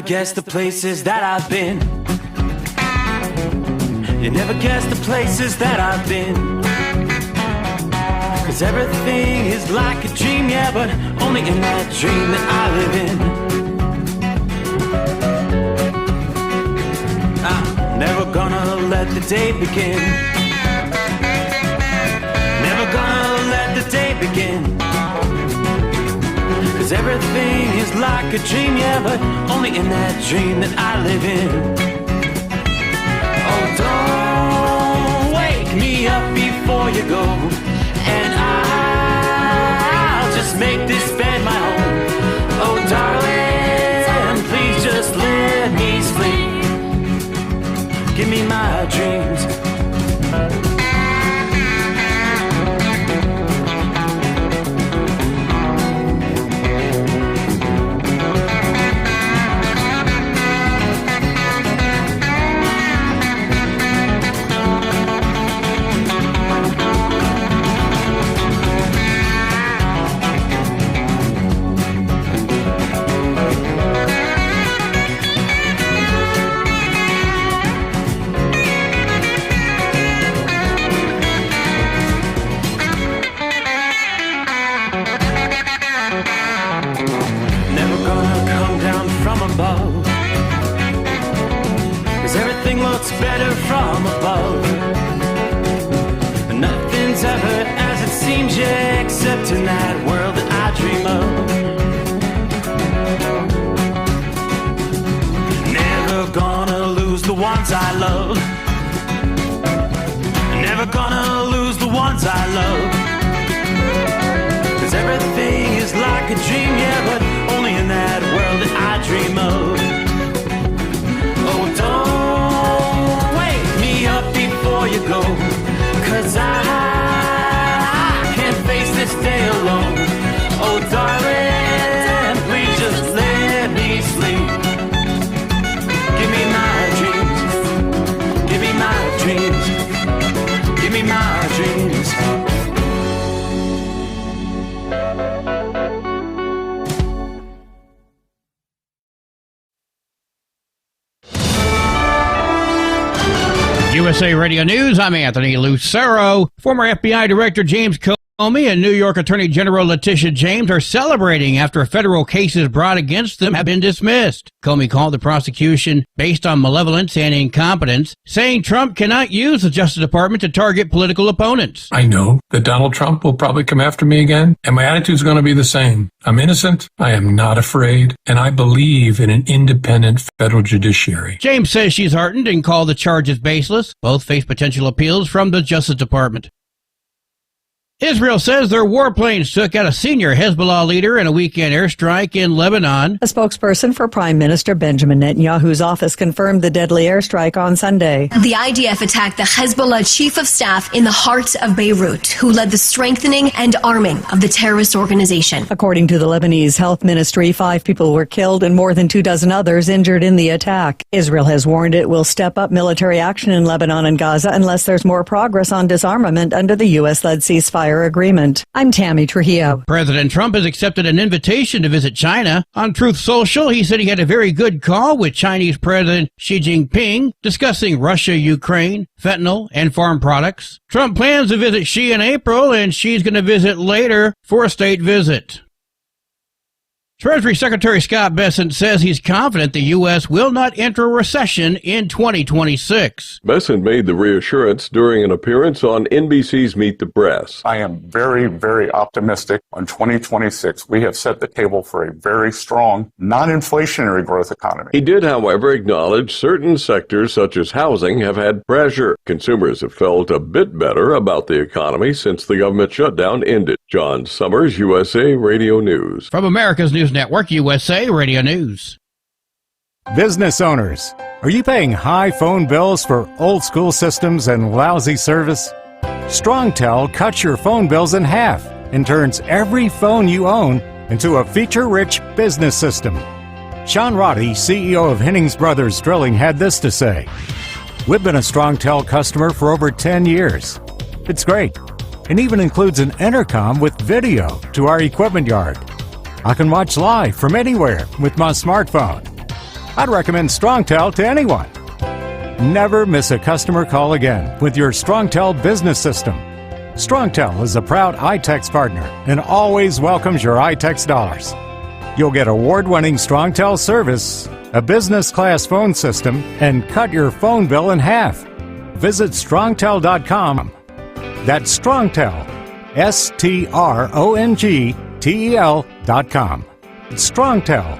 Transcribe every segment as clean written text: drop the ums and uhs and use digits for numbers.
guess the places that I've been. You never guess the places that I've been. 'Cause everything is like a dream, yeah, but only in that dream that I live in. I'm never gonna let the day begin. Never gonna let the day begin. 'Cause everything is like a dream, yeah, but only in that dream that I live in. Oh, don't wake me up before you go, and I'll just make this bed my home. Oh, darling, please just let me sleep. Give me my dreams. Better from above. Nothing's ever as it seems, yeah, except in that world that I dream of. Never gonna lose the ones I love. Never gonna lose the ones I love. 'Cause everything is like a dream, yeah, but only in that world that I dream of. Oh, don't up before you go, 'cause I can't face this day alone. Oh, darling, please just let me sleep. Give me my dreams. Give me my dreams. Give me my dreams. USA Radio News, I'm Anthony Lucero. Former FBI Director James Comey and New York Attorney General Letitia James are celebrating after federal cases brought against them have been dismissed. Comey called the prosecution based on malevolence and incompetence, saying Trump cannot use the Justice Department to target political opponents. I know that Donald Trump will probably come after me again, and my attitude is going to be the same. I'm innocent, I am not afraid, and I believe in an independent federal judiciary. James says she's heartened and called the charges baseless. Both face potential appeals from the Justice Department. Israel says their warplanes took out a senior Hezbollah leader in a weekend airstrike in Lebanon. A spokesperson for Prime Minister Benjamin Netanyahu's office confirmed the deadly airstrike on Sunday. The IDF attacked the Hezbollah chief of staff in the heart of Beirut, who led the strengthening and arming of the terrorist organization. According to the Lebanese Health Ministry, 5 people were killed and more than 24 others injured in the attack. Israel has warned it will step up military action in Lebanon and Gaza unless there's more progress on disarmament under the U.S.-led ceasefire agreement. I'm Tammy Trujillo. President Trump has accepted an invitation to visit China. On Truth Social, he said he had a very good call with Chinese President Xi Jinping discussing Russia, Ukraine, fentanyl, and farm products. Trump plans to visit Xi in April, and Xi's going to visit later for a state visit. Treasury Secretary Scott Bessent says he's confident the U.S. will not enter a recession in 2026. Bessent made the reassurance during an appearance on NBC's Meet the Press. I am very, very optimistic on 2026. We have set the table for a very strong, non-inflationary growth economy. He did, however, acknowledge certain sectors such as housing have had pressure. Consumers have felt a bit better about the economy since the government shutdown ended. John Sommers, USA Radio News. From America's News Network, USA Radio News. Business owners, are you paying high phone bills for old school systems and lousy service? StrongTel cuts your phone bills in half and turns every phone you own into a feature-rich business system. Sean Roddy, CEO of Hennings Brothers Drilling, had this to say: "We've been a StrongTel customer for over 10 years. It's great, and even includes an intercom with video to our equipment yard. I can watch live from anywhere with my smartphone. I'd recommend StrongTel to anyone. Never miss a customer call again with your StrongTel business system. StrongTel is a proud iTex partner and always welcomes your iTex dollars. You'll get award-winning StrongTel service, a business-class phone system, and cut your phone bill in half. Visit strongtel.com. That's StrongTel, StrongTel.com. StrongTel.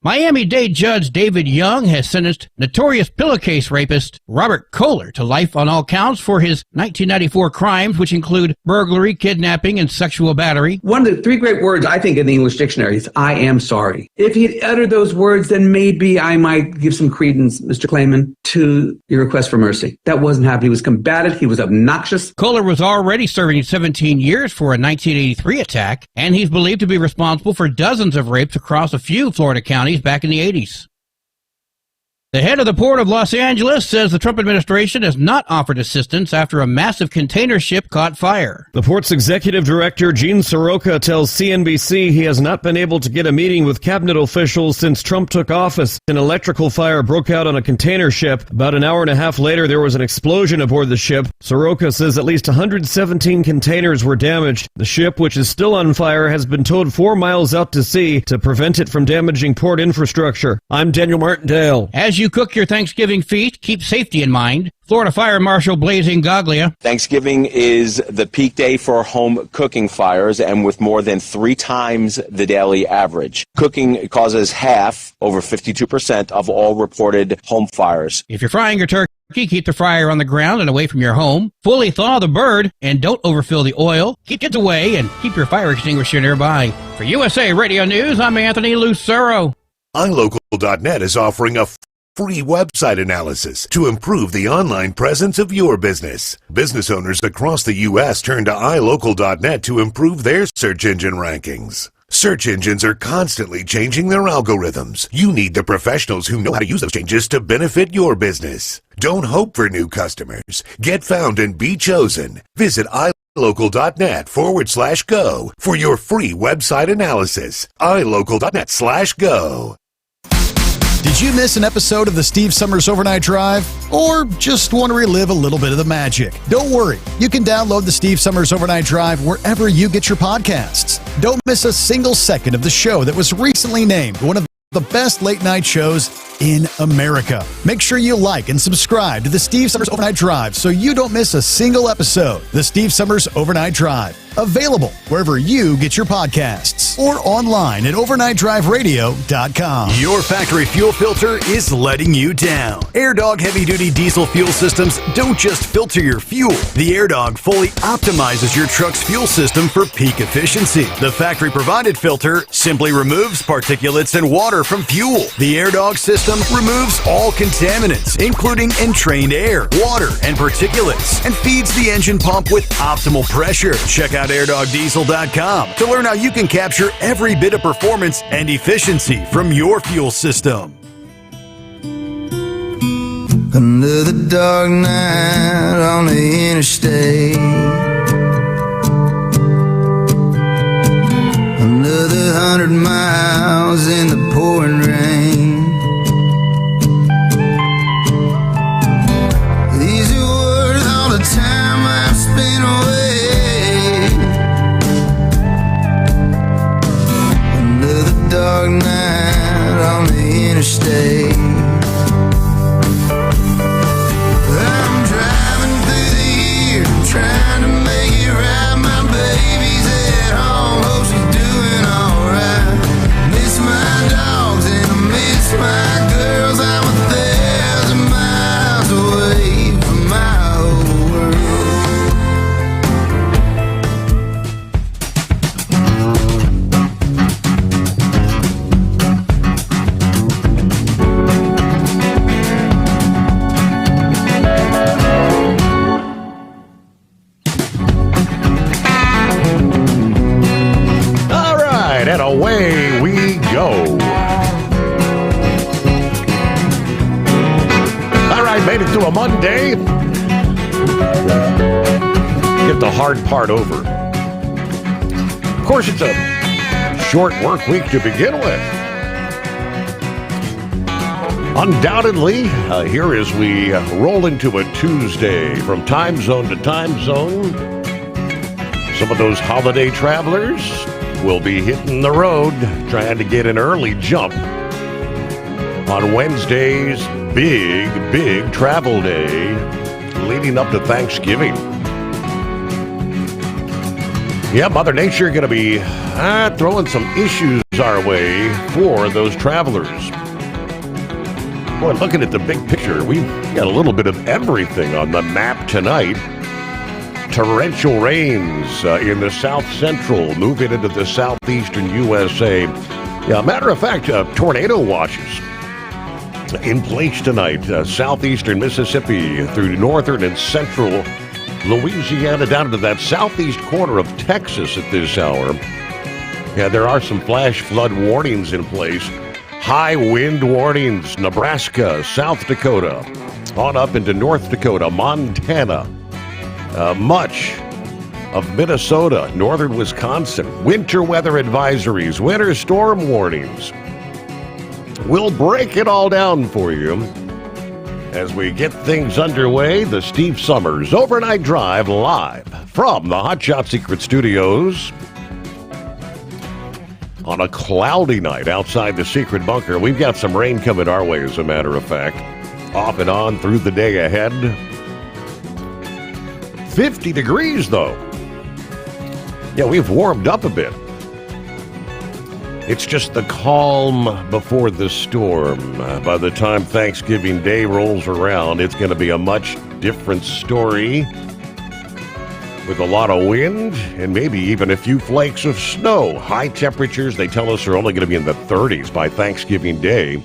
Miami-Dade Judge David Young has sentenced notorious pillowcase rapist Robert Kohler to life on all counts for his 1994 crimes, which include burglary, kidnapping, and sexual battery. One of the three great words, I think, in the English dictionary is, I am sorry. If he'd uttered those words, then maybe I might give some credence, Mr. Clayman, to your request for mercy. That wasn't happening. He was combative. He was obnoxious. Kohler was already serving 17 years for a 1983 attack, and he's believed to be responsible for dozens of rapes across a few Florida counties back in the 80s. The head of the Port of Los Angeles says the Trump administration has not offered assistance after a massive container ship caught fire. The port's executive director, Gene Soroka, tells CNBC he has not been able to get a meeting with cabinet officials since Trump took office. An electrical fire broke out on a container ship. About an hour and a half later, there was an explosion aboard the ship. Soroka says at least 117 containers were damaged. The ship, which is still on fire, has been towed 4 miles out to sea to prevent it from damaging port infrastructure. I'm Daniel Martindale. As you cook your Thanksgiving feast, keep safety in mind. Florida Fire Marshal Blaise Ingaglia. Thanksgiving is the peak day for home cooking fires, and with more than 3 times the daily average. Cooking causes half, over 52%, of all reported home fires. If you're frying your turkey, keep the fryer on the ground and away from your home. Fully thaw the bird and don't overfill the oil. Keep kids away and keep your fire extinguisher nearby. For USA Radio News, I'm Anthony Lucero. iLocal.net is offering a free website analysis to improve the online presence of your business. Business owners across the U.S. turn to iLocal.net to improve their search engine rankings. Search engines are constantly changing their algorithms. You need the professionals who know how to use those changes to benefit your business. Don't hope for new customers. Get found and be chosen. Visit iLocal.net/go for your free website analysis. iLocal.net/go. Did you miss an episode of the Steve Sommers Overnight Drive? Or just want to relive a little bit of the magic? Don't worry. You can download the Steve Sommers Overnight Drive wherever you get your podcasts. Don't miss a single second of the show that was recently named one of the best late-night shows in America. Make sure you like and subscribe to the Steve Sommers Overnight Drive so you don't miss a single episode. The Steve Sommers Overnight Drive. Available wherever you get your podcasts or online at overnightdriveradio.com. Your factory fuel filter is letting you down. AirDog heavy-duty diesel fuel systems don't just filter your fuel. The AirDog fully optimizes your truck's fuel system for peak efficiency. The factory-provided filter simply removes particulates and water from fuel. The AirDog system removes all contaminants, including entrained air, water, and particulates, and feeds the engine pump with optimal pressure. Check out AirdogDiesel.com to learn how you can capture every bit of performance and efficiency from your fuel system. Another dark night on the interstate. Another 100 miles in the pouring rain. These are worth all the time I've spent away. Dark night on the interstate. I'm driving through the year, trying to make it right. My baby's at home, hope she's doing alright. Miss my dogs and I miss my girls. I'm 1,000 miles away from my old and away we go. All right, made it to a Monday. Get the hard part over. Of course, it's a short work week to begin with. Undoubtedly, here as we roll into a Tuesday from time zone to time zone, some of those holiday travelers will be hitting the road trying to get an early jump on Wednesday's big travel day leading up to Thanksgiving. Yeah, Mother Nature going to be throwing some issues our way for those travelers. Boy, looking at the big picture, we've got a little bit of everything on the map tonight. Torrential rains in the south central, moving into the southeastern USA. Yeah, matter of fact, tornado watches in place tonight. Southeastern Mississippi through northern and central Louisiana down to that southeast corner of Texas at this hour. Yeah, there are some flash flood warnings in place. High wind warnings, Nebraska, South Dakota, on up into North Dakota, Montana, much of Minnesota, northern Wisconsin. Winter weather advisories, winter storm warnings. We'll break it all down for you as we get things underway. The Steve Sommers Overnight Drive live from the Hot Shot Secret Studios. On a cloudy night outside the secret bunker. We've got some rain coming our way, as a matter of fact. Off and on through the day ahead. 50 degrees, though. Yeah, we've warmed up a bit. It's just the calm before the storm. By the time Thanksgiving Day rolls around, it's going to be a much different story. With a lot of wind and maybe even a few flakes of snow. High temperatures, they tell us, are only going to be in the 30s by Thanksgiving Day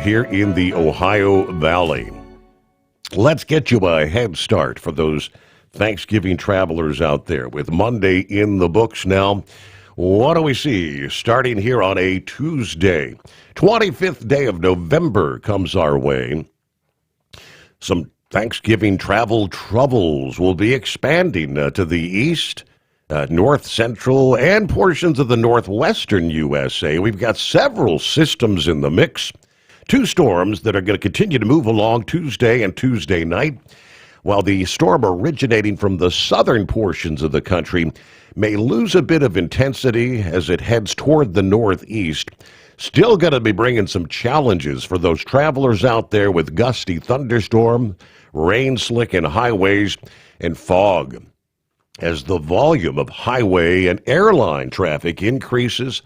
here in the Ohio Valley. Let's get you a head start for those Thanksgiving travelers out there with Monday in the books now. What do we see? Starting here on a Tuesday, 25th day of November comes our way. Some Thanksgiving travel troubles will be expanding to the east, north central, and portions of the northwestern USA. We've got several systems in the mix. Two storms that are going to continue to move along Tuesday and Tuesday night, while the storm originating from the southern portions of the country may lose a bit of intensity as it heads toward the northeast. Still going to be bringing some challenges for those travelers out there with gusty thunderstorm, rain slick in highways, and fog. As the volume of highway and airline traffic increases,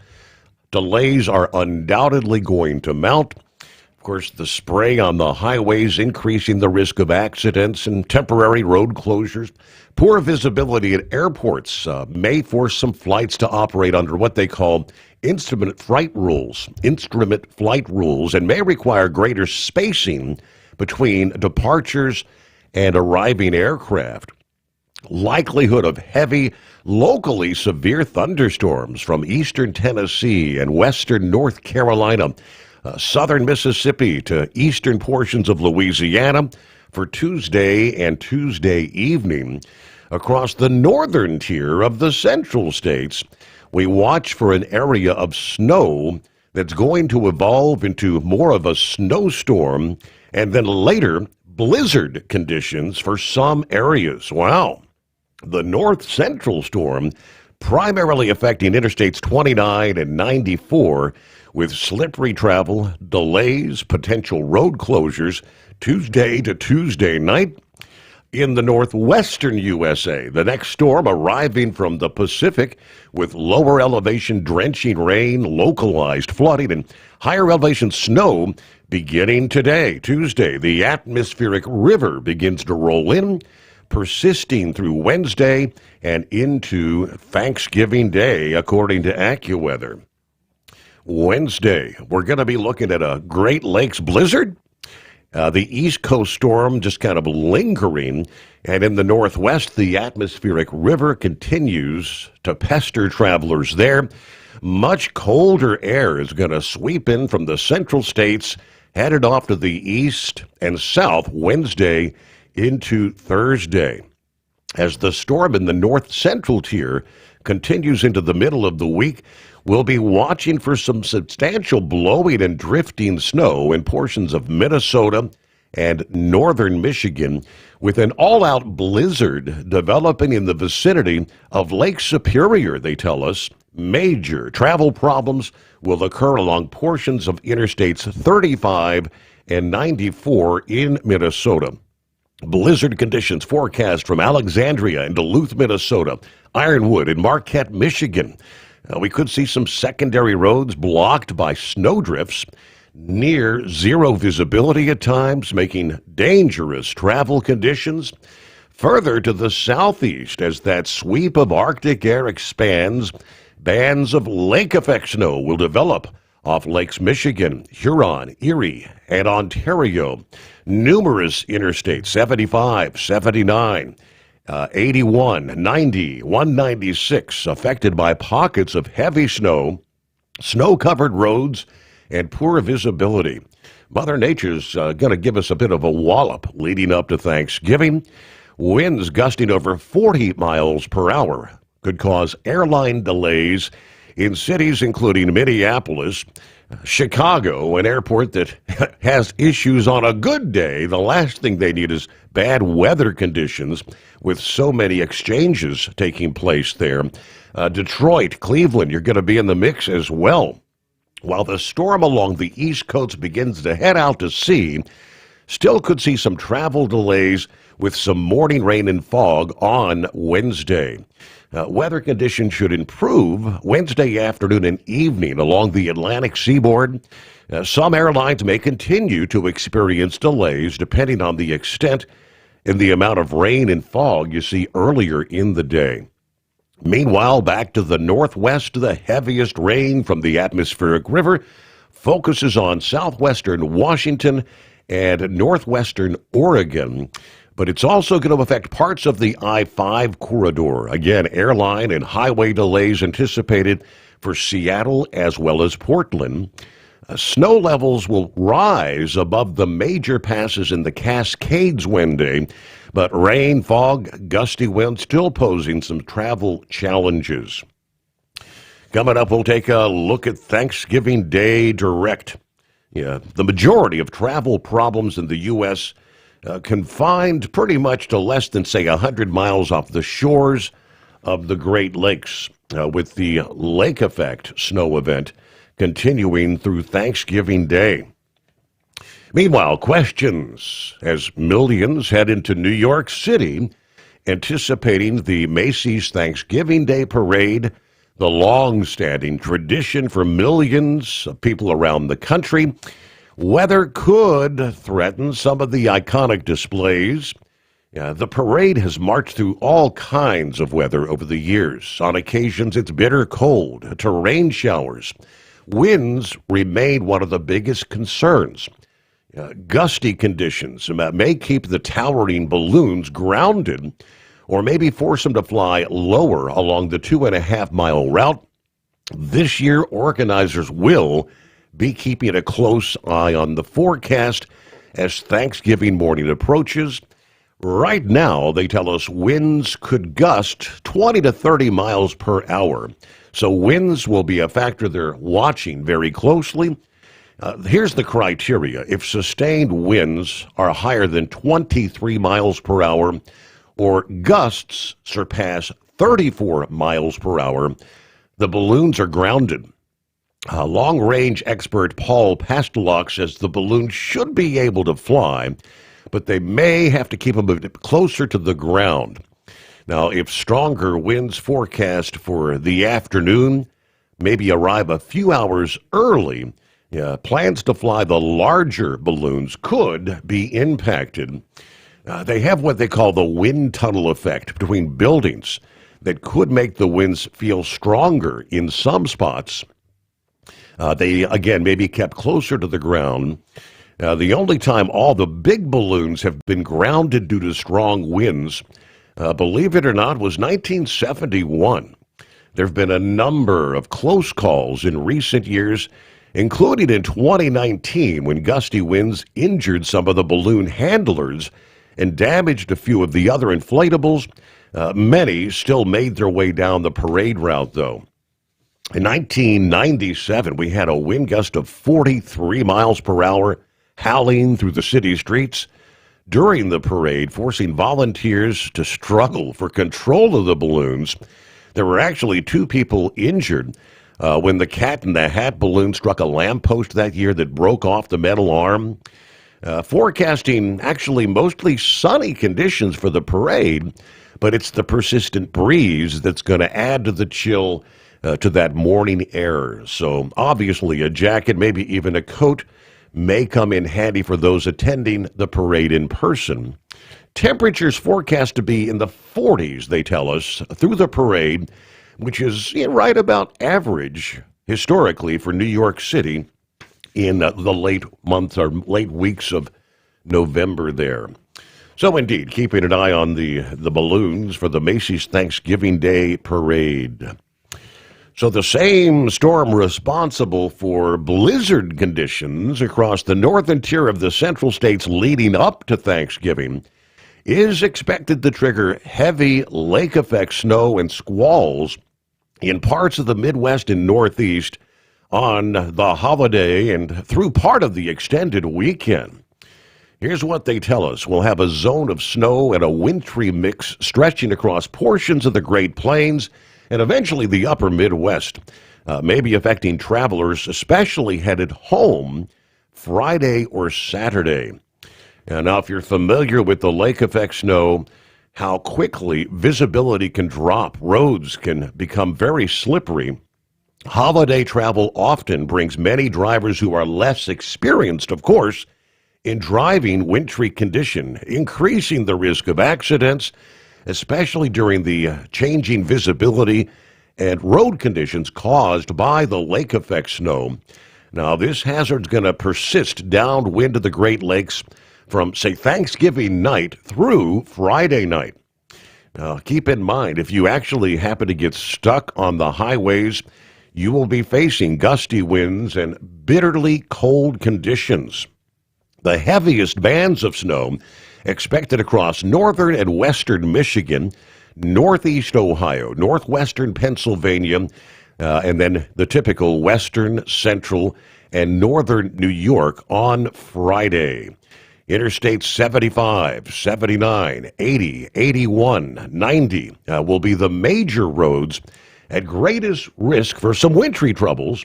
delays are undoubtedly going to mount. Of course, the spray on the highways increasing the risk of accidents and temporary road closures. Poor visibility at airports may force some flights to operate under what they call instrument flight rules, and may require greater spacing between departures and arriving aircraft. Likelihood of heavy, locally severe thunderstorms from eastern Tennessee and western North Carolina, southern Mississippi to eastern portions of Louisiana for Tuesday and Tuesday evening. Across the northern tier of the central states, we watch for an area of snow that's going to evolve into more of a snowstorm and then later blizzard conditions for some areas. Wow. The north central storm primarily affecting Interstates 29 and 94 with slippery travel, delays, potential road closures Tuesday to Tuesday night. In the northwestern USA, the next storm arriving from the Pacific with lower elevation drenching rain, localized flooding, and higher elevation snow beginning today, Tuesday. The atmospheric river begins to roll in, persisting through Wednesday and into Thanksgiving Day, according to AccuWeather. Wednesday, we're going to be looking at a Great Lakes blizzard. The East Coast storm just kind of lingering, and in the Northwest, the atmospheric river continues to pester travelers there. Much colder air is going to sweep in from the central states, headed off to the east and south Wednesday into Thursday. As the storm in the north central tier continues into the middle of the week, We'll be watching for some substantial blowing and drifting snow in portions of Minnesota and northern Michigan, with an all-out blizzard developing in the vicinity of Lake Superior, they tell us. Major travel problems will occur along portions of Interstates 35 and 94 in Minnesota. Blizzard conditions forecast from Alexandria and Duluth, Minnesota, Ironwood and Marquette, Michigan. We could see some secondary roads blocked by snowdrifts, near zero visibility at times, making dangerous travel conditions. Further to the southeast, as that sweep of Arctic air expands, bands of lake effect snow will develop off Lakes Michigan, Huron, Erie, and Ontario. Numerous interstates, 75, 79, 81, 90, 196, affected by pockets of heavy snow, snow-covered roads, and poor visibility. Mother Nature's going to give us a bit of a wallop leading up to Thanksgiving. Winds gusting over 40 miles per hour could cause airline delays in cities including Minneapolis, Chicago, an airport that has issues on a good day. The last thing they need is bad weather conditions with so many exchanges taking place there. Detroit, Cleveland, you're going to be in the mix as well. While the storm along the East Coast begins to head out to sea, still could see some travel delays with some morning rain and fog on Wednesday. Weather conditions should improve Wednesday afternoon and evening along the Atlantic seaboard. Some airlines may continue to experience delays depending on the extent and the amount of rain and fog you see earlier in the day. Meanwhile, back to the northwest, the heaviest rain from the atmospheric river focuses on southwestern Washington and northwestern Oregon. But it's also going to affect parts of the I-5 corridor. Again, airline and highway delays anticipated for Seattle as well as Portland. Snow levels will rise above the major passes in the Cascades Wednesday, but rain, fog, gusty winds still posing some travel challenges. Coming up, we'll take a look at Thanksgiving Day Direct. The majority of travel problems in the U.S. Confined pretty much to less than, say, 100 miles off the shores of the Great Lakes, with the lake effect snow event continuing through Thanksgiving Day. Meanwhile, questions as millions head into New York City, anticipating the Macy's Thanksgiving Day Parade, the long-standing tradition for millions of people around the country. Weather could threaten some of the iconic displays. The parade has marched through all kinds of weather over the years. On occasions, it's bitter cold to rain showers. Winds remain one of the biggest concerns. Gusty conditions may keep the towering balloons grounded or maybe force them to fly lower along the 2.5-mile route. This year, organizers will be keeping a close eye on the forecast as Thanksgiving morning approaches. Right now, they tell us winds could gust 20 to 30 miles per hour. So winds will be a factor they're watching very closely. Here's the criteria. If sustained winds are higher than 23 miles per hour or gusts surpass 34 miles per hour, the balloons are grounded. Long-range expert Paul Pastelok says the balloon should be able to fly, but they may have to keep them a bit closer to the ground. Now, if stronger winds forecast for the afternoon, maybe arrive a few hours early, plans to fly the larger balloons could be impacted. They have what they call the wind tunnel effect between buildings that could make the winds feel stronger in some spots. They, again, may be kept closer to the ground. The only time all the big balloons have been grounded due to strong winds, believe it or not, was 1971. There have been a number of close calls in recent years, including in 2019 when gusty winds injured some of the balloon handlers and damaged a few of the other inflatables. Many still made their way down the parade route, though. In 1997, we had a wind gust of 43 miles per hour howling through the city streets during the parade, forcing volunteers to struggle for control of the balloons. There were actually 2 people injured when the Cat in the Hat balloon struck a lamppost that year that broke off the metal arm. Forecasting actually mostly sunny conditions for the parade, but it's the persistent breeze that's going to add to the chill to that morning air. So obviously a jacket, maybe even a coat, may come in handy for those attending the parade in person. Temperatures forecast to be in the 40s, they tell us, through the parade, which is right about average historically for New York City in the late months or late weeks of November there. So indeed, keeping an eye on the balloons for the Macy's Thanksgiving Day Parade. So the same storm responsible for blizzard conditions across the northern tier of the central states leading up to Thanksgiving is expected to trigger heavy lake effect snow and squalls in parts of the Midwest and Northeast on the holiday and through part of the extended weekend. Here's what they tell us. We'll have a zone of snow and a wintry mix stretching across portions of the Great Plains and eventually the upper Midwest, maybe affecting travelers, especially headed home Friday or Saturday. And now, if you're familiar with the lake effect snow, how quickly visibility can drop, roads can become very slippery. Holiday travel often brings many drivers who are less experienced, of course, in driving wintry condition, increasing the risk of accidents, especially during the changing visibility and road conditions caused by the lake effect snow. Now, this hazard's going to persist downwind of the Great Lakes from, say, Thanksgiving night through Friday night. Now, keep in mind, if you actually happen to get stuck on the highways, you will be facing gusty winds and bitterly cold conditions. The heaviest bands of snow expected across northern and western Michigan, northeast Ohio, northwestern Pennsylvania, and then the typical western, central, and northern New York on Friday. Interstates 75, 79, 80, 81, 90 will be the major roads at greatest risk for some wintry troubles.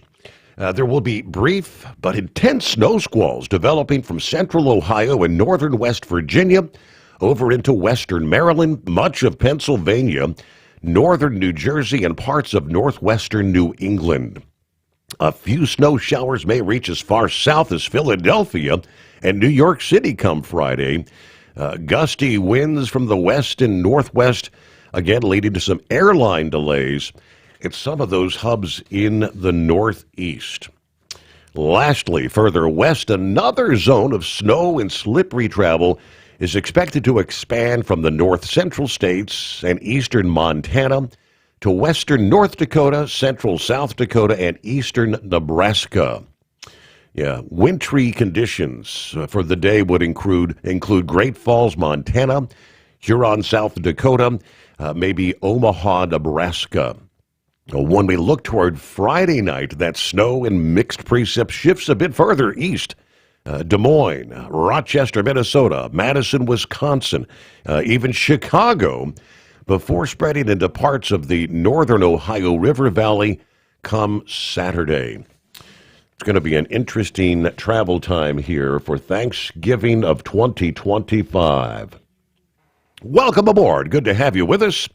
There will be brief but intense snow squalls developing from central Ohio and northern West Virginia over into western Maryland, much of Pennsylvania, northern New Jersey, and parts of northwestern New England. A few snow showers may reach as far south as Philadelphia and New York City come Friday. Gusty winds from the west and northwest, again leading to some airline delays at some of those hubs in the northeast. Lastly, further west, another zone of snow and slippery travel is expected to expand from the north-central states and eastern Montana to western North Dakota, central South Dakota, and eastern Nebraska. Yeah, wintry conditions for the day would include Great Falls, Montana, Huron, South Dakota, maybe Omaha, Nebraska. When we look toward Friday night, that snow and mixed precip shifts a bit further east. Des Moines, Rochester, Minnesota, Madison, Wisconsin, even Chicago, before spreading into parts of the northern Ohio River Valley come Saturday. It's going to be an interesting travel time here for Thanksgiving of 2025. Welcome aboard. Good to have you with us.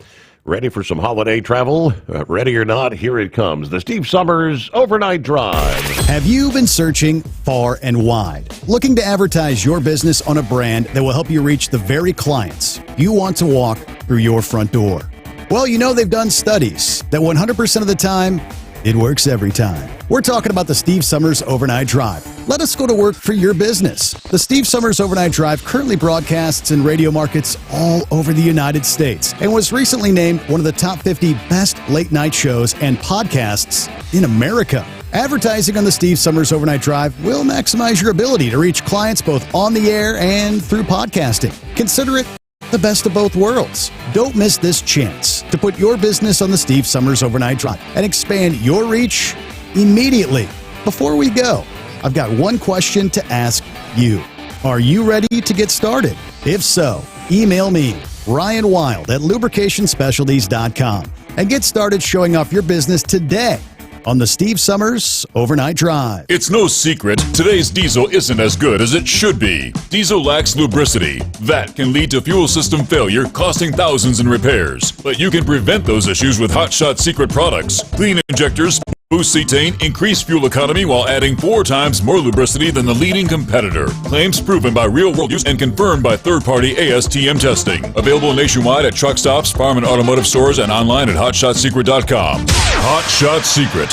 Ready for some holiday travel? Ready or not, here it comes. The Steve Sommers Overnight Drive. Have you been searching far and wide, looking to advertise your business on a brand that will help you reach the very clients you want to walk through your front door? Well, you know they've done studies that 100% of the time, it works every time. We're talking about the Steve Sommers Overnight Drive. Let us go to work for your business. The Steve Sommers Overnight Drive currently broadcasts in radio markets all over the United States and was recently named one of the top 50 best late-night shows and podcasts in America. Advertising on the Steve Sommers Overnight Drive will maximize your ability to reach clients both on the air and through podcasting. Consider it the best of both worlds. Don't miss this chance to put your business on the Steve Summers Overnight Drive and expand your reach immediately. Before we go, I've got one question to ask you. Are you ready to get started? If so, email me, Ryan Wild at lubricationspecialties.com, and get started showing off your business today on the Steve Summers Overnight Drive. It's no secret, today's diesel isn't as good as it should be. Diesel lacks lubricity. That can lead to fuel system failure, costing thousands in repairs. But you can prevent those issues with Hot Shot Secret products. Clean injectors, boost cetane, increase fuel economy while adding 4 times more lubricity than the leading competitor. Claims proven by real-world use and confirmed by third-party ASTM testing. Available nationwide at truck stops, farm and automotive stores, and online at HotShotSecret.com. Hot Shot Secret,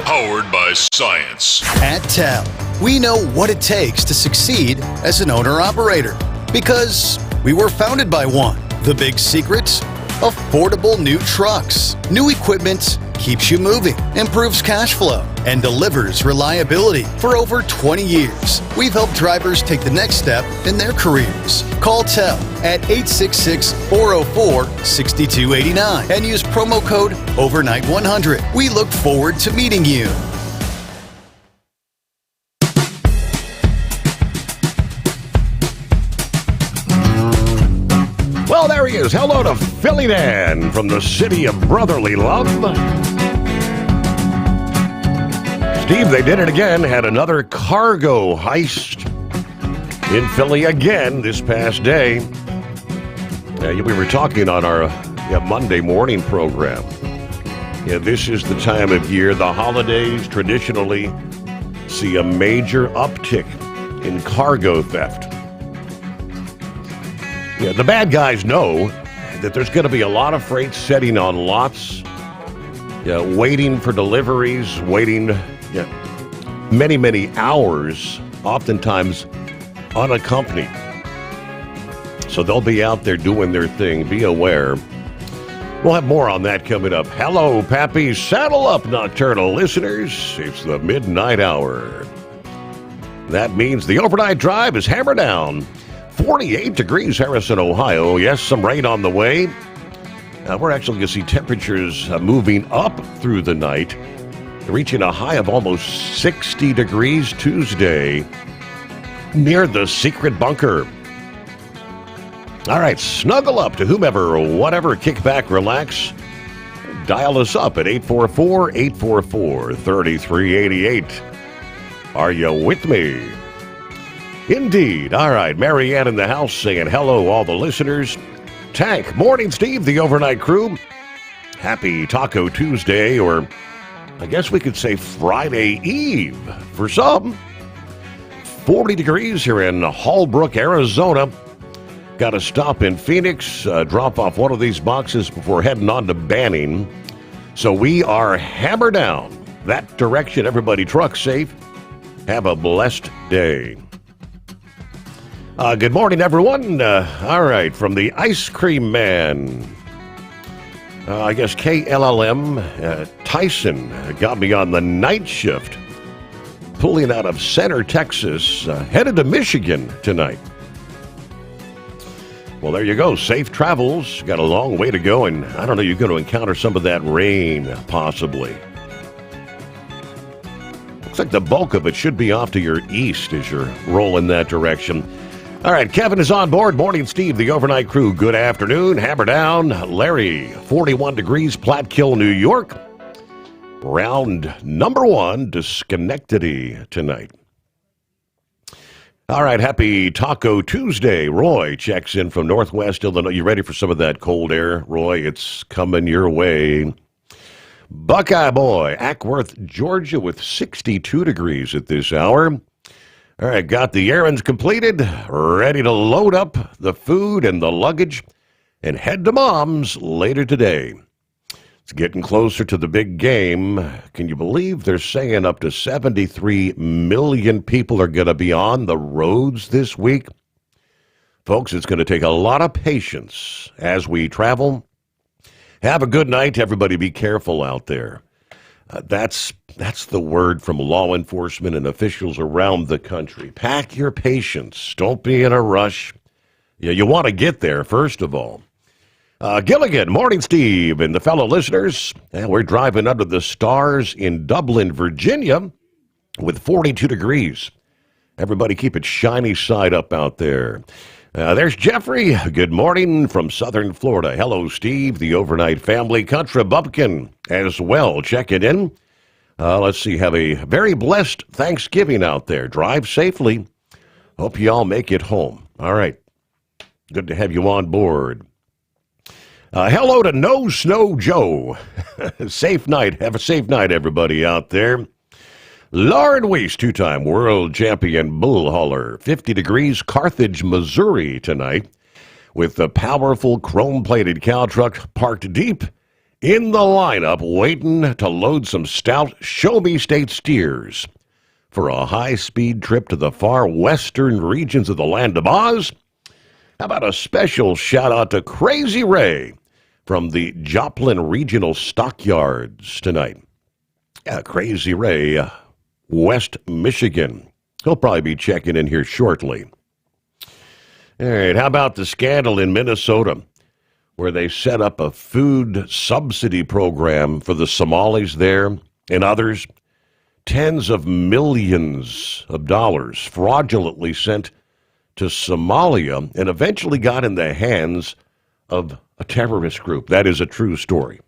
powered by science. At TEL, we know what it takes to succeed as an owner-operator because we were founded by one. The big secret? Affordable new trucks. New equipment keeps you moving, improves cash flow, and delivers reliability. For over 20 years, we've helped drivers take the next step in their careers. Call TEL at 866-404-6289 and use promo code OVERNIGHT100. We look forward to meeting you. Well, there he is. Hello to Philly Dan from the city of brotherly love. Steve, they did it again. Had another cargo heist in Philly again this past day. We were talking on our Monday morning program. This is the time of year. The holidays traditionally see a major uptick in cargo theft. The bad guys know that there's going to be a lot of freight sitting on lots, waiting for deliveries, waiting many, many hours, oftentimes unaccompanied. So they'll be out there doing their thing. Be aware. We'll have more on that coming up. Hello, Pappy. Saddle up, nocturnal listeners. It's the midnight hour. That means the overnight drive is hammered down. 48 degrees, Harrison, Ohio. Yes, some rain on the way. We're actually going to see temperatures moving up through the night, reaching a high of almost 60 degrees Tuesday near the secret bunker. All right, snuggle up to whomever or whatever, kick back, relax. Dial us up at 844-844-3388. Are you with me? Indeed. All right, Marianne in the house saying hello, all the listeners. Tank, morning, Steve, the overnight crew. Happy Taco Tuesday, or I guess we could say Friday Eve for some. 40 degrees here in Hallbrook, Arizona. Got to stop in Phoenix, drop off one of these boxes before heading on to Banning. So we are hammered down that direction. Everybody truck safe. Have a blessed day. Good morning, everyone. All right, from the Ice Cream Man. I guess KLLM Tyson got me on the night shift, pulling out of Center, Texas, headed to Michigan tonight. Well, there you go. Safe travels. Got a long way to go, and I don't know, you're going to encounter some of that rain, possibly. Looks like the bulk of it should be off to your east as you're rolling that direction. All right, Kevin is on board. Morning, Steve, the overnight crew. Good afternoon. Hammer down. Larry, 41 degrees, Platkill, New York. Round number 1 to Schenectady tonight. All right, happy Taco Tuesday. Roy checks in from Northwest Illinois. You ready for some of that cold air, Roy? It's coming your way. Buckeye Boy, Ackworth, Georgia, with 62 degrees at this hour. All right, got the errands completed, ready to load up the food and the luggage and head to Mom's later today. It's getting closer to the big game. Can you believe they're saying up to 73 million people are going to be on the roads this week? Folks, it's going to take a lot of patience as we travel. Have a good night, everybody. Be careful out there. That's the word from law enforcement and officials around the country. Pack your patience. Don't be in a rush. You want to get there, first of all. Gilligan, morning, Steve, and the fellow listeners. We're driving under the stars in Dublin, Virginia, with 42 degrees. Everybody keep it shiny side up out there. There's Jeffrey. Good morning from southern Florida. Hello, Steve, the overnight family. Country Bumpkin as well. Checking in. Let's see. Have a very blessed Thanksgiving out there. Drive safely. Hope you all make it home. All right. Good to have you on board. Hello to No Snow Joe. Safe night. Have a safe night, everybody out there. Lauren Weiss, two-time world champion bull hauler. 50 degrees, Carthage, Missouri tonight, with the powerful chrome-plated cow truck parked deep in the lineup, waiting to load some stout show-me state steers for a high-speed trip to the far western regions of the land of Oz. How about a special shout-out to Crazy Ray from the Joplin Regional Stockyards tonight? Crazy Ray, West Michigan. He'll probably be checking in here shortly. All right, how about the scandal in Minnesota, where they set up a food subsidy program for the Somalis there and others? Tens of millions of dollars fraudulently sent to Somalia and eventually got in the hands of a terrorist group. That is a true story.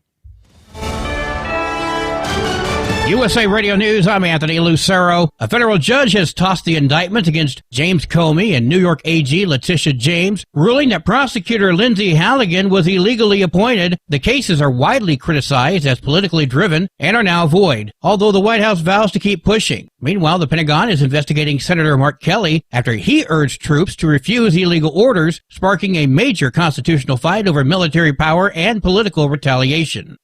USA Radio News, I'm Anthony Lucero. A federal judge has tossed the indictment against James Comey and New York AG Letitia James, ruling that prosecutor Lindsay Halligan was illegally appointed. The cases are widely criticized as politically driven and are now void, although the White House vows to keep pushing. Meanwhile, the Pentagon is investigating Senator Mark Kelly after he urged troops to refuse illegal orders, sparking a major constitutional fight over military power and political retaliation.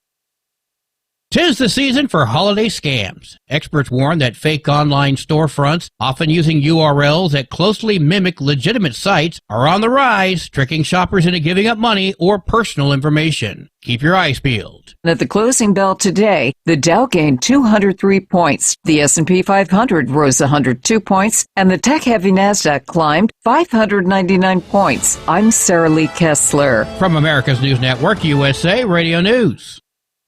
'Tis the season for holiday scams. Experts warn that fake online storefronts, often using URLs that closely mimic legitimate sites, are on the rise, tricking shoppers into giving up money or personal information. Keep your eyes peeled. At the closing bell today, the Dow gained 203 points, the S&P 500 rose 102 points, and the tech-heavy NASDAQ climbed 599 points. I'm Sarah Lee Kessler. From America's News Network, USA Radio News.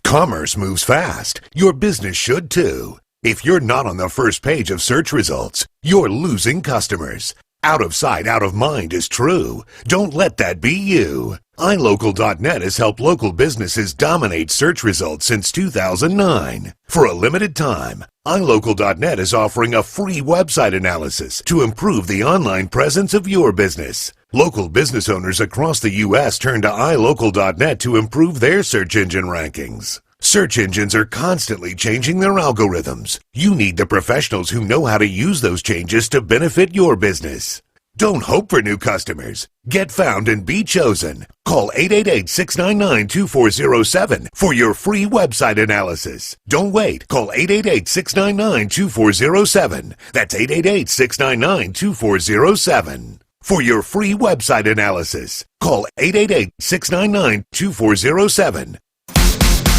Commerce moves fast. Your business should too. If you're not on the first page of search results, you're losing customers. Out of sight, out of mind is true. Don't let that be you. iLocal.net has helped local businesses dominate search results since 2009. For a limited time, iLocal.net is offering a free website analysis to improve the online presence of your business. Local business owners across the U.S. turn to iLocal.net to improve their search engine rankings. Search engines are constantly changing their algorithms. You need the professionals who know how to use those changes to benefit your business. Don't hope for new customers. Get found and be chosen. Call 888-699-2407 for your free website analysis. Don't wait. Call 888-699-2407. That's 888-699-2407. For your free website analysis, call 888-699-2407.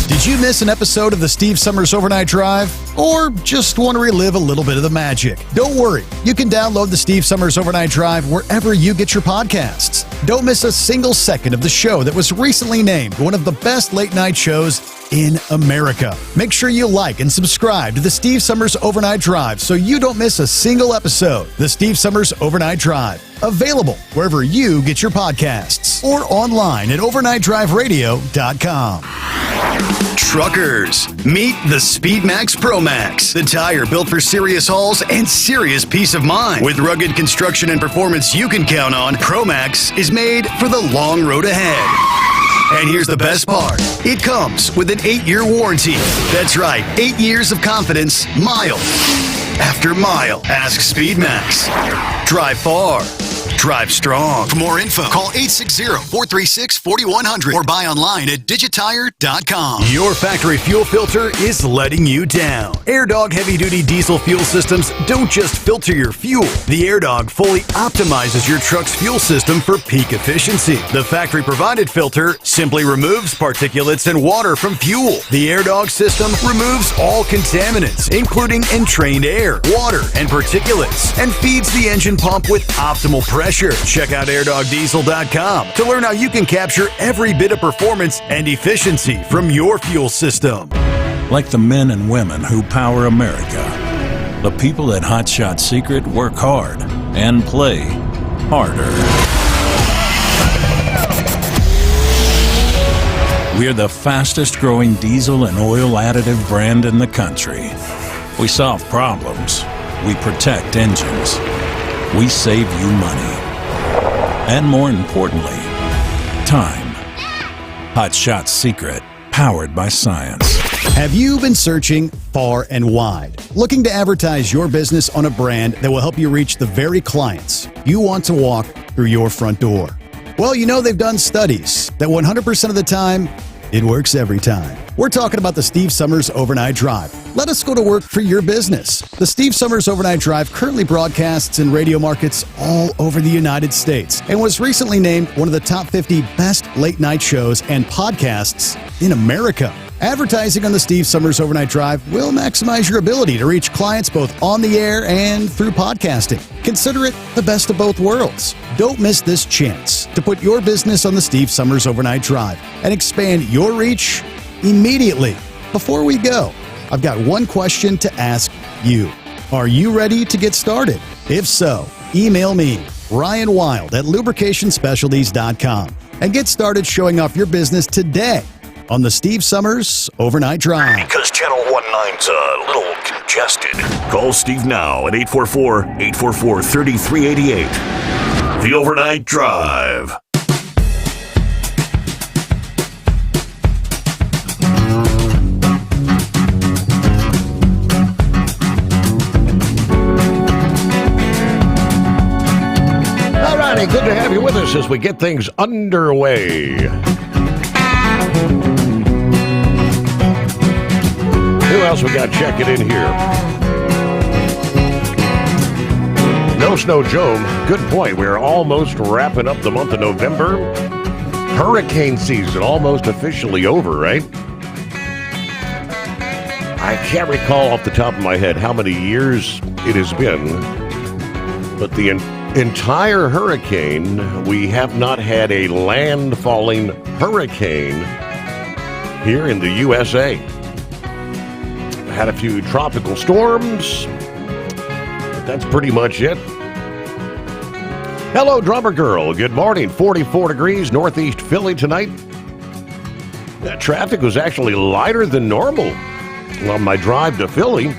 Did you miss an episode of the Steve Summers Overnight Drive? Or just want to relive a little bit of the magic? Don't worry. You can download the Steve Summers Overnight Drive wherever you get your podcasts. Don't miss a single second of the show that was recently named one of the best late-night shows in America. Make sure you like and subscribe to the Steve Summers Overnight Drive so you don't miss a single episode. The Steve Summers Overnight Drive. Available wherever you get your podcasts or online at overnightdriveradio.com. Truckers, meet the SpeedMax Pro Max, the tire built for serious hauls and serious peace of mind. With rugged construction and performance you can count on, Pro Max is made for the long road ahead. And here's the best part. It comes with an 8-year warranty. That's right, 8 years of confidence, mile after mile. Ask SpeedMax. Drive far. Drive strong. For more info, call 860-436-4100 or buy online at digitire.com. Your factory fuel filter is letting you down. AirDog heavy-duty diesel fuel systems don't just filter your fuel. The AirDog fully optimizes your truck's fuel system for peak efficiency. The factory-provided filter simply removes particulates and water from fuel. The AirDog system removes all contaminants, including entrained air, water, and particulates, and feeds the engine pump with optimal pressure. pressure. Check out airdogdiesel.com to learn how you can capture every bit of performance and efficiency from your fuel system. Like the men and women who power America, the people at Hot Shot Secret work hard and play harder. We're the fastest growing diesel and oil additive brand in the country. We solve problems. We protect engines. We save you money. And more importantly, time. Hot Shot Secret, powered by science. Have you been searching far and wide, looking to advertise your business on a brand that will help you reach the very clients you want to walk through your front door? Well, you know they've done studies that 100% of the time, it works every time. We're talking about the Steve Sommers Overnight Drive. Let us go to work for your business. The Steve Sommers Overnight Drive currently broadcasts in radio markets all over the United States and was recently named one of the top 50 best late night shows and podcasts in America. Advertising on the Steve Sommers Overnight Drive will maximize your ability to reach clients both on the air and through podcasting. Consider it the best of both worlds. Don't miss this chance to put your business on the Steve Sommers Overnight Drive and expand your reach immediately. Before we go, I've got one question to ask you. Are you ready to get started? If so, email me, Ryan Wild at lubricationspecialties.com, and get started showing off your business today on the Steve Sommers Overnight Drive. Because Channel 19's a little congested. Call Steve now at 844-844-3388. The Overnight Drive. All righty, good to have you with us as we get things underway. Who else we got checking in here? No Snow Joe, good point. We're almost wrapping up the month of November. Hurricane season almost officially over, right? I can't recall off the top of my head how many years it has been, but the entire hurricane, we have not had a landfalling hurricane here in the USA. Had a few tropical storms, but that's pretty much it. Hello, Drummer Girl. Good morning. 44 degrees, northeast Philly tonight. That traffic was actually lighter than normal on my drive to Philly.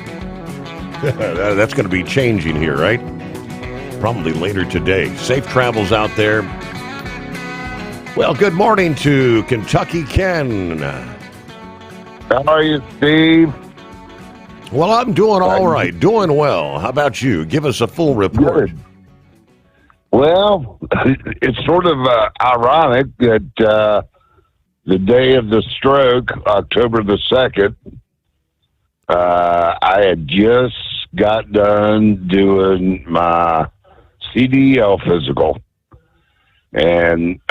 That's going to be changing here, right? Probably later today. Safe travels out there. Well, good morning to Kentucky Ken. How are you, Steve? Well, I'm doing all right, doing well. How about you? Give us a full report. Good. Well, it's sort of ironic that the day of the stroke, October the 2nd, I had just got done doing my CDL physical. And,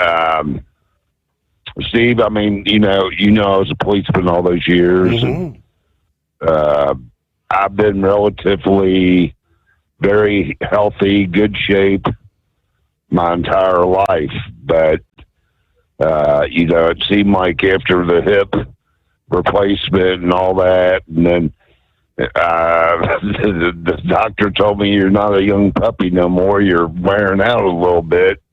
Steve, I mean, you know, I was a policeman all those years. Mm-hmm. And, I've been relatively very healthy, good shape my entire life. But, you know, it seemed like after the hip replacement and all that, and then the doctor told me you're not a young puppy no more. You're wearing out a little bit.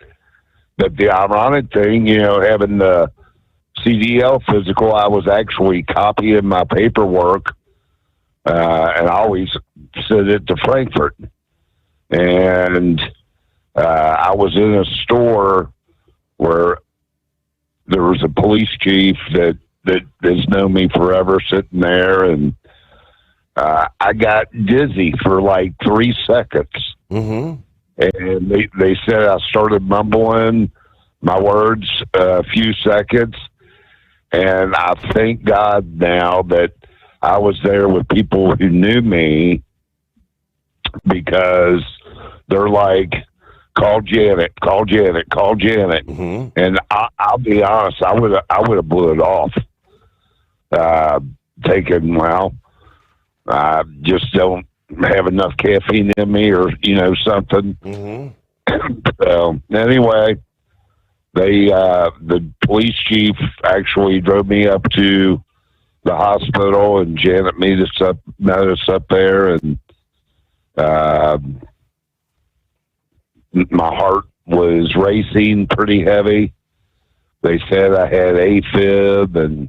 But the ironic thing, you know, having the CDL physical, I was actually copying my paperwork. And I always sent it to Frankfurt. And I was in a store where there was a police chief that has known me forever sitting there. And I got dizzy for like 3 seconds. Mm-hmm. And they said I started mumbling my words a few seconds. And I thank God now that I was there with people who knew me, because they're like, call Janet, call Janet, call Janet. Mm-hmm. And I'll be honest, I would have blew it off. Thinking, well, I just don't have enough caffeine in me, or, you know, something. Mm-hmm. So anyway, the police chief actually drove me up to the hospital, and Janet met us up there, and my heart was racing pretty heavy. They said I had AFib, and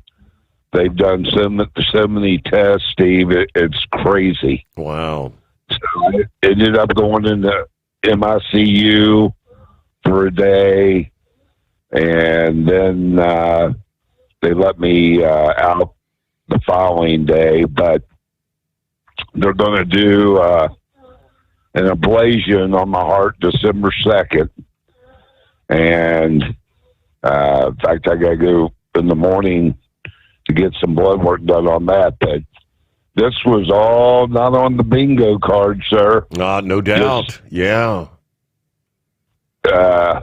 they've done so many tests, Steve. It's crazy. Wow. So I ended up going into MICU for a day, and then they let me out the following day. But they're going to do an ablation on my heart December 2nd. And in fact, I got to go in the morning to get some blood work done on that. But this was all not on the bingo card, sir. No doubt. Yeah. I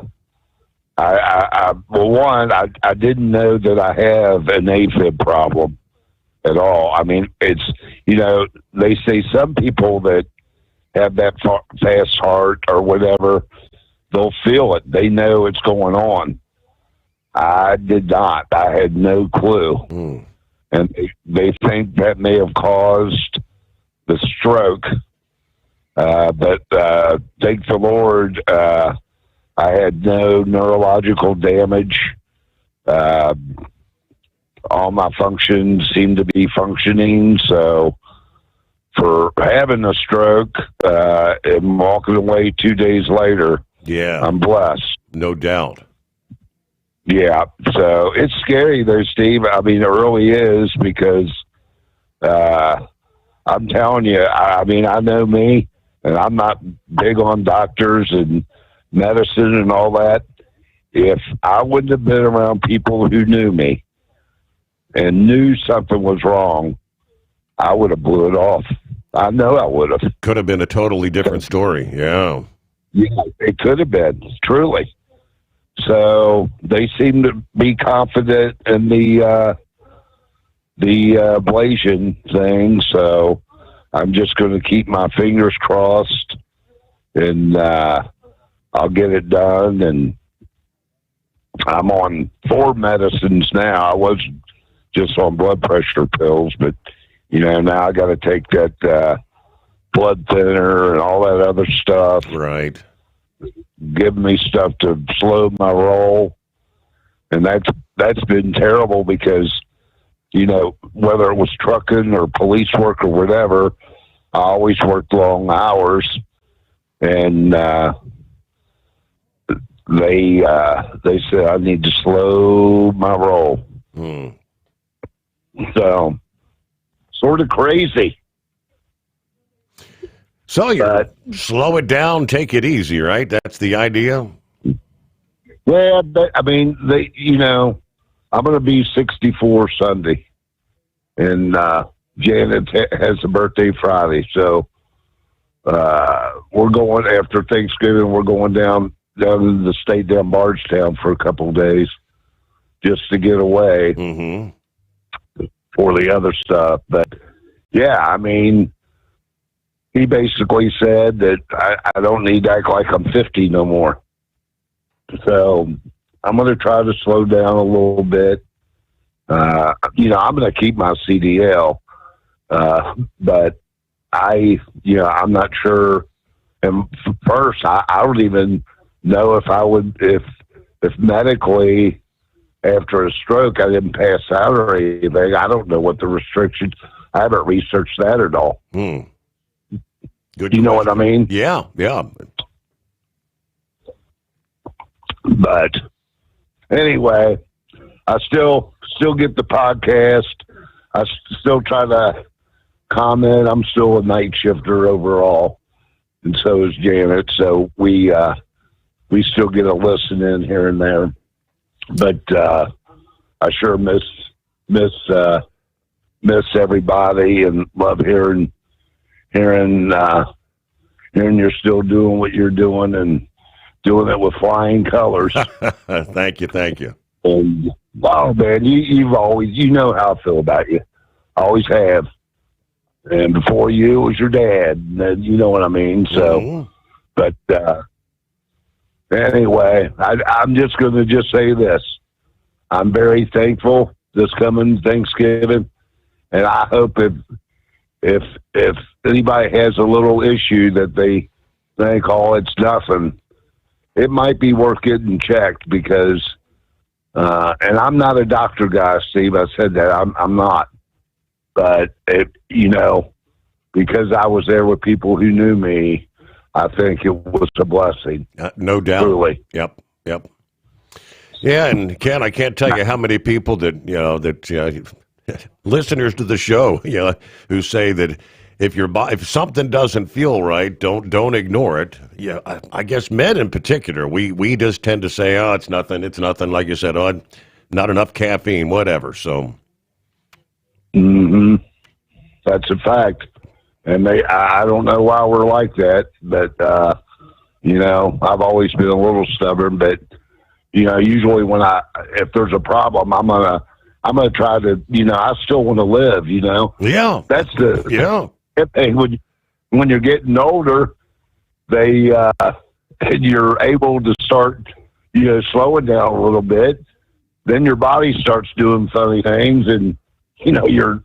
didn't know that I have an AFib problem at all. I mean, it's, they say some people that have that fast heart or whatever, they'll feel it. They know it's going on. I did not. I had no clue. And they think that may have caused the stroke. But thank the Lord, I had no neurological damage. All my functions seem to be functioning. So for having a stroke and walking away 2 days later, I'm blessed. No doubt. Yeah, so it's scary though, Steve. I mean, it really is, because I'm telling you, I mean, I know me, and I'm not big on doctors and medicine and all that. If I wouldn't have been around people who knew me and knew something was wrong, I would have blew it off. I know I would have. Could have been a totally different story. Yeah. Yeah, it could have been, truly. So they seem to be confident in the ablation thing. So I'm just going to keep my fingers crossed, and I'll get it done. And I'm on 4 medicines now. I was just on blood pressure pills, but now I got to take that blood thinner and all that other stuff. Right. Give me stuff to slow my roll, and that's been terrible, because whether it was trucking or police work or whatever, I always worked long hours, and they said I need to slow my roll. So sort of crazy. So slow it down, take it easy, right? That's the idea. Well, I mean, I'm going to be 64 Sunday, and Janet has a birthday Friday, so we're going after Thanksgiving. We're going down in the state, down Bardstown for a couple of days, just to get away for the other stuff. But yeah, I mean, he basically said that I don't need to act like I'm 50 no more. So I'm going to try to slow down a little bit. I'm going to keep my CDL, but I'm not sure. And first, I don't even know if I would, if medically after a stroke I didn't pass out or anything. I don't know what the restrictions. I haven't researched that at all. Good. You know what I mean? Yeah. But anyway, I still get the podcast. I still try to comment. I'm still a night shifter overall, and so is Janet. So we still get a listen in here and there. But I sure miss everybody, and love hearing you're still doing what you're doing, and doing it with flying colors. Thank you. And wow, man, you've always, how I feel about you. I always have. And before you, it was your dad. And you know what I mean? So, but Anyway, I'm just going to just say this. I'm very thankful this coming Thanksgiving, and I hope if anybody has a little issue that they think, oh, it's nothing, it might be worth getting checked because, and I'm not a doctor guy, Steve. I said that I'm not, but because I was there with people who knew me, I think it was a blessing. No doubt. Truly. Yep. Yeah, and Ken, I can't tell you how many people that listeners to the show, who say that if something doesn't feel right, don't ignore it. Yeah, I guess men in particular, we just tend to say, oh, it's nothing, like you said, oh, not enough caffeine, whatever. So, that's a fact. And I don't know why we're like that, but I've always been a little stubborn. But usually if there's a problem, I'm gonna try to. I still want to live. Yeah, that's the thing. When you're getting older, and you're able to start slowing down a little bit. Then your body starts doing funny things, and you're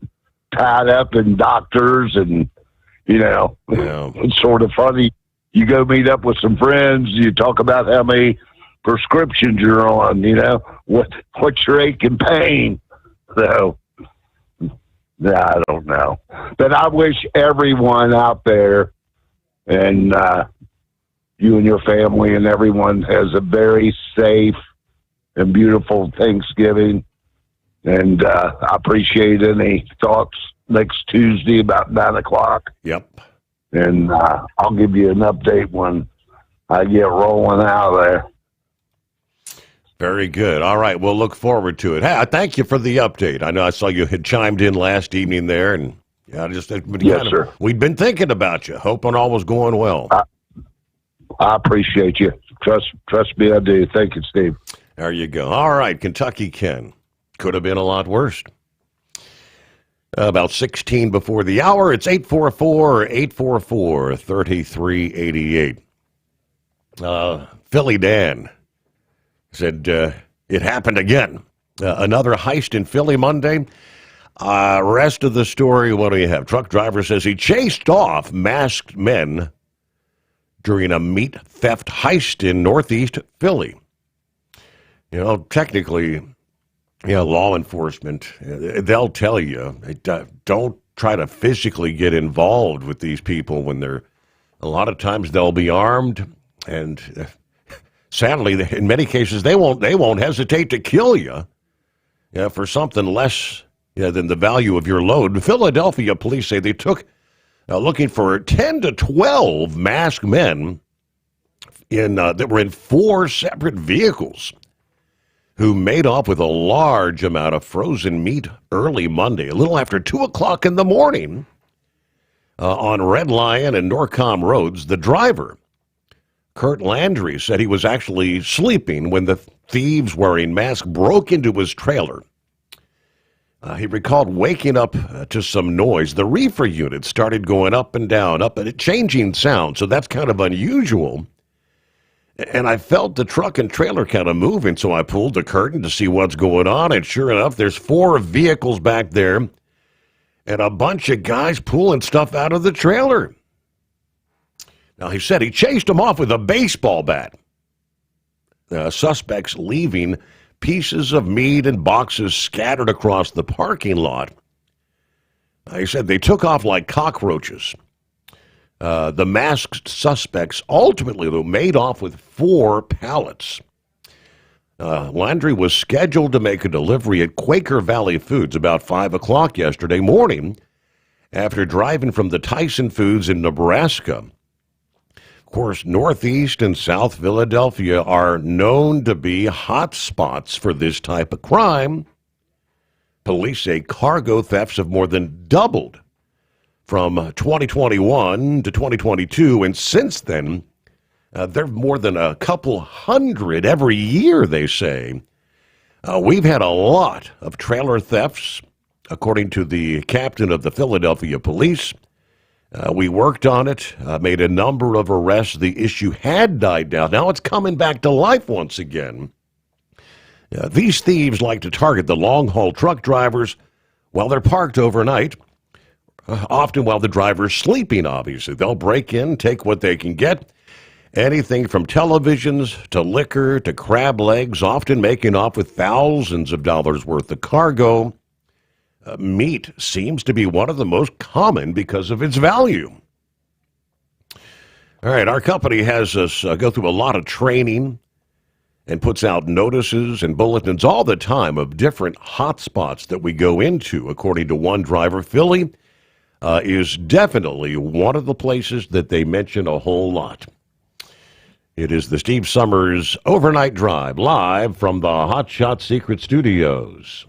tied up in doctors and. It's sort of funny. You go meet up with some friends. You talk about how many prescriptions you're on. What's your ache and pain. So, I don't know. But I wish everyone out there, and you and your family and everyone has a very safe and beautiful Thanksgiving. And I appreciate any thoughts next Tuesday about 9:00. Yep. And I'll give you an update when I get rolling out of there. Very good. All right. We'll look forward to it. Hey, I thank you for the update. I know I saw you had chimed in last evening there, and yes, sir. We'd been thinking about you, hoping all was going well. I appreciate you. Trust me, I do. Thank you, Steve. There you go. All right, Kentucky Ken. Could have been a lot worse. About 16 before the hour. It's 844-3388. Philly Dan said it happened again. Another heist in Philly Monday. Rest of the story, what do you have? Truck driver says he chased off masked men during a meat theft heist in northeast Philly. Technically... law enforcement, they'll tell you, don't try to physically get involved with these people when a lot of times they'll be armed, and sadly, in many cases, they won't hesitate to kill you for something less than the value of your load. Philadelphia police say they took, looking for 10 to 12 masked men that were in 4 separate vehicles, who made off with a large amount of frozen meat early Monday, a little after 2 o'clock in the morning, on Red Lion and Norcom roads. The driver, Kurt Landry, said he was actually sleeping when the thieves wearing masks broke into his trailer. He recalled waking up to some noise. The reefer unit started going up and down, changing sound, so that's kind of unusual. And I felt the truck and trailer kind of moving, so I pulled the curtain to see what's going on, and sure enough, there's 4 vehicles back there and a bunch of guys pulling stuff out of the trailer. Now, he said he chased them off with a baseball bat. Suspects leaving pieces of meat and boxes scattered across the parking lot. He said they took off like cockroaches. The masked suspects ultimately, though, made off with 4 pallets. Landry was scheduled to make a delivery at Quaker Valley Foods about 5 o'clock yesterday morning after driving from the Tyson Foods in Nebraska. Of course, Northeast and South Philadelphia are known to be hot spots for this type of crime. Police say cargo thefts have more than doubled from 2021 to 2022, and since then, there are more than a couple hundred every year, they say. We've had a lot of trailer thefts, according to the captain of the Philadelphia Police. We worked on it, made a number of arrests. The issue had died down. Now it's coming back to life once again. These thieves like to target the long-haul truck drivers while they're parked overnight, often while the driver's sleeping, obviously. They'll break in, take what they can get, anything from televisions to liquor to crab legs, often making off with thousands of dollars worth of cargo. Meat seems to be one of the most common because of its value. All right, our company has us go through a lot of training and puts out notices and bulletins all the time of different hot spots that we go into. According to one driver, Philly is definitely one of the places that they mention a whole lot. It is the Steve Sommers Overnight Drive, live from the Hot Shot Secret Studios.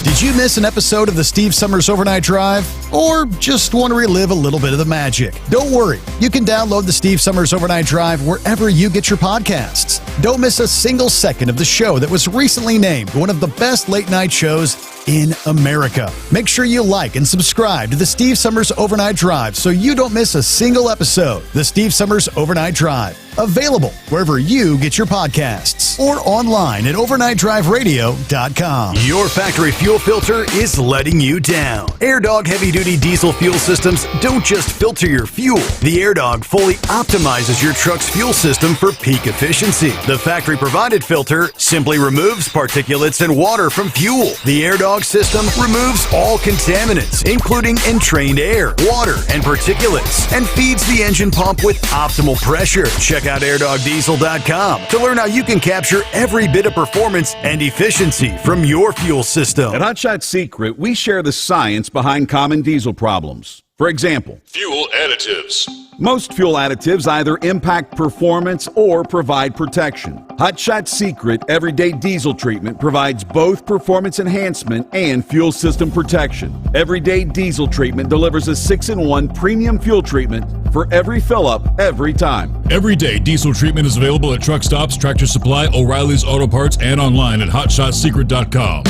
Did you miss an episode of the Steve Sommers Overnight Drive? Or just want to relive a little bit of the magic? Don't worry. You can download the Steve Sommers Overnight Drive wherever you get your podcasts. Don't miss a single second of the show that was recently named one of the best late-night shows in America. Make sure you like and subscribe to the Steve Sommers Overnight Drive so you don't miss a single episode. The Steve Sommers Overnight Drive. Available wherever you get your podcasts or online at overnightdriveradio.com. Your factory fuel filter is letting you down. AirDog heavy-duty diesel fuel systems don't just filter your fuel. The AirDog fully optimizes your truck's fuel system for peak efficiency. The factory-provided filter simply removes particulates and water from fuel. The AirDog system removes all contaminants, including entrained air, water, and particulates, and feeds the engine pump with optimal pressure. Check out airdogdiesel.com to learn how you can capture every bit of performance and efficiency from your fuel system. At Hot Shot Secret, we share the science behind common diesel problems. For example, Fuel additives. most fuel additives either impact performance or provide protection. Hot Shot Secret Everyday Diesel Treatment provides both performance enhancement and fuel system protection. Everyday Diesel Treatment delivers a 6-in-1 premium fuel treatment for every fill-up, every time. Everyday diesel treatment is available at truck stops, Tractor Supply, O'Reilly's Auto Parts, and online at hotshotsecret.com.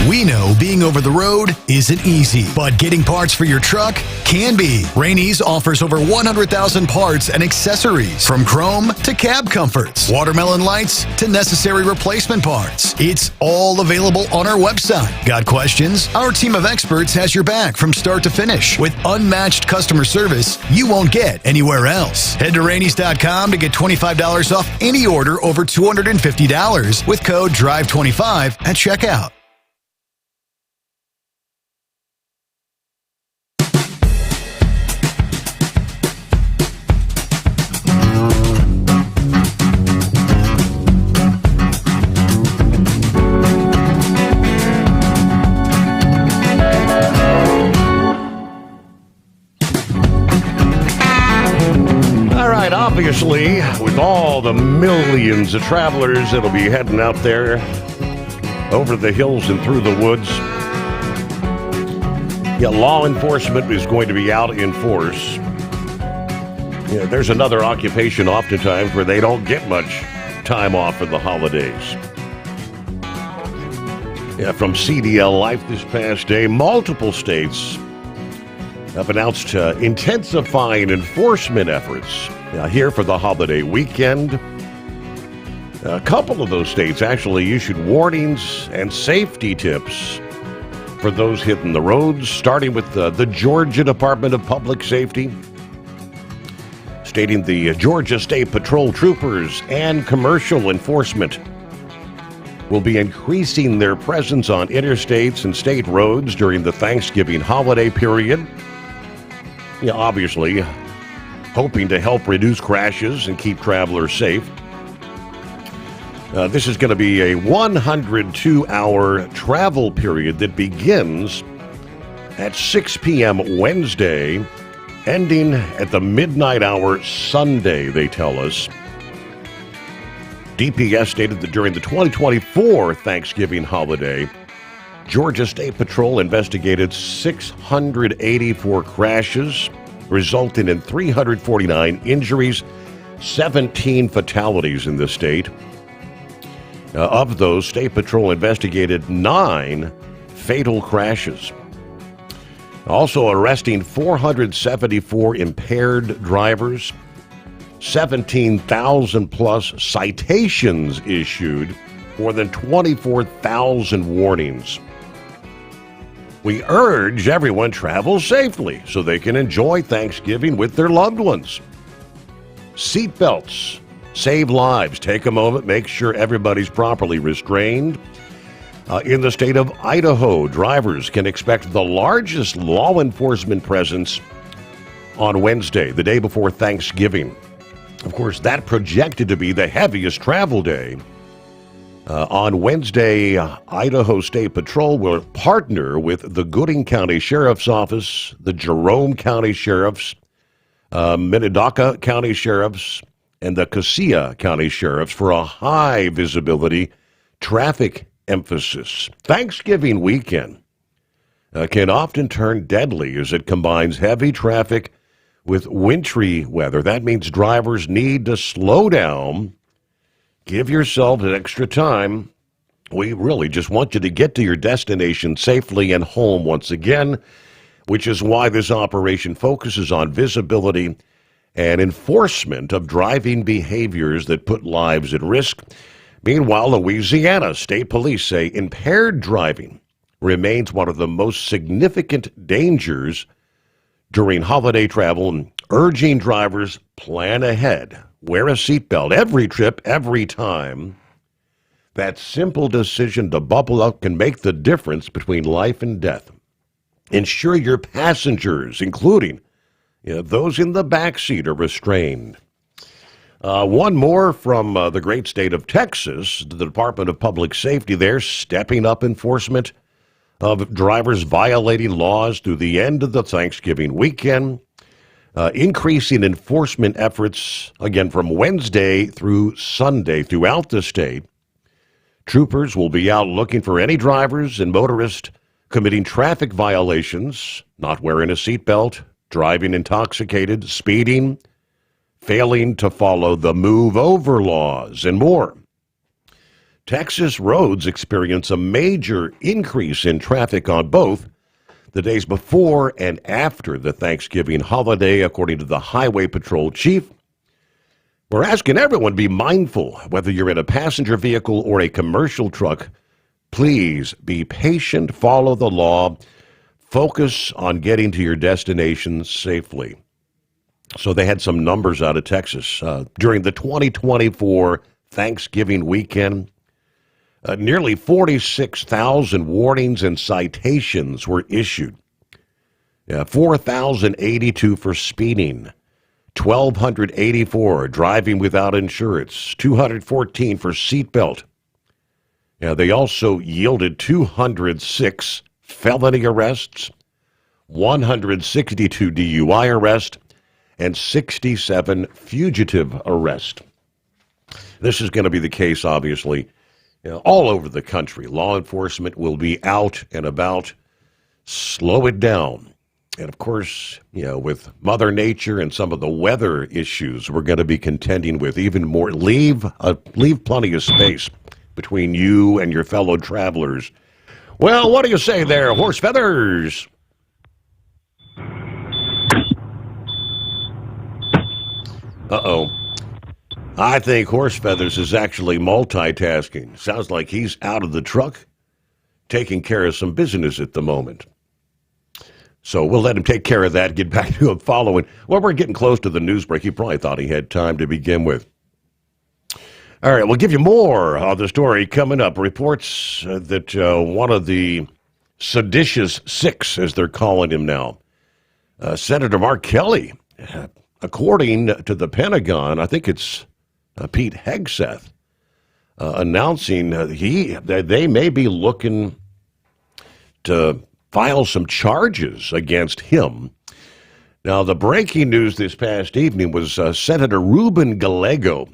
We know being over the road isn't easy, but getting parts for your truck can be. Rainey's offers over 100,000 parts and accessories, from chrome to cab comforts, watermelon lights to necessary replacement parts. It's all available on our website. Got questions? Our team of experts has your back from start to finish with unmatched customer service you won't get anywhere else. Head to Rainey's.com to get $25 off any order over $250 with code DRIVE25 at checkout. Obviously, with all the millions of travelers that'll be heading out there over the hills and through the woods, law enforcement is going to be out in force. There's another occupation oftentimes where they don't get much time off for the holidays. From CDL Life this past day, multiple states have announced intensifying enforcement efforts here for the holiday weekend. A couple of those states actually issued warnings and safety tips for those hitting the roads, starting with the Georgia Department of Public Safety, stating the Georgia State Patrol troopers and commercial enforcement will be increasing their presence on interstates and state roads during the Thanksgiving holiday period. Obviously, hoping to help reduce crashes and keep travelers safe. This is going to be a 102-hour travel period that begins at 6 p.m. Wednesday, ending at the midnight hour Sunday, they tell us. DPS stated that during the 2024 Thanksgiving holiday, Georgia State Patrol investigated 684 crashes, resulting in 349 injuries, 17 fatalities in the state. Of those, State Patrol investigated 9 fatal crashes. Also arresting 474 impaired drivers, 17,000 plus citations issued, more than 24,000 warnings. We urge everyone travel safely so they can enjoy Thanksgiving with their loved ones. Seatbelts save lives. Take a moment, make sure everybody's properly restrained. In the state of Idaho, drivers can expect the largest law enforcement presence on Wednesday, the day before Thanksgiving. Of course, that projected to be the heaviest travel day. On Wednesday, Idaho State Patrol will partner with the Gooding County Sheriff's Office, the Jerome County Sheriffs, Minnedoka County Sheriffs, and the Cassia County Sheriffs for a high visibility traffic emphasis. Thanksgiving weekend can often turn deadly as it combines heavy traffic with wintry weather. That means drivers need to slow down. Give yourself an extra time. We really just want you to get to your destination safely and home once again, which is why this operation focuses on visibility and enforcement of driving behaviors that put lives at risk. Meanwhile, Louisiana State Police say impaired driving remains one of the most significant dangers during holiday travel, and urging drivers plan ahead. Wear a seatbelt every trip, every time. That simple decision to buckle up can make the difference between life and death. Ensure your passengers, including those in the back seat, are restrained. One more from the great state of Texas. The Department of Public Safety there stepping up enforcement of drivers violating laws through the end of the Thanksgiving weekend. Increasing enforcement efforts, again, from Wednesday through Sunday throughout the state. Troopers will be out looking for any drivers and motorists committing traffic violations, not wearing a seatbelt, driving intoxicated, speeding, failing to follow the move-over laws, and more. Texas roads experience a major increase in traffic on both the days before and after the Thanksgiving holiday, according to the Highway Patrol chief. We're asking everyone to be mindful, whether you're in a passenger vehicle or a commercial truck. Please be patient, follow the law, focus on getting to your destination safely. So they had some numbers out of Texas. During the 2024 Thanksgiving weekend, nearly 46,000 warnings and citations were issued. 4,082 for speeding, 1,284 driving without insurance, 214 for seatbelt. They also yielded 206 felony arrests, 162 DUI arrests, and 67 fugitive arrests. This is going to be the case, obviously, all over the country. Law enforcement will be out and about. Slow it down. And of course, with Mother Nature and some of the weather issues we're going to be contending with, even more, leave plenty of space between you and your fellow travelers. Well, what do you say there, Horse Feathers? Uh-oh. I think Horse Feathers is actually multitasking. Sounds like he's out of the truck, taking care of some business at the moment. So we'll let him take care of that, get back to him following. Well, we're getting close to the news break. He probably thought he had time to begin with. All right, we'll give you more of the story coming up. Reports that one of the seditious six, as they're calling him now, Senator Mark Kelly, according to the Pentagon, I think it's Pete Hegseth, announcing that they may be looking to file some charges against him. Now, the breaking news this past evening was Senator Ruben Gallego,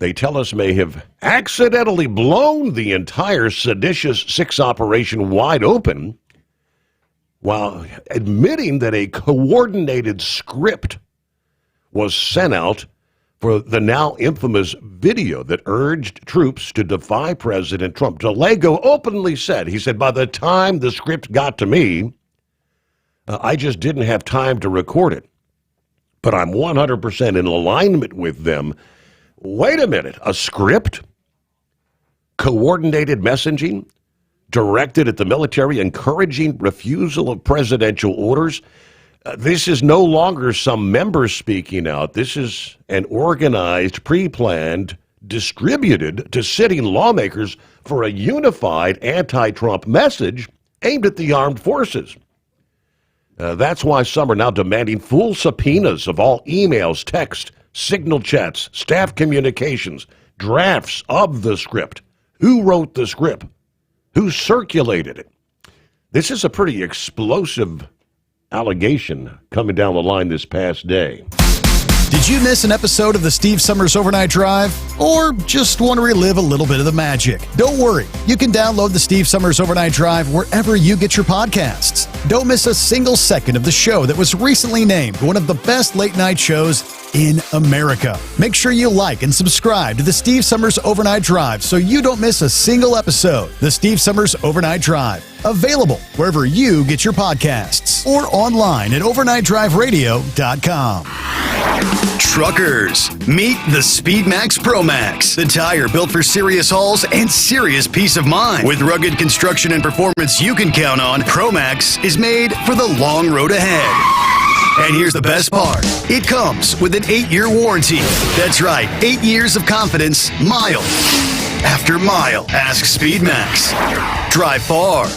they tell us, may have accidentally blown the entire seditious six operation wide open while admitting that a coordinated script was sent out for the now infamous video that urged troops to defy President Trump. Gallego openly said, he said, by the time the script got to me, I just didn't have time to record it. But I'm 100% in alignment with them. Wait a minute, a script? Coordinated messaging? Directed at the military, encouraging refusal of presidential orders? This is no longer some members speaking out. This is an organized, pre-planned, distributed to sitting lawmakers for a unified anti-Trump message aimed at the armed forces. That's why some are now demanding full subpoenas of all emails, text, signal chats, staff communications, drafts of the script. Who wrote the script? Who circulated it? This is a pretty explosive allegation coming down the line this past day. Did you miss an episode of the Steve Summers Overnight Drive? Or just want to relive a little bit of the magic? Don't worry. You can download the Steve Summers Overnight Drive wherever you get your podcasts. Don't miss a single second of the show that was recently named one of the best late night shows in America. Make sure you like and subscribe to the Steve Summers Overnight Drive so you don't miss a single episode. The Steve Summers Overnight Drive. Available wherever you get your podcasts or online at overnightdriveradio.com. Truckers, meet the SpeedMax Pro Max, the tire built for serious hauls and serious peace of mind. With rugged construction and performance you can count on, Pro Max is made for the long road ahead. And here's the best part. It comes with an 8-year warranty. That's right, 8 years of confidence, mile after mile. Ask SpeedMax. Drive far.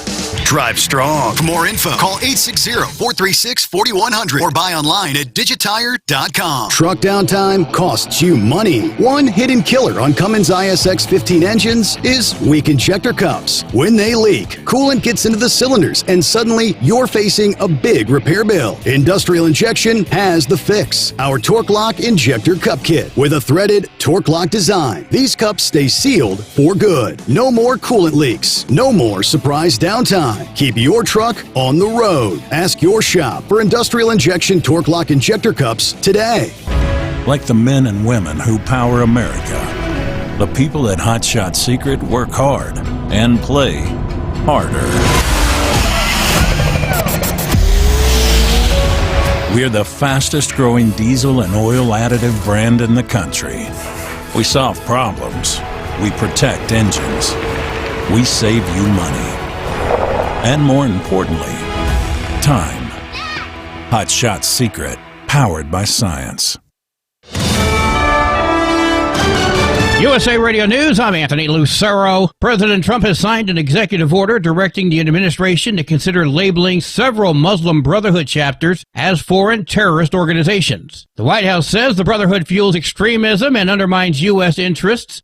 Drive strong. For more info, call 860-436-4100 or buy online at digitire.com. Truck downtime costs you money. One hidden killer on Cummins ISX 15 engines is weak injector cups. When they leak, coolant gets into the cylinders and suddenly you're facing a big repair bill. Industrial Injection has the fix. Our Torque Lock Injector Cup Kit with a threaded Torque Lock design. These cups stay sealed for good. No more coolant leaks. No more surprise downtime. Keep your truck on the road. Ask your shop for Industrial Injection Torque Lock Injector Cups today. Like the men and women who power America, the people at Hot Shot Secret work hard and play harder. We're the fastest growing diesel and oil additive brand in the country. We solve problems. We protect engines. We save you money. And more importantly, time. Hot Shot Secret, powered by science. USA Radio News, I'm Anthony Lucero. President Trump has signed an executive order directing the administration to consider labeling several Muslim Brotherhood chapters as foreign terrorist organizations. The White House says the Brotherhood fuels extremism and undermines U.S. interests.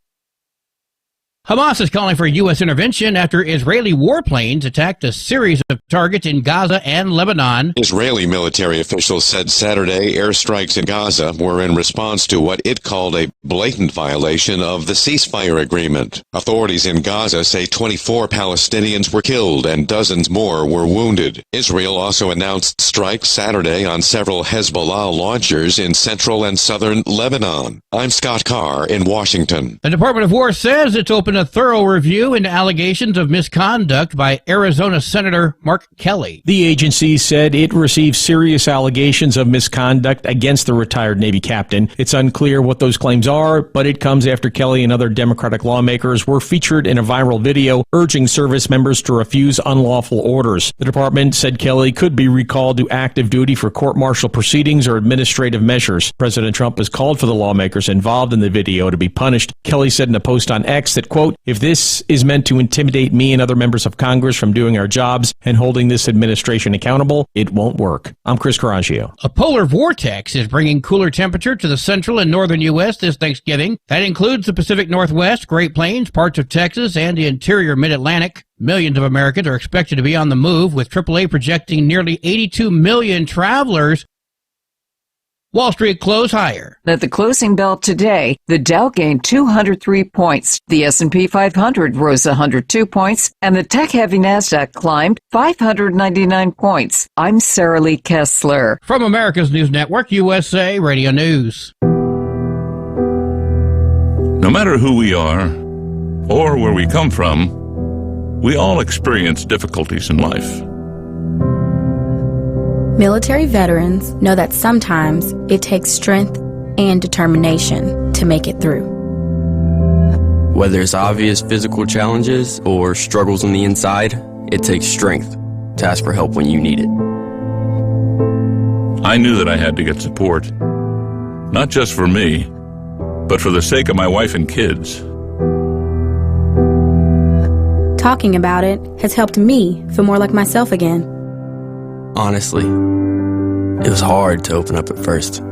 Hamas is calling for U.S. intervention after Israeli warplanes attacked a series of targets in Gaza and Lebanon. Israeli military officials said Saturday airstrikes in Gaza were in response to what it called a blatant violation of the ceasefire agreement. Authorities in Gaza say 24 Palestinians were killed and dozens more were wounded. Israel also announced strikes Saturday on several Hezbollah launchers in central and southern Lebanon. I'm Scott Carr in Washington. The Department of War says it's opened a thorough review into allegations of misconduct by Arizona Senator Mark Kelly. The agency said it received serious allegations of misconduct against the retired Navy captain. It's unclear what those claims are, but it comes after Kelly and other Democratic lawmakers were featured in a viral video urging service members to refuse unlawful orders. The department said Kelly could be recalled to active duty for court-martial proceedings or administrative measures. President Trump has called for the lawmakers involved in the video to be punished. Kelly said in a post on X that, quote, "If this is meant to intimidate me and other members of Congress from doing our jobs and holding this administration accountable, it won't work." I'm Chris Carraggio. A polar vortex is bringing cooler temperature to the central and northern U.S. this Thanksgiving. That includes the Pacific Northwest, Great Plains, parts of Texas, and the interior Mid-Atlantic. Millions of Americans are expected to be on the move, with AAA projecting nearly 82 million travelers. Wall Street closed higher. At the closing bell today, the Dow gained 203 points, the S&P 500 rose 102 points, and the tech-heavy NASDAQ climbed 599 points. I'm Sarah Lee Kessler. From America's News Network, USA Radio News. No matter who we are or where we come from, we all experience difficulties in life. Military veterans know that sometimes it takes strength and determination to make it through. Whether it's obvious physical challenges or struggles on the inside, it takes strength to ask for help when you need it. I knew that I had to get support, not just for me, but for the sake of my wife and kids. Talking about it has helped me feel more like myself again. Honestly, it was hard to open up at first,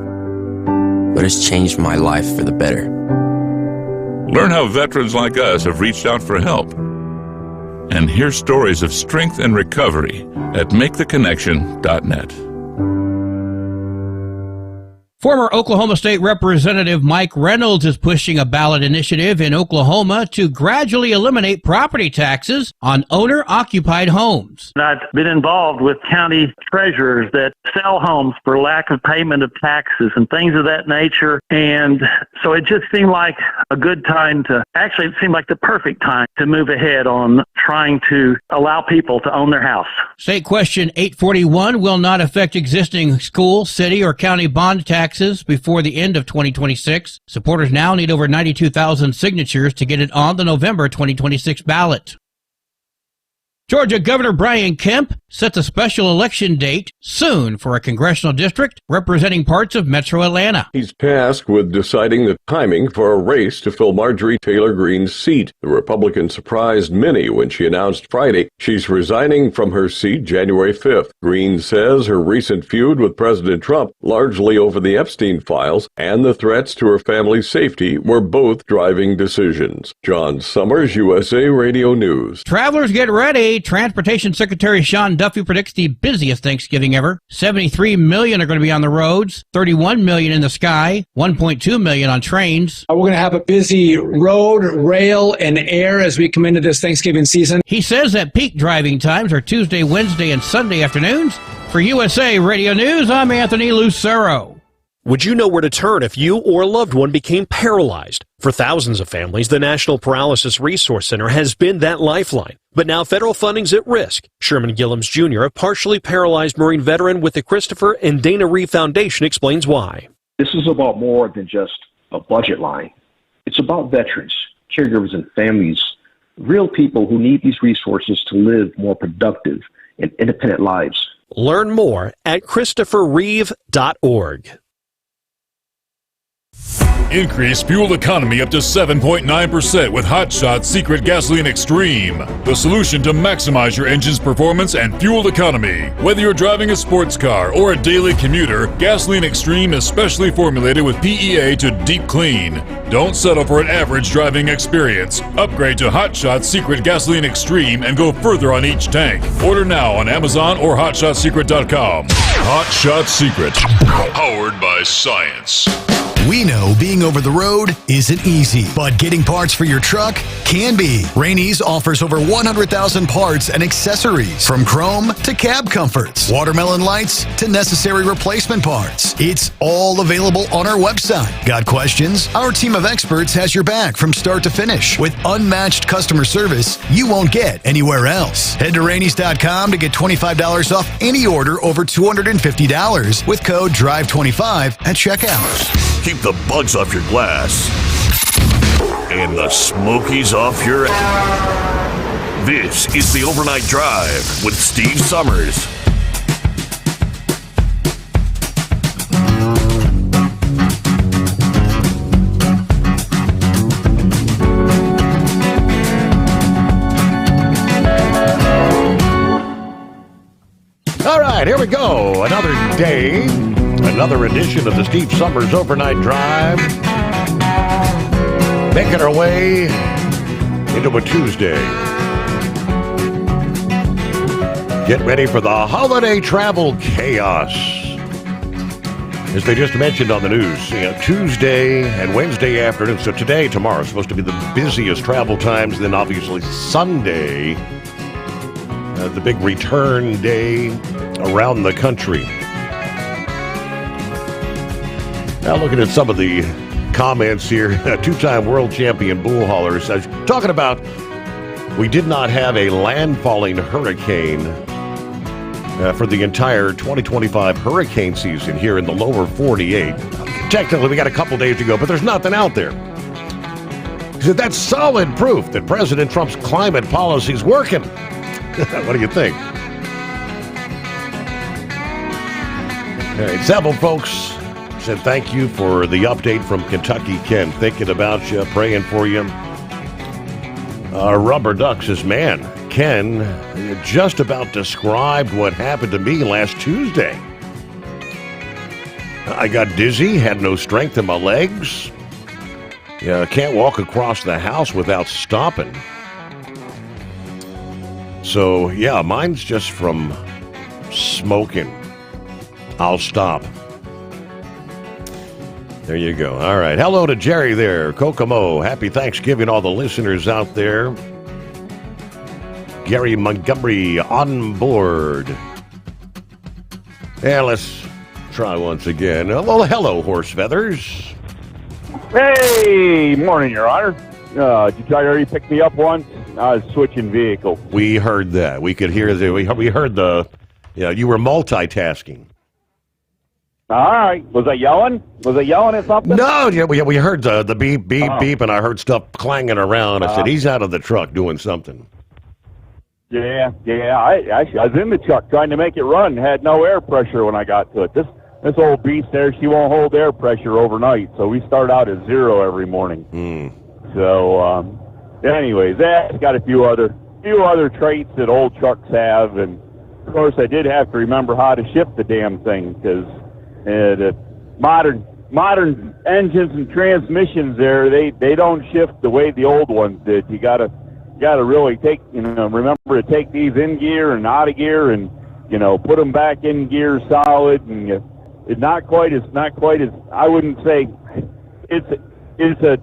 but it's changed my life for the better. Learn how veterans like us have reached out for help. And hear stories of strength and recovery at MakeTheConnection.net. Former Oklahoma State Representative Mike Reynolds is pushing a ballot initiative in Oklahoma to gradually eliminate property taxes on owner-occupied homes. I've been involved with county treasurers that sell homes for lack of payment of taxes and things of that nature. And so it just seemed like a good time it seemed like the perfect time to move ahead on trying to allow people to own their house. State Question 841 will not affect existing school, city, or county bond taxes before the end of 2026. Supporters now need over 92,000 signatures to get it on the November 2026 ballot. Georgia Governor Brian Kemp sets a special election date soon for a congressional district representing parts of metro Atlanta. He's tasked with deciding the timing for a race to fill Marjorie Taylor Greene's seat. The Republican surprised many when she announced Friday she's resigning from her seat January 5th. Greene says her recent feud with President Trump, largely over the Epstein files, and the threats to her family's safety were both driving decisions. John Sommers, USA Radio News. Travelers, get ready. Transportation Secretary Sean Duffy predicts the busiest Thanksgiving ever. 73 million are going to be on the roads, 31 million in the sky, 1.2 million on trains. We're going to have a busy road, rail, and air as we come into this Thanksgiving season. He says that peak driving times are Tuesday, Wednesday, and Sunday afternoons. For USA Radio News, I'm Anthony Lucero. Would you know where to turn if you or a loved one became paralyzed? For thousands of families, the National Paralysis Resource Center has been that lifeline. But now federal funding's at risk. Sherman Gillums Jr., a partially paralyzed Marine veteran with the Christopher and Dana Reeve Foundation, explains why. This is about more than just a budget line. It's about veterans, caregivers, and families, real people who need these resources to live more productive and independent lives. Learn more at ChristopherReeve.org. Increase fuel economy up to 7.9% with Hot Shot Secret Gasoline Extreme. The solution to maximize your engine's performance and fuel economy. Whether you're driving a sports car or a daily commuter, Gasoline Extreme is specially formulated with PEA to deep clean. Don't settle for an average driving experience. Upgrade to Hot Shot Secret Gasoline Extreme and go further on each tank. Order now on Amazon or HotShotSecret.com. Hot Shot Secret. Powered by science. We know being over the road isn't easy, but getting parts for your truck can be. Rainey's offers over 100,000 parts and accessories, from chrome to cab comforts, watermelon lights to necessary replacement parts. It's all available on our website. Got questions? Our team of experts has your back from start to finish with unmatched customer service you won't get anywhere else. Head to Rainey's.com to get $25 off any order over $250 with code DRIVE25 at checkout. Keep the bugs off your glass and the smokies off your ass. This is the Overnight Drive with Steve Sommers. All right, here we go. Another day, another edition of the Steve Sommers Overnight Drive. Making our way into a Tuesday. Get ready for the holiday travel chaos. As they just mentioned on the news, Tuesday and Wednesday afternoon. So today, tomorrow is supposed to be the busiest travel times. Then obviously Sunday, the big return day around the country. Now looking at some of the comments here, two-time world champion bull haulers talking about we did not have a landfalling hurricane for the entire 2025 hurricane season here in the lower 48. Technically, we got a couple days to go, but there's nothing out there. He said that's solid proof that President Trump's climate policy is working. What do you think? All right, several folks said thank you for the update from Kentucky. Ken, thinking about you, praying for you. Rubber Duck says, man, Ken, you just about described what happened to me last Tuesday. I got dizzy, had no strength in my legs. Yeah, can't walk across the house without stopping. So, yeah, mine's just from smoking. I'll stop. There you go. All right. Hello to Jerry there, Kokomo. Happy Thanksgiving, all the listeners out there. Gary Montgomery on board. And let's try once again. Well, hello, Horse Feathers. Hey, morning, Your Honor. Did you try to already pick me up once? I was switching vehicles. We heard that. We could hear the. We heard the. Yeah, you were multitasking. All right. Was I yelling? Was I yelling at something? No, yeah, we heard the beep, beep, beep, and I heard stuff clanging around. I said, he's out of the truck doing something. Yeah. I was in the truck trying to make it run. Had no air pressure when I got to it. This old beast there, she won't hold air pressure overnight, so we start out at 0 every morning. So, anyways, that's got a few other traits that old trucks have, and of course I did have to remember how to shift the damn thing, because the modern engines and transmissions there, they don't shift the way the old ones did. You gotta really remember to take these in gear and out of gear, and put them back in gear solid, and it's not quite as I wouldn't say it's a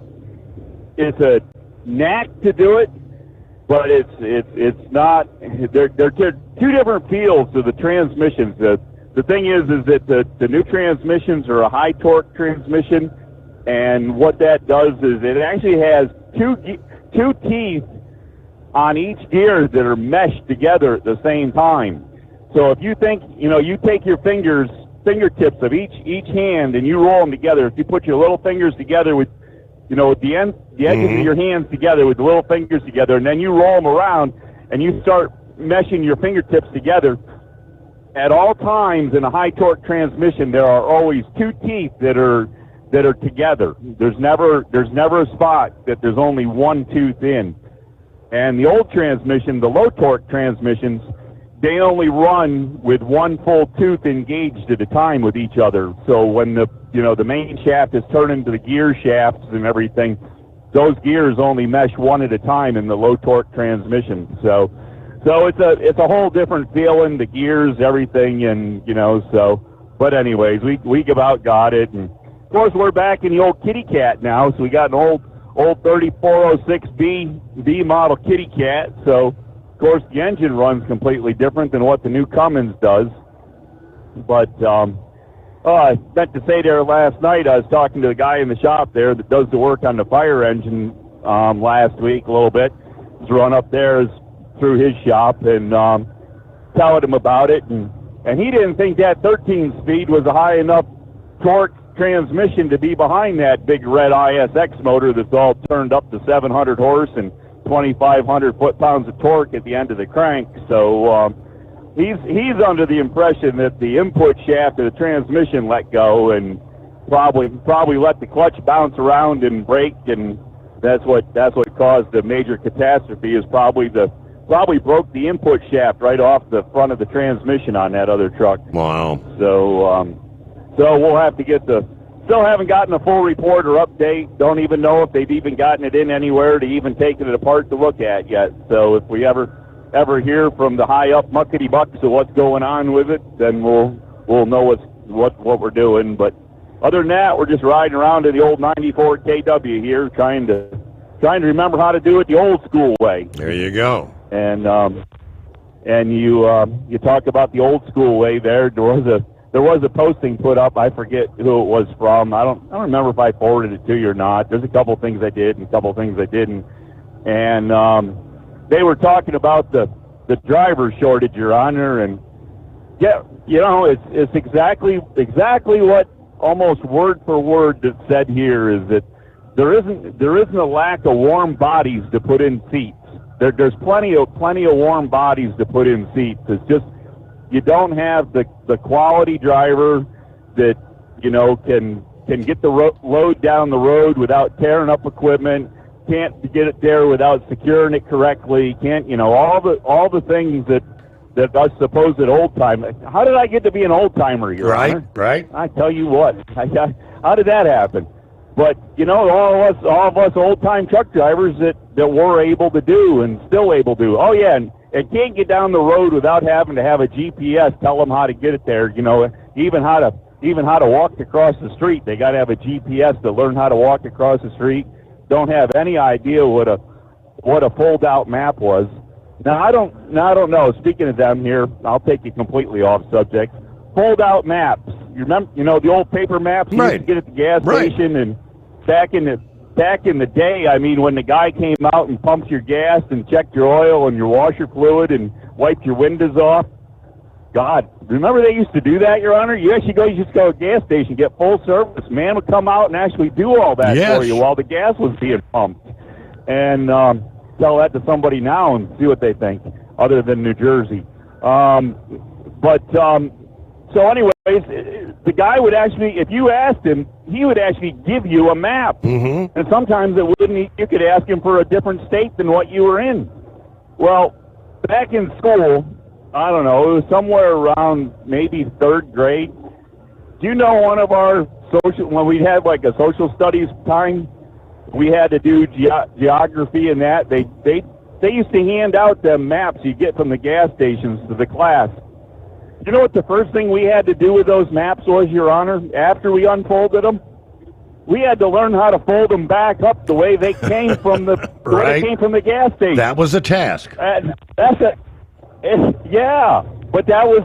knack to do it, but it's not. They're two different feels to the transmissions. The thing is that the new transmissions are a high torque transmission, and what that does is it actually has two teeth on each gear that are meshed together at the same time. So if you think, you take your fingertips of each hand and you roll them together. If you put your little fingers together with, the edges of your hands together with the little fingers together, and then you roll them around and you start meshing your fingertips together. At all times in a high torque transmission, there are always two teeth that are together. There's never a spot that there's only one tooth in. And the old transmission, the low torque transmissions, they only run with one full tooth engaged at a time with each other. So when the main shaft is turned into the gear shafts and everything, those gears only mesh one at a time in the low torque transmission. So it's a whole different feeling, the gears, everything, and but anyways, we about got it, and of course we're back in the old kitty cat now, so we got an old 3406B model kitty cat, so of course the engine runs completely different than what the new Cummins does. But I meant to say there last night, I was talking to the guy in the shop there that does the work on the fire engine last week a little bit. Was run up there through his shop and telling him about it, and he didn't think that 13-speed was a high enough torque transmission to be behind that big red ISX motor that's all turned up to 700 horse and 2,500 foot-pounds of torque at the end of the crank. So he's under the impression that the input shaft of the transmission let go and probably let the clutch bounce around and break, and that's what caused the major catastrophe. Is probably broke the input shaft right off the front of the transmission on that other truck. Wow. So we'll have to still haven't gotten a full report or update. Don't even know if they've even gotten it in anywhere to even taken it apart to look at yet. So if we ever hear from the high up muckety bucks of what's going on with it, then we'll know what we're doing. But other than that, we're just riding around in the old 94 KW here, trying to remember how to do it the old school way. There you go. And you talk about the old school way there. There was a posting put up. I forget who it was from. I don't remember if I forwarded it to you or not. There's a couple things I did and a couple things I didn't. And they were talking about the driver shortage, Your Honor, and Yeah, it's exactly what almost word for word that's said here is that there isn't a lack of warm bodies to put in seats. There's plenty of warm bodies to put in seats. It's just you don't have the quality driver that can get the load down the road without tearing up equipment. Can't get it there without securing it correctly. Can't all the things that us supposed old timer. How did I get to be an old timer, Your Honor? Right. I tell you what. How did that happen? But all of us old time truck drivers that we're able to do and still able to. Oh yeah, and can't get down the road without having to have a GPS tell them how to get it there. Even how to walk across the street. They got to have a GPS to learn how to walk across the street. Don't have any idea what a fold out map was. Now I don't know. Speaking of them here, I'll take you completely off subject. Fold out maps. You remember, the old paper maps you used to get at the gas station, and back in the day, I mean, when the guy came out and pumped your gas and checked your oil and your washer fluid and wiped your windows off. God, remember they used to do that, Your Honor? You just go to a gas station, get full service. Man would come out and actually do all that for you while the gas was being pumped. And tell that to somebody now and see what they think, other than New Jersey. So anyways, the guy would actually, if you asked him, he would actually give you a map. Mm-hmm. And sometimes it wouldn't. You could ask him for a different state than what you were in. Well, back in school, I don't know, it was somewhere around maybe third grade. Do you know one of our when we had like a social studies time, we had to do geography and that. They used to hand out them maps you get from the gas stations to the class. You know what the first thing we had to do with those maps was, Your Honor, after we unfolded them? We had to learn how to fold them back up the way they came from the way they came from the gas station. That was a task. Yeah, but that was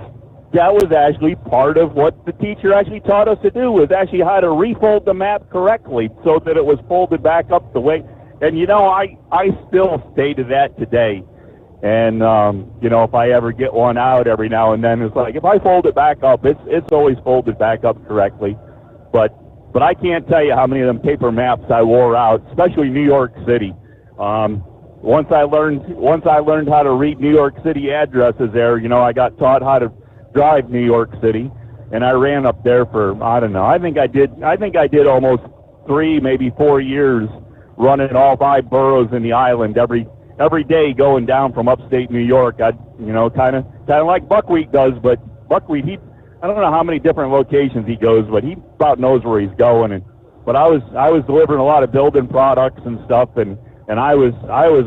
actually part of what the teacher actually taught us to do, was actually how to refold the map correctly so that it was folded back up the way. And I still stay to that today. And if I ever get one out every now and then, it's like if I fold it back up, it's always folded back up correctly. But I can't tell you how many of them paper maps I wore out, especially New York City. Once I learned how to read New York City addresses there, I got taught how to drive New York City, and I ran up there for, I don't know, I think I did almost 3, maybe 4 years running all 5 boroughs in the island every day going down from upstate New York. I'd, kind of like Buckwheat does, but Buckwheat, I don't know how many different locations he goes, but he about knows where he's going. But I was delivering a lot of building products and stuff, and I was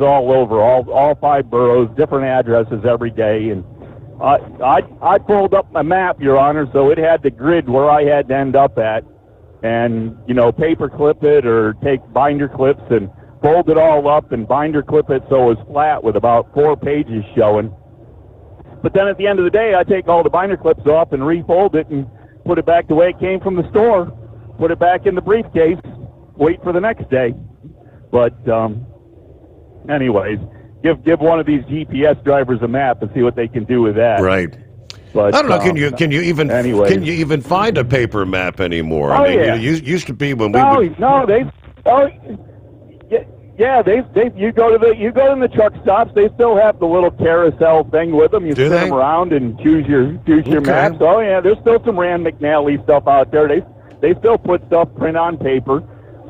all over all 5 boroughs, different addresses every day, and I pulled up my map, Your Honor, so it had the grid where I had to end up at, and paper clip it or take binder clips and fold it all up and binder clip it so it was flat with about 4 pages showing. But then at the end of the day, I take all the binder clips off and refold it and put it back the way it came from the store, put it back in the briefcase, wait for the next day. But anyways, give one of these GPS drivers a map and see what they can do with that. Right. But, I don't know. Can you even find a paper map anymore? Oh, I mean, yeah. It used to be when you go in the truck stops, they still have the little carousel thing with them. You spin them around and choose your maps. Oh yeah, there's still some Rand McNally stuff out there. They still put stuff print on paper,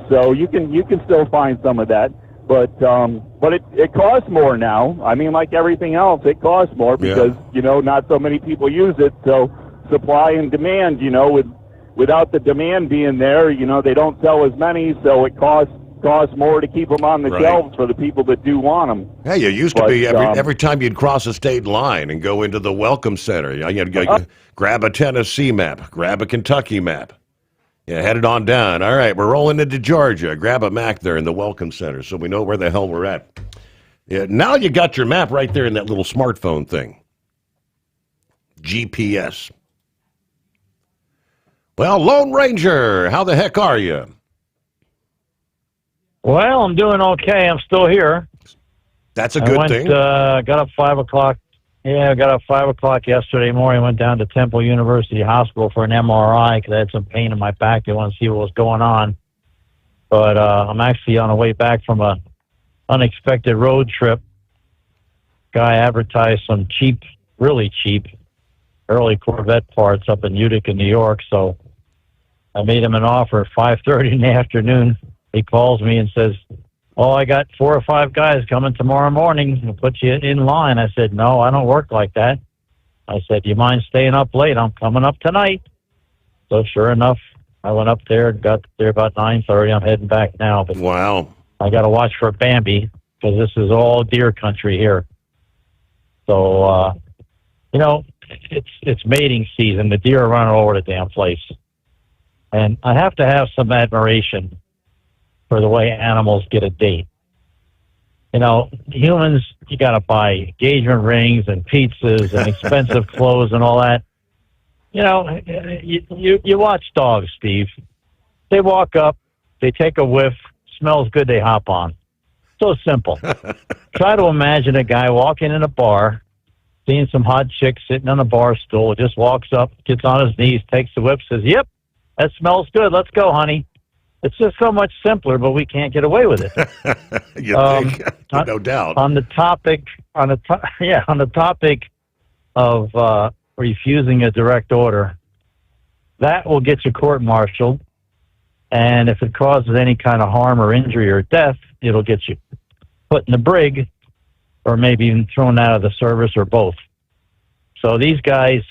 so you can still find some of that. But it costs more now. I mean, like everything else, it costs more because not so many people use it. So supply and demand, without the demand being there, they don't sell as many, so it costs more to keep them on the shelves for the people that do want them. Hey, you used to be every time you'd cross a state line and go into the Welcome Center, you'd grab a Tennessee map, grab a Kentucky map. Yeah, head it on down. All right, we're rolling into Georgia. Grab a map there in the Welcome Center so we know where the hell we're at. Yeah, now you got your map right there in that little smartphone thing. GPS. Well, Lone Ranger, how the heck are you? Well, I'm doing okay. I'm still here. That's a good thing. Got up 5 o'clock Yeah, I got up 5 o'clock yesterday morning, went down to Temple University Hospital for an MRI because I had some pain in my back. They want to see what was going on. But I'm actually on the way back from a unexpected road trip. Guy advertised some cheap, really cheap, early Corvette parts up in Utica, New York. So I made him an offer at 5:30 in the afternoon. He calls me and says, "Oh, I got 4 or 5 guys coming tomorrow morning. I'll put you in line." I said, "No, I don't work like that." I said, "Do you mind staying up late? I'm coming up tonight." So sure enough, I went up there and got there about 9:30. I'm heading back now. But wow. I got to watch for Bambi because this is all deer country here. So, it's mating season. The deer are running all over the damn place. And I have to have some admiration for the way animals get a date. Humans, you got to buy engagement rings and pizzas and expensive clothes and all that. You watch dogs, Steve. They walk up, they take a whiff, smells good, they hop on. So simple. Try to imagine a guy walking in a bar, seeing some hot chick sitting on a bar stool, just walks up, gets on his knees, takes the whiff, says, "Yep, that smells good. Let's go, honey." It's just so much simpler, but we can't get away with it. You think? No doubt. On the topic of refusing a direct order, that will get you court-martialed, and if it causes any kind of harm or injury or death, it'll get you put in the brig, or maybe even thrown out of the service, or both. So these guys,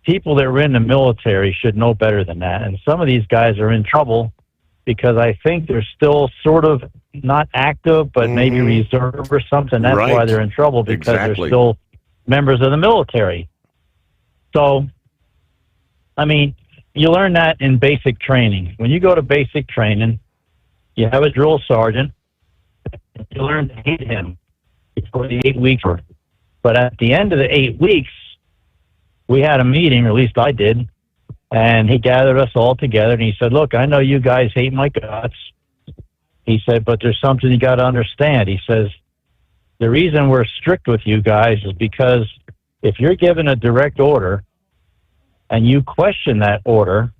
people that were in the military should know better than that. And some of these guys are in trouble because I think they're still sort of not active, but maybe reserve or something. That's why they're in trouble, because they're still members of the military. So, you learn that in basic training. When you go to basic training, you have a drill sergeant. You learn to hate him before the 8 weeks. But at the end of the 8 weeks, we had a meeting, or at least I did, and he gathered us all together, and he said, "Look, I know you guys hate my guts." He said, "But there's something you got to understand." He says, "The reason we're strict with you guys is because if you're given a direct order and you question that order,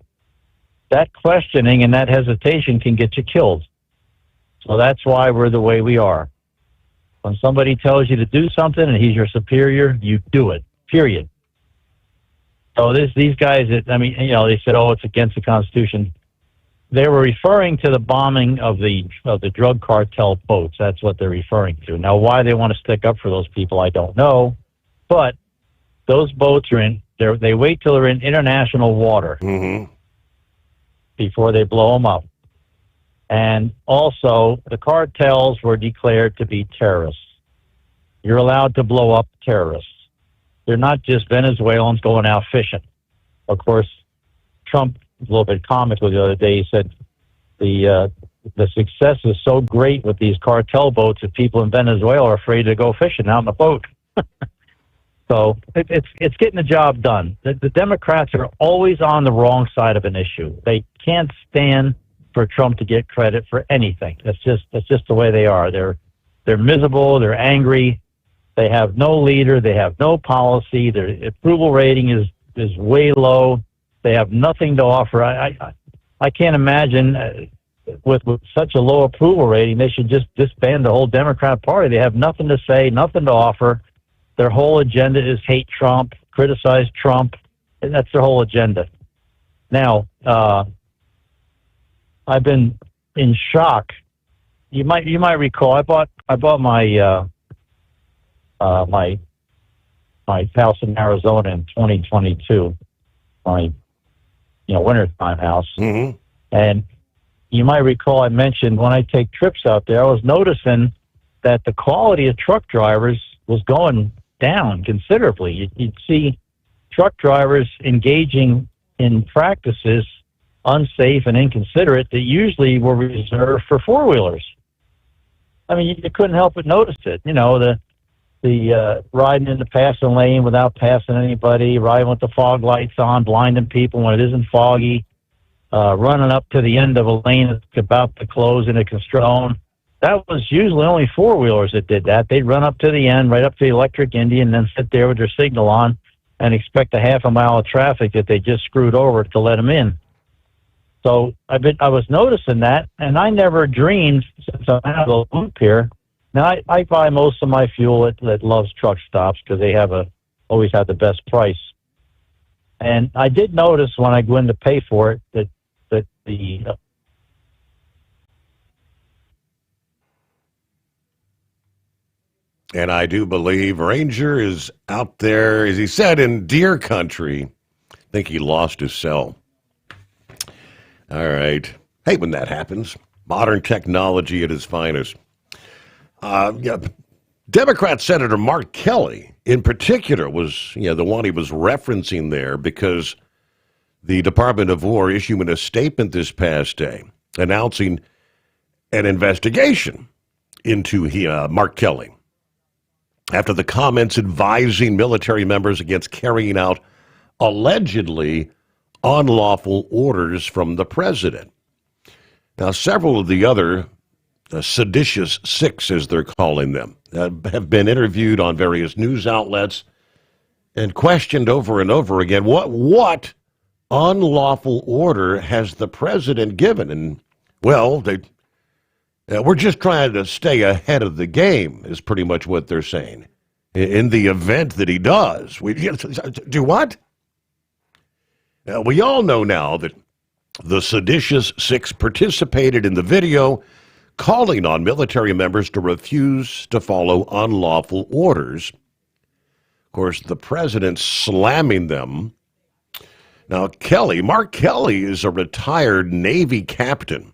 that questioning and that hesitation can get you killed. So that's why we're the way we are. When somebody tells you to do something and he's your superior, you do it, period." So these guys, they said, "Oh, it's against the Constitution." They were referring to the bombing of the drug cartel boats. That's what they're referring to. Now, why they want to stick up for those people, I don't know. But those boats they wait till they're in international water before they blow them up. And also, the cartels were declared to be terrorists. You're allowed to blow up terrorists. They're not just Venezuelans going out fishing. Of course, Trump was a little bit comical the other day. He said the success is so great with these cartel boats that people in Venezuela are afraid to go fishing out in the boat. So it's getting the job done. The Democrats are always on the wrong side of an issue. They can't stand for Trump to get credit for anything. That's just the way they are. They're miserable. They're angry. They have no leader. They have no policy. Their approval rating is way low. They have nothing to offer. I can't imagine with such a low approval rating, they should just disband the whole Democrat Party. They have nothing to say, nothing to offer. Their whole agenda is hate Trump, criticize Trump, and that's their whole agenda. Now, I've been in shock. You might recall I bought my my house in Arizona in 2022, my wintertime house. And you might recall I mentioned when I take trips out there, I was noticing that the quality of truck drivers was going down considerably. You'd see truck drivers engaging in practices unsafe and inconsiderate that usually were reserved for four-wheelers. I mean, you couldn't help but notice it. The riding in the passing lane without passing anybody, riding with the fog lights on, blinding people when it isn't foggy, running up to the end of a lane that's about to close in a constricted zone. That was usually only four-wheelers that did that. They'd run up to the end, right up to the electric Indian, and then sit there with their signal on and expect a half a mile of traffic that they just screwed over to let them in. So I was noticing that, and I never dreamed, since I have a loop here. Now, I buy most of my fuel at Love's Truck Stops because they always have the best price. And I did notice when I go in to pay for it that the And I do believe Ranger is out there, as he said, in deer country. I think he lost his cell. All right. Hate when that happens. Modern technology at its finest. Democrat Senator Mark Kelly, in particular, was the one he was referencing there because the Department of War issued a statement this past day announcing an investigation into Mark Kelly after the comments advising military members against carrying out allegedly unlawful orders from the president. Now, several of the other seditious six, as they're calling them, have been interviewed on various news outlets and questioned over and over again, what unlawful order has the president given? And, well, we're just trying to stay ahead of the game, is pretty much what they're saying. In the event that he does. Do what? We all know now that the seditious six participated in the video calling on military members to refuse to follow unlawful orders. Of course, the president slamming them. Now, Mark Kelly is a retired Navy captain.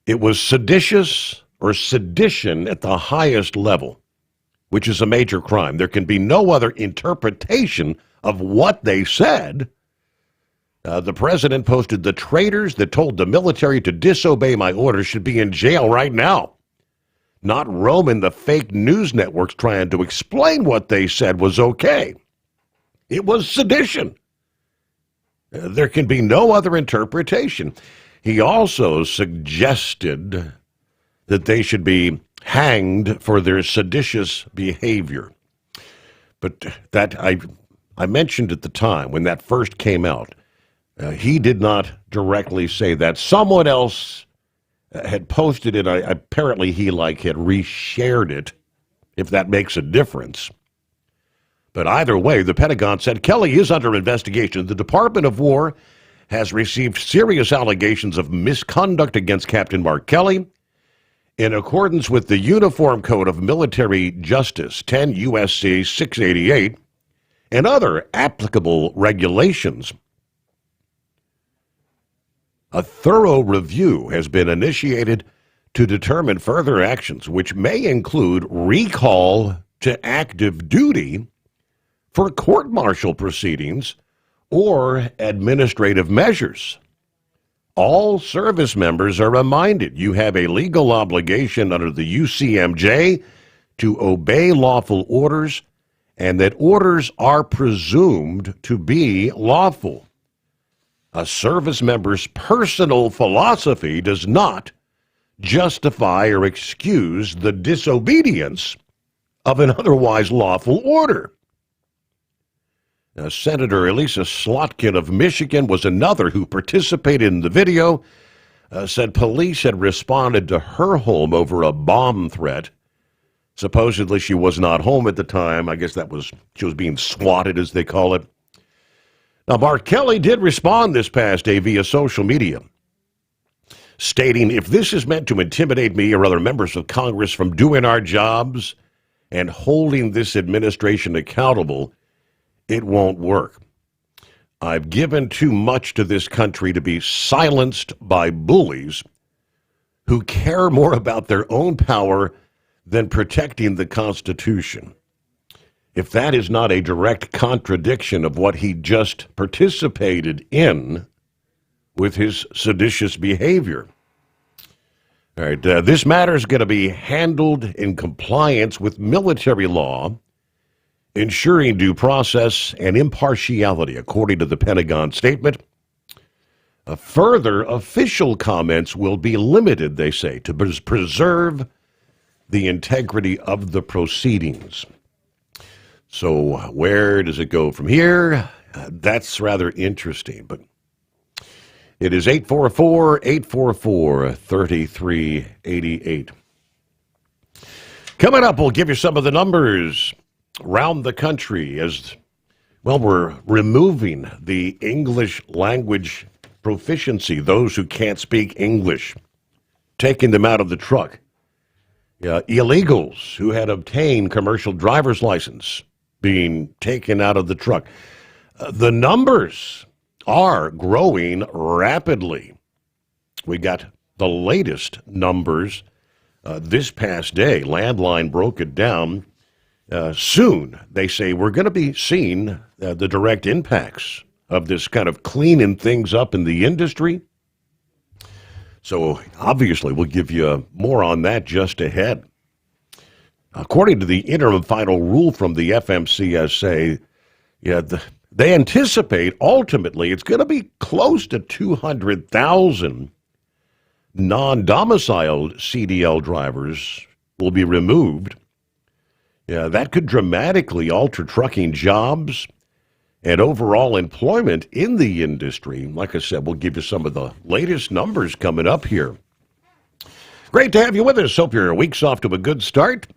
It was seditious or sedition at the highest level, which is a major crime. There can be no other interpretation of what they said. The president posted, "The traitors that told the military to disobey my orders should be in jail right now, not roaming the fake news networks trying to explain what they said was okay. It was sedition. There can be no other interpretation." He also suggested that they should be hanged for their seditious behavior. But that I mentioned at the time when that first came out, he did not directly say that. Someone else had posted it. Apparently he had reshared it, if that makes a difference. But either way, the Pentagon said Kelly is under investigation. The Department of War has received serious allegations of misconduct against Captain Mark Kelly in accordance with the Uniform Code of Military Justice, 10 U.S.C. 688, and other applicable regulations. A thorough review has been initiated to determine further actions, which may include recall to active duty for court-martial proceedings or administrative measures. All service members are reminded you have a legal obligation under the UCMJ to obey lawful orders and that orders are presumed to be lawful. A service member's personal philosophy does not justify or excuse the disobedience of an otherwise lawful order. Now, Senator Elisa Slotkin of Michigan was another who participated in the video, said police had responded to her home over a bomb threat. Supposedly she was not home at the time. I guess she was being swatted, as they call it. Now, Mark Kelly did respond this past day via social media, stating, "If this is meant to intimidate me or other members of Congress from doing our jobs and holding this administration accountable, it won't work. I've given too much to this country to be silenced by bullies who care more about their own power than protecting the Constitution." If that is not a direct contradiction of what he just participated in with his seditious behavior. All right, this matter is going to be handled in compliance with military law, ensuring due process and impartiality, according to the Pentagon statement. Further official comments will be limited, they say, to preserve the integrity of the proceedings. So where does it go from here? That's rather interesting, but it is 844-844-3388. Coming up, we'll give you some of the numbers around the country as, well, we're removing the English language proficiency, those who can't speak English, taking them out of the truck. Illegals who had obtained commercial driver's license being taken out of the truck. The numbers are growing rapidly. We got the latest numbers this past day. Landline broke it down. Soon, they say, we're going to be seeing the direct impacts of this kind of cleaning things up in the industry. So obviously, we'll give you more on that just ahead. According to the interim final rule from the FMCSA, they anticipate ultimately it's going to be close to 200,000 non-domiciled CDL drivers will be removed. That could dramatically alter trucking jobs and overall employment in the industry. Like I said, we'll give you some of the latest numbers coming up here. Great to have you with us. Hope your week's off to a good start.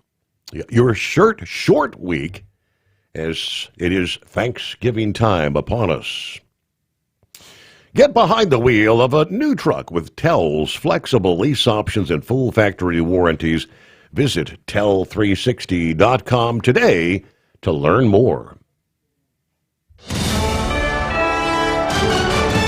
Your short week as it is Thanksgiving time upon us. Get behind the wheel of a new truck with TEL's flexible lease options and full factory warranties. Visit tel360.com today to learn more.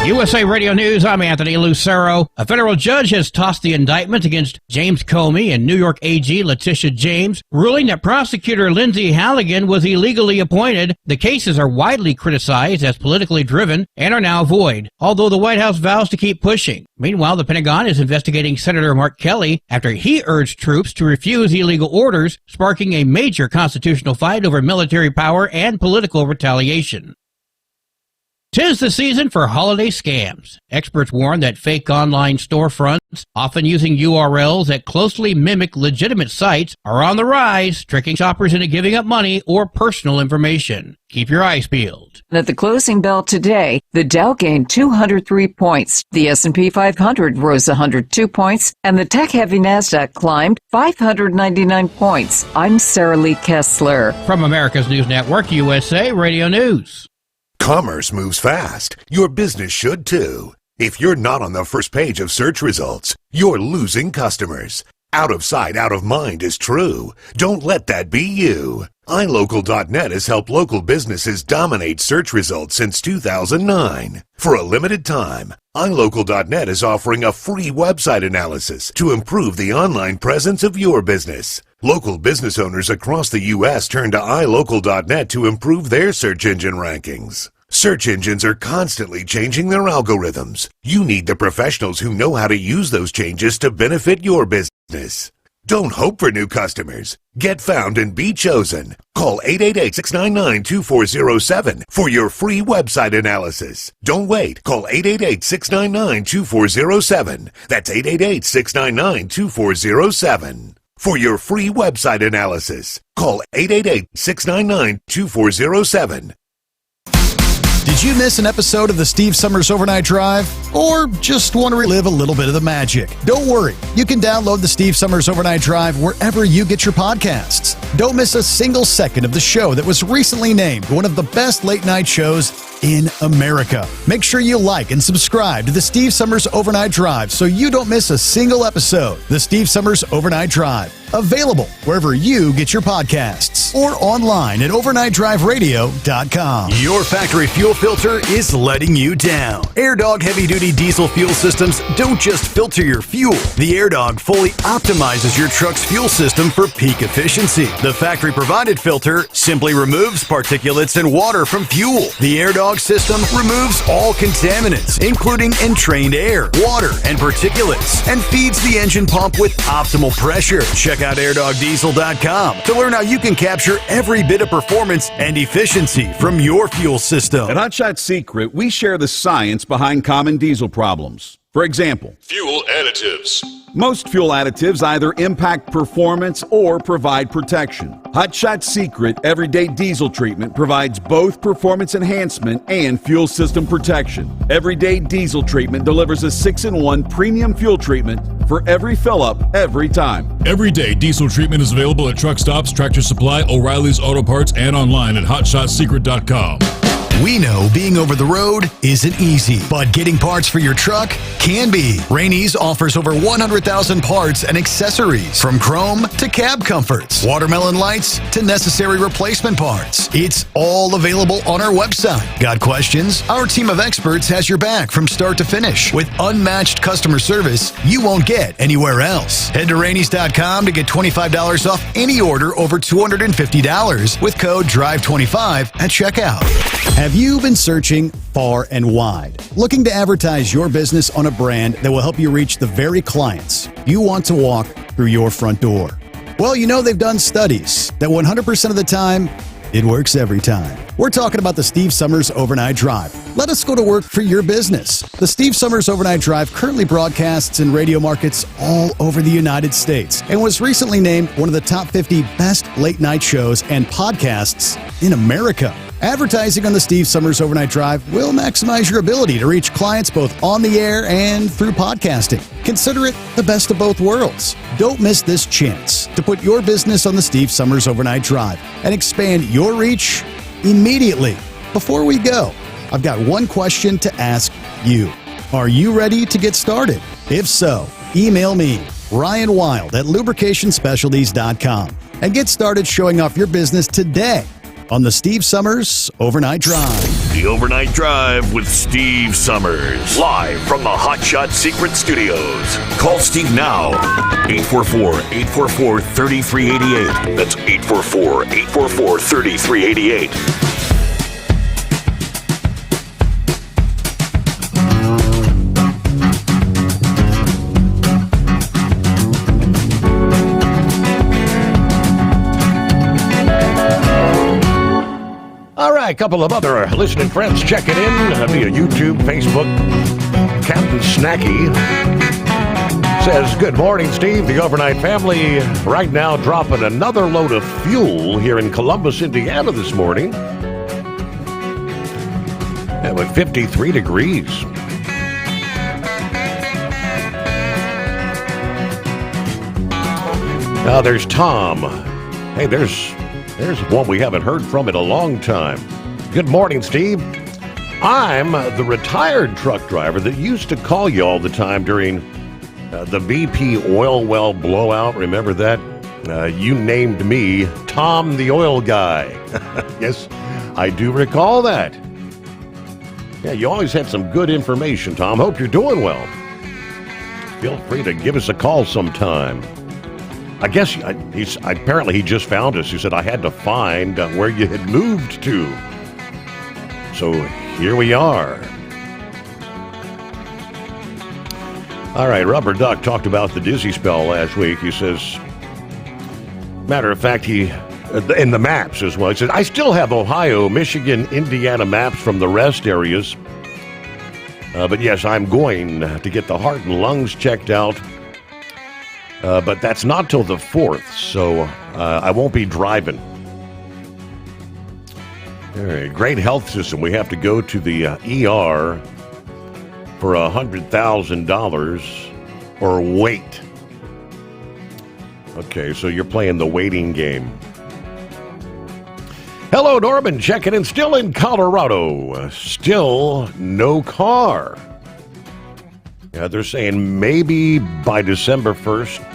USA Radio News, I'm Anthony Lucero. A federal judge has tossed the indictment against James Comey and New York AG Letitia James, ruling that prosecutor Lindsay Halligan was illegally appointed. The cases are widely criticized as politically driven and are now void, although the White House vows to keep pushing. Meanwhile, the Pentagon is investigating Senator Mark Kelly after he urged troops to refuse illegal orders, sparking a major constitutional fight over military power and political retaliation. 'Tis the season for holiday scams. Experts warn that fake online storefronts, often using URLs that closely mimic legitimate sites, are on the rise, tricking shoppers into giving up money or personal information. Keep your eyes peeled. At the closing bell today, the Dow gained 203 points, the S&P 500 rose 102 points, and the tech-heavy NASDAQ climbed 599 points. I'm Sarah Lee Kessler. From America's News Network, USA Radio News. Commerce moves fast. Your business should too. If you're not on the first page of search results, you're losing customers. Out of sight, out of mind is true. Don't let that be you. iLocal.net has helped local businesses dominate search results since 2009. For a limited time, iLocal.net is offering a free website analysis to improve the online presence of your business. Local business owners across the U.S. turn to iLocal.net to improve their search engine rankings. Search engines are constantly changing their algorithms. You need the professionals who know how to use those changes to benefit your business. Don't hope for new customers. Get found and be chosen. Call 888-699-2407 for your free website analysis. Don't wait. Call 888-699-2407. That's 888-699-2407. For your free website analysis, call 888-699-2407. Did you miss an episode of the Steve Summers Overnight Drive? Or just want to relive a little bit of the magic? Don't worry. You can download the Steve Summers Overnight Drive wherever you get your podcasts. Don't miss a single second of the show that was recently named one of the best late-night shows in America. Make sure you like and subscribe to the Steve Summers Overnight Drive so you don't miss a single episode. The Steve Summers Overnight Drive. Available wherever you get your podcasts or online at overnightdriveradio.com. Your factory fuel filter is letting you down. AirDog heavy-duty diesel fuel systems don't just filter your fuel. The AirDog fully optimizes your truck's fuel system for peak efficiency. The factory-provided filter simply removes particulates and water from fuel. The AirDog system removes all contaminants, including entrained air, water, and particulates, and feeds the engine pump with optimal pressure. Check out airdogdiesel.com to learn how you can capture capture every bit of performance and efficiency from your fuel system. At Hotshot Secret, we share the science behind common diesel problems. For example, Fuel additives. most fuel additives either impact performance or provide protection. Hotshot Secret Everyday Diesel Treatment provides both performance enhancement and fuel system protection. Everyday Diesel Treatment delivers a 6-in-1 premium fuel treatment for every fill-up, every time. Everyday diesel treatment is available at truck stops, Tractor Supply, O'Reilly's Auto Parts, and online at HotShotSecret.com. We know being over the road isn't easy, but getting parts for your truck can be. Rainey's offers over 100,000 parts and accessories, from chrome to cab comforts, watermelon lights to necessary replacement parts. It's all available on our website. Got questions? Our team of experts has your back from start to finish with unmatched customer service you won't get anywhere else. Head to Rainey's.com to get $25 off any order over $250 with code DRIVE25 at checkout. Have you been searching far and wide, looking to advertise your business on a brand that will help you reach the very clients you want to walk through your front door? Well, you know they've done studies that 100% of the time, it works every time. We're talking about the Steve Sommers Overnight Drive. Let us go to work for your business. The Steve Sommers Overnight Drive currently broadcasts in radio markets all over the United States and was recently named one of the top 50 best late night shows and podcasts in America. Advertising on the Steve Sommers Overnight Drive will maximize your ability to reach clients both on the air and through podcasting. Consider it the best of both worlds. Don't miss this chance to put your business on the Steve Sommers Overnight Drive and expand your reach immediately. Before we go, I've got one question to ask you. Are you ready to get started? If so, email me, Ryan Wild at lubricationspecialties.com, and get started showing off your business today on the Steve Sommers Overnight Drive. The Overnight Drive with Steve Sommers. Live from the Hotshot Secret Studios. Call Steve now. 844-844-3388. That's 844-844-3388. All right, a couple of other listening friends checking in via YouTube, Facebook. Captain Snacky says, good morning, Steve. The overnight family right now dropping another load of fuel here in Columbus, Indiana this morning. And with 53 degrees. Now there's Tom. Hey, there's one we haven't heard from in a long time. Good morning, Steve. I'm the retired truck driver that used to call you all the time during the BP oil well blowout. Remember that? You named me Tom the Oil Guy. Yes, I do recall that. Yeah, you always had some good information, Tom. Hope you're doing well. Feel free to give us a call sometime. I guess apparently he just found us. He said, I had to find where you had moved to. So here we are. All right, Rubber Duck talked about the dizzy spell last week. He says, matter of fact, he, in the maps as well, he said, I still have Ohio, Michigan, Indiana maps from the rest areas. But yes, I'm going to get the heart and lungs checked out. But that's not till the 4th, so I won't be driving. All right, great health system. We have to go to the ER for $100,000 or wait. Okay, so you're playing the waiting game. Hello, Norman, checking in. Still in Colorado. Still no car. Yeah, they're saying maybe by December 1st.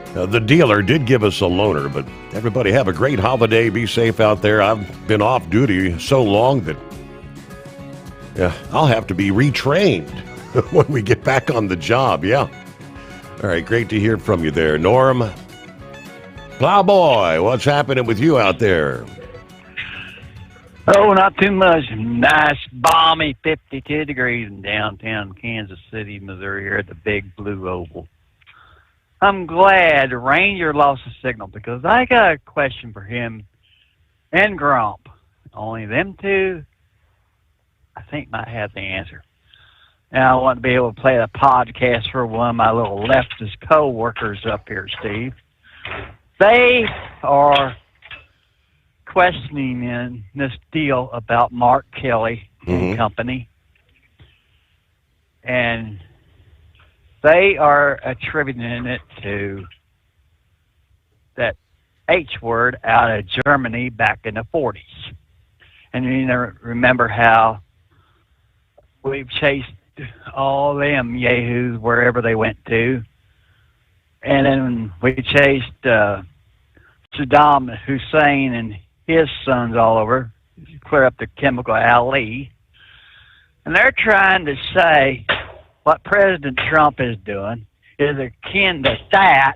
The dealer did give us a loaner, but everybody have a great holiday. Be safe out there. I've been off duty so long that I'll have to be retrained when we get back on the job. Yeah. All right, great to hear from you there, Norm. Plowboy, what's happening with you out there? Oh, not too much. Nice, balmy 52 degrees in downtown Kansas City, Missouri, here at the Big Blue Oval. I'm glad Ranger lost the signal because I got a question for him and Grump. Only them two, I think, might have the answer. And I want to be able to play the podcast for one of my little leftist co-workers up here, Steve. They are questioning in this deal about Mark Kelly and company. And they are attributing it to that H word out of Germany back in the 40s. And you know, remember how we've chased all them yahoos wherever they went to. And then we chased Saddam Hussein and his sons all over, clear up the chemical alley. And they're trying to say what President Trump is doing is akin to that,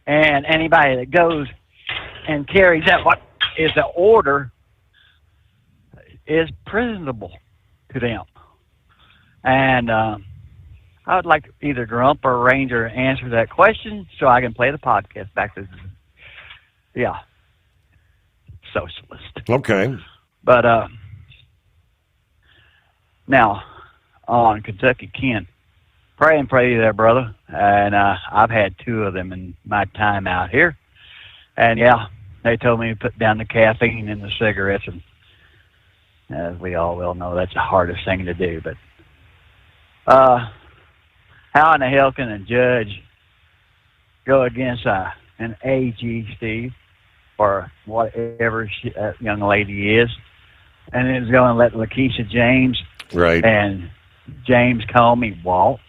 and anybody that goes and carries out what is the order is prisonable to them. And I would like either Grump or Ranger answer that question so I can play the podcast back to socialist. Okay. But now on Kentucky Ken, praying for you there, brother. And I've had two of them in my time out here. And yeah, they told me to put down the caffeine in the cigarettes, and as we all well know, that's the hardest thing to do. But how in the hell can a judge go against an AG, Steve, or whatever that young lady is, and is going to let Lakeisha James and James Comey walk?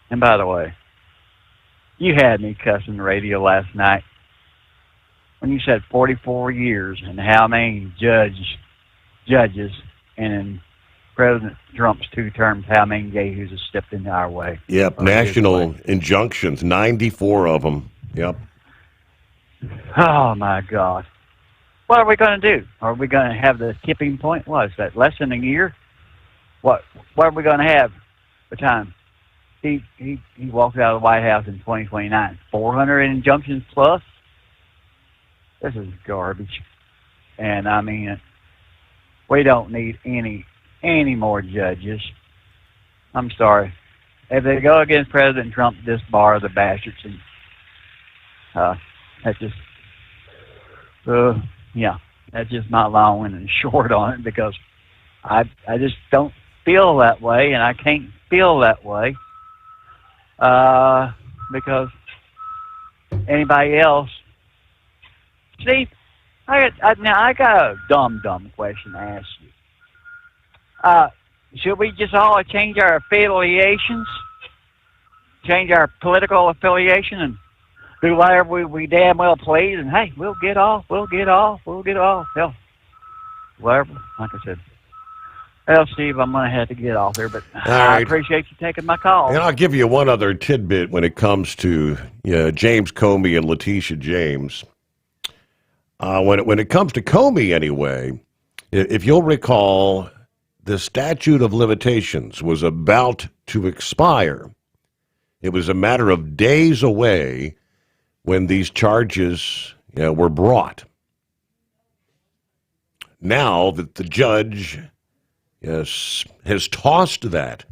And by the way, you had me cussing the radio last night when you said 44 years and how many judges and in President Trump's 2 terms, how many yahoos have stepped into our way. Yep, national injunctions, 94 of them. Yep. Oh, my God. What are we going to do? Are we going to have the tipping point? What is that, less than a year? What are we going to have the time? He walks out of the White House in 2029. 400 injunctions plus? This is garbage. And, I mean, we don't need any more judges. I'm sorry. If they go against President Trump, disbar the bastards. And that's just, that's just my long and short on it, because I just don't feel that way, and I can't feel that way because anybody else. See, I got a dumb question to ask you. Should we just all change our affiliations, change our political affiliation, and do whatever we damn well please? And hey, we'll get off. Hell, whatever. Like I said. Well, Steve, I'm going to have to get off here, but I appreciate you taking my call. And I'll give you one other tidbit when it comes to James Comey and Letitia James. When it comes to Comey, anyway, if you'll recall, the statute of limitations was about to expire. It was a matter of days away when these charges were brought. Now that the judge has tossed that,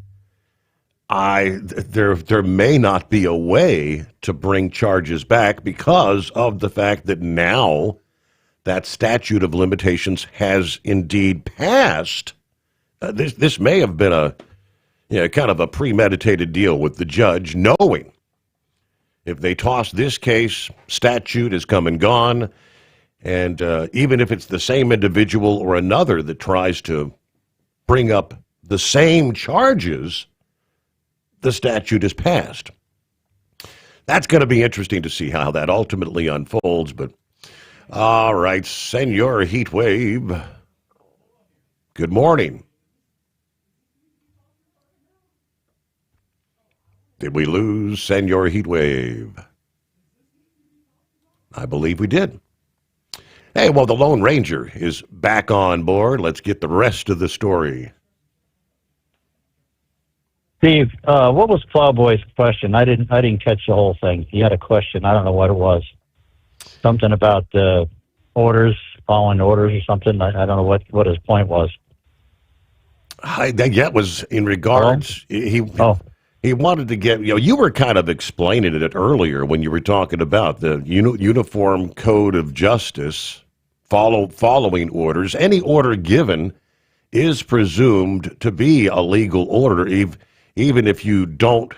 there may not be a way to bring charges back because of the fact that now that statute of limitations has indeed passed. This may have been a kind of a premeditated deal with the judge, knowing if they toss this case, statute is come and gone, and even if it's the same individual or another that tries to bring up the same charges, the statute is passed. That's going to be interesting to see how that ultimately unfolds. But all right, Senor Heatwave, good morning. Did we lose Senor Heatwave? I believe we did. Hey, well, the Lone Ranger is back on board. Let's get the rest of the story. Steve, what was Plowboy's question? I didn't catch the whole thing. He had a question. I don't know what it was. Something about orders, following orders or something. I don't know what his point was. That was in regards. He wanted to get. You were kind of explaining it earlier when you were talking about the Uniform Code of Justice, following orders. Any order given is presumed to be a legal order, even if you don't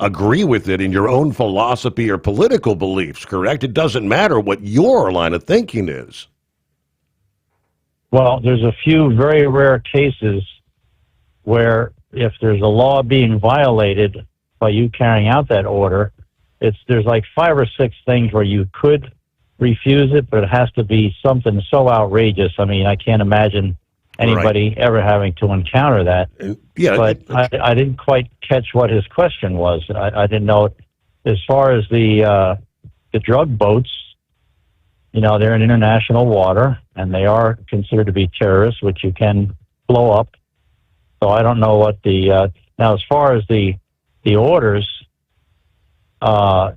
agree with it in your own philosophy or political beliefs, correct? It doesn't matter what your line of thinking is. Well, there's a few very rare cases where if there's a law being violated by you carrying out that order, there's like 5 or 6 things where you could refuse it, but it has to be something so outrageous. I mean, I can't imagine anybody ever having to encounter that. But I didn't quite catch what his question was. I didn't know. As far as the drug boats, they're in international water, and they are considered to be terrorists, which you can blow up. So I don't know what the now as far as the orders, Kelly,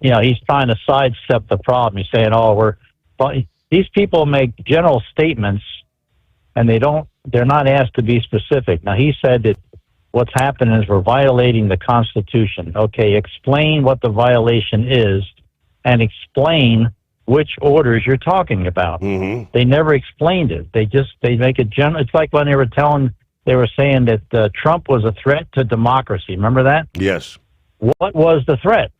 he's trying to sidestep the problem. He's saying, these people make general statements, and they're not asked to be specific. Now, he said that what's happening is we're violating the Constitution. Okay, explain what the violation is, and explain which orders you're talking about. Mm-hmm. They never explained it. They make it general. It's like when they were saying that Trump was a threat to democracy. Remember that? Yes. What was the threat?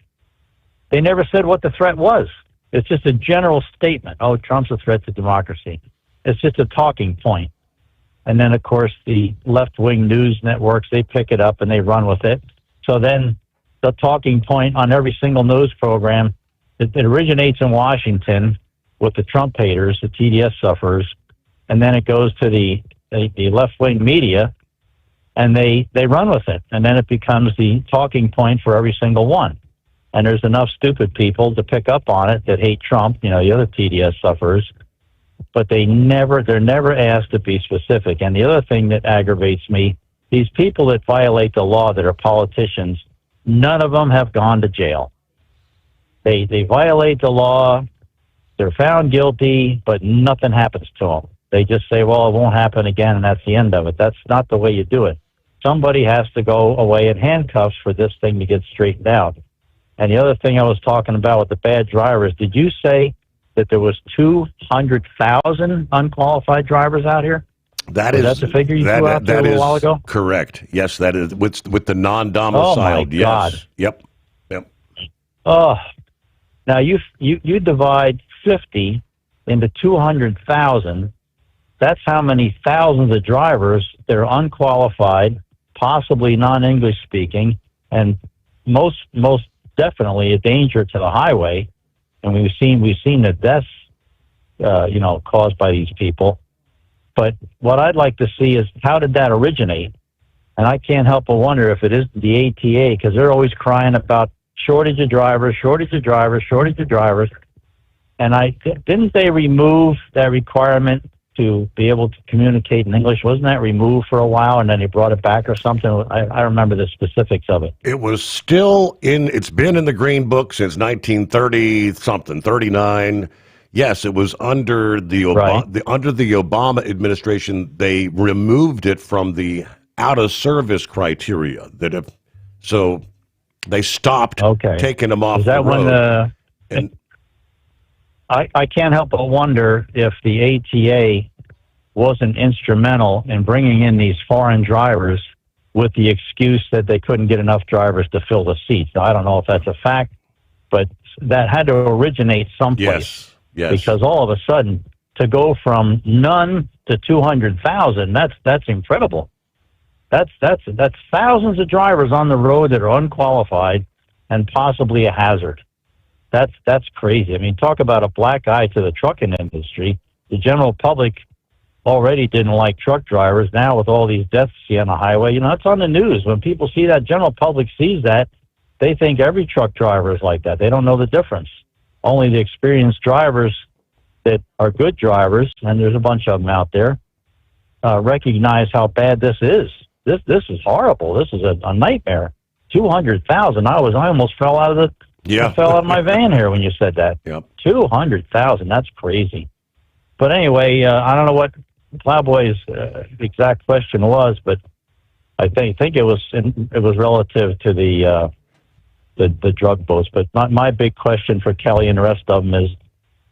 They never said what the threat was. It's just a general statement. Oh, Trump's a threat to democracy. It's just a talking point. And then, of course, the left-wing news networks, they pick it up and they run with it. So then the talking point on every single news program, it originates in Washington with the Trump haters, the TDS sufferers, and then it goes to the left-wing media, and they run with it. And then it becomes the talking point for every single one. And there's enough stupid people to pick up on it that hate Trump, the other TDS sufferers, but they're never asked to be specific. And the other thing that aggravates me, these people that violate the law that are politicians, none of them have gone to jail. They violate the law, they're found guilty, but nothing happens to them. They just say, well, it won't happen again, and that's the end of it. That's not the way you do it. Somebody has to go away in handcuffs for this thing to get straightened out. And the other thing I was talking about with the bad drivers, did you say that there was 200,000 unqualified drivers out here? That is the figure you threw out there a little while ago? Correct. Yes, that is with the non-domiciled. Oh my God. Yes. Yep. Oh, now you divide 50 into 200,000. That's how many thousands of drivers that are unqualified, possibly non-English speaking, and most definitely a danger to the highway. And we've seen the deaths, caused by these people. But what I'd like to see is how did that originate? And I can't help but wonder if it is the ATA, because they're always crying about shortage of drivers. And didn't they remove that requirement to be able to communicate in English? Wasn't that removed for a while, and then they brought it back or something? I remember the specifics of it. It was still it's been in the Green Book since 1930-something, 39. Yes, it was under the Obama administration. They removed it from the out-of-service criteria. So they stopped taking them off the road. I can't help but wonder if the ATA wasn't instrumental in bringing in these foreign drivers with the excuse that they couldn't get enough drivers to fill the seats. Now, I don't know if that's a fact, but that had to originate someplace. Yes. Because all of a sudden, to go from none to 200,000, that's incredible. That's thousands of drivers on the road that are unqualified and possibly a hazard. That's crazy. I mean, talk about a black eye to the trucking industry. The general public already didn't like truck drivers. Now with all these deaths you see on the highway, it's on the news. When people see that, general public sees that, they think every truck driver is like that. They don't know the difference. Only the experienced drivers that are good drivers, and there's a bunch of them out there, recognize how bad this is. This is horrible. This is a nightmare. 200,000. I almost fell out of I fell out of my van here when you said that. Yep. 200,000. That's crazy. But anyway, I don't know what Plowboy's exact question was, but I think it was relative to the drug boats. But my big question for Kelly and the rest of them is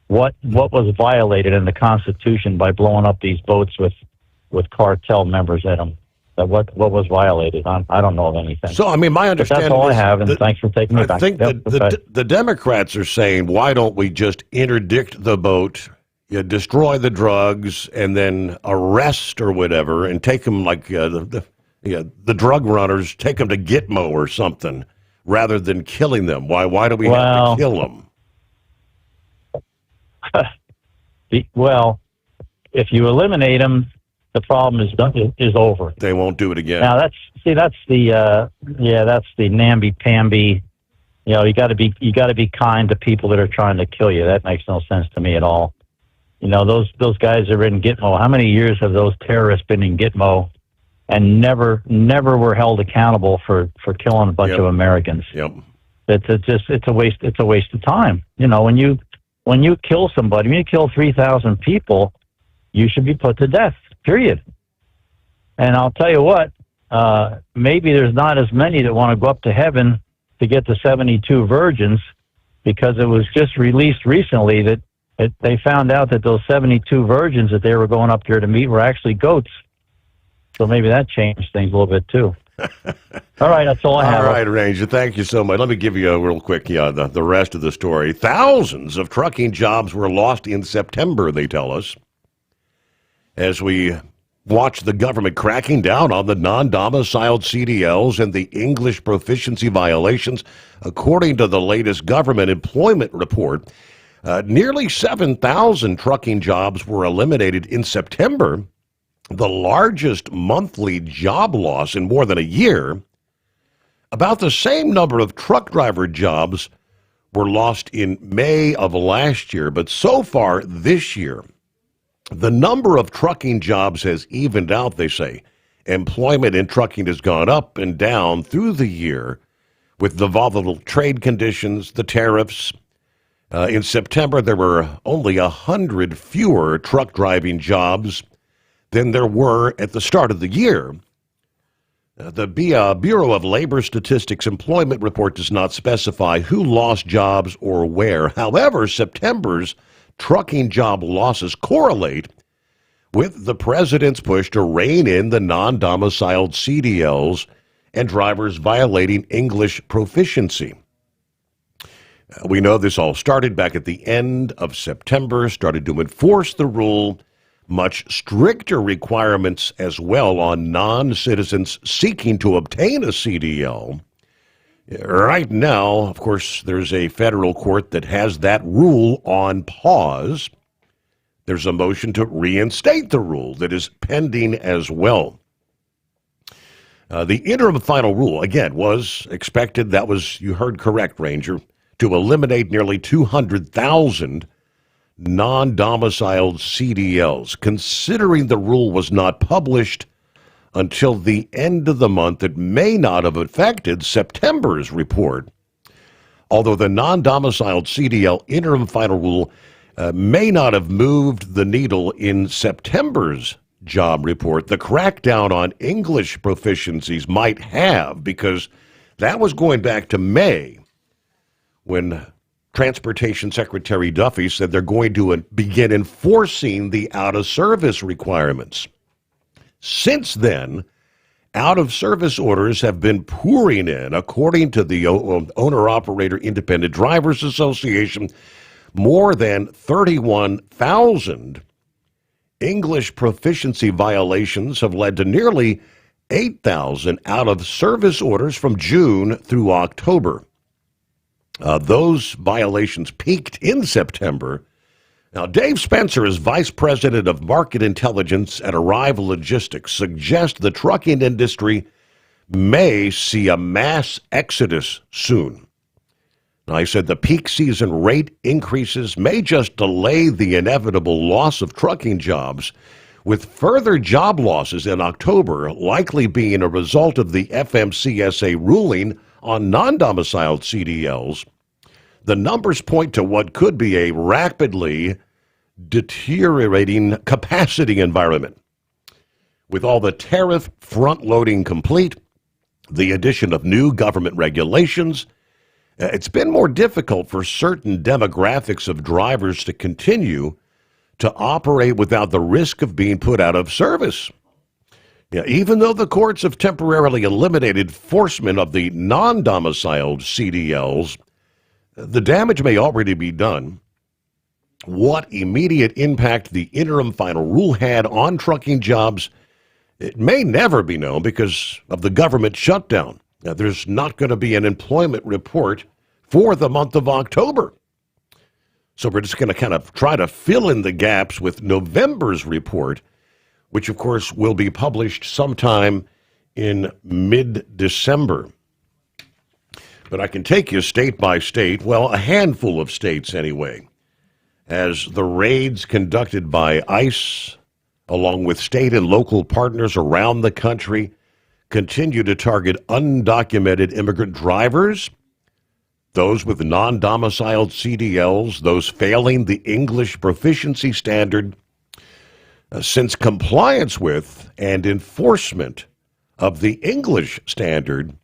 what was violated in the Constitution by blowing up these boats with cartel members in them? What was violated? I don't know of anything. So, I mean, my understanding that's all is I have, and thanks for taking me back. I think the Democrats are saying, why don't we just interdict the boat, destroy the drugs, and then arrest or whatever, and take them like the drug runners, take them to Gitmo or something, rather than killing them. Why do we have to kill them? Well, if you eliminate them, the problem is over. They won't do it again. Now that's the namby-pamby. You got to be kind to people that are trying to kill you. That makes no sense to me at all. Those guys are in Gitmo. How many years have those terrorists been in Gitmo and never were held accountable for killing a bunch of Americans? Yep. It's a waste of time. When you kill somebody, when you kill 3,000 people, you should be put to death. Period. And I'll tell you what, maybe there's not as many that want to go up to heaven to get the 72 virgins, because it was just released recently that they found out that those 72 virgins that they were going up there to meet were actually goats. So maybe that changed things a little bit too. All right, that's all I have. All right, Ranger, thank you so much. Let me give you a real quick the rest of the story. Thousands of trucking jobs were lost in September, they tell us, as we watch the government cracking down on the non-domiciled CDLs and the English proficiency violations. According to the latest government employment report, nearly 7,000 trucking jobs were eliminated in September, the largest monthly job loss in more than a year. About the same number of truck driver jobs were lost in May of last year, but so far this year, the number of trucking jobs has evened out, they say. Employment in trucking has gone up and down through the year with the volatile trade conditions, the tariffs. In September, there were only 100 fewer truck driving jobs than there were at the start of the year. The Bureau of Labor Statistics employment report does not specify who lost jobs or where. However, September's trucking job losses correlate with the president's push to rein in the non-domiciled CDLs and drivers violating English proficiency. We know this all started back at the end of September, started to enforce the rule, much stricter requirements as well on non-citizens seeking to obtain a CDL. Right now, of course, there's a federal court that has that rule on pause. There's a motion to reinstate the rule that is pending as well. The interim final rule, again, was expected. That was, you heard correct, Ranger, to eliminate nearly 200,000 non-domiciled CDLs. Considering the rule was not published until the end of the month, it may not have affected September's report. Although the non-domiciled CDL interim final rule may not have moved the needle in September's job report, the crackdown on English proficiencies might have, because that was going back to May when Transportation Secretary Duffy said they're going to begin enforcing the out-of-service requirements. Since then, out-of-service orders have been pouring in. According to the Owner-Operator Independent Drivers Association, more than 31,000 English proficiency violations have led to nearly 8,000 out-of-service orders from June through October. Those violations peaked in September. Now, Dave Spencer is Vice President of Market Intelligence at Arrival Logistics, suggests the trucking industry may see a mass exodus soon. Now, he said the peak season rate increases may just delay the inevitable loss of trucking jobs, with further job losses in October likely being a result of the FMCSA ruling on non-domiciled CDLs. The numbers point to what could be a rapidly deteriorating capacity environment. With all the tariff front-loading complete, the addition of new government regulations, it's been more difficult for certain demographics of drivers to continue to operate without the risk of being put out of service. Even though the courts have temporarily eliminated enforcement of the non-domiciled CDLs, the damage may already be done. What immediate impact the interim final rule had on trucking jobs, it may never be known because of the government shutdown. Now, there's not going to be an employment report for the month of October. So we're just going to kind of try to fill in the gaps with November's report, which, of course, will be published sometime in mid-December. But I can take you state by state, well, a handful of states anyway, as the raids conducted by ICE, along with state and local partners around the country, continue to target undocumented immigrant drivers, those with non-domiciled CDLs, those failing the English proficiency standard. Since compliance with and enforcement of the English standard,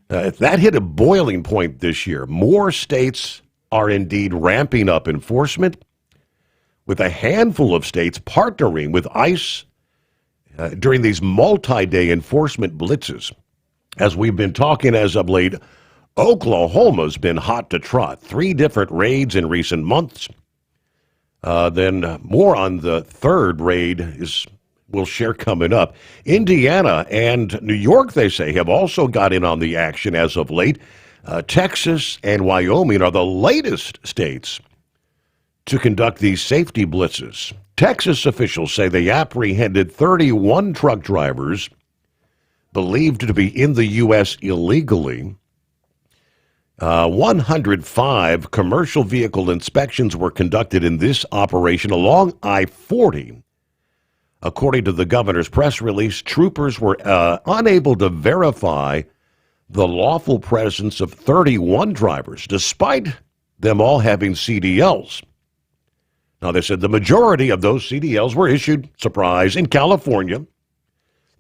that hit a boiling point this year. More states are indeed ramping up enforcement, with a handful of states partnering with ICE during these multi-day enforcement blitzes. As we've been talking as of late, Oklahoma's been hot to trot. 3 different raids in recent months. Then more on the third raid we'll share coming up. Indiana and New York, they say, have also got in on the action as of late. Texas and Wyoming are the latest states to conduct these safety blitzes. Texas officials say they apprehended 31 truck drivers believed to be in the U.S. illegally. 105 commercial vehicle inspections were conducted in this operation along I-40. According to the governor's press release, troopers were unable to verify the lawful presence of 31 drivers, despite them all having CDLs. Now, they said the majority of those CDLs were issued, surprise, in California.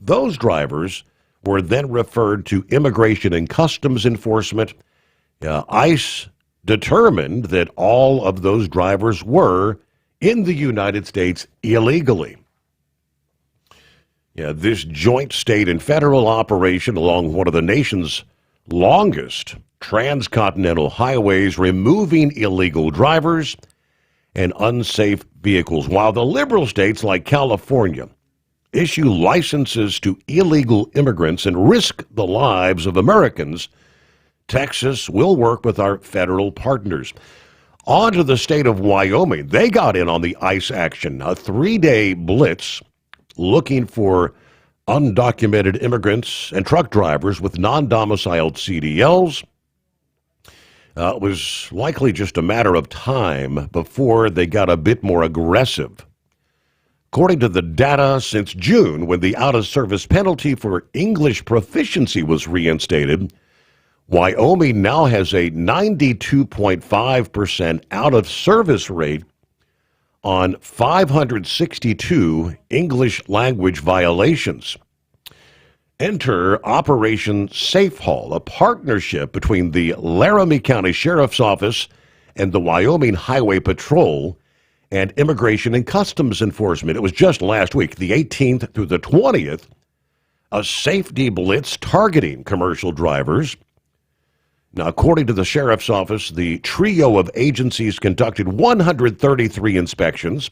Those drivers were then referred to Immigration and Customs Enforcement. ICE determined that all of those drivers were in the United States illegally. This joint state and federal operation along one of the nation's longest transcontinental highways, removing illegal drivers and unsafe vehicles, while the liberal states like California issue licenses to illegal immigrants and risk the lives of Americans. Texas will work with our federal partners. On to the state of Wyoming. They got in on the ICE action, a 3-day blitz looking for undocumented immigrants and truck drivers with non-domiciled CDLs. It was likely just a matter of time before they got a bit more aggressive. According to the data, since June, when the out-of-service penalty for English proficiency was reinstated, Wyoming now has a 92.5% out-of-service rate on 562 English language violations. Enter Operation Safe Haul, a partnership between the Laramie County Sheriff's Office and the Wyoming Highway Patrol and Immigration and Customs Enforcement. It was just last week, the 18th through the 20th, a safety blitz targeting commercial drivers. Now, according to the Sheriff's Office, the trio of agencies conducted 133 inspections,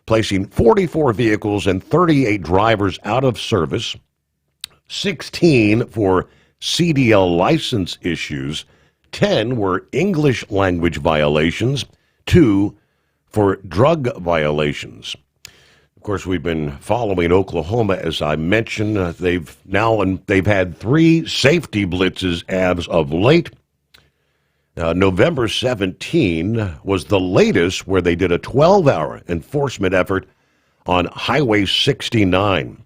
placing 44 vehicles and 38 drivers out of service, 16 for CDL license issues, 10 were English language violations, 2 for drug violations. Of course, we've been following Oklahoma, as I mentioned. They've had 3 safety blitzes as of late. November 17 was the latest where they did a 12-hour enforcement effort on Highway 69.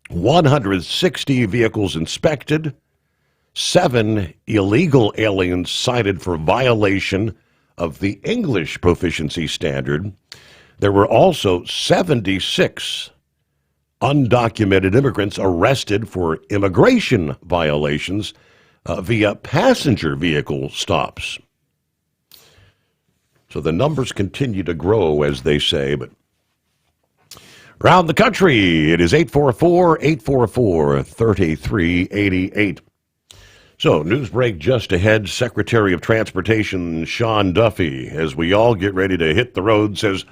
160 vehicles inspected, 7 illegal aliens cited for violation of the English proficiency standard. There were also 76 undocumented immigrants arrested for immigration violations via passenger vehicle stops. So the numbers continue to grow, as they say, but around the country, it is 844-844-3388. So, news break just ahead. Secretary of Transportation Sean Duffy, as we all get ready to hit the road, says,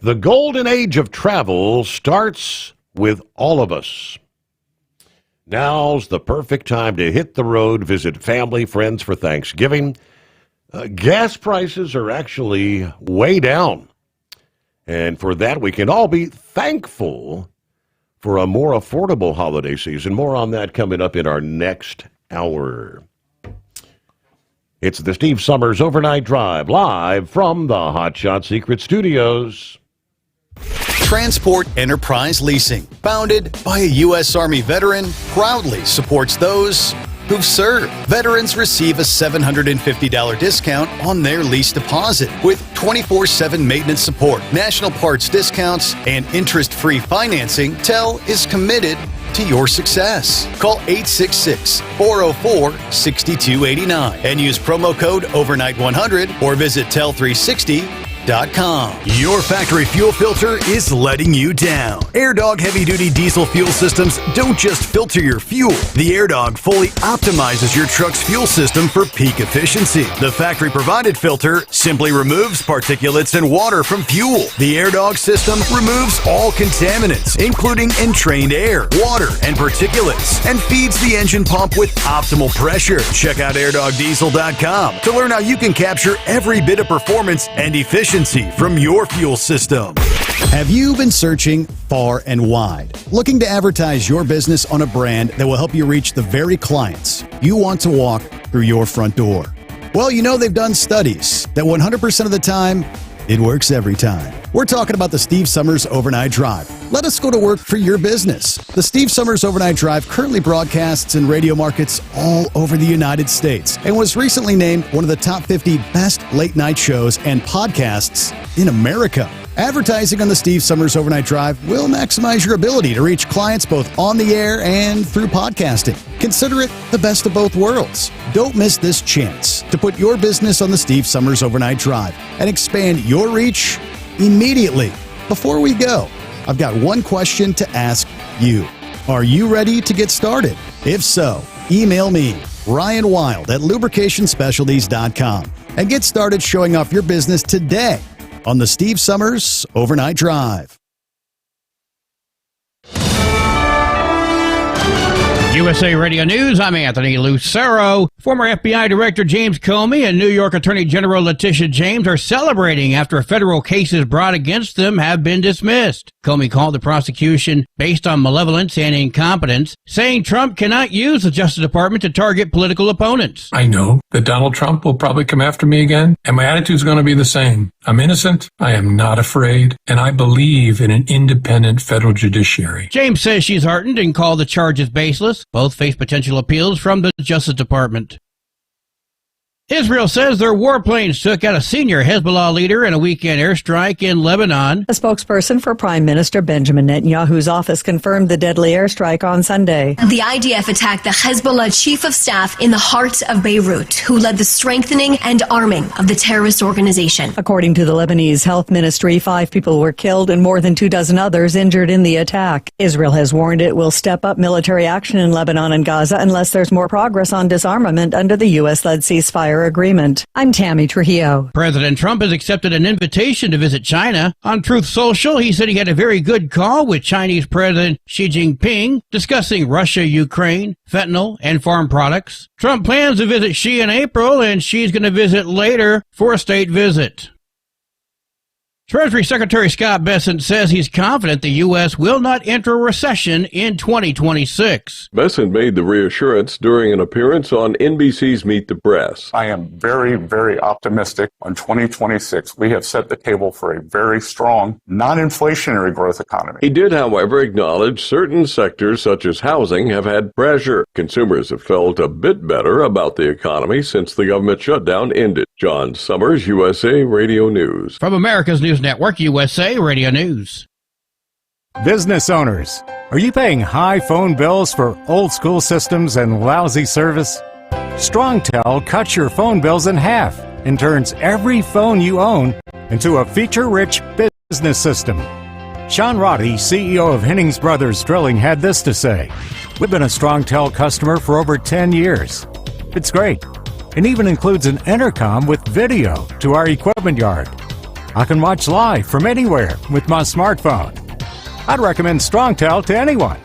the golden age of travel starts with all of us. Now's the perfect time to hit the road, visit family, friends for Thanksgiving. Gas prices are actually way down. And for that, we can all be thankful for a more affordable holiday season. More on that coming up in our next hour. It's the Steve Sommers Overnight Drive, live from the Hotshot Secret Studios. Transport Enterprise Leasing, founded by a U.S. Army veteran, proudly supports those who've served. Veterans receive a $750 discount on their lease deposit with 24/7 maintenance support, national parts discounts, and interest-free financing. TEL is committed to your success. Call 866-404-6289 and use promo code OVERNIGHT100 or visit tel360.com. Your factory fuel filter is letting you down. AirDog heavy-duty diesel fuel systems don't just filter your fuel. The AirDog fully optimizes your truck's fuel system for peak efficiency. The factory-provided filter simply removes particulates and water from fuel. The AirDog system removes all contaminants, including entrained air, water, and particulates, and feeds the engine pump with optimal pressure. Check out airdogdiesel.com to learn how you can capture every bit of performance and efficiency from your fuel system. Have you been searching far and wide, looking to advertise your business on a brand that will help you reach the very clients you want to walk through your front door? Well, you know they've done studies that 100% of the time, it works every time. We're talking about the Steve Sommers Overnight Drive. Let us go to work for your business. The Steve Sommers Overnight Drive currently broadcasts in radio markets all over the United States and was recently named one of the top 50 best late-night shows and podcasts in America. Advertising on the Steve Sommers Overnight Drive will maximize your ability to reach clients both on the air and through podcasting. Consider it the best of both worlds. Don't miss this chance to put your business on the Steve Sommers Overnight Drive and expand your reach immediately. Before we go, I've got one question to ask you. Are you ready to get started? If so, email me, Ryan Wild at lubricationspecialties.com, and get started showing off your business today on the Steve Sommers Overnight Drive. USA Radio News, I'm Anthony Lucero. Former FBI Director James Comey and New York Attorney General Letitia James are celebrating after federal cases brought against them have been dismissed. Comey called the prosecution based on malevolence and incompetence, saying Trump cannot use the Justice Department to target political opponents. I know that Donald Trump will probably come after me again, and my attitude is going to be the same. I'm innocent, I am not afraid, and I believe in an independent federal judiciary. James says she's heartened and called the charges baseless. Both face potential appeals from the Justice Department. Israel says their warplanes took out a senior Hezbollah leader in a weekend airstrike in Lebanon. A spokesperson for Prime Minister Benjamin Netanyahu's office confirmed the deadly airstrike on Sunday. The IDF attacked the Hezbollah chief of staff in the heart of Beirut, who led the strengthening and arming of the terrorist organization. According to the Lebanese Health Ministry, 5 people were killed and more than 24 others injured in the attack. Israel has warned it will step up military action in Lebanon and Gaza unless there's more progress on disarmament under the U.S.-led ceasefire agreement. I'm Tammy Trujillo. President Trump has accepted an invitation to visit China. On Truth Social, he said he had a very good call with Chinese President Xi Jinping discussing Russia, Ukraine, fentanyl, and farm products. Trump plans to visit Xi in April, and Xi's going to visit later for a state visit. Treasury Secretary Scott Bessent says he's confident the U.S. will not enter a recession in 2026. Bessent made the reassurance during an appearance on NBC's Meet the Press. I am very, very optimistic on 2026. We have set the table for a very strong, non-inflationary growth economy. He did, however, acknowledge certain sectors such as housing have had pressure. Consumers have felt a bit better about the economy since the government shutdown ended. John Sommers, USA Radio News. From America's News Network, USA Radio News. Business owners, are you paying high phone bills for old school systems and lousy service? StrongTel cuts your phone bills in half and turns every phone you own into a feature-rich business system. Sean Roddy, CEO of Hennings Brothers Drilling, had this to say: "We've been a StrongTel customer for over 10 years. It's great. It even includes an intercom with video to our equipment yard. I can watch live from anywhere with my smartphone. I'd recommend StrongTel to anyone.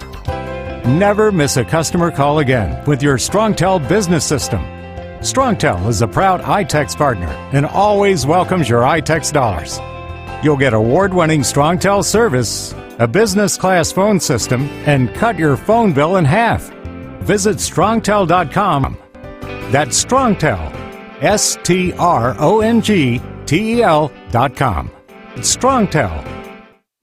Never miss a customer call again with your StrongTel business system. StrongTel is a proud iTex partner and always welcomes your iTex dollars. You'll get award-winning StrongTel service, a business-class phone system, and cut your phone bill in half. Visit strongtel.com. That's StrongTel, StrongTel.com. StrongTel.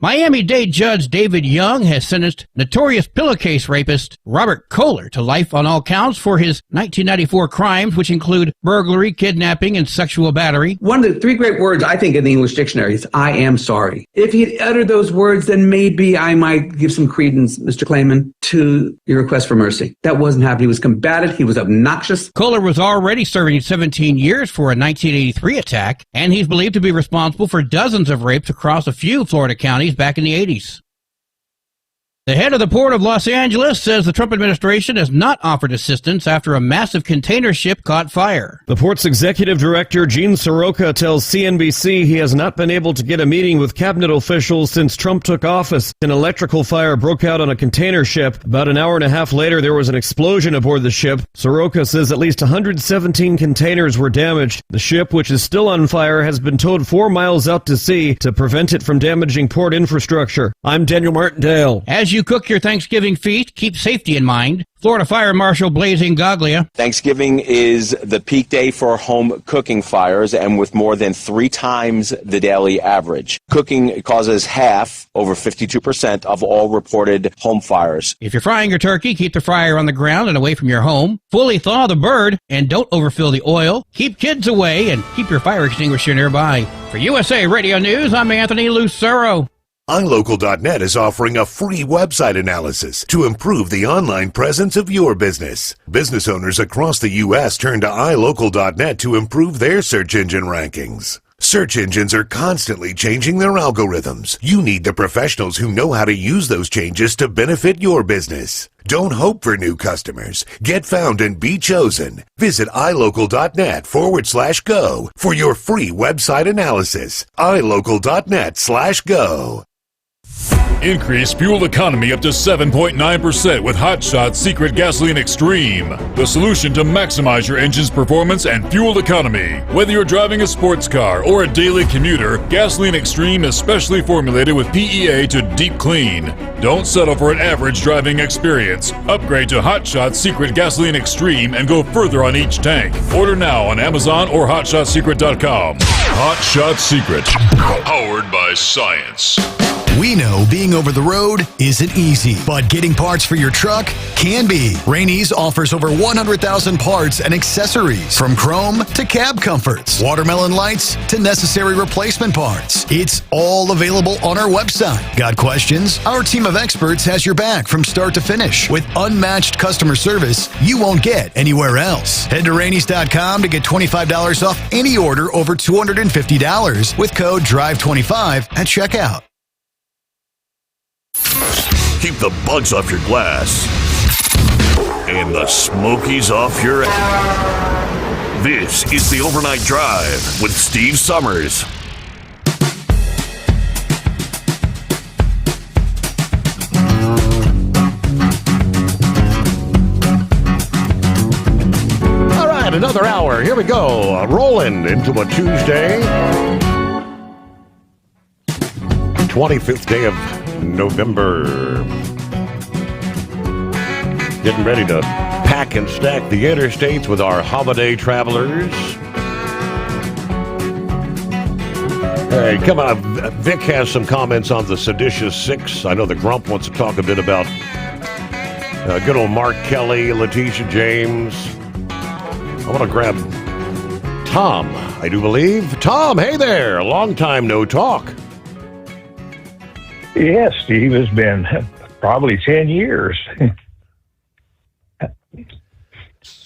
Miami-Dade Judge David Young has sentenced notorious pillowcase rapist Robert Kohler to life on all counts for his 1994 crimes, which include burglary, kidnapping, and sexual battery. One of the three great words, I think, in the English dictionary is, I am sorry. If he'd uttered those words, then maybe I might give some credence, Mr. Clayman, to your request for mercy. That wasn't happening. He was combative. He was obnoxious. Kohler was already serving 17 years for a 1983 attack, and he's believed to be responsible for dozens of rapes across a few Florida counties back in the 80s. The head of the Port of Los Angeles says the Trump administration has not offered assistance after a massive container ship caught fire. The port's executive director, Gene Soroka, tells CNBC he has not been able to get a meeting with cabinet officials since Trump took office. An electrical fire broke out on a container ship. About an hour and a half later, there was an explosion aboard the ship. Soroka says at least 117 containers were damaged. The ship, which is still on fire, has been towed 4 miles out to sea to prevent it from damaging port infrastructure. I'm Daniel Martindale. As you cook your Thanksgiving feast, keep safety in mind. Florida Fire Marshal Blaise Ingaglia. Thanksgiving is the peak day for home cooking fires, and with more than 3 times the daily average. Cooking causes half, over 52%, of all reported home fires. If you're frying your turkey, keep the fryer on the ground and away from your home. Fully thaw the bird, and don't overfill the oil. Keep kids away, and keep your fire extinguisher nearby. For USA Radio News, I'm Anthony Lucero. iLocal.net is offering a free website analysis to improve the online presence of your business. Business owners across the U.S. turn to iLocal.net to improve their search engine rankings. Search engines are constantly changing their algorithms. You need the professionals who know how to use those changes to benefit your business. Don't hope for new customers. Get found and be chosen. Visit iLocal.net/go for your free website analysis. iLocal.net/go. Increase fuel economy up to 7.9% with Hot Shot's Secret Gasoline Extreme, the solution to maximize your engine's performance and fuel economy. Whether you're driving a sports car or a daily commuter, Gasoline Extreme is specially formulated with PEA to deep clean. Don't settle for an average driving experience. Upgrade to Hot Shot's Secret Gasoline Extreme and go further on each tank. Order now on Amazon or HotShotSecret.com. Hot Shot Secret, powered by science. We know being over the road isn't easy, but getting parts for your truck can be. Rainey's offers over 100,000 parts and accessories, from chrome to cab comforts, watermelon lights to necessary replacement parts. It's all available on our website. Got questions? Our team of experts has your back from start to finish with unmatched customer service you won't get anywhere else. Head to Rainey's.com to get $25 off any order over $250 with code DRIVE25 at checkout. Keep the bugs off your glass and the smokies off your ass. This is the Overnight Drive with Steve Sommers. All right, another hour. Here we go. Rolling into a Tuesday. 25th day of November. Getting ready to pack and stack the interstates with our holiday travelers. Hey, come on. Vic has some comments on the Seditious Six. I know the Grump wants to talk a bit about good old Mark Kelly, Letitia James. I want to grab Tom, I do believe. Tom, hey there. Long time no talk. Yes, Steve, it's been probably 10 years.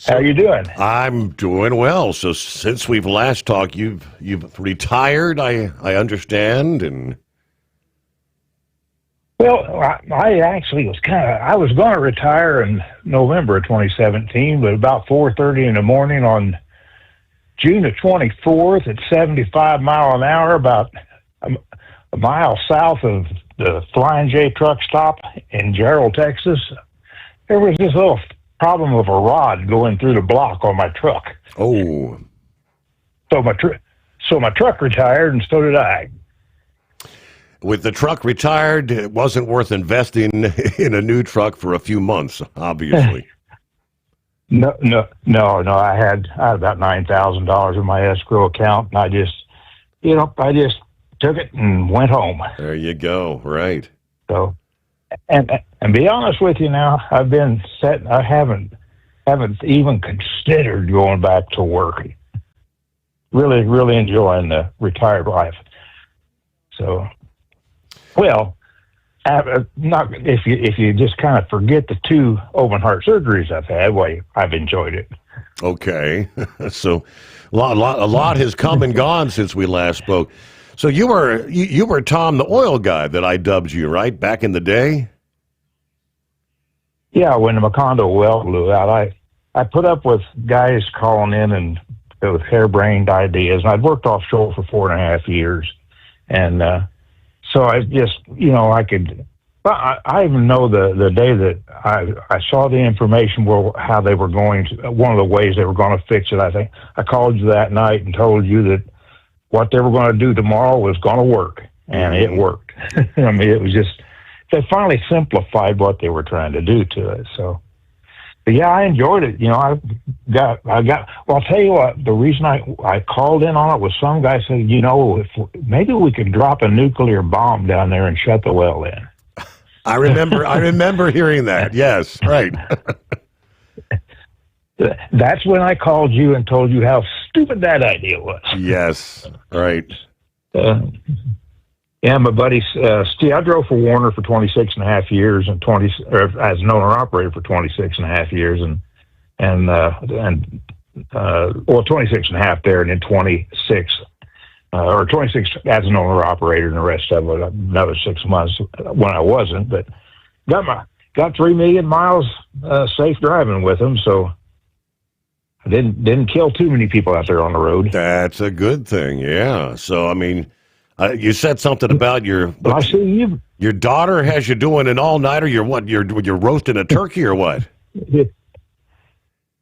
How you doing? I'm doing well. So since we've last talked, you've retired, I understand, and well, I actually I was going to retire in November of 2017, but about 4:30 in the morning on June the 24th at 75 mile an hour, about a mile south of the Flying J truck stop in Gerald, Texas, there was this little problem of a rod going through the block on my truck. Oh. So my truck retired, and so did I. With the truck retired, it wasn't worth investing in a new truck for a few months, obviously. No. I had about $9,000 in my escrow account, and I just took it and went home. There you go. Right. So, and be honest with you now, I've been set. I haven't even considered going back to work. Really enjoying the retired life. So, well, not if you just kind of forget the 2 open heart surgeries I've had, well, I've enjoyed it. Okay, so a lot has come and gone since we last spoke. So you were Tom the oil guy that I dubbed you, right, back in the day? Yeah, when the Macondo well blew out, I put up with guys calling in and with harebrained ideas, and I'd worked offshore for 4.5 years, and so I just, I could. Well, I even know the day that I saw the information how they were going to, one of the ways they were going to fix it. I think I called you that night and told you that what they were going to do tomorrow was going to work, and it worked. I mean, it was just, they finally simplified what they were trying to do to it. So, but yeah, I enjoyed it. Well, I'll tell you what, the reason I called in on it was some guy said, if maybe we could drop a nuclear bomb down there and shut the well in. I remember hearing that. Yes, right. That's when I called you and told you how stupid that idea was. Yes, right. Yeah, my buddy Steve, I drove for Warner for 26 and a half years, and as an owner-operator for 26 and a half years, and 26 and a half there, and then 26 as an owner-operator, and the rest of it, another 6 months when I wasn't, but got 3 million miles safe driving with them, so I didn't kill too many people out there on the road. That's a good thing, yeah. So, I mean, you said something about your daughter has you doing an all-nighter. You're you're roasting a turkey or what?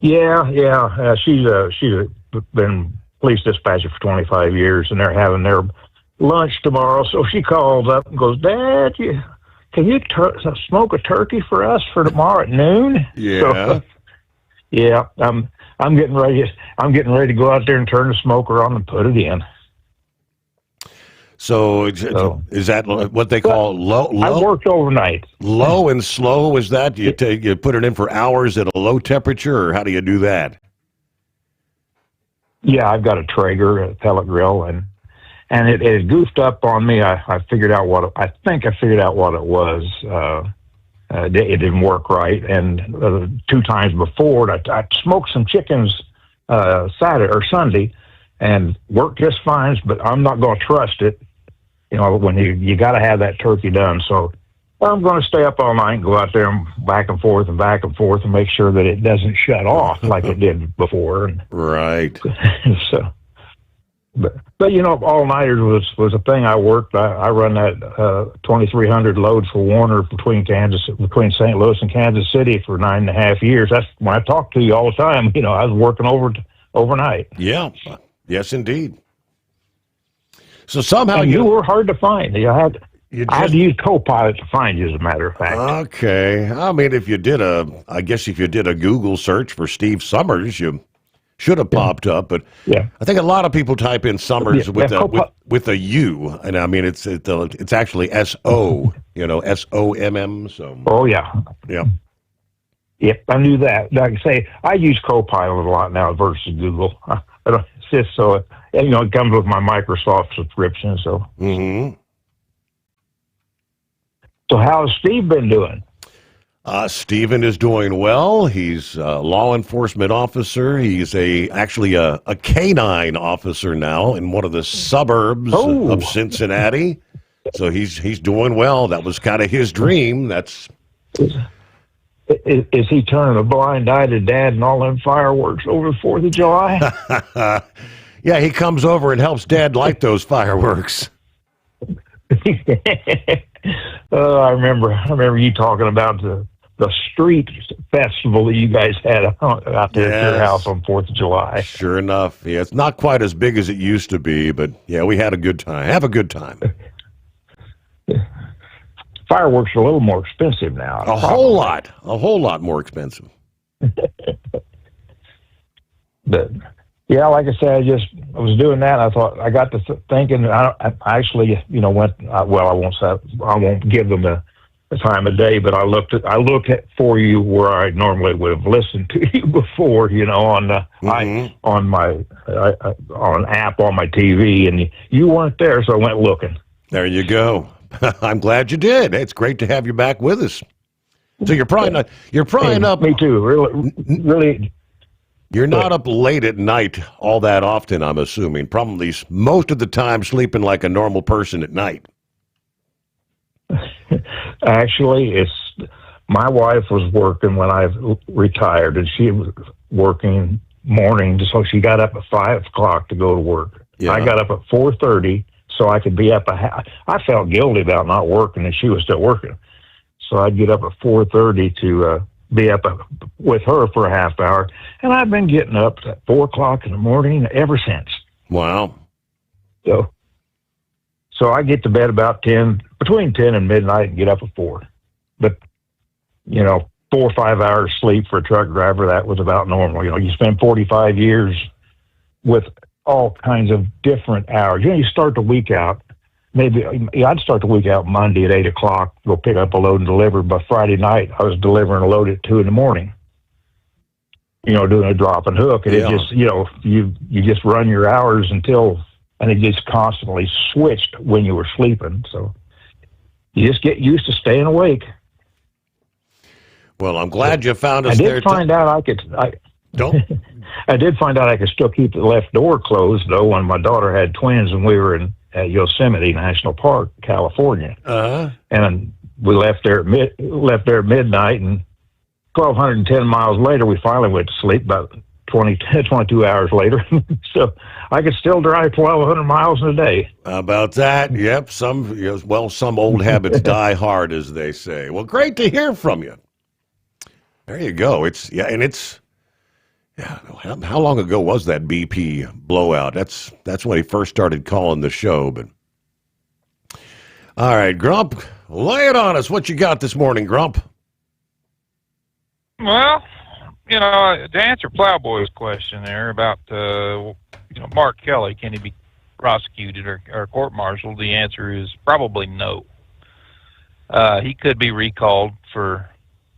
Yeah. She's been police dispatcher for 25 years, and they're having their lunch tomorrow. So she calls up and goes, "Dad, can you smoke a turkey for us for tomorrow at noon?" Yeah. So, yeah. I'm getting ready. I'm getting ready to go out there and turn the smoker on and put it in. So is that what they call low? I worked overnight. Low and slow, is that? You put it in for hours at a low temperature, or how do you do that? Yeah, I've got a Traeger, a pellet grill, and it goofed up on me. I figured out I think I figured out what it was. It didn't work right, and 2 times before, I smoked some chickens Saturday or Sunday, and worked just fine. But I'm not going to trust it. When you got to have that turkey done. So I'm going to stay up all night and go out there and back and forth and make sure that it doesn't shut off like it did before. Right. So, but all-nighters was a thing I worked. I run that 2300 load for Warner between St. Louis and Kansas City for 9.5 years. That's when I talk to you all the time. I was working overnight. Yeah. Yes, indeed. So somehow you were hard to find. I had to use Copilot to find you, as a matter of fact. Okay. I mean, if you did I guess if you did a Google search for Steve Sommers, you should have popped up. But I think a lot of people type in Sommers with a U, and I mean it's actually S-O, S-O-M-M. So. Oh yeah. Yeah. Yep, I knew that. Like I say, I use Copilot a lot now versus Google. It's just so it comes with my Microsoft subscription. So. Mm-hmm. So how's Steve been doing? Stephen is doing well. He's a law enforcement officer. He's actually a canine officer now in one of the suburbs of Cincinnati. So he's doing well. That was kind of his dream. Is he turning a blind eye to Dad and all them fireworks over the 4th of July? Yeah, he comes over and helps Dad light those fireworks. I remember you talking about the street festival that you guys had out there at your house on 4th of July. Sure enough. Yeah, it's not quite as big as it used to be, but yeah, we had a good time. Have a good time. Fireworks are a little more expensive now. A whole lot more expensive. But yeah, like I said, I was doing that. And I thought I got to thinking. I actually, went. Well, I won't give them the time of day, but I looked at for you where I normally would have listened to you before. On an app on my TV, and you weren't there, so I went looking. There you go. I'm glad you did. It's great to have you back with us. So you're probably not. You're probably up. Me too. Really. You're not up late at night all that often, I'm assuming. Probably most of the time sleeping like a normal person at night. Actually, my wife was working when I retired, and she was working morning, so she got up at 5 o'clock to go to work. Yeah. I got up at 4:30, so I could be up I felt guilty about not working, and she was still working. So I'd get up at 4:30 to be up with her for a half hour, and I've been getting up at 4 o'clock in the morning ever since. Wow. So I get to bed about between 10 and midnight, and get up at 4. But 4 or 5 hours sleep for a truck driver, that was about normal. You spend 45 years with all kinds of different hours. You start the week out. I'd start the week out Monday at 8 o'clock, go pick up a load and deliver. By Friday night, I was delivering a load at 2 in the morning. Doing a drop and hook, and it just, you just run your hours and it just constantly switched when you were sleeping. So you just get used to staying awake. Well, I'm glad you found us. I did find out I could still keep the left door closed though when my daughter had twins and we were at Yosemite National Park, California. And we left there at midnight, and 1,210 miles later, we finally went to sleep about 22 hours later. So I could still drive 1,200 miles in a day. How about that? Yep. Some old habits die hard, as they say. Well, great to hear from you. There you go. How long ago was that BP blowout? That's when he first started calling the show. But all right, Grump, lay it on us. What you got this morning, Grump? Well, to answer Plowboy's question there about Mark Kelly, can he be prosecuted or court-martialed? The answer is probably no. He could be recalled for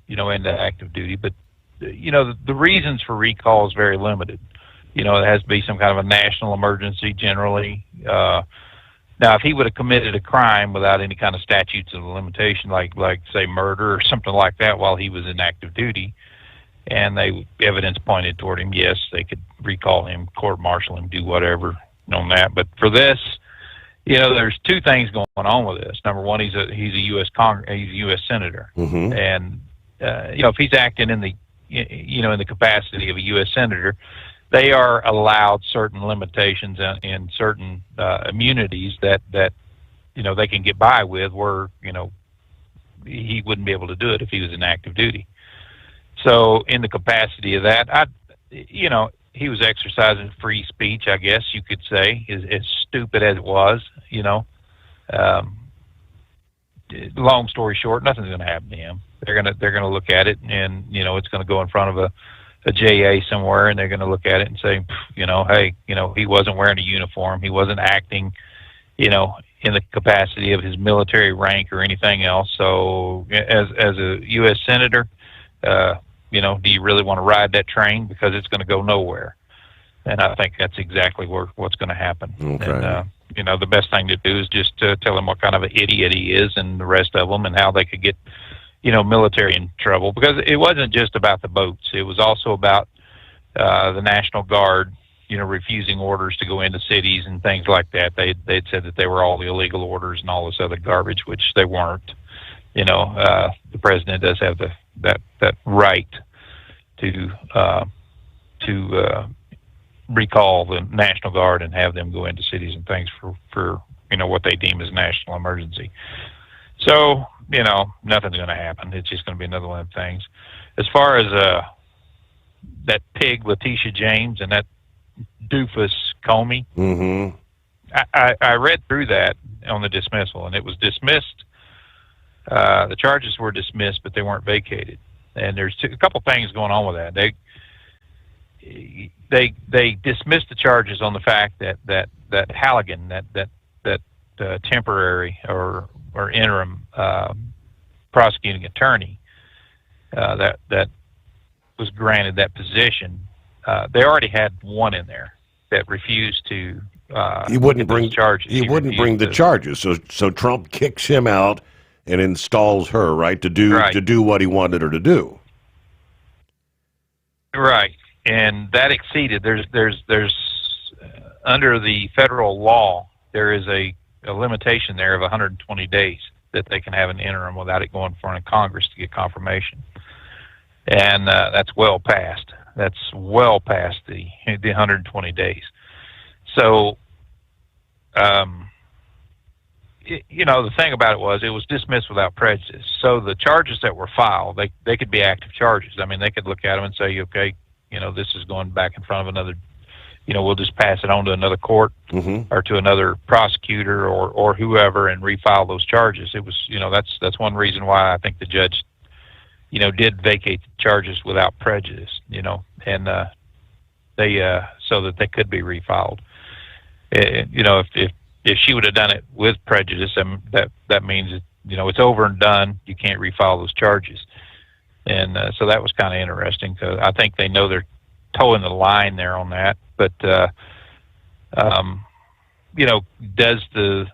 into active duty, but the reasons for recall is very limited. It has to be some kind of a national emergency generally. Now, if he would have committed a crime without any kind of statutes of limitation, like say murder or something like that while he was in active duty, and evidence pointed toward him, yes, they could recall him, court-martial him, do whatever on that. But for this, there's two things going on with this. Number one, he's a U.S. senator, and if he's acting in the in the capacity of a U.S. senator, they are allowed certain limitations and certain immunities that they can get by with, where he wouldn't be able to do it if he was in active duty. So in the capacity of that, he was exercising free speech, I guess you could say, as stupid as it was. long story short, nothing's going to happen to him. They're gonna look at it, and it's going to go in front of a JA somewhere, and they're going to look at it and say, hey, he wasn't wearing a uniform, he wasn't acting, in the capacity of his military rank or anything else. So, as a U.S. senator, do you really want to ride that train, because it's going to go nowhere? And I think that's exactly what's going to happen. Okay. And the best thing to do is just tell him what kind of an idiot he is, and the rest of them, and how they could get military in trouble, because it wasn't just about the boats. It was also about the National Guard, refusing orders to go into cities and things like that. They'd said that they were all illegal orders and all this other garbage, which they weren't. The president does have that right to recall the National Guard and have them go into cities and things for what they deem as national emergency. So, nothing's going to happen. It's just going to be another one of the things. As far as that pig, Letitia James, and that doofus Comey, Mm-hmm. I read through that on the dismissal, and it was dismissed. The charges were dismissed, but they weren't vacated. And there's a couple things going on with that. They dismissed the charges on the fact that Halligan, that temporary or interim prosecuting attorney that was granted that position, they already had one in there that refused to. He wouldn't bring charges. He wouldn't bring the charges. So Trump kicks him out and installs her, right, to do what he wanted her to do. Right, and that exceeded. There's under the federal law, there is a limitation there of 120 days that they can have an interim without it going in front of Congress to get confirmation, and that's well past. That's well past the 120 days. So, the thing about it was dismissed without prejudice. So the charges that were filed, they could be active charges. I mean, they could look at them and say, okay, this is going back in front of another, we'll just pass it on to another court or to another prosecutor or whoever and refile those charges. It was, that's one reason why I think the judge, did vacate the charges without prejudice, and they so that they could be refiled. If she would have done it with prejudice, that means it's over and done. You can't refile those charges, and so that was kind of interesting. Because I think they know they're towing the line there on that. But does the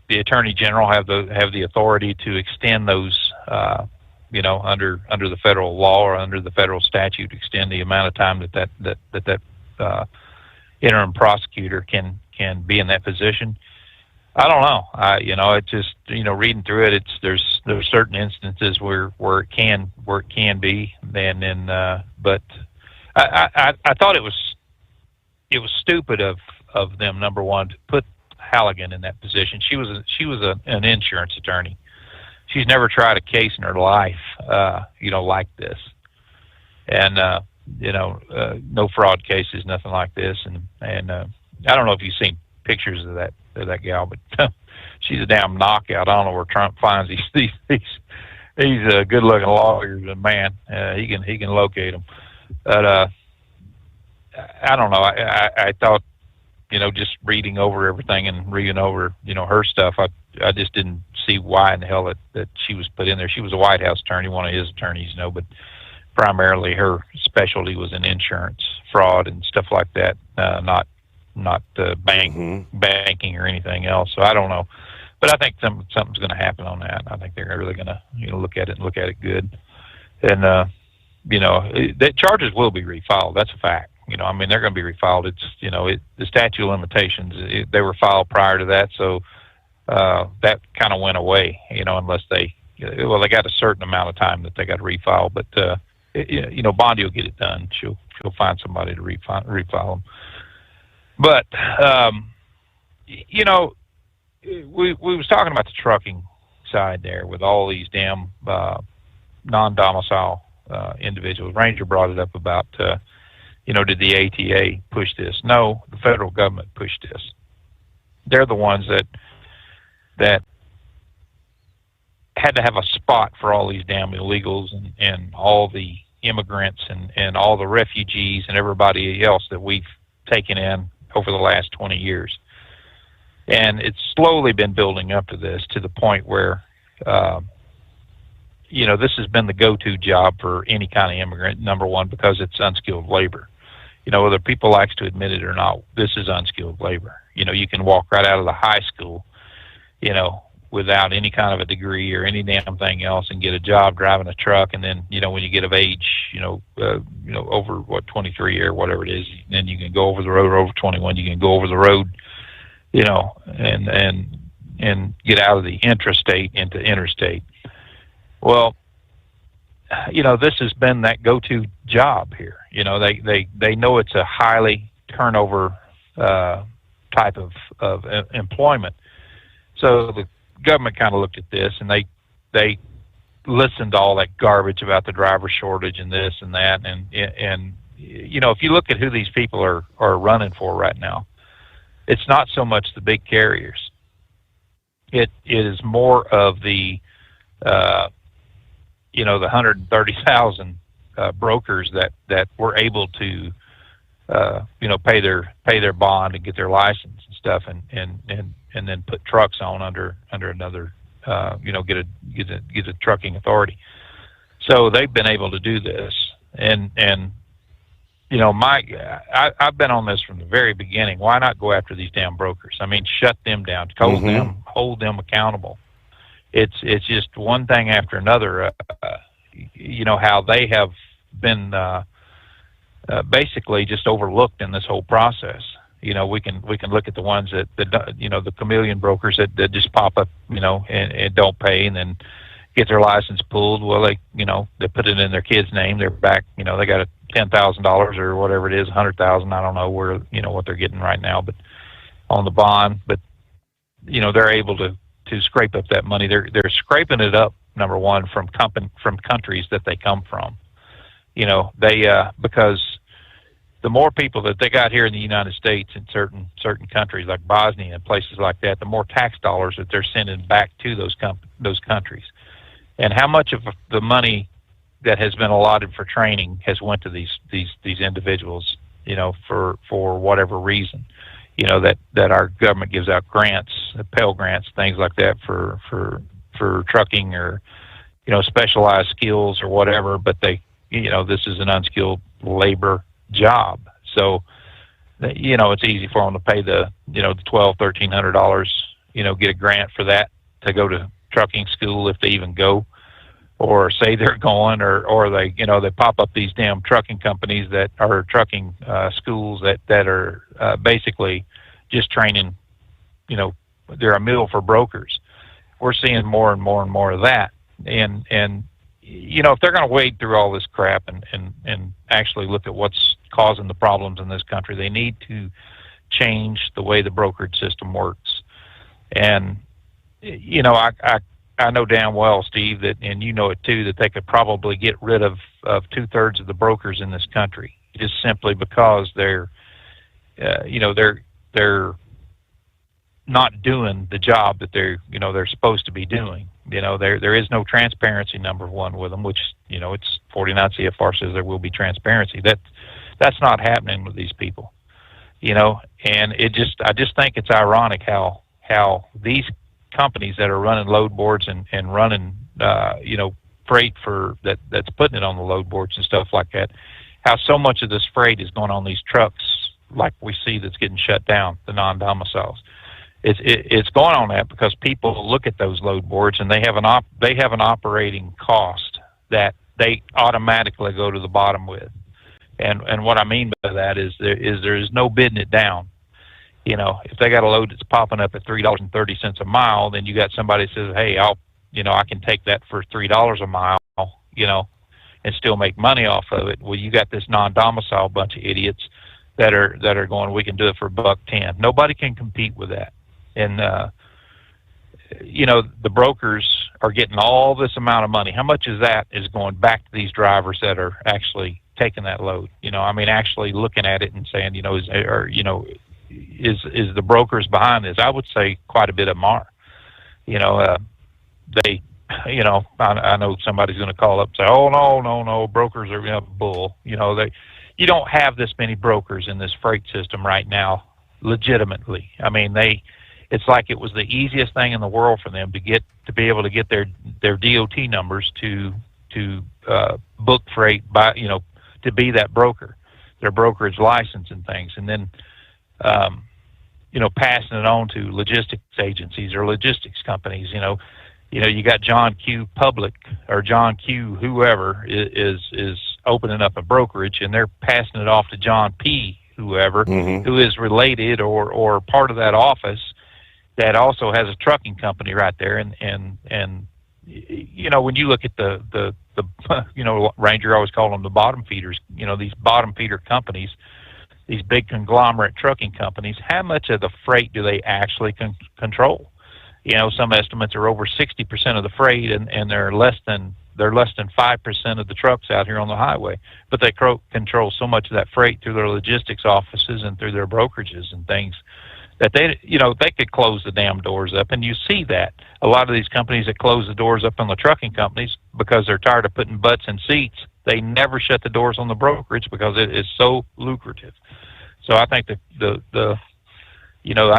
Attorney General have the authority to extend those? Under the federal law or under the federal statute, extend the amount of time that interim prosecutor can be in that position. I don't know. It just reading through it, there's certain instances where it can be, and then but I thought it was stupid of them, number one, to put Halligan in that position. She was an insurance attorney. She's never tried a case in her life, like this, and no fraud cases, nothing like this, and I don't know if you've seen pictures of that gal, but she's a damn knockout. I don't know where Trump finds these good-looking lawyers, and man, he can locate them. But I don't know. I thought, just reading over everything and reading over, her stuff, I just didn't see why in the hell that she was put in there. She was a White House attorney, one of his attorneys, but primarily her specialty was in insurance fraud and stuff like that, not banking or anything else. So I don't know, but I think something's going to happen on that. I think they're really going to look at it good, and the charges will be refiled. That's a fact. They're going to be refiled. It's the statute of limitations. They were filed prior to that, so that kind of went away. Unless they got a certain amount of time that they got to refile. But Bondi will get it done. She'll find somebody to refile them. But we was talking about the trucking side there with all these damn non-domicile individuals. Ranger brought it up about did the ATA push this? No, the federal government pushed this. They're the ones that had to have a spot for all these damn illegals and all the immigrants and all the refugees and everybody else that we've taken in over the last 20 years. And it's slowly been building up to this, to the point where, this has been the go-to job for any kind of immigrant, number one, because it's unskilled labor. Whether people likes to admit it or not, this is unskilled labor. You can walk right out of the high school, without any kind of a degree or any damn thing else and get a job driving a truck. And then, when you get of age, over 23 or whatever it is, then you can go over the road, or over 21, you can go over the road, and get out of the intrastate into interstate. Well, this has been that go-to job here. They know it's a highly turnover type of employment. So the government kind of looked at this, and they listened to all that garbage about the driver shortage and this and that. And if you look at who these people are running for right now, it's not so much the big carriers. It is more of the the 130,000 brokers that were able to pay their bond and get their license and stuff, and then put trucks on under another get a trucking authority. So they've been able to do this, and I've been on this from the very beginning. Why not go after these damn brokers? I mean, shut them down, hold them accountable. It's just one thing after another. How they have been basically just overlooked in this whole process. We can look at the ones that the chameleon brokers that just pop up, and don't pay, and then get their license pulled. Well, they put it in their kid's name. They're back. They got a $10,000 or whatever it is, $100,000. I don't know where what they're getting right now, but on the bond. But they're able to scrape up that money. They're scraping it up, number one, from countries that they come from. Because the more people that they got here in the United States and certain countries like Bosnia and places like that, the more tax dollars that they're sending back to those countries. And how much of the money that has been allotted for training has went to these individuals, for whatever reason, that our government gives out grants, Pell grants, things like that for trucking or, specialized skills or whatever, but this is an unskilled labor job. So, it's easy for them to pay the $1,200, $1,300, get a grant for that to go to trucking school if they even go, or say they're going, or they, they pop up these damn trucking companies that are trucking schools that are basically just training, they're a mill for brokers. We're seeing more and more and more of that. And if they're going to wade through all this crap and actually look at what's causing the problems in this country, they need to change the way the brokerage system works. And, I know damn well, Steve, that, and you know it too, that they could probably get rid of 2/3 of the brokers in this country, just simply because they're not doing the job that they're supposed to be doing. There is no transparency, number one, with them, which, it's 49 CFR says there will be transparency. That's not happening with these people, and I just think it's ironic how these companies that are running load boards and running, freight that's putting it on the load boards and stuff like that, how so much of this freight is going on these trucks, like we see that's getting shut down, the non-domiciles. It's going on that because people look at those load boards and they have an operating cost that they automatically go to the bottom with. And what I mean by that is there is no bidding it down. If they got a load that's popping up at $3.30 a mile, then you got somebody that says, hey, I can take that for $3 a mile, and still make money off of it. Well, you got this non-domicile bunch of idiots that are going, we can do it for $1.10. Nobody can compete with that. And, the brokers are getting all this amount of money. How much of that is going back to these drivers that are actually taking that load? Actually looking at it and saying, is the brokers behind this? I would say quite a bit of them are. They you know, I know somebody's going to call up and say, "Oh no, brokers are bull." You don't have this many brokers in this freight system right now, legitimately. I mean, it's like it was the easiest thing in the world for them to be able to get their DOT numbers to book freight to be that broker, their brokerage license and things, and then passing it on to logistics agencies or logistics companies. You got John Q. Public or John Q. whoever is opening up a brokerage, and they're passing it off to John P. whoever, who is related or part of that office that also has a trucking company right there. And when you look at the Ranger always call them the bottom feeders, these bottom feeder companies, these big conglomerate trucking companies, how much of the freight do they actually control? Some estimates are over 60% of the freight, and they're less than 5% of the trucks out here on the highway. But they control so much of that freight through their logistics offices and through their brokerages and things that they could close the damn doors up. And you see that a lot of these companies that close the doors up on the trucking companies because they're tired of putting butts in seats, they never shut the doors on the brokerage because it is so lucrative. So I think I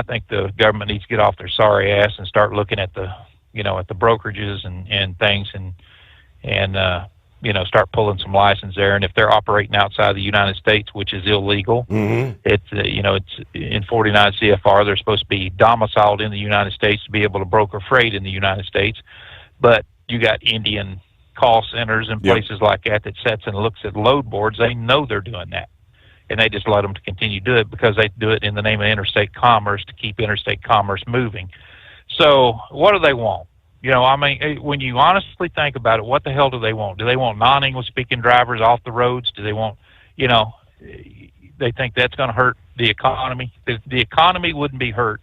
think the government needs to get off their sorry ass and start looking at the brokerages and things and start pulling some license there. And if they're operating outside the United States, which is illegal, it's in 49 CFR, they're supposed to be domiciled in the United States to be able to broker freight in the United States. But you got Indian call centers and places like that sits and looks at load boards. They know they're doing that. And they just let them to continue to do it because they do it in the name of interstate commerce to keep interstate commerce moving. So what do they want? When you honestly think about it, what the hell do they want? Do they want non-English speaking drivers off the roads? Do they want, they think that's going to hurt the economy? The economy wouldn't be hurt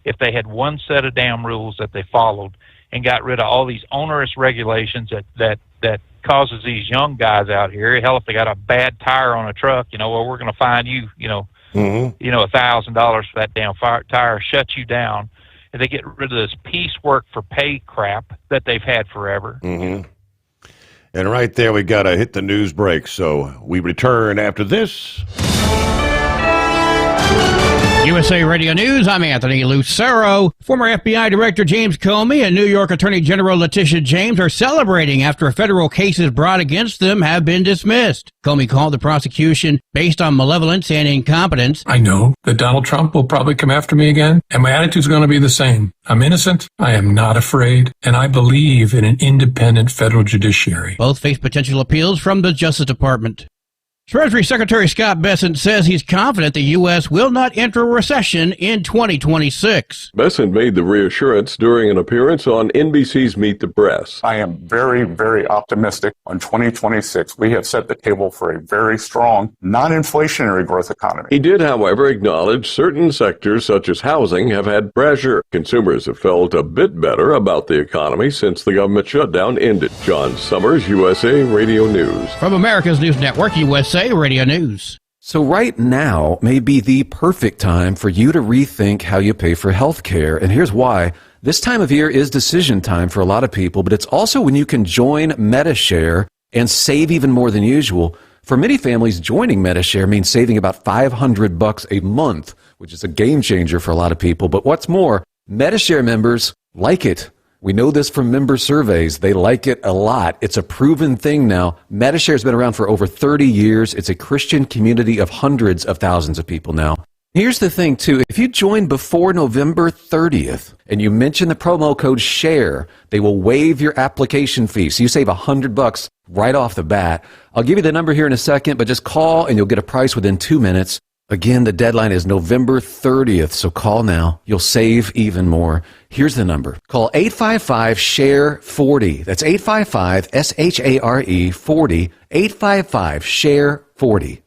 if they had one set of damn rules that they followed and got rid of all these onerous regulations that causes these young guys out here. Hell, if they got a bad tire on a truck, we're going to fine you, $1,000 for that damn tire, shut you down. And they get rid of this piecework for pay crap that they've had forever. And right there, we got to hit the news break. So we return after this. USA Radio News, I'm Anthony Lucero. Former FBI Director James Comey and New York Attorney General Letitia James are celebrating after federal cases brought against them have been dismissed. Comey called the prosecution based on malevolence and incompetence. I know that Donald Trump will probably come after me again, and my attitude's going to be the same. I'm innocent, I am not afraid, and I believe in an independent federal judiciary. Both face potential appeals from the Justice Department. Treasury Secretary Scott Bessent says he's confident the U.S. will not enter a recession in 2026. Bessent made the reassurance during an appearance on NBC's Meet the Press. I am very, very optimistic on 2026. We have set the table for a very strong, non-inflationary growth economy. He did, however, acknowledge certain sectors such as housing have had pressure. Consumers have felt a bit better about the economy since the government shutdown ended. John Sommers, USA Radio News. From America's News Network, USA Radio News. So right now may be the perfect time for you to rethink how you pay for health care. And here's why. This time of year is decision time for a lot of people, but it's also when you can join MediShare and save even more than usual. For many families, joining MediShare means saving about $500 a month, which is a game changer for a lot of people. But what's more, MediShare members like it. We know this from member surveys. They like it a lot. It's a proven thing now. MediShare has been around for over 30 years. It's a Christian community of hundreds of thousands of people now. Here's the thing, too. If you join before November 30th and you mention the promo code SHARE, they will waive your application fee. So you save $100 right off the bat. I'll give you the number here in a second, but just call and you'll get a price within 2 minutes. Again, the deadline is November 30th, so call now. You'll save even more. Here's the number. Call 855-SHARE-40. That's 855-SHARE 40. 855-SHARE-40.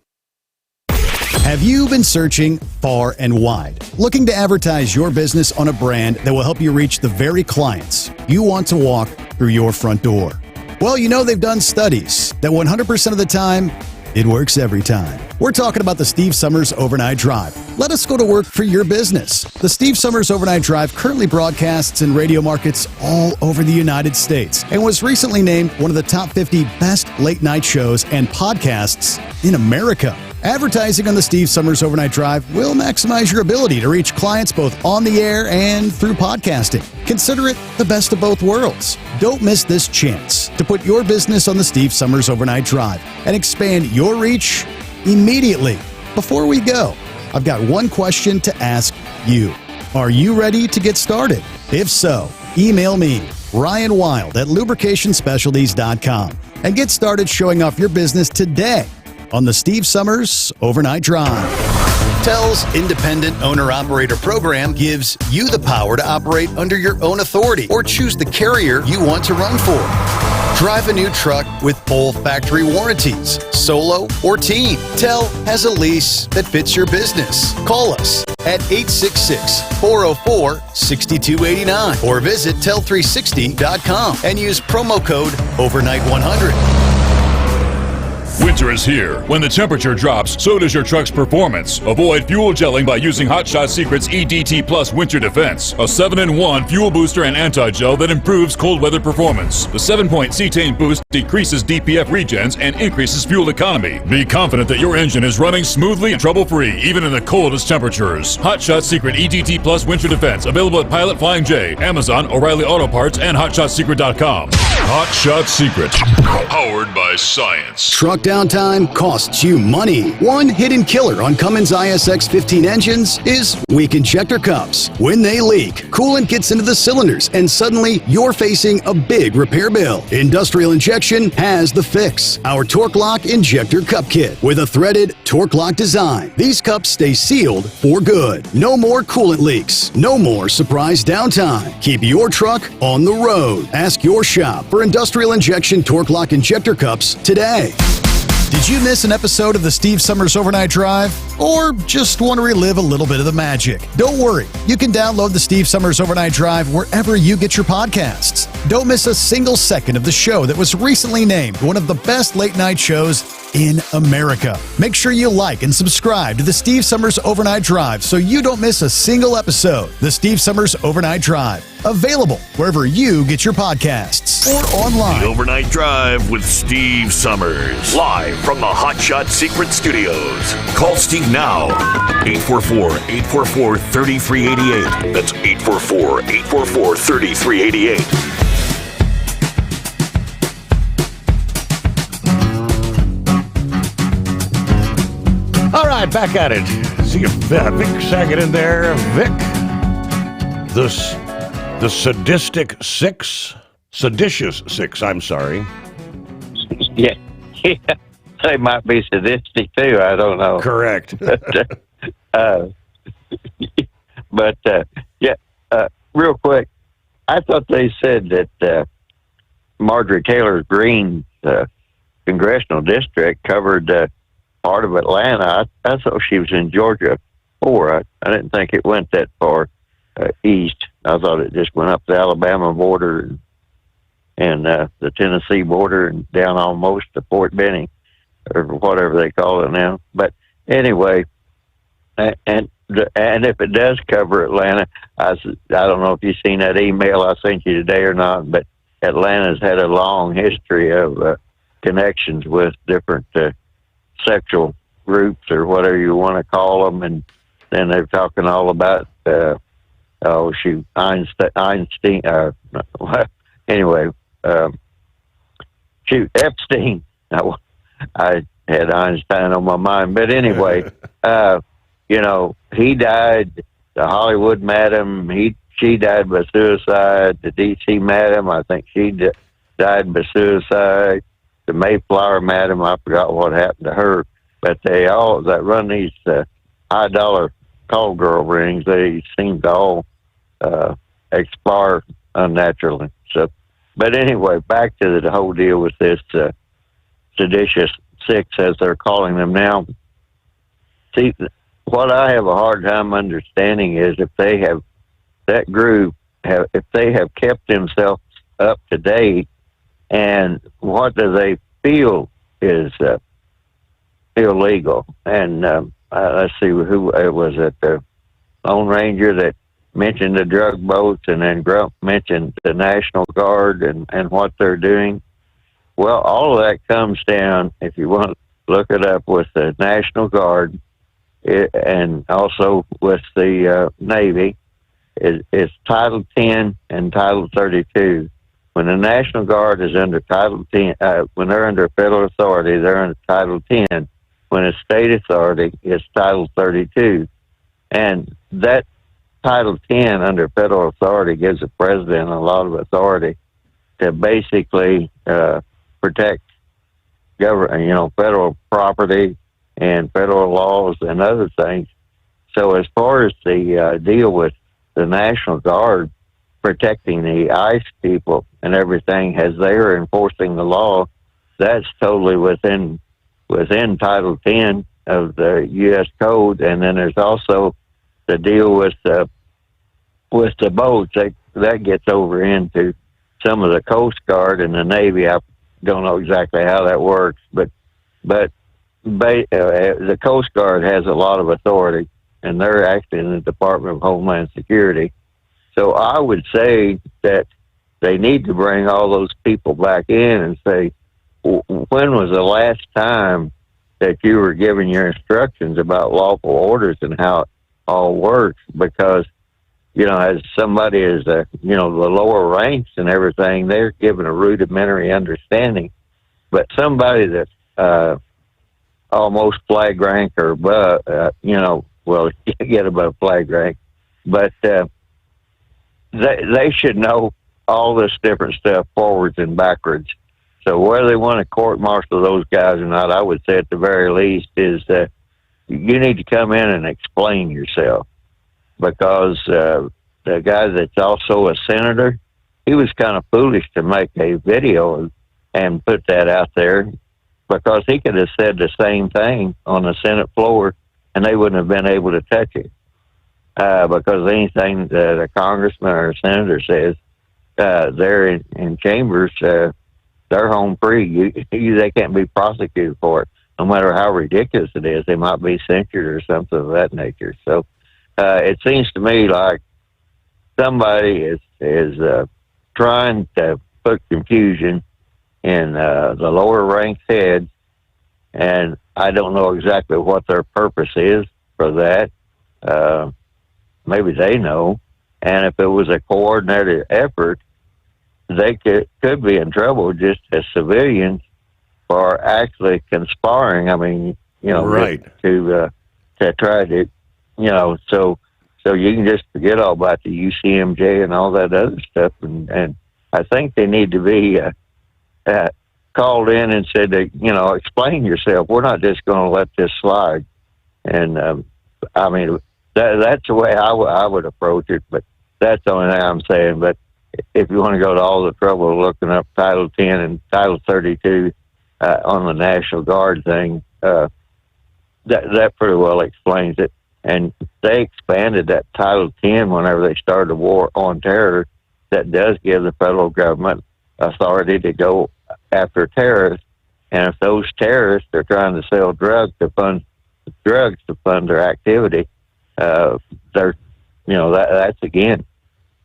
Have you been searching far and wide, looking to advertise your business on a brand that will help you reach the very clients you want to walk through your front door? Well, they've done studies that 100% of the time, it works every time. We're talking about the Steve Sommers Overnight Drive. Let us go to work for your business. The Steve Sommers Overnight Drive currently broadcasts in radio markets all over the United States and was recently named one of the top 50 best late-night shows and podcasts in America. Advertising on the Steve Sommers Overnight Drive will maximize your ability to reach clients both on the air and through podcasting. Consider it the best of both worlds. Don't miss this chance to put your business on the Steve Sommers Overnight Drive and expand your reach immediately. Before we go, I've got one question to ask you. Are you ready to get started? If so, email me, Ryan Wild at lubricationspecialties.com, and get started showing off your business today on the Steve Sommers Overnight Drive. TEL's Independent Owner-Operator Program gives you the power to operate under your own authority or choose the carrier you want to run for. Drive a new truck with full factory warranties, solo or team. TEL has a lease that fits your business. Call us at 866-404-6289 or visit tel360.com and use promo code OVERNIGHT100. Winter is here. When the temperature drops, so does your truck's performance. Avoid fuel gelling by using Hot Shot Secret's EDT Plus Winter Defense, a 7-in-1 fuel booster and anti-gel that improves cold weather performance. The 7-point cetane boost decreases DPF regens and increases fuel economy. Be confident that your engine is running smoothly and trouble-free, even in the coldest temperatures. Hot Shot Secret EDT Plus Winter Defense, available at Pilot Flying J, Amazon, O'Reilly Auto Parts, and HotShotSecret.com. Hot Shot Secret, powered by science. Truck downtime costs you money. One hidden killer on Cummins ISX 15 engines is weak injector cups. When they leak, coolant gets into the cylinders and suddenly you're facing a big repair bill. Industrial Injection has the fix. Our Torque Lock Injector Cup Kit with a threaded Torque Lock design. These cups stay sealed for good. No more coolant leaks. No more surprise downtime. Keep your truck on the road. Ask your shop for Industrial Injection Torque Lock Injector Cups today. Did you miss an episode of the Steve Sommers Overnight Drive? Or just want to relive a little bit of the magic? Don't worry. You can download the Steve Sommers Overnight Drive wherever you get your podcasts. Don't miss a single second of the show that was recently named one of the best late-night shows in America. Make sure you like and subscribe to the Steve Sommers Overnight Drive so you don't miss a single episode. The Steve Sommers Overnight Drive, available wherever you get your podcasts or online. The Overnight Drive with Steve Sommers, live from the Hot Shot Secret Studios. Call Steve now, 844-844-3388. That's 844-844-3388. All right, back at it. See if Vic Saget in there. Vic, the seditious six, I'm sorry. Yeah, they might be sadistic too. I don't know. Correct. Real quick, I thought they said that Marjorie Taylor Greene's congressional district covered part of Atlanta. I thought she was in Georgia before. I didn't think it went that far east. I thought it just went up the Alabama border and the Tennessee border and down almost to Fort Benning or whatever they call it now. But anyway, and if it does cover Atlanta, I don't know if you've seen that email I sent you today or not, but Atlanta's had a long history of connections with different sexual groups or whatever you want to call them, and then they're talking all about Einstein. Anyway, Epstein. I had Einstein on my mind, but anyway, he died. The Hollywood madam, she died by suicide. The DC madam, I think she died by suicide. The Mayflower madam, I forgot what happened to her, but they all that run these high dollar call girl rings, they seem to all expire unnaturally. So, but anyway, back to the whole deal with this seditious six, as they're calling them now. See, what I have a hard time understanding is if they have that group if they have kept themselves up to date. And what do they feel is illegal. And let's see, who it was, it the Lone Ranger that mentioned the drug boats, and then Grump mentioned the National Guard and what they're doing. Well, all of that comes down, if you want to look it up, with the National Guard and also with the Navy. It's Title 10 and Title 32. When the National Guard is under Title 10, when they're under federal authority, they're under Title 10. When it's state authority, it's Title 32. And that Title 10 under federal authority gives the president a lot of authority to basically protect federal property and federal laws and other things. So as far as the deal with the National Guard protecting the ICE people and everything as they are enforcing the law, that's totally within Title 10 of the U.S. Code. And then there's also the deal with the boats. That gets over into some of the Coast Guard and the Navy. I don't know exactly how that works, but the Coast Guard has a lot of authority, and they're actually in the Department of Homeland Security. So I would say that they need to bring all those people back in and say, when was the last time that you were given your instructions about lawful orders and how it all works? Because, as somebody is, the lower ranks and everything, they're given a rudimentary understanding. But somebody that's almost flag rank or above, well, you get above flag rank, but they should know all this different stuff forwards and backwards. So whether they want to court-martial those guys or not, I would say at the very least is that you need to come in and explain yourself. Because the guy that's also a senator, he was kind of foolish to make a video and put that out there, because he could have said the same thing on the Senate floor and they wouldn't have been able to touch it. Because anything that a congressman or a senator says, they're in chambers, they're home free. They can't be prosecuted for it, no matter how ridiculous it is. They might be censured or something of that nature. So it seems to me like somebody is trying to put confusion in the lower ranked heads, and I don't know exactly what their purpose is for that. Maybe they know, and if it was a coordinated effort, they could be in trouble just as civilians for actually conspiring. I mean, right, to try to, so you can just forget all about the UCMJ and all that other stuff, and I think they need to be called in and said that, explain yourself. We're not just going to let this slide. And I mean, that's the way I would approach it, but that's the only thing I'm saying. But if you want to go to all the trouble of looking up Title 10 and Title 32 on the National Guard thing, that pretty well explains it. And they expanded that Title 10 whenever they started the war on terror. That does give the federal government authority to go after terrorists. And if those terrorists are trying to sell drugs to fund their activity, that's again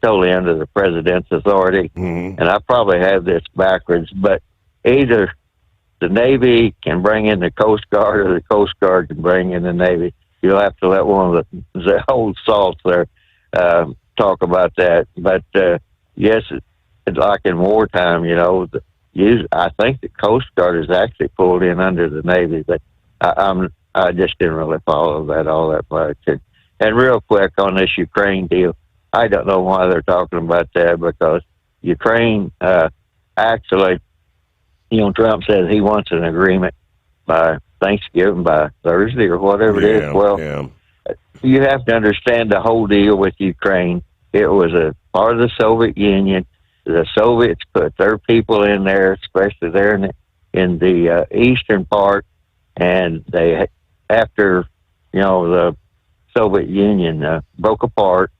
totally under the president's authority. Mm-hmm. And I probably have this backwards, but either the Navy can bring in the Coast Guard or the Coast Guard can bring in the Navy. You'll have to let one of the old salts there talk about that. But yes, it's like in wartime, I think the Coast Guard is actually pulled in under the Navy, but I just didn't really follow that all that much. And real quick on this Ukraine deal, I don't know why they're talking about that, because Ukraine actually, Trump says he wants an agreement by Thanksgiving, by Thursday or whatever it is. Well, you have to understand the whole deal with Ukraine. It was a part of the Soviet Union. The Soviets put their people in there, especially there in the eastern part, and they, after the Soviet Union broke apart,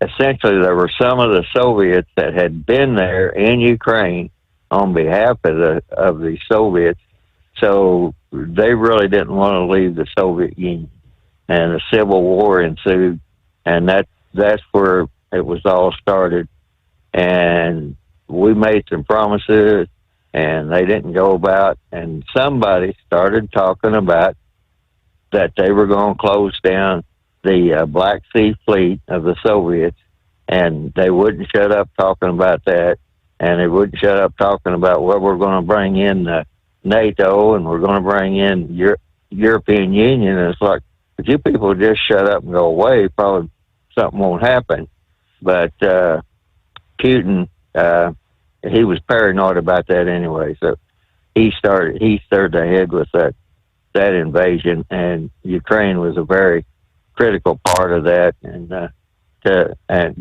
essentially there were some of the Soviets that had been there in Ukraine on behalf of the Soviets, So they really didn't want to leave the Soviet Union, and a civil war ensued, and that's where it was all started. And we made some promises, and they didn't go about. And somebody started talking about that they were going to close down the Black Sea Fleet of the Soviets, and they wouldn't shut up talking about that, and they wouldn't shut up talking about, well, we're going to bring in NATO, and we're going to bring in European Union. And it's like, if you people just shut up and go away, probably something won't happen. But Putin, he was paranoid about that anyway, so he stirred ahead with that invasion, and Ukraine was a very critical part of that. And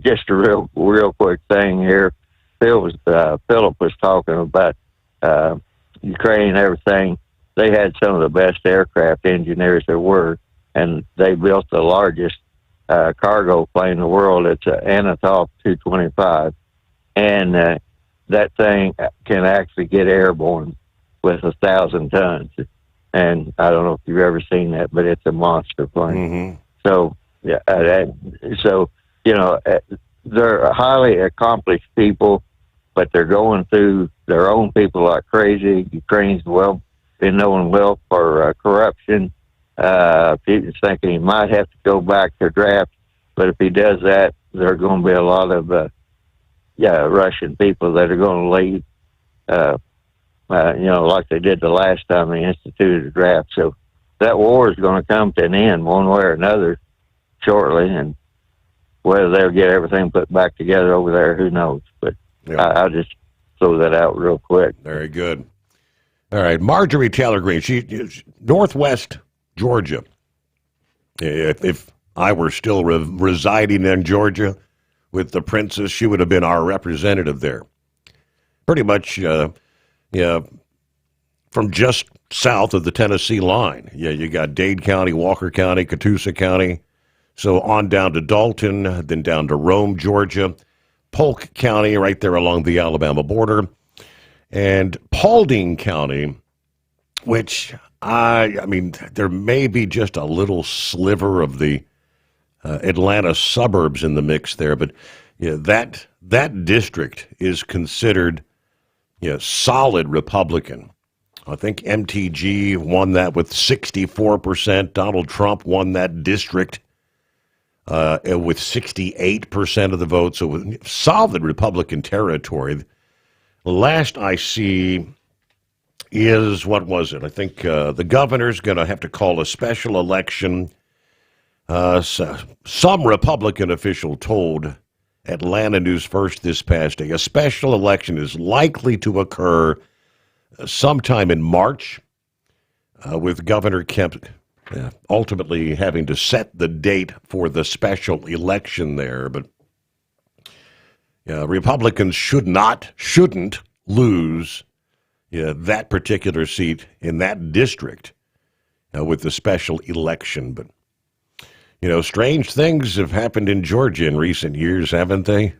just a real quick thing here, Philip was talking about Ukraine and everything. They had some of the best aircraft engineers there were, and they built the largest cargo plane in the world. It's an Antonov 225, and that thing can actually get airborne with 1,000 tons. And I don't know if you've ever seen that, but it's a monster plane. So, yeah, so you know, they're highly accomplished people, but they're going through their own people like crazy. Ukraine's been known well for corruption. Putin's thinking he might have to go back to draft, but if he does that, there are going to be a lot of Russian people that are going to leave. You know, like they did the last time they instituted a draft. So that war is going to come to an end one way or another shortly, and whether they'll get everything put back together over there, who knows? But I'll just throw that out real quick. Very good. All right, Marjorie Taylor Greene, she's Northwest Georgia. If I were still residing in Georgia with the princess, she would have been our representative there. Pretty much, from just south of the Tennessee line. Yeah, you got Dade County, Walker County, Catoosa County, so on down to Dalton, then down to Rome, Georgia, Polk County, right there along the Alabama border, and Paulding County, which I mean, there may be just a little sliver of the Atlanta suburbs in the mix there, but that district is considered solid Republican. I think MTG won that with 64%. Donald Trump won that district with 68% of the vote. So with solid Republican territory. Last I see is, what was it? I think the governor's going to have to call a special election. Some Republican official told Atlanta News First this past day a special election is likely to occur sometime in March, with Governor Kemp ultimately having to set the date for the special election there. But Republicans shouldn't lose that particular seat in that district with the special election. But strange things have happened in Georgia in recent years, haven't they?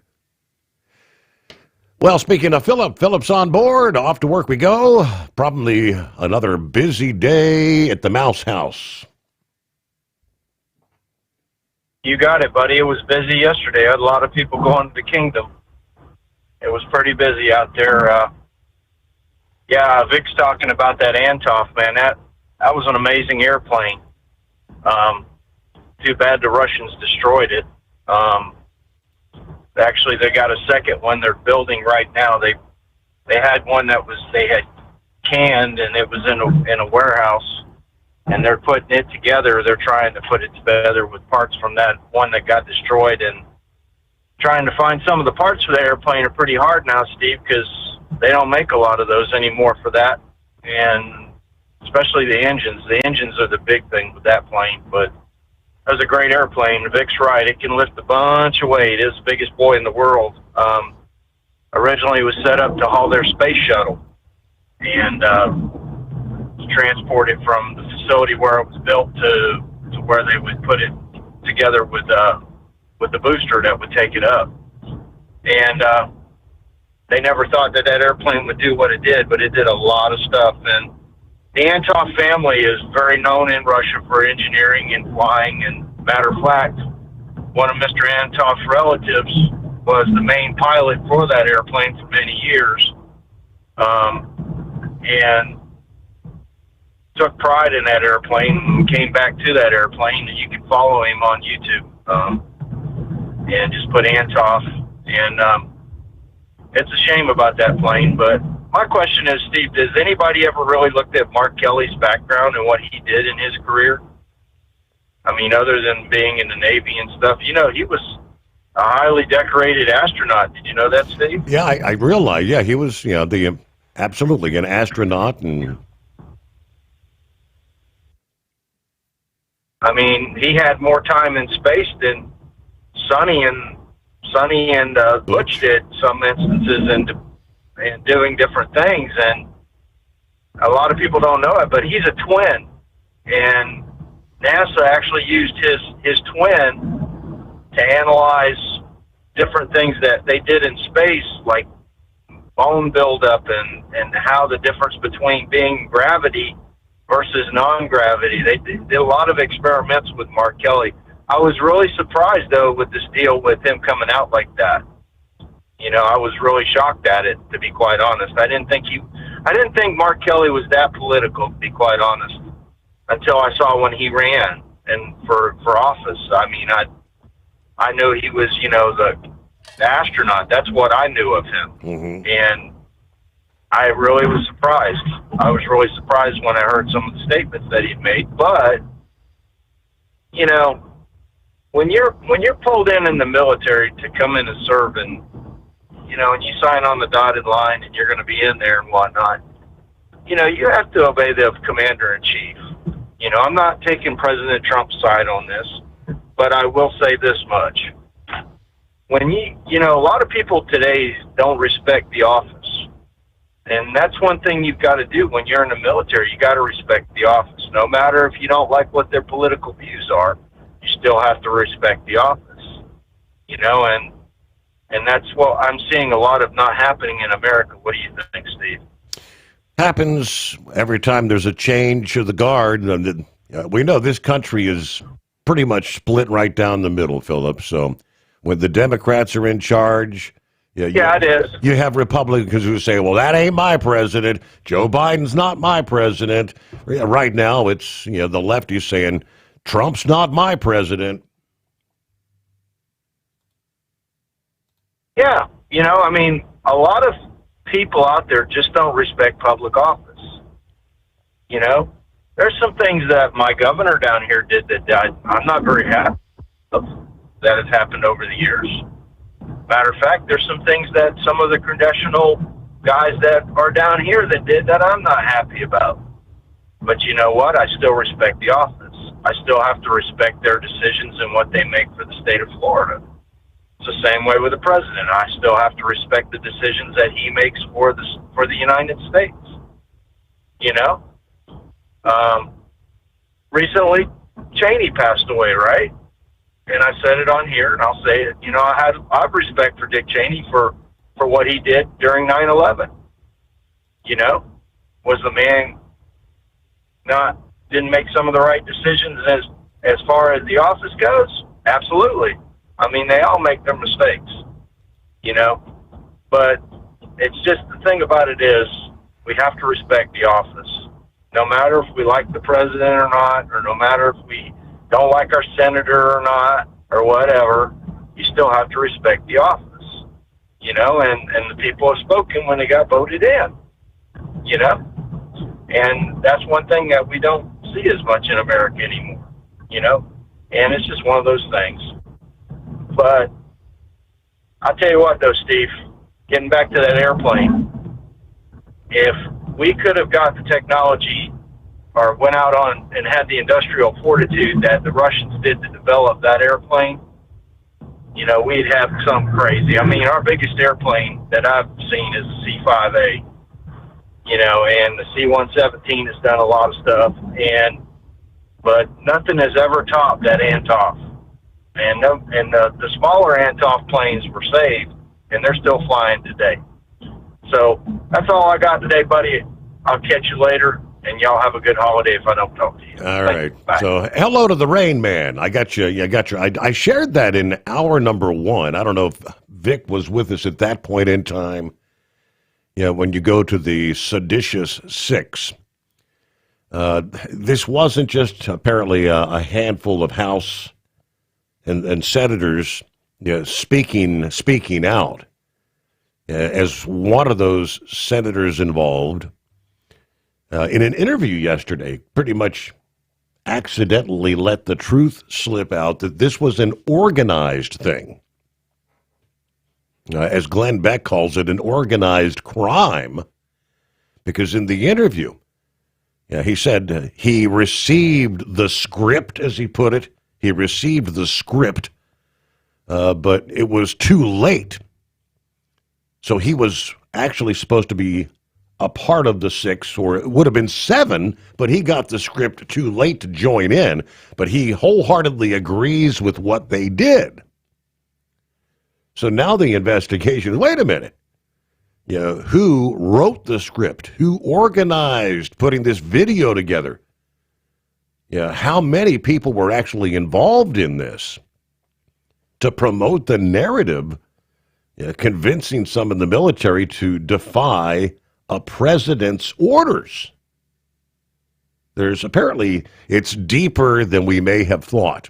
Well, speaking of Philip's on board. Off to work we go. Probably another busy day at the Mouse House. You got it, buddy. It was busy yesterday. I had a lot of people going to the Kingdom. It was pretty busy out there. Vic's talking about that Antonov, man. That was an amazing airplane. Too bad the Russians destroyed it. Actually, they got a second one they're building right now. They had one they had canned, and it was in a warehouse, and they're putting it together. They're trying to put it together with parts from that one that got destroyed, and trying to find some of the parts for the airplane are pretty hard now, Steve, because they don't make a lot of those anymore for that, and especially the engines. The engines are the big thing with that plane, but that was a great airplane. Vic's right. It can lift a bunch of weight. It's the biggest boy in the world. Originally, it was set up to haul their space shuttle and transport it from the facility where it was built to where they would put it together with the booster that would take it up. And they never thought that airplane would do what it did, but it did a lot of stuff. And the Antoff family is very known in Russia for engineering and flying. And matter of fact, one of Mr. Antoff's relatives was the main pilot for that airplane for many years, and took pride in that airplane and came back to that airplane. And you can follow him on YouTube, and just put Antoff. And it's a shame about that plane. But my question is, Steve, does anybody ever really looked at Mark Kelly's background and what he did in his career? I mean, other than being in the Navy and stuff, you know, he was a highly decorated astronaut. Did you know that, Steve? Yeah, I realize. Yeah, he was, you know, absolutely an astronaut. And I mean, he had more time in space than Sonny and Butch did some instances and doing different things. And a lot of people don't know it, but he's a twin. And NASA actually used his twin to analyze different things that they did in space, like bone buildup and how the difference between being gravity versus non-gravity. They did a lot of experiments with Mark Kelly. I was really surprised, though, with this deal with him coming out like that. You know, I was really shocked at it, to be quite honest. I didn't think Mark Kelly was that political, to be quite honest, until I saw when he ran and for office. I mean, I knew he was, you know, the astronaut. That's what I knew of him. Mm-hmm. And I really was surprised. I was really surprised when I heard some of the statements that he'd made. But, you know, when you're pulled in the military to come in and serve, and, you know, and you sign on the dotted line and you're going to be in there and whatnot, you know, you have to obey the commander-in-chief. You know, I'm not taking President Trump's side on this, but I will say this much. When you know, a lot of people today don't respect the office. And that's one thing you've got to do when you're in the military. You got to respect the office. No matter if you don't like what their political views are, you still have to respect the office. You know, and that's what I'm seeing a lot of not happening in America. What do you think, Steve? Happens every time there's a change of the guard. We know this country is pretty much split right down the middle, Philip. So when the Democrats are in charge, yeah, it is. You have Republicans who say, well, that ain't my president. Joe Biden's not my president. Right now, it's, you know, the lefties saying, Trump's not my president. Yeah, you know, I mean, a lot of people out there just don't respect public office. You know, there's some things that my governor down here did that I'm not very happy of that has happened over the years. Matter of fact, there's some things that some of the congressional guys that are down here that did that I'm not happy about. But you know what? I still respect the office. I still have to respect their decisions and what they make for the state of Florida. It's the same way with the president. I still have to respect the decisions that he makes for the United States. You know? Recently, Cheney passed away, right? And I said it on here, and I'll say it. You know, I have respect for Dick Cheney for what he did during 9/11. You know, was the man didn't make some of the right decisions as far as the office goes? Absolutely. I mean, they all make their mistakes, you know. But it's just the thing about it is we have to respect the office. No matter if we like the president or not, or no matter if we don't like our senator or not, or whatever, you still have to respect the office, you know, and the people have spoken when they got voted in, you know, and that's one thing that we don't see as much in America anymore, you know, and it's just one of those things. But I'll tell you what, though, Steve, getting back to that airplane, if we could have got the technology or went out on and had the industrial fortitude that the Russians did to develop that airplane, you know, we'd have something crazy. I mean, our biggest airplane that I've seen is the C-5A, you know, and the C-117 has done a lot of stuff, but nothing has ever topped that Antoff. And the smaller Antoff planes were saved, and they're still flying today. So that's all I got today, buddy. I'll catch you later. and y'all have a good holiday if I don't talk to you. All right. Bye. So, hello to the Rain Man. I got you. I shared that in hour number 1. I don't know if Vic was with us at that point in time. Yeah, when you go to the seditious 6. This wasn't just apparently a handful of House and senators speaking out. As one of those senators involved, in an interview yesterday, pretty much accidentally let the truth slip out that this was an organized thing. As Glenn Beck calls it, an organized crime, because in the interview, he said he received the script, as he put it. He received the script, but it was too late. So he was actually supposed to be a part of the 6, or it would have been 7, but he got the script too late to join in. But he wholeheartedly agrees with what they did. So now the investigation, wait a minute. Who wrote the script? Who organized putting this video together? How many people were actually involved in this to promote the narrative, convincing some in the military to defy a president's orders? It's deeper than we may have thought.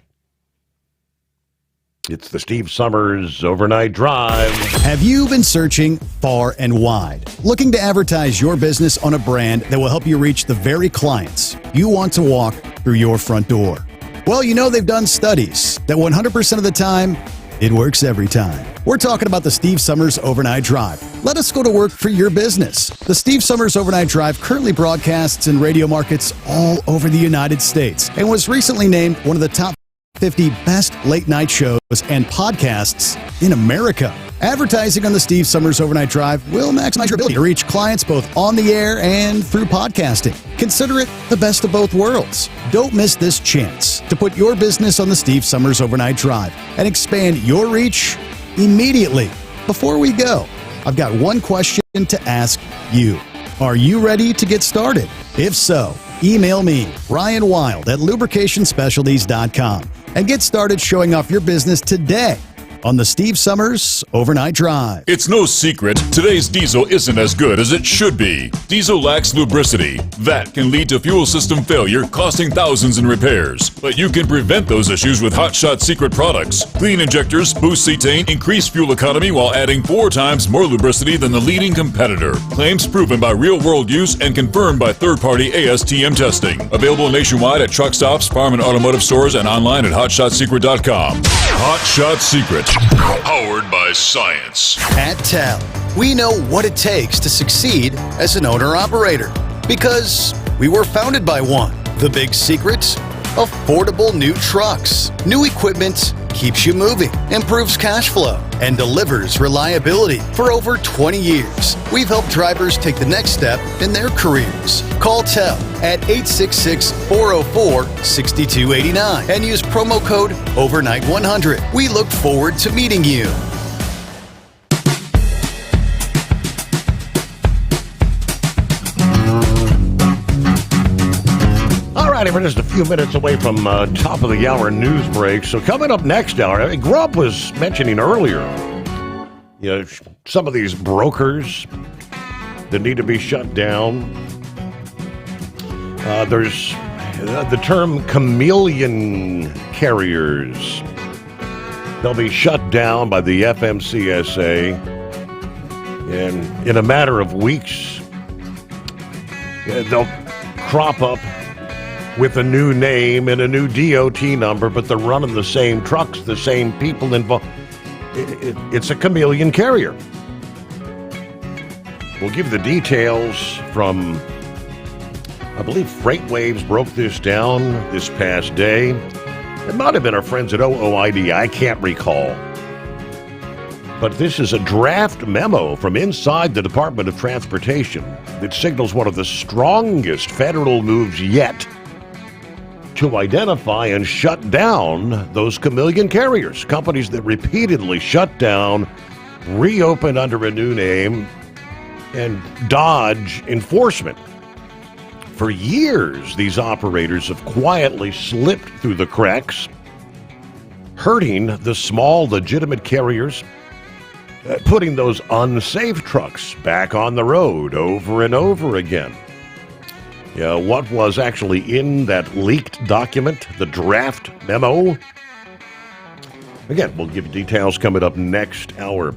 It's the Steve Sommers Overnight Drive. Have you been searching far and wide, looking to advertise your business on a brand that will help you reach the very clients you want to walk through your front door? Well, they've done studies that 100% of the time, it works every time. We're talking about the Steve Sommers Overnight Drive. Let us go to work for your business. The Steve Sommers Overnight Drive currently broadcasts in radio markets all over the United States and was recently named one of the top 50 best late-night shows and podcasts in America. Advertising on the Steve Sommers Overnight Drive will maximize your ability to reach clients both on the air and through podcasting. Consider it the best of both worlds. Don't miss this chance to put your business on the Steve Sommers Overnight Drive and expand your reach immediately. Before we go, I've got one question to ask you. Are you ready to get started? If so, email me, Ryan Wild at lubricationspecialties.com, and get started showing off your business today on the Steve Sommers Overnight Drive. It's no secret, today's diesel isn't as good as it should be. Diesel lacks lubricity. That can lead to fuel system failure, costing thousands in repairs. But you can prevent those issues with Hot Shot secret products. Clean injectors, boost cetane, increase fuel economy while adding 4 times more lubricity than the leading competitor. Claims proven by real-world use and confirmed by third-party ASTM testing. Available nationwide at truck stops, farm and automotive stores, and online at hotshotsecret.com. Hot Shot Secret. Powered by science. At TEL, we know what it takes to succeed as an owner-operator because we were founded by one. The big secret? Affordable new trucks. New equipment keeps you moving, improves cash flow, and delivers reliability. For over 20 years, we've helped drivers take the next step in their careers. Call TEL at 866-404-6289 and use promo code OVERNIGHT100. We look forward to meeting you. We're just a few minutes away from top of the hour news break. So coming up next hour, Grump was mentioning earlier, some of these brokers that need to be shut down. There's the term chameleon carriers. They'll be shut down by the FMCSA, and in a matter of weeks, they'll crop up with a new name and a new DOT number, but they're running the same trucks, the same people involved. It's a chameleon carrier. We'll give the details from, I believe FreightWaves broke this down this past day. It might have been our friends at OOID, I can't recall. But this is a draft memo from inside the Department of Transportation that signals one of the strongest federal moves yet to identify and shut down those chameleon carriers, companies that repeatedly shut down, reopen under a new name, and dodge enforcement. For years, these operators have quietly slipped through the cracks, hurting the small, legitimate carriers, putting those unsafe trucks back on the road over and over again. What was actually in that leaked document, the draft memo? Again, we'll give you details coming up next hour.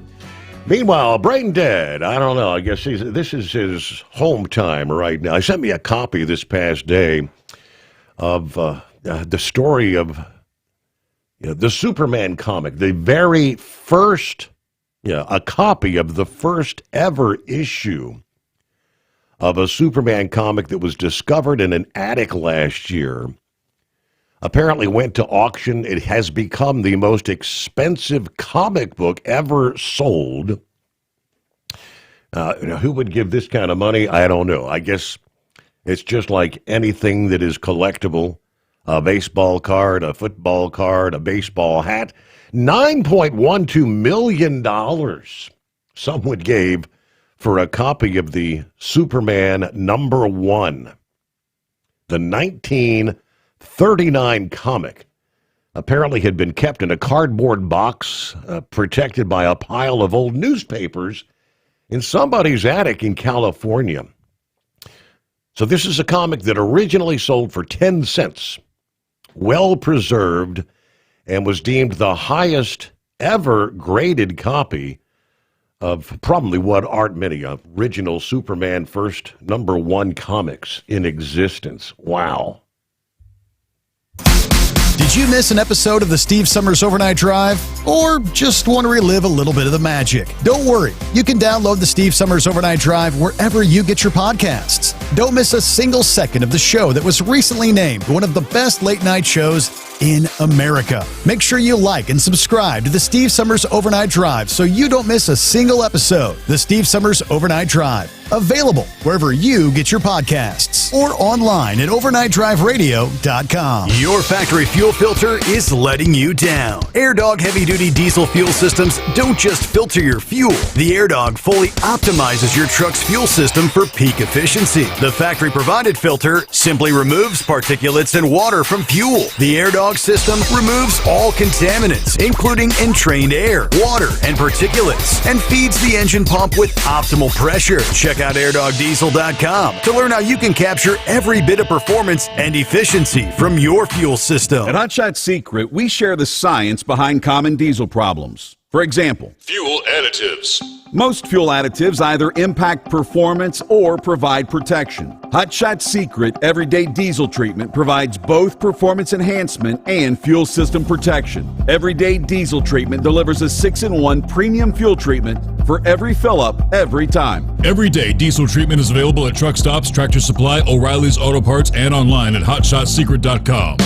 Meanwhile, Brain Dead, I don't know, I guess this is his home time right now. He sent me a copy this past day of the story of the Superman comic, the very first, a copy of the first ever issue of a Superman comic that was discovered in an attic last year. Apparently went to auction. It has become the most expensive comic book ever sold. Who would give this kind of money? I don't know. I guess it's just like anything that is collectible. A baseball card, a football card, a baseball hat. $9.12 million someone gave for a copy of the Superman #1. The 1939 comic apparently had been kept in a cardboard box protected by a pile of old newspapers in somebody's attic in California. So this is a comic that originally sold for 10 cents, well preserved, and was deemed the highest ever graded copy of probably what aren't many original Superman first #1 comics in existence. Wow. Did you miss an episode of the Steve Summers Overnight Drive? Or just want to relive a little bit of the magic? Don't worry. You can download the Steve Summers Overnight Drive wherever you get your podcasts. Don't miss a single second of the show that was recently named one of the best late night shows in America. Make sure you like and subscribe to the Steve Summers Overnight Drive so you don't miss a single episode. The Steve Summers Overnight Drive. Available wherever you get your podcasts or online at overnightdriveradio.com. Your factory fuel filter is letting you down. AirDog heavy-duty diesel fuel systems don't just filter your fuel. The AirDog fully optimizes your truck's fuel system for peak efficiency. The factory-provided filter simply removes particulates and water from fuel. The AirDog system removes all contaminants, including entrained air, water, and particulates, and feeds the engine pump with optimal pressure. Check out airdogdiesel.com to learn how you can capture every bit of performance and efficiency from your fuel system. At Hot Shot Secret, we share the science behind common diesel problems. For example, fuel additives. Most fuel additives either impact performance or provide protection. Hot Shot Secret Everyday Diesel Treatment provides both performance enhancement and fuel system protection. Everyday Diesel Treatment delivers a 6-in-1 premium fuel treatment for every fill-up, every time. Everyday Diesel Treatment is available at truck stops, Tractor Supply, O'Reilly's Auto Parts, and online at hotshotsecret.com.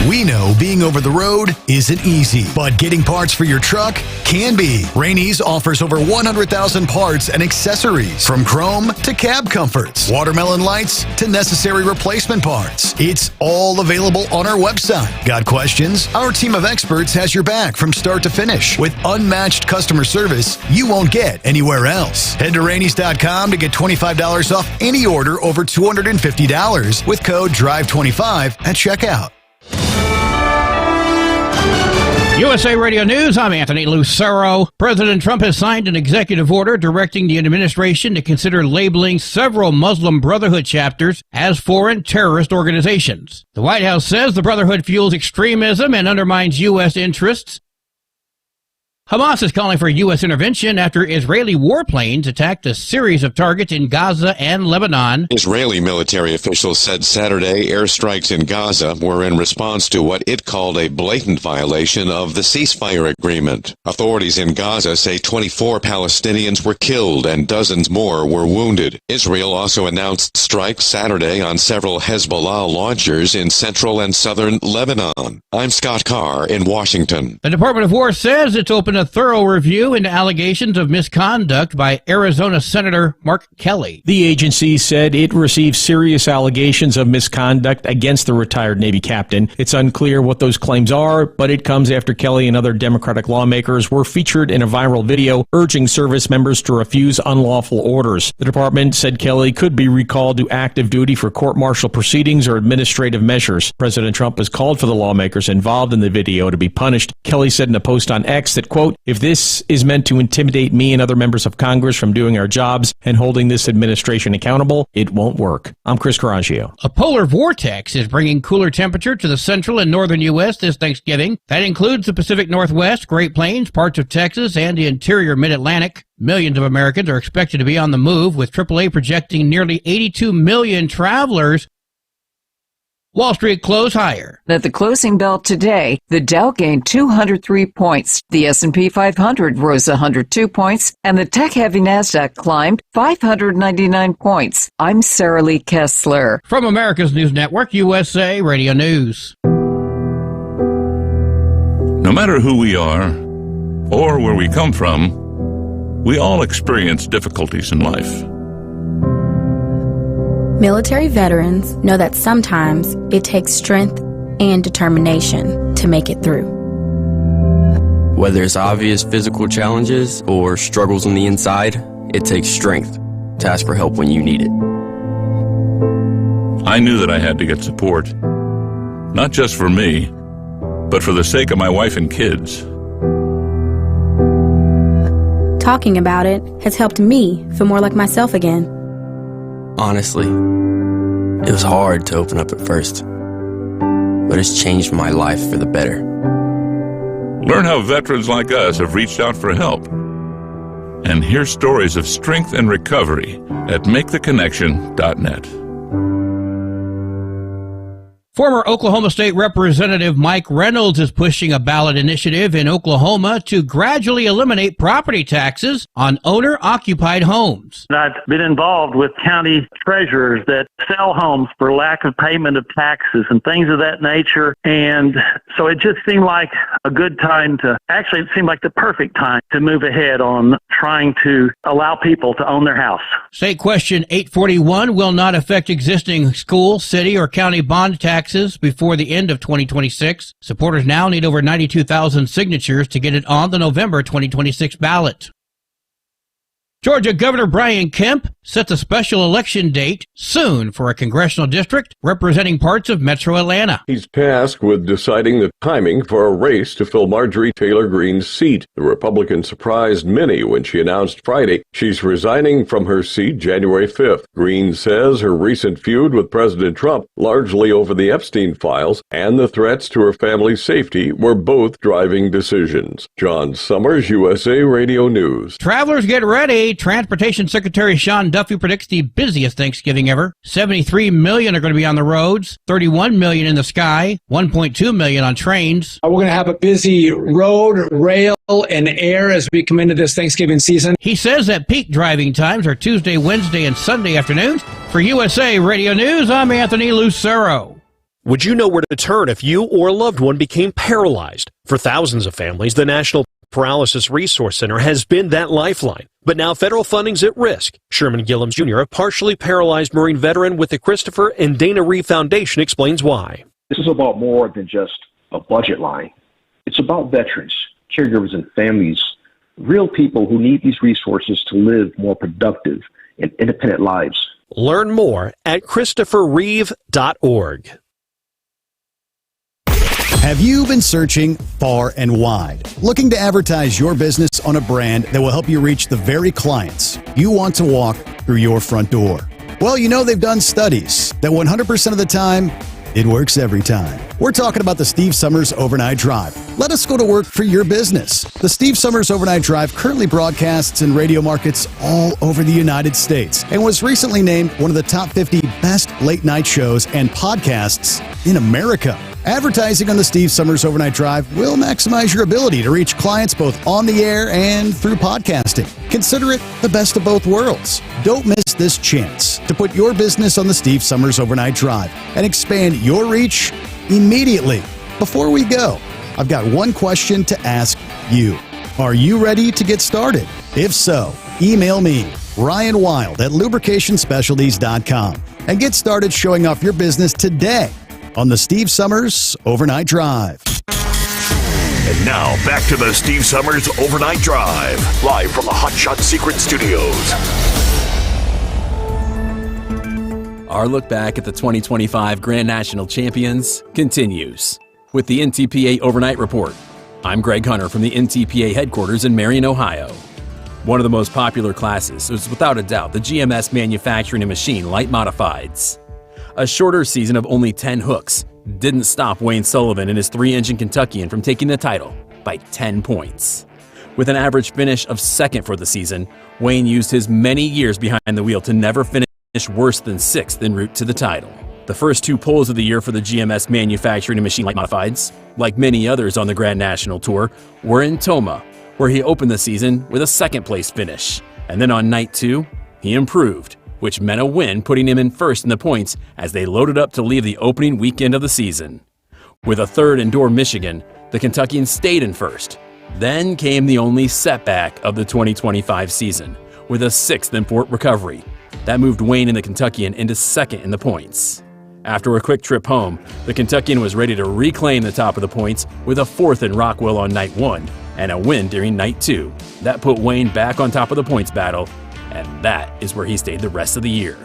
We know being over the road isn't easy, but getting parts for your truck can be. Rainey's offers over 100,000 parts and accessories, from chrome to cab comforts, watermelon lights to necessary replacement parts. It's all available on our website. Got questions? Our team of experts has your back from start to finish with unmatched customer service you won't get anywhere else. Head to Rainey's.com to get $25 off any order over $250 with code DRIVE25 at checkout. USA Radio News, I'm Anthony Lucero. President Trump has signed an executive order directing the administration to consider labeling several Muslim Brotherhood chapters as foreign terrorist organizations. The White House says the Brotherhood fuels extremism and undermines U.S. interests. Hamas is calling for U.S. intervention after Israeli warplanes attacked a series of targets in Gaza and Lebanon. Israeli military officials said Saturday airstrikes in Gaza were in response to what it called a blatant violation of the ceasefire agreement. Authorities in Gaza say 24 Palestinians were killed and dozens more were wounded. Israel also announced strikes Saturday on several Hezbollah launchers in central and southern Lebanon. I'm Scott Carr in Washington. The Department of War says it's open opened a thorough review into allegations of misconduct by Arizona Senator Mark Kelly. The agency said it received serious allegations of misconduct against the retired Navy captain. It's unclear what those claims are, but it comes after Kelly and other Democratic lawmakers were featured in a viral video urging service members to refuse unlawful orders. The department said Kelly could be recalled to active duty for court-martial proceedings or administrative measures. President Trump has called for the lawmakers involved in the video to be punished. Kelly said in a post on X that, quote, "If this is meant to intimidate me and other members of Congress from doing our jobs and holding this administration accountable, it won't work." I'm Chris Carraggio. A polar vortex is bringing cooler temperature to the central and northern U.S. this Thanksgiving. That includes the Pacific Northwest, Great Plains, parts of Texas, and the interior mid-Atlantic. Millions of Americans are expected to be on the move, with AAA projecting nearly 82 million travelers. Wall Street closed higher. At the closing bell today, the Dow gained 203 points, the S&P 500 rose 102 points, and the tech-heavy NASDAQ climbed 599 points. I'm Sarah Lee Kessler. From America's News Network, USA Radio News. No matter who we are or where we come from, we all experience difficulties in life. Military veterans know that sometimes it takes strength and determination to make it through. Whether it's obvious physical challenges or struggles on the inside, it takes strength to ask for help when you need it. I knew that I had to get support, not just for me, but for the sake of my wife and kids. Talking about it has helped me feel more like myself again. Honestly, it was hard to open up at first, but it's changed my life for the better. Learn how veterans like us have reached out for help, and hear stories of strength and recovery at MakeTheConnection.net. Former Oklahoma State Representative Mike Reynolds is pushing a ballot initiative in Oklahoma to gradually eliminate property taxes on owner-occupied homes. I've been involved with county treasurers that sell homes for lack of payment of taxes and things of that nature. And so it just seemed like a good time it seemed like the perfect time to move ahead on trying to allow people to own their house. State Question 841 will not affect existing school, city, or county bond taxes before the end of 2026. Supporters now need over 92,000 signatures to get it on the November 2026 ballot. Georgia Governor Brian Kemp sets a special election date soon for a congressional district representing parts of metro Atlanta. He's tasked with deciding the timing for a race to fill Marjorie Taylor Greene's seat. The Republican surprised many when she announced Friday she's resigning from her seat January 5th. Greene says her recent feud with President Trump, largely over the Epstein files, and the threats to her family's safety were both driving decisions. John Sommers, USA Radio News. Travelers, get ready. Transportation Secretary Sean Duffy predicts the busiest Thanksgiving ever. 73 million are going to be on the roads, 31 million in the sky, 1.2 million on trains. We're going to have a busy road, rail, and air as we come into this Thanksgiving season. He says that peak driving times are Tuesday, Wednesday, and Sunday afternoons. For USA Radio News, I'm Anthony Lucero. Would you know where to turn if you or a loved one became paralyzed? For thousands of families, the National Paralysis Resource Center has been that lifeline. But now federal funding's at risk. Sherman Gillums Jr., a partially paralyzed Marine veteran with the Christopher and Dana Reeve Foundation, explains why. This is about more than just a budget line. It's about veterans, caregivers, and families, real people who need these resources to live more productive and independent lives. Learn more at ChristopherReeve.org. Have you been searching far and wide, looking to advertise your business on a brand that will help you reach the very clients you want to walk through your front door? Well, you know they've done studies that 100% of the time, it works every time. We're talking about the Steve Sommers Overnight Drive. Let us go to work for your business. The Steve Sommers Overnight Drive currently broadcasts in radio markets all over the United States and was recently named one of the top 50 best late night shows and podcasts in America. Advertising on the Steve Sommers Overnight Drive will maximize your ability to reach clients both on the air and through podcasting. Consider it the best of both worlds. Don't miss this chance to put your business on the Steve Sommers Overnight Drive and expand your reach immediately. Before we go, I've got one question to ask you. Are you ready to get started? If so, email me, Ryan Wild at lubricationspecialties.com, and get started showing off your business today on the Steve Sommers Overnight Drive. And now, back to the Steve Sommers Overnight Drive, live from the Hot Shot Secret Studios. Our look back at the 2025 Grand National Champions continues with the NTPA Overnight Report. I'm Greg Hunter from the NTPA headquarters in Marion, Ohio. One of the most popular classes is without a doubt the GMS Manufacturing and Machine Light Modifieds. A shorter season of only 10 hooks didn't stop Wayne Sullivan and his 3-engine Kentuckian from taking the title by 10 points. With an average finish of second for the season, Wayne used his many years behind the wheel to never finish worse than 6th en route to the title. The first 2 poles of the year for the GMS Manufacturing and Machine Light Modifieds, like many others on the Grand National Tour, were in Toma, where he opened the season with a 2nd place finish. And then on night 2, he improved, which meant a win, putting him in first in the points as they loaded up to leave the opening weekend of the season. With a 3rd in Door, Michigan, the Kentuckian stayed in first. Then came the only setback of the 2025 season, with a 6th in Fort Recovery. That moved Wayne and the Kentuckian into 2nd in the points. After a quick trip home, the Kentuckian was ready to reclaim the top of the points with a 4th in Rockwell on night 1 and a win during night 2. That put Wayne back on top of the points battle, and that is where he stayed the rest of the year.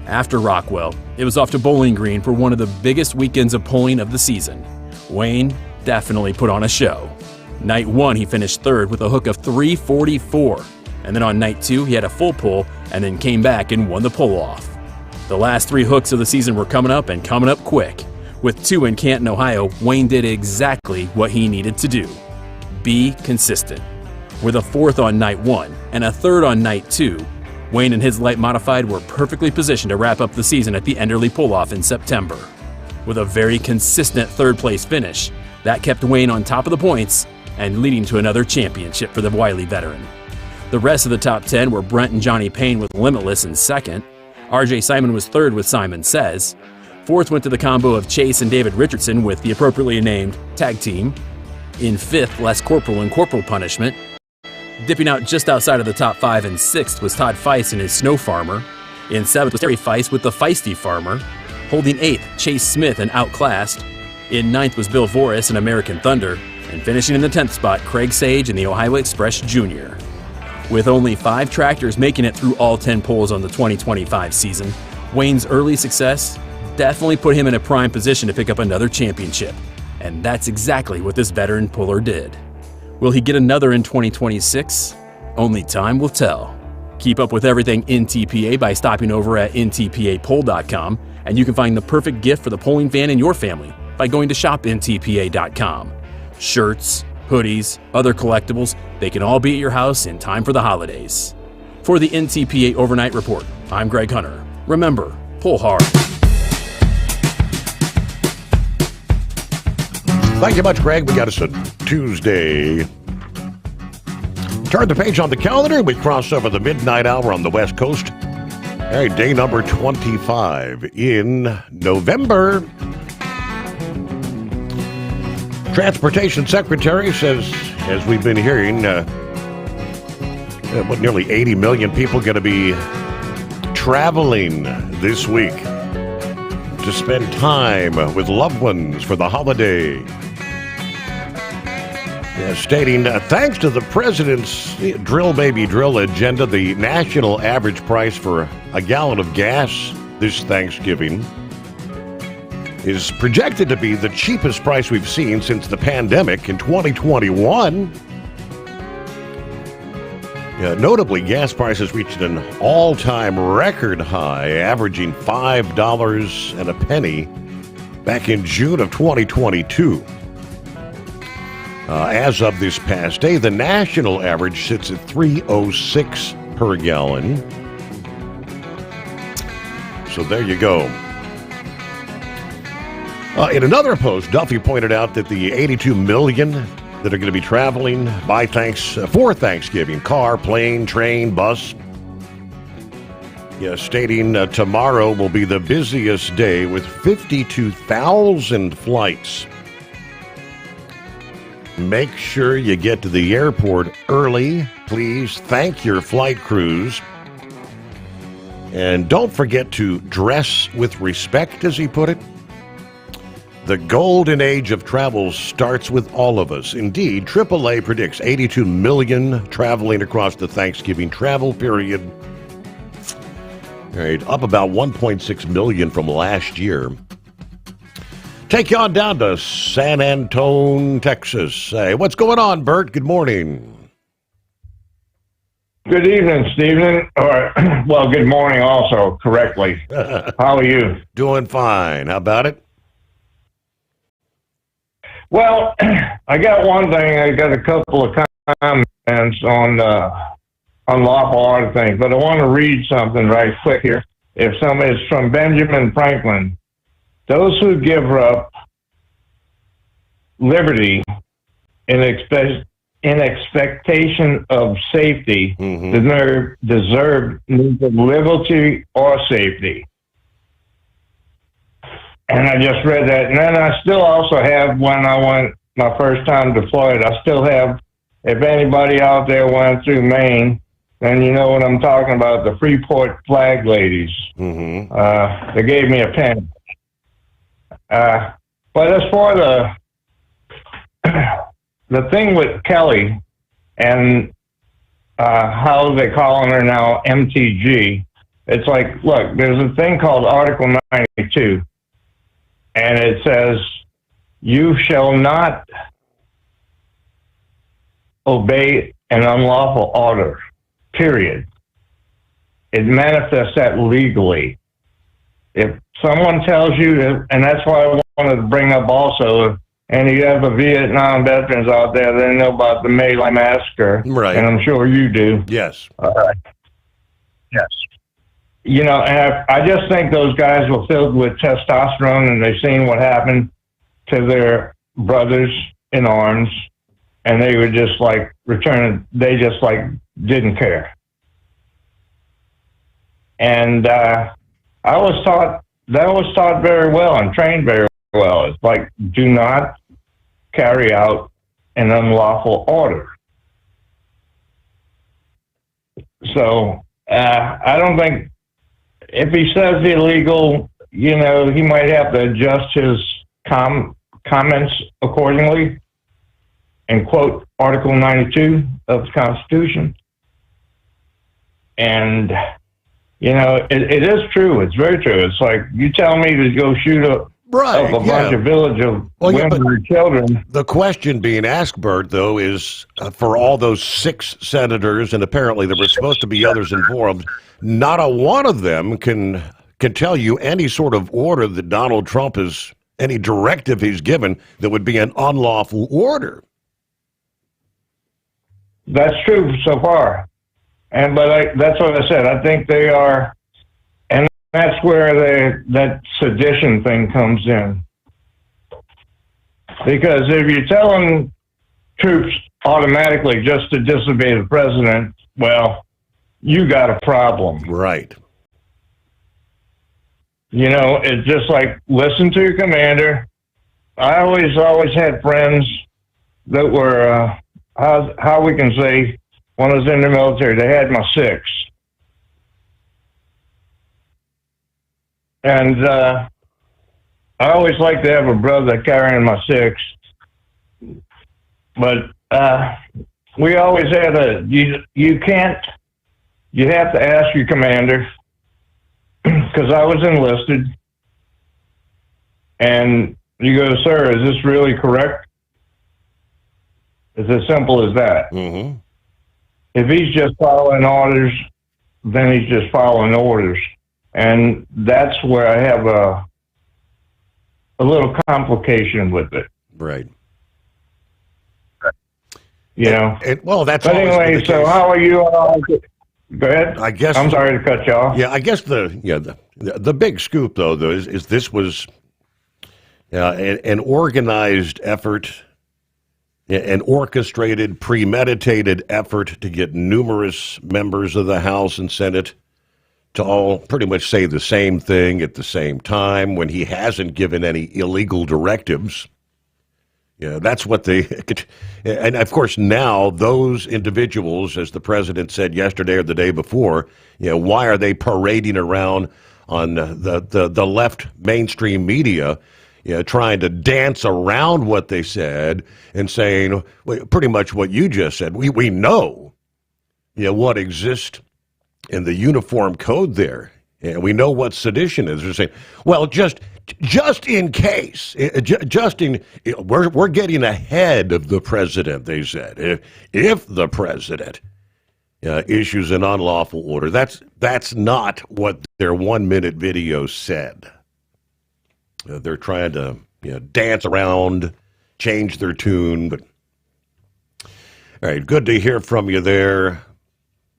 After Rockwell, it was off to Bowling Green for one of the biggest weekends of pulling of the season. Wayne definitely put on a show. Night 1, he finished 3rd with a hook of 344, and then on night 2, he had a full pull and then came back and won the pull-off. The last 3 hooks of the season were coming up and coming up quick. With 2 in Canton, Ohio, Wayne did exactly what he needed to do. Be consistent. With a 4th on night 1 and a 3rd on night 2, Wayne and his light modified were perfectly positioned to wrap up the season at the Enderley pull-off in September. With a very consistent 3rd place finish, that kept Wayne on top of the points and leading to another championship for the Wiley veteran. The rest of the top 10 were Brent and Johnny Payne with Limitless in 2nd. RJ Simon was 3rd with Simon Says. 4th went to the combo of Chase and David Richardson with the appropriately named Tag Team. In 5th, Les Corporal and Corporal Punishment. Dipping out just outside of the top 5 in 6th was Todd Feist and his Snow Farmer. In 7th was Terry Feist with the Feisty Farmer. Holding 8th, Chase Smith and Outclassed. In 9th was Bill Voris and American Thunder. And finishing in the 10th spot, Craig Sage and the Ohio Express Jr. With only 5 tractors making it through all 10 poles on the 2025 season, Wayne's early success definitely put him in a prime position to pick up another championship. And that's exactly what this veteran puller did. Will he get another in 2026? Only time will tell. Keep up with everything NTPA by stopping over at ntpapoll.com, and you can find the perfect gift for the polling fan in your family by going to shopntpa.com. Shirts, hoodies, other collectibles, they can all be at your house in time for the holidays. For the NTPA Overnight Report, I'm Greg Hunter. Remember, pull hard. Thank you much, Greg. We got us a Tuesday. Turn the page on the calendar. We cross over the midnight hour on the West Coast. All right, day number 25 in November. Transportation Secretary says, as we've been hearing, nearly 80 million people going to be traveling this week to spend time with loved ones for the holiday. Stating, thanks to the president's Drill Baby Drill agenda, the national average price for a gallon of gas this Thanksgiving is projected to be the cheapest price we've seen since the pandemic in 2021. Notably, gas prices reached an all-time record high, averaging $5 and a penny back in June of 2022. As of this past day, the national average sits at $3.06 per gallon. So there you go. In another post, Duffy pointed out that the 82 million that are going to be traveling for Thanksgiving, car, plane, train, bus, stating tomorrow will be the busiest day with 52,000 flights. Make sure you get to the airport early. Please thank your flight crews. And don't forget to dress with respect, as he put it. The golden age of travel starts with all of us. Indeed, AAA predicts 82 million traveling across the Thanksgiving travel period. All right, up about 1.6 million from last year. Take you on down to San Antone, Texas. Hey, what's going on, Bert? Good morning. Good evening, Stephen. Or, well, good morning also, correctly. How are you? Doing fine. How about it? Well, I got one thing. I got a couple of comments on unlawful order things, but I want to read something right quick here. If somebody's from Benjamin Franklin, those who give up liberty in expectation of safety deserve neither liberty or safety. And I just read that. And then I still also have, when I went my first time to Florida, I still have, if anybody out there went through Maine, then you know what I'm talking about, the Freeport flag ladies. They gave me a pen. But as for the thing with Kelly and how they're calling her now MTG, it's like, look, there's a thing called Article 92, and it says, you shall not obey an unlawful order, period. It manifests that legally. If someone tells you, and that's why I wanted to bring up also, and you have the Vietnam veterans out there, they know about the My Lai massacre, right? And I'm sure you do. Yes. Yes. You know, and I just think those guys were filled with testosterone, and they've seen what happened to their brothers in arms, and they were just like returning. They just like didn't care. And I was taught, that was taught very well and trained very well. It's like, do not carry out an unlawful order. So I don't think, if he says illegal, you know, he might have to adjust his comments accordingly and quote Article 92 of the Constitution. And, you know, it is true. It's very true. It's like, you tell me to go shoot up a bunch of village of women and children. The question being asked, Bert, though, is for all those 6 senators, and apparently there were supposed to be others involved, not a one of them can tell you any sort of order that Donald Trump has, any directive he's given that would be an unlawful order. That's true so far. But that's what I said. I think they are, and that's where that sedition thing comes in. Because if you're telling troops automatically just to disobey the president, well, you got a problem. Right. You know, it's just like, listen to your commander. I always had friends that were, how we can say, when I was in the military, they had my 6. And I always like to have a brother carrying my 6. But we always had you have to ask your commander, because I was enlisted, and you go, sir, is this really correct? It's as simple as that. If he's just following orders, then he's just following orders. And that's where I have a little complication with it. Right. You know? Well, that's but always anyway, been the so case. how are you all? Go ahead. I guess I'm sorry to cut you off. Yeah, I guess the big scoop, though, is this was an organized effort, an orchestrated, premeditated effort to get numerous members of the House and Senate to all pretty much say the same thing at the same time when he hasn't given any illegal directives. Yeah, that's what they, and of course now those individuals, as the president said yesterday or the day before, why are they parading around on the left mainstream media, trying to dance around what they said and saying pretty much what you just said. We know, what exists in the uniform code there. And we know what sedition is. They're saying, well, just in case, we're getting ahead of the president, they said. If the president issues an unlawful order, that's not what their 1-minute video said. They're trying to dance around, change their tune. But all right, good to hear from you there,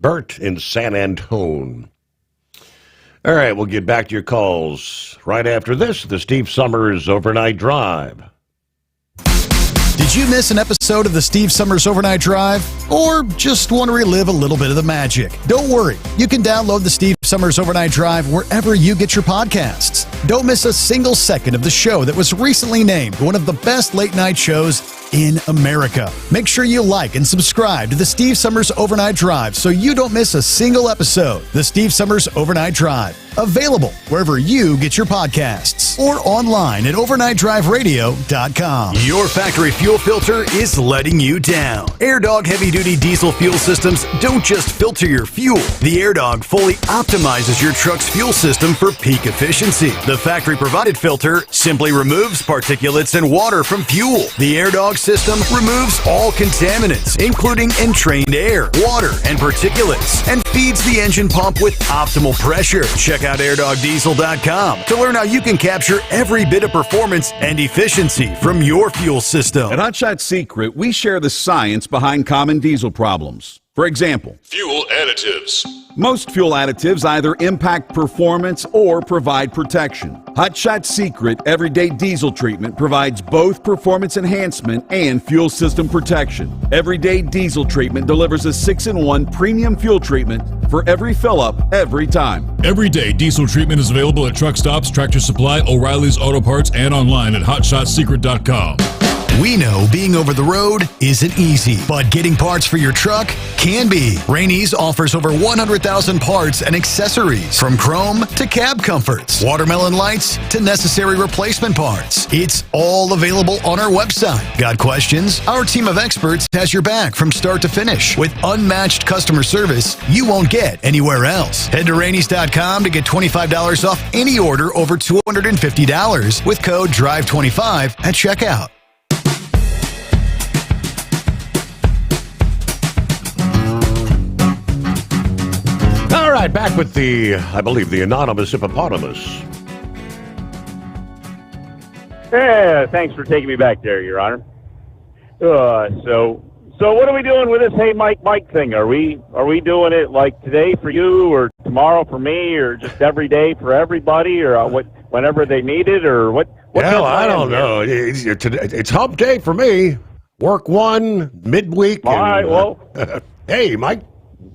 Bert in San Antone. All right, we'll get back to your calls right after this, the Steve Sommers Overnight Drive. Did you miss an episode of the Steve Sommers Overnight Drive? Or just want to relive a little bit of the magic? Don't worry. You can download the Steve Sommers Overnight Drive wherever you get your podcasts. Don't miss a single second of the show that was recently named one of the best late-night shows in America. Make sure you like and subscribe to the Steve Sommers Overnight Drive so you don't miss a single episode. The Steve Sommers Overnight Drive. Available wherever you get your podcasts or online at overnightdriveradio.com. Your factory fuel filter is letting you down. AirDog heavy-duty diesel fuel systems don't just filter your fuel. The AirDog fully optimizes your truck's fuel system for peak efficiency. The factory-provided filter simply removes particulates and water from fuel. The AirDog system removes all contaminants, including entrained air, water, and particulates, and feeds the engine pump with optimal pressure. Check out airdogdiesel.com to learn how you can capture every bit of performance and efficiency from your fuel system. At Hot Shot Secret, we share the science behind common diesel problems. For example, fuel additives. Most fuel additives either impact performance or provide protection. Hot Shot Secret Everyday Diesel Treatment provides both performance enhancement and fuel system protection. Everyday Diesel Treatment delivers a 6-in-1 premium fuel treatment for every fill-up, every time. Everyday Diesel Treatment is available at truck stops, Tractor Supply, O'Reilly's Auto Parts, and online at HotShotSecret.com. We know being over the road isn't easy, but getting parts for your truck can be. Rainey's offers over 100,000 parts and accessories, from chrome to cab comforts, watermelon lights to necessary replacement parts. It's all available on our website. Got questions? Our team of experts has your back from start to finish with unmatched customer service you won't get anywhere else. Head to Rainey's.com to get $25 off any order over $250 with code DRIVE25 at checkout. All right, back with I believe, the anonymous hippopotamus. Yeah, thanks for taking me back there, Your Honor. So what are we doing with this Hey Mike thing? Are we doing it like today for you, or tomorrow for me, or just every day for everybody, or whenever they need it, or what? Well, I don't know. It's hump day for me. Work one midweek. All right. Well, hey, Mike.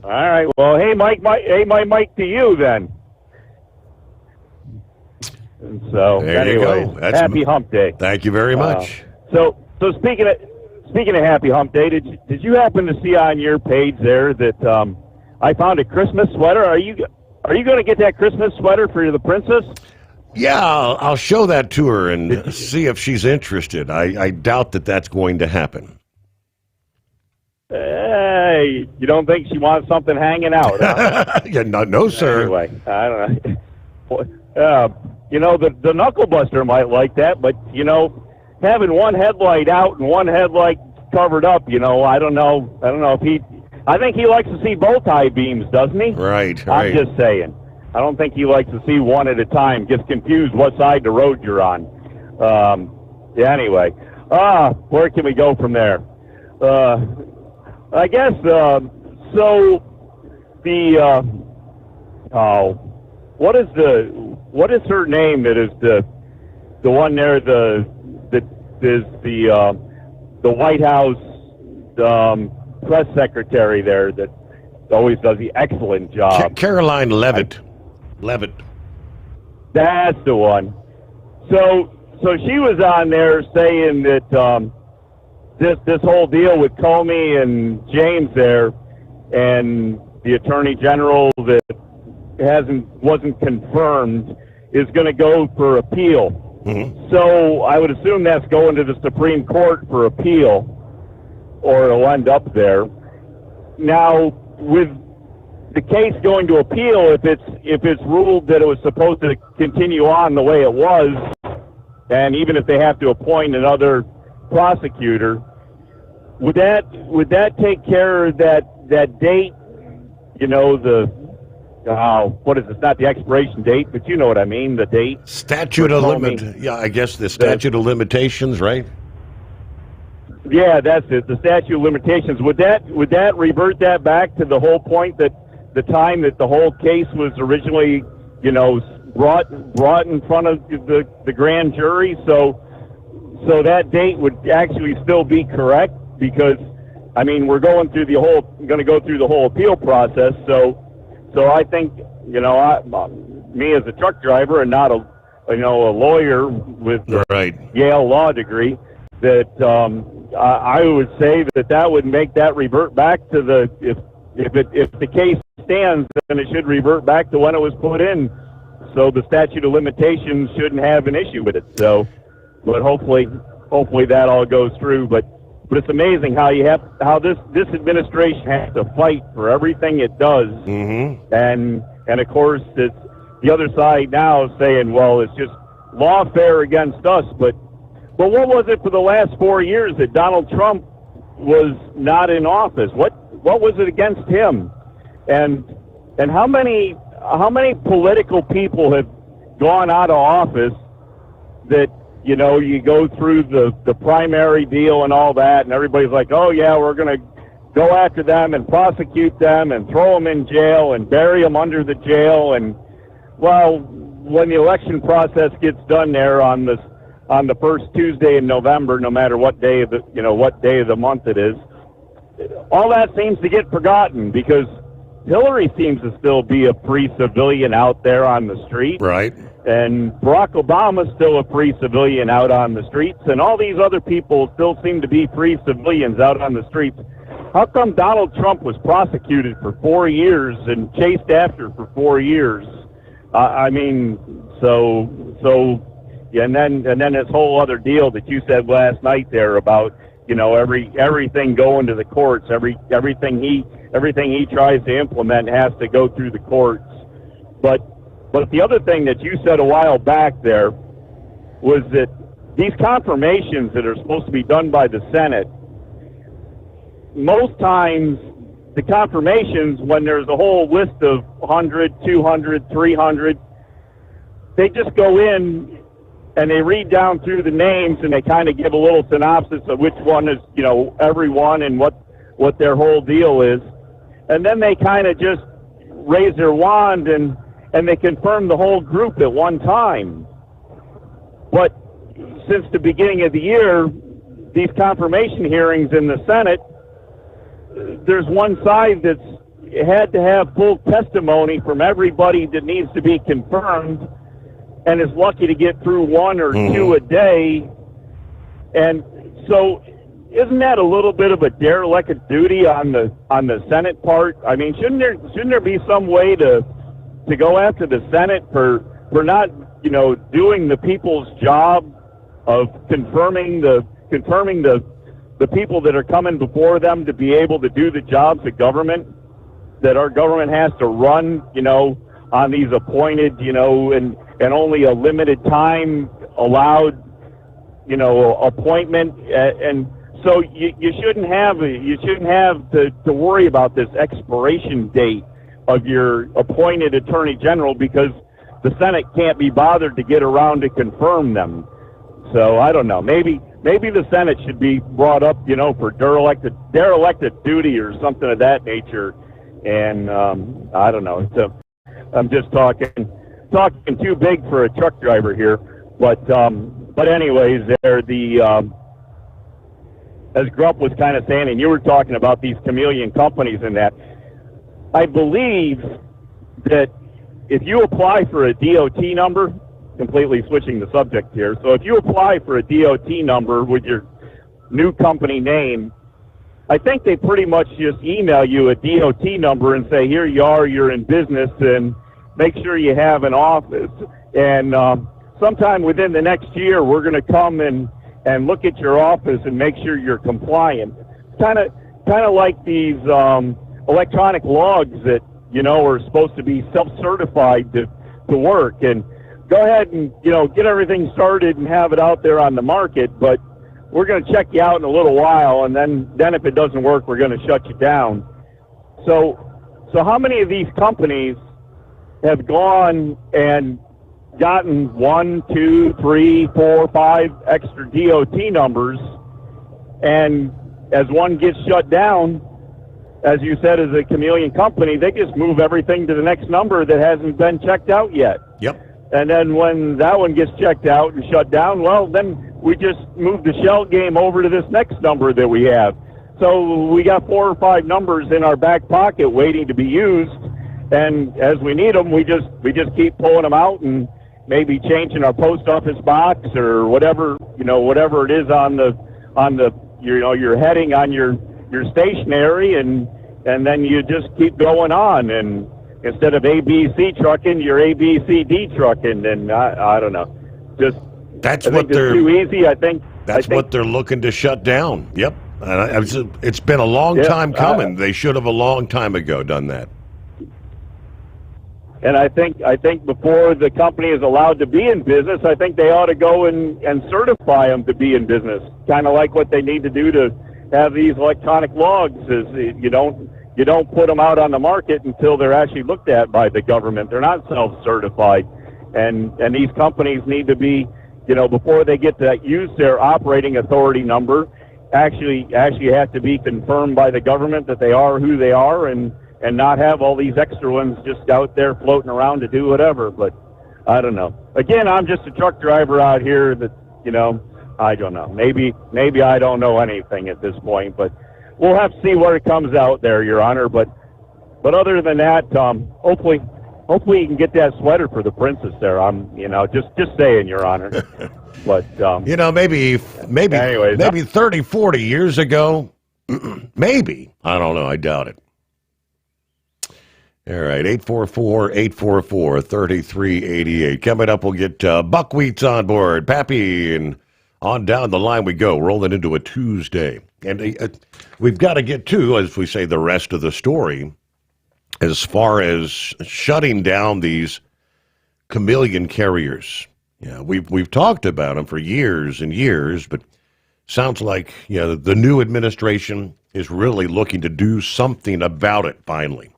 All right. Well, hey, Mike to you then. And so there anyway, you go. happy hump day. Thank you very much. So speaking of happy hump day, did you happen to see on your page there that I found a Christmas sweater? Are you going to get that Christmas sweater for the princess? Yeah, I'll show that to her and see if she's interested. I doubt that's going to happen. Hey, you don't think she wants something hanging out? Huh? Yeah, no, sir. Anyway, I don't know. The knuckle buster might like that, but having one headlight out and one headlight covered up, I don't know if I think he likes to see both high beams, doesn't he? Right. I'm just saying. I don't think he likes to see one at a time. Gets confused what side of the road you're on. Anyway. Where can we go from there? I guess, what is her name that is the one there, that is the White House press secretary there that always does the excellent job? Caroline Levitt. That's the one. So she was on there saying that this whole deal with Comey and James there, and the Attorney General that wasn't confirmed is going to go for appeal. Mm-hmm. So I would assume that's going to the Supreme Court for appeal, or it'll end up there. Now, with the case going to appeal, if it's ruled that it was supposed to continue on the way it was, and even if they have to appoint another prosecutor, would that take care of that date? You know, what is it? It's not the expiration date, but you know what I mean, the date. Statute of I guess the statute of limitations, right? Yeah, that's it. The statute of limitations. Would that revert that back to the whole point that the time that the whole case was originally, brought in front of the grand jury? So that date would actually still be correct, because I mean we're going to go through the whole appeal process. So I think me as a truck driver and not a lawyer with a Yale law degree, that I would say that would make that revert back to if the case stands, then it should revert back to when it was put in. So the statute of limitations shouldn't have an issue with it. So, but hopefully that all goes through. But it's amazing how this administration has to fight for everything it does. Mm-hmm. And of course it's the other side now saying, well, it's just lawfare against us. But what was it for the last 4 years that Donald Trump was not in office? What was it against him? And how many political people have gone out of office that, you go through the primary deal and all that, and everybody's like, oh yeah, we're going to go after them and prosecute them and throw them in jail and bury them under the jail. And well, when the election process gets done there on the first Tuesday in November, no matter what day of the month it is, all that seems to get forgotten, because Hillary seems to still be a free civilian out there on the street. Right. And Barack Obama's still a free civilian out on the streets, and all these other people still seem to be free civilians out on the streets. How come Donald Trump was prosecuted for 4 years and chased after for 4 years? I mean, yeah, and then this whole other deal that you said last night there about, everything going to the courts, everything he tries to implement has to go through the courts. But the other thing that you said a while back there was that these confirmations that are supposed to be done by the Senate, most times the confirmations, when there's a whole list of 100, 200, 300, they just go in and they read down through the names and they kind of give a little synopsis of which one is, everyone and what their whole deal is. And then they kind of just raise their wand and they confirm the whole group at one time. But since the beginning of the year, these confirmation hearings in the Senate, there's one side that's had to have full testimony from everybody that needs to be confirmed, and is lucky to get through one or two a day. And so isn't that a little bit of a derelict of duty on the Senate part? I mean, shouldn't there be some way to go after the Senate for not, doing the people's job of confirming the people that are coming before them to be able to do the jobs of government that our government has to run, on these appointed, and only a limited time allowed, appointment. And so you shouldn't have to worry about this expiration date of your appointed attorney general, because the Senate can't be bothered to get around to confirm them. So I don't know. Maybe the Senate should be brought up, for derelict of duty or something of that nature. And I don't know. I'm just talking too big for a truck driver here. But anyways, as Grupp was kind of saying, and you were talking about these chameleon companies and that, I believe that if you apply for a DOT number, completely switching the subject here, so if you apply for a DOT number with your new company name, I think they pretty much just email you a DOT number and say, here you are, you're in business, and make sure you have an office. And sometime within the next year, we're going to come and look at your office and make sure you're compliant. Kind of like these electronic logs that, are supposed to be self-certified to work. And go ahead and, get everything started and have it out there on the market, but we're going to check you out in a little while, and then if it doesn't work, we're going to shut you down. So how many of these companies have gone and gotten 1, 2, 3, 4, 5 extra DOT numbers, and as one gets shut down, as you said, as a chameleon company, they just move everything to the next number that hasn't been checked out yet. Yep. And then when that one gets checked out and shut down, well, then we just move the shell game over to this next number that we have. So we got 4 or 5 numbers in our back pocket waiting to be used, and as we need them, we just keep pulling them out and maybe changing our post office box or whatever it is on the your heading on your stationery, and then you just keep going on, and instead of ABC trucking, you're ABCD trucking, and I don't know. That's I what think it's too easy. I think what they're looking to shut down. Yep. It's been a long time coming. They should have a long time ago done that. And I think before the company is allowed to be in business, I think they ought to go and certify them to be in business. Kind of like what they need to do to have these electronic logs. Is you don't put them out on the market until they're actually looked at by the government. They're not self-certified, and these companies need to be, before they get to use their operating authority number, actually have to be confirmed by the government that they are who they are, and not have all these extra ones just out there floating around to do whatever. But I don't know. Again, I'm just a truck driver out here that, I don't know. Maybe I don't know anything at this point, but we'll have to see what it comes out there, Your Honor. But other than that, hopefully you can get that sweater for the princess there. I'm, just saying, Your Honor. But maybe 30, 40 years ago, maybe. I don't know. I doubt it. All right, 844-844-3388. Coming up, we'll get Buckwheats on board. Pappy, and on down the line we go, rolling into a Tuesday. And we've got to get to, as we say, the rest of the story as far as shutting down these chameleon carriers. Yeah, we've talked about them for years and years, but sounds like the new administration is really looking to do something about it finally.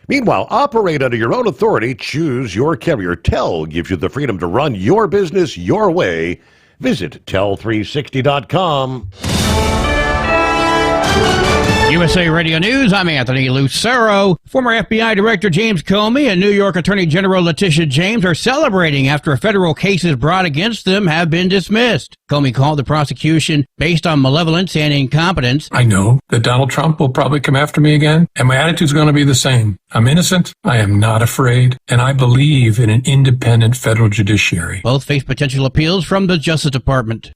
Meanwhile, operate under your own authority. Choose your carrier. TEL gives you the freedom to run your business your way. Visit tel360.com. USA Radio News, I'm Anthony Lucero. Former FBI Director James Comey and New York Attorney General Letitia James are celebrating after federal cases brought against them have been dismissed. Comey called the prosecution based on malevolence and incompetence. I know that Donald Trump will probably come after me again, and my attitude's going to be the same. I'm innocent, I am not afraid, and I believe in an independent federal judiciary. Both face potential appeals from the Justice Department.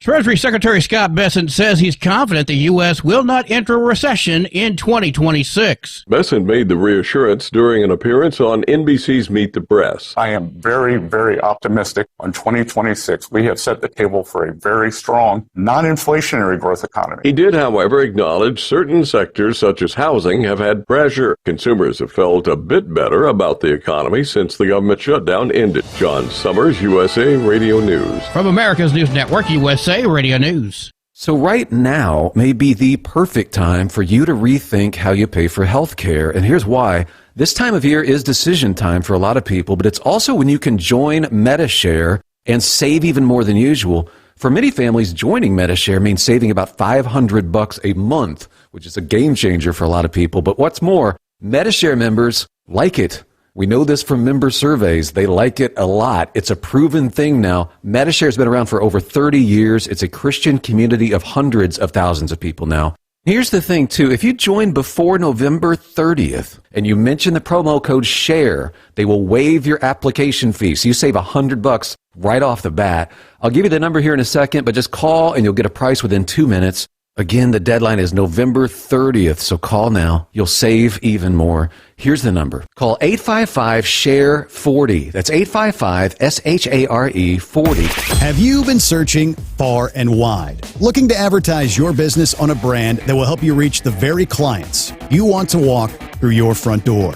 Treasury Secretary Scott Bessent says he's confident the U.S. will not enter a recession in 2026. Bessent made the reassurance during an appearance on NBC's Meet the Press. I am very, very optimistic on 2026. We have set the table for a very strong, non-inflationary growth economy. He did, however, acknowledge certain sectors such as housing have had pressure. Consumers have felt a bit better about the economy since the government shutdown ended. John Sommers, USA Radio News. From America's News Network, USA Radio News. So right now may be the perfect time for you to rethink how you pay for health care. And here's why. This time of year is decision time for a lot of people, but it's also when you can join MediShare and save even more than usual. For many families, joining MediShare means saving about $500 a month, which is a game changer for a lot of people. But what's more, MediShare members like it. We know this from member surveys. They like it a lot. It's a proven thing now. MediShare has been around for over 30 years. It's a Christian community of hundreds of thousands of people now. Here's the thing, too. If you join before November 30th and you mention the promo code SHARE, they will waive your application fee. So you save $100 right off the bat. I'll give you the number here in a second, but just call and you'll get a price within 2 minutes. Again, the deadline is November 30th, so call now. You'll save even more. Here's the number. Call 855-SHARE-40. That's 855-SHARE-40. Have you been searching far and wide, looking to advertise your business on a brand that will help you reach the very clients you want to walk through your front door?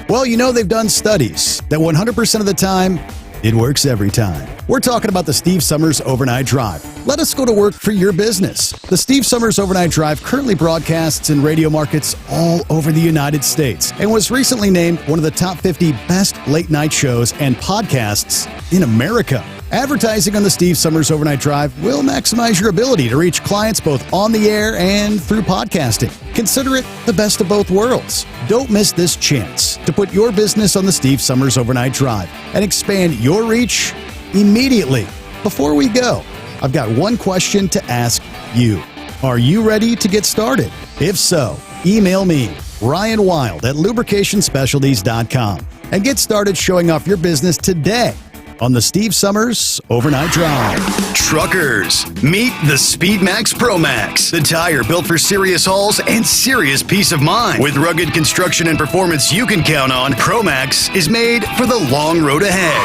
Well, you know they've done studies that 100% of the time, it works every time. We're talking about the Steve Sommers Overnight Drive. Let us go to work for your business. The Steve Sommers Overnight Drive currently broadcasts in radio markets all over the United States and was recently named one of the top 50 best late night shows and podcasts in America. Advertising on the Steve Sommers Overnight Drive will maximize your ability to reach clients both on the air and through podcasting. Consider it the best of both worlds. Don't miss this chance to put your business on the Steve Sommers Overnight Drive and expand your reach immediately. Before we go, I've got one question to ask you. Are you ready to get started? If so, email me, Ryan Wild at lubricationspecialties.com, and get started showing off your business today on the Steve Sommers Overnight Drive. Truckers, meet the SpeedMax Pro Max, the tire built for serious hauls and serious peace of mind. With rugged construction and performance you can count on, Pro Max is made for the long road ahead.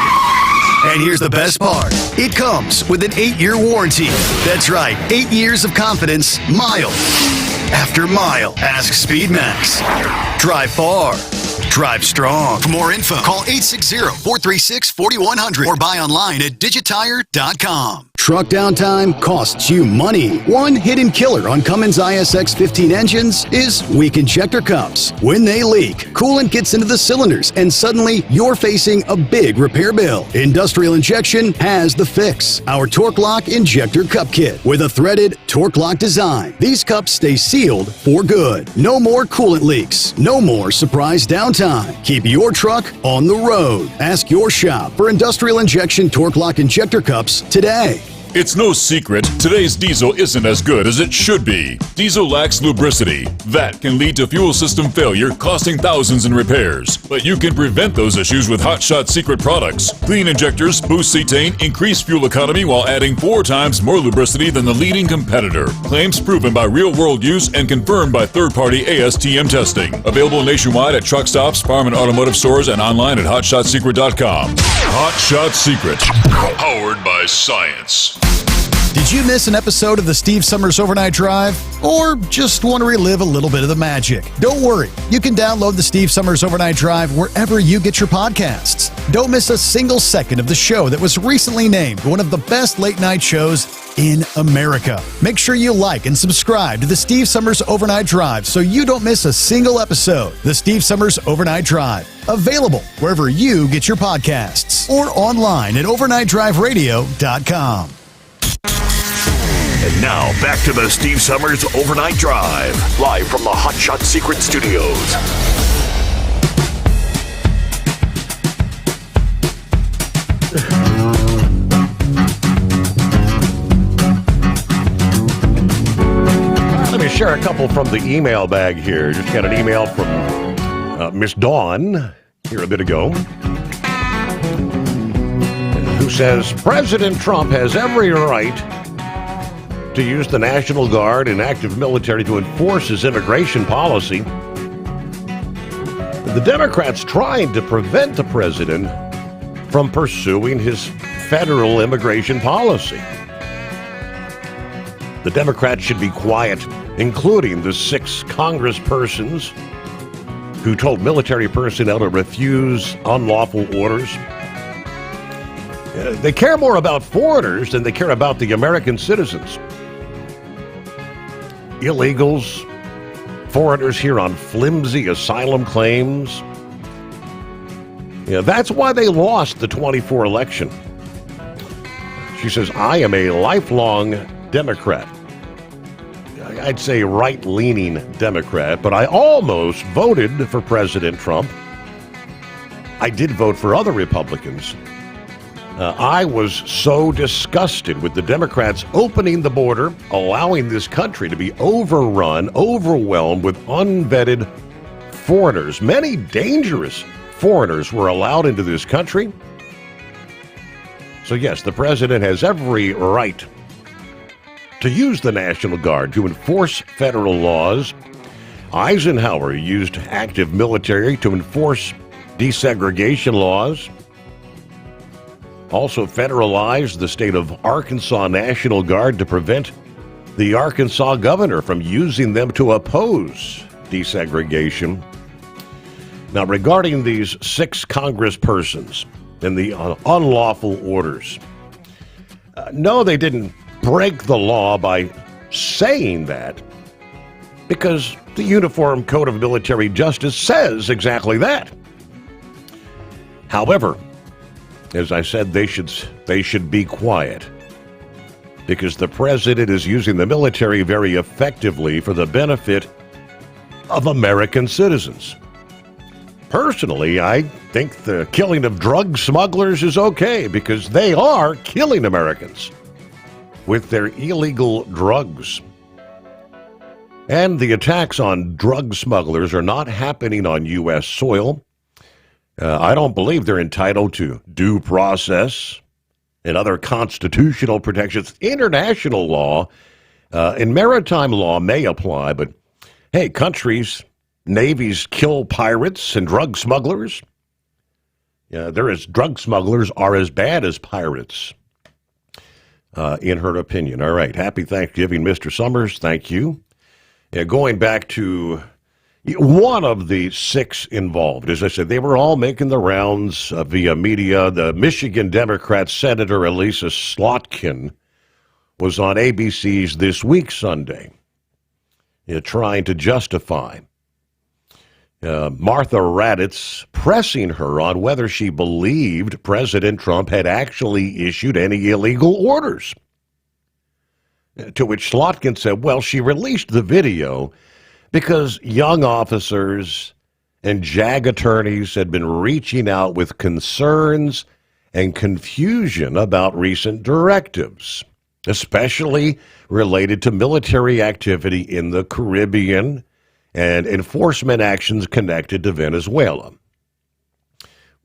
And here's the best part. It comes with an 8-year warranty. That's right, 8 years of confidence, mile after mile. Ask SpeedMax. Drive far. Drive strong. For more info, call 860-436-4100 or buy online at digitire.com. Truck downtime costs you money. One hidden killer on Cummins ISX 15 engines is weak injector cups. When they leak, coolant gets into the cylinders and suddenly you're facing a big repair bill. Industrial Injection has the fix. Our Torque Lock Injector Cup Kit with a threaded Torque Lock design. These cups stay sealed for good. No more coolant leaks. No more surprise downtime. Keep your truck on the road. Ask your shop for Industrial Injection Torque Lock Injector Cups today. It's no secret, today's diesel isn't as good as it should be. Diesel lacks lubricity. That can lead to fuel system failure, costing thousands in repairs. But you can prevent those issues with Hot Shot Secret products. Clean injectors, boost cetane, increase fuel economy while adding 4 times more lubricity than the leading competitor. Claims proven by real-world use and confirmed by third-party ASTM testing. Available nationwide at truck stops, farm and automotive stores, and online at hotshotsecret.com. Hot Shot Secret, powered by science. Did you miss an episode of the Steve Sommers Overnight Drive? Or just want to relive a little bit of the magic? Don't worry. You can download the Steve Sommers Overnight Drive wherever you get your podcasts. Don't miss a single second of the show that was recently named one of the best late night shows in America. Make sure you like and subscribe to the Steve Sommers Overnight Drive so you don't miss a single episode. The Steve Sommers Overnight Drive. Available wherever you get your podcasts or online at overnightdriveradio.com. And now, back to the Steve Sommers Overnight Drive, live from the Hot Shot Secret Studios. Let me share a couple from the email bag here. Just got an email from Miss Dawn here a bit ago, who says, President Trump has every right to use the National Guard and active military to enforce his immigration policy. The Democrats trying to prevent the president from pursuing his federal immigration policy. The Democrats should be quiet, including the 6 congresspersons who told military personnel to refuse unlawful orders. They care more about foreigners than they care about the American citizens. Illegals, foreigners here on flimsy asylum claims. That's why they lost the 24 election. She says, I am a lifelong Democrat. I'd say right-leaning Democrat, but I almost voted for President Trump. I did vote for other Republicans. I was so disgusted with the Democrats opening the border, allowing this country to be overrun, overwhelmed with unvetted foreigners. Many dangerous foreigners were allowed into this country. So yes, the president has every right to use the National Guard to enforce federal laws. Eisenhower used active military to enforce desegregation laws. Also federalized the state of Arkansas National Guard to prevent the Arkansas governor from using them to oppose desegregation. Now, regarding these 6 congresspersons and the unlawful orders, no, they didn't break the law by saying that, because the Uniform Code of Military Justice says exactly that. However, as I said, they should be quiet, because the president is using the military very effectively for the benefit of American citizens. Personally, I think the killing of drug smugglers is okay, because they are killing Americans with their illegal drugs. And the attacks on drug smugglers are not happening on U.S. soil. I don't believe they're entitled to due process and other constitutional protections. International law and maritime law may apply, but hey, countries, navies kill pirates and drug smugglers. Drug smugglers are as bad as pirates, in her opinion. All right, happy Thanksgiving, Mr. Sommers. Thank you. Going back to one of the 6 involved, as I said, they were all making the rounds via media. The Michigan Democrat Senator Elisa Slotkin was on ABC's This Week Sunday, trying to justify Martha Raddatz pressing her on whether she believed President Trump had actually issued any illegal orders. To which Slotkin said, well, she released the video because young officers and JAG attorneys had been reaching out with concerns and confusion about recent directives, especially related to military activity in the Caribbean and enforcement actions connected to Venezuela.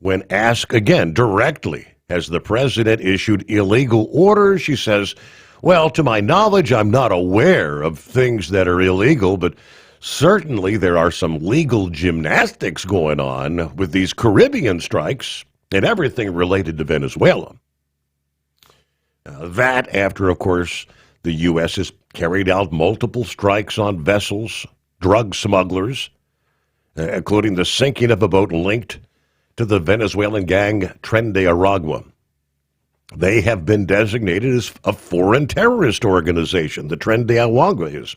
When asked again directly, has the president issued illegal orders, she says, well, to my knowledge, I'm not aware of things that are illegal, but certainly there are some legal gymnastics going on with these Caribbean strikes and everything related to Venezuela. That after, of course, the U.S. has carried out multiple strikes on vessels, drug smugglers, including the sinking of a boat linked to the Venezuelan gang Tren de Aragua. They have been designated as a foreign terrorist organization, the Tren de Aragua is.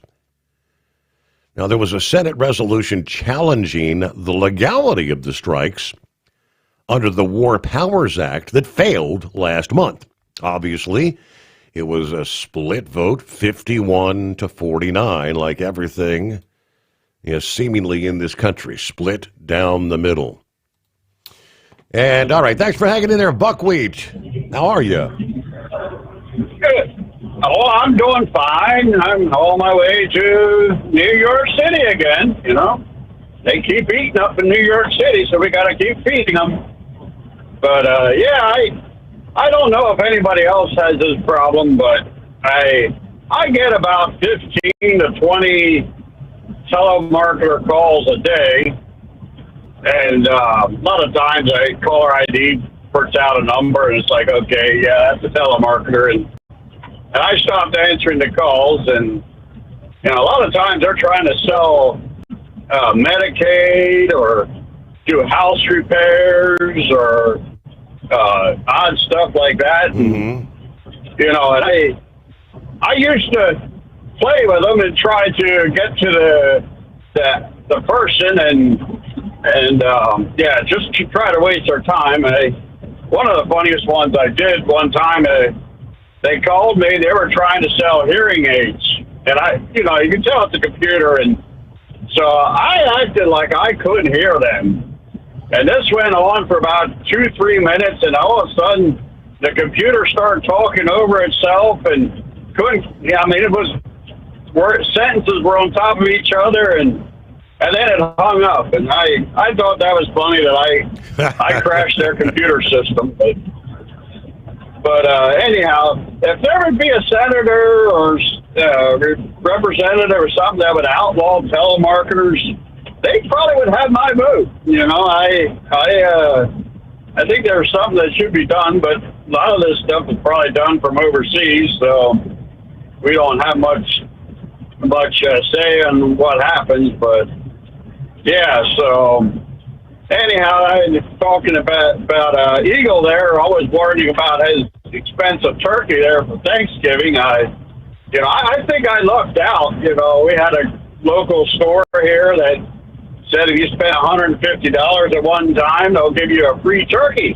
Now, there was a Senate resolution challenging the legality of the strikes under the War Powers Act that failed last month. Obviously, it was a split vote, 51 to 49, like everything seemingly in this country, split down the middle. And, all right, thanks for hanging in there, Buckwheat. How are you? Good. Oh, I'm doing fine. I'm on my way to New York City again, They keep eating up in New York City, so we got to keep feeding them. But, I don't know if anybody else has this problem, but I get about 15 to 20 telemarketer calls a day. And a lot of times caller ID puts out a number, and it's like, okay, yeah, that's a telemarketer. And I stopped answering the calls, and a lot of times they're trying to sell Medicaid or do house repairs or odd stuff like that. Mm-hmm. And I used to play with them and try to get to the person and just to try to waste their time. One of the funniest ones I did one time, they called me. They were trying to sell hearing aids, and you can tell it's a computer, and so I acted like I couldn't hear them. And this went on for about 2-3 minutes, and all of a sudden the computer started talking over itself and couldn't. Yeah, I mean, sentences were on top of each other, and then it hung up. And I thought that was funny that I crashed their computer system. But anyhow, if there would be a senator or representative or something that would outlaw telemarketers, they probably would have my vote. You know, I think there's something that should be done, but a lot of this stuff is probably done from overseas, so we don't have much say in what happens. But yeah, so anyhow, I was talking about Eagle there, always worrying about his expensive turkey there for Thanksgiving. I think I lucked out. You know, we had a local store here that said if you spend $150 at one time, they'll give you a free turkey.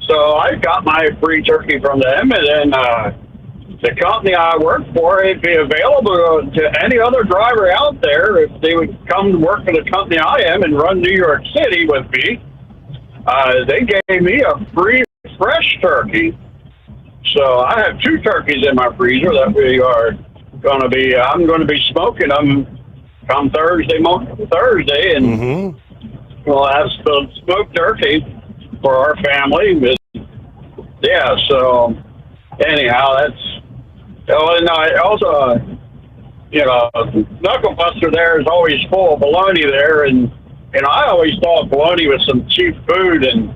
So I got my free turkey from them, and then the company I work for, it'd be available to any other driver out there if they would come to work for the company I am and run New York City with me. They gave me a free fresh turkey. So I have 2 turkeys in my freezer that we are going to be, I'm going to be smoking them come Thursday, and we'll have some smoked turkey for our family. Yeah, so anyhow, and I also, Knuckle Buster there is always full of bologna there, and I always thought bologna was some cheap food, and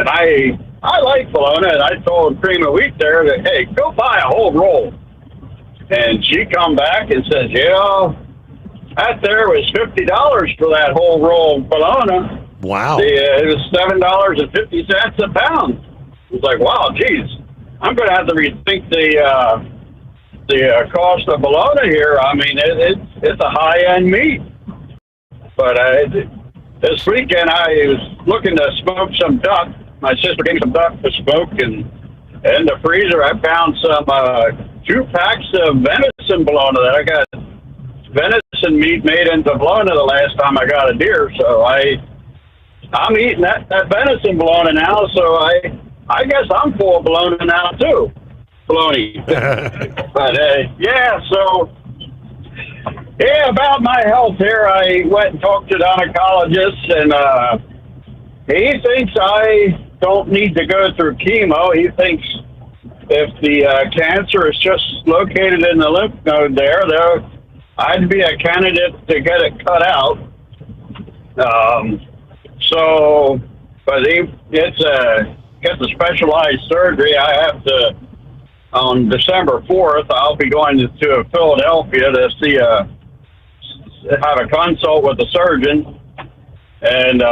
I like bologna, and I told Cream of Wheat there that, hey, go buy a whole roll. And she come back and says, yeah, that there was $50 for that whole roll of bologna. Wow. It was $7.50 a pound. It was like, wow, geez, I'm going to have to rethink the cost of bologna here. I mean, it's a high-end meat. But this weekend I was looking to smoke some duck. My sister gave me some duck to smoke, and in the freezer I found some 2 packs of venison bologna that I got venison meat made into bologna the last time I got a deer. So I'm eating that venison bologna now. So I guess I'm full of bologna now too. Bologna. But yeah, so yeah, about my health here, I went and talked to the oncologist, and he thinks I don't need to go through chemo. He thinks if the cancer is just located in the lymph node there, I'd be a candidate to get it cut out. But it's a specialized surgery. I have to, on December 4th, I'll be going to Philadelphia to have a consult with the surgeon, and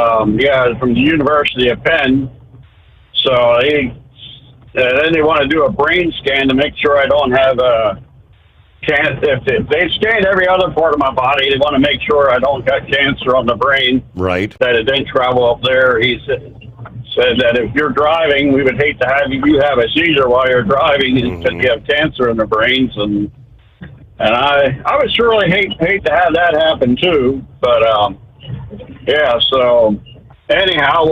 from the University of Penn. So then they want to do a brain scan to make sure I don't have cancer. If they've scanned every other part of my body, they want to make sure I don't got cancer on the brain. Right. That it didn't travel up there. He said that if you're driving, we would hate to have you have a seizure while you're driving because you have cancer in the brains, and I would surely hate to have that happen too. But yeah, so anyhow,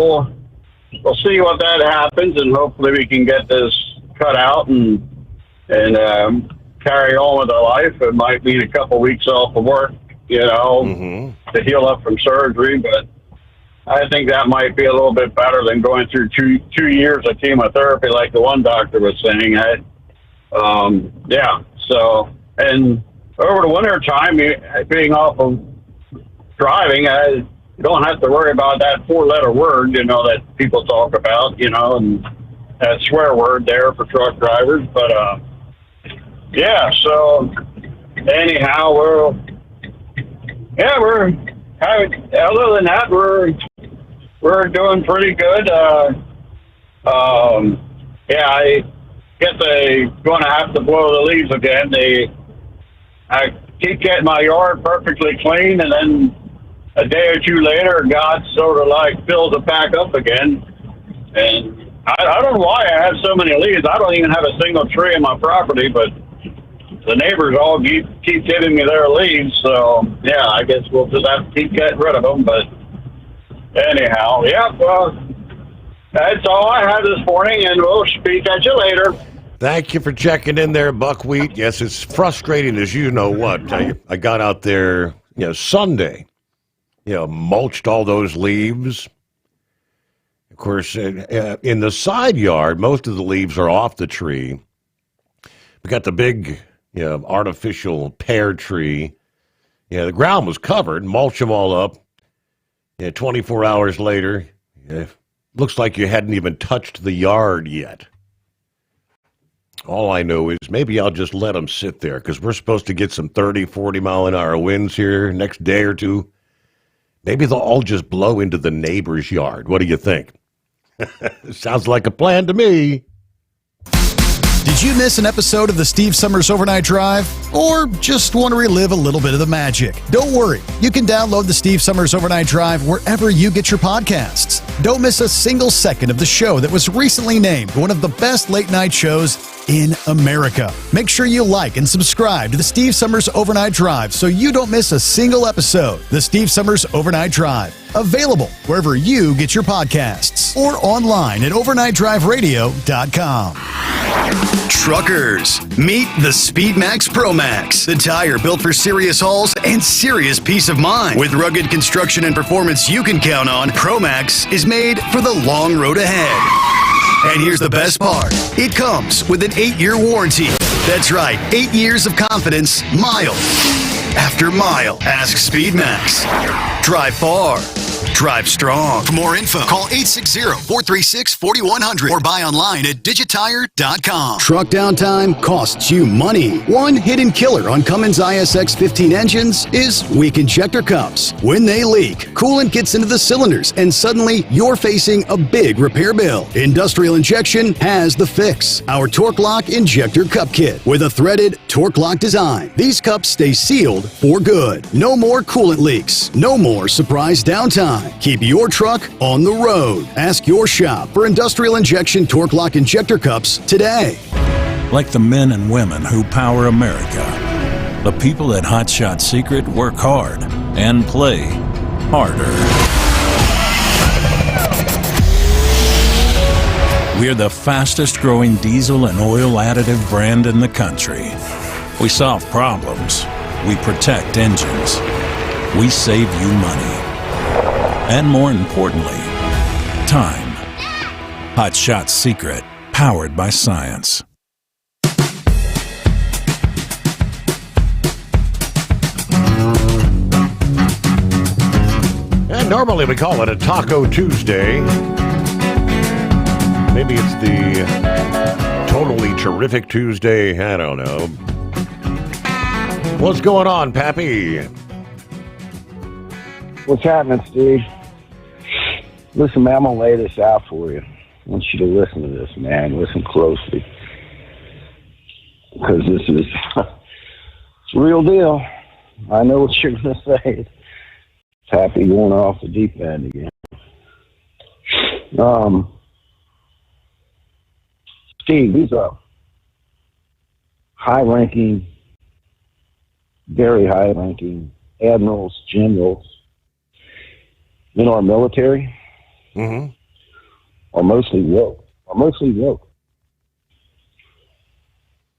we'll see what that happens, and hopefully we can get this cut out and carry on with our life. It might mean a couple weeks off of work, to heal up from surgery, but I think that might be a little bit better than going through two years of chemotherapy like the one doctor was saying. So, and over the winter time, being off of driving, I don't have to worry about that 4-letter word, that people talk about, and that swear word there for truck drivers. But, so anyhow, other than that, we're doing pretty good. I guess they're going to have to blow the leaves again. I keep getting my yard perfectly clean, and then a day or two later, God sort of like fills it back up again. And I don't know why I have so many leaves. I don't even have a single tree on my property, but the neighbors all keep giving me their leaves. So, yeah, I guess we'll just have to keep getting rid of them. But anyhow, other That's all I have this morning, and we'll speak at you later. Thank you for checking in there, Buckwheat. Yes, it's frustrating as you know what. I got out there, Sunday, mulched all those leaves. Of course, in the side yard, most of the leaves are off the tree. We got the big, artificial pear tree. Yeah, the ground was covered, mulch them all up. 24 hours later, looks like you hadn't even touched the yard yet. All I know is maybe I'll just let them sit there because we're supposed to get some 30, 40-mile-an-hour winds here next day or two. Maybe they'll all just blow into the neighbor's yard. What do you think? Sounds like a plan to me. Did you miss an episode of the Steve Summers Overnight Drive? Or just want to relive a little bit of the magic? Don't worry. You can download the Steve Summers Overnight Drive wherever you get your podcasts. Don't miss a single second of the show that was recently named one of the best late-night shows in America. Make sure you like and subscribe to the Steve Summers Overnight Drive so you don't miss a single episode. The Steve Summers Overnight Drive. Available wherever you get your podcasts or online at overnightdriveradio.com. Truckers, meet the SpeedMax Pro Max, the tire built for serious hauls and serious peace of mind. With rugged construction and performance you can count on, Pro Max is made for the long road ahead. And here's the best part. It comes with an 8-year warranty. That's right, 8 years of confidence, mile after mile. Ask SpeedMax. Drive far. Drive strong. For more info, call 860-436-4100 or buy online at digitire.com. Truck downtime costs you money. One hidden killer on Cummins ISX 15 engines is weak injector cups. When they leak, coolant gets into the cylinders and suddenly you're facing a big repair bill. Industrial Injection has the fix. Our Torque Lock Injector Cup Kit with a threaded Torque Lock design. These cups stay sealed for good. No more coolant leaks. No more surprise downtime. Keep your truck on the road. Ask your shop for Industrial Injection Torque Lock Injector Cups today. Like the men and women who power America, the people at Hot Shot Secret work hard and play harder. We're the fastest growing diesel and oil additive brand in the country. We solve problems. We protect engines. We save you money. And more importantly, time. Hot Shot Secret, powered by science. And normally we call it a Taco Tuesday. Maybe it's the Totally Terrific Tuesday. I don't know. What's going on, Pappy? What's happening, Steve? Listen, man, I'm going to lay this out for you. I want you to listen to this, man. Listen closely. Because this is it's a real deal. I know what you're going to say. Happy going off the deep end again. Steve, these are high-ranking, very high-ranking admirals, generals in our military. Mm-hmm. Are mostly woke.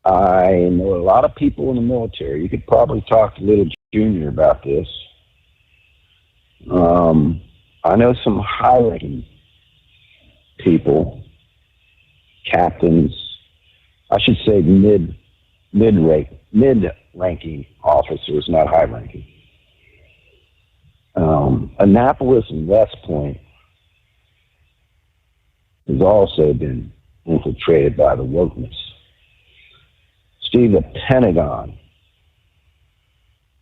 I know a lot of people in the military. You could probably talk to Little Junior about this. I know some high-ranking people, captains, I should say mid-ranking officers, not high-ranking. Annapolis and West Point has also been infiltrated by the wokeness. Steve, the Pentagon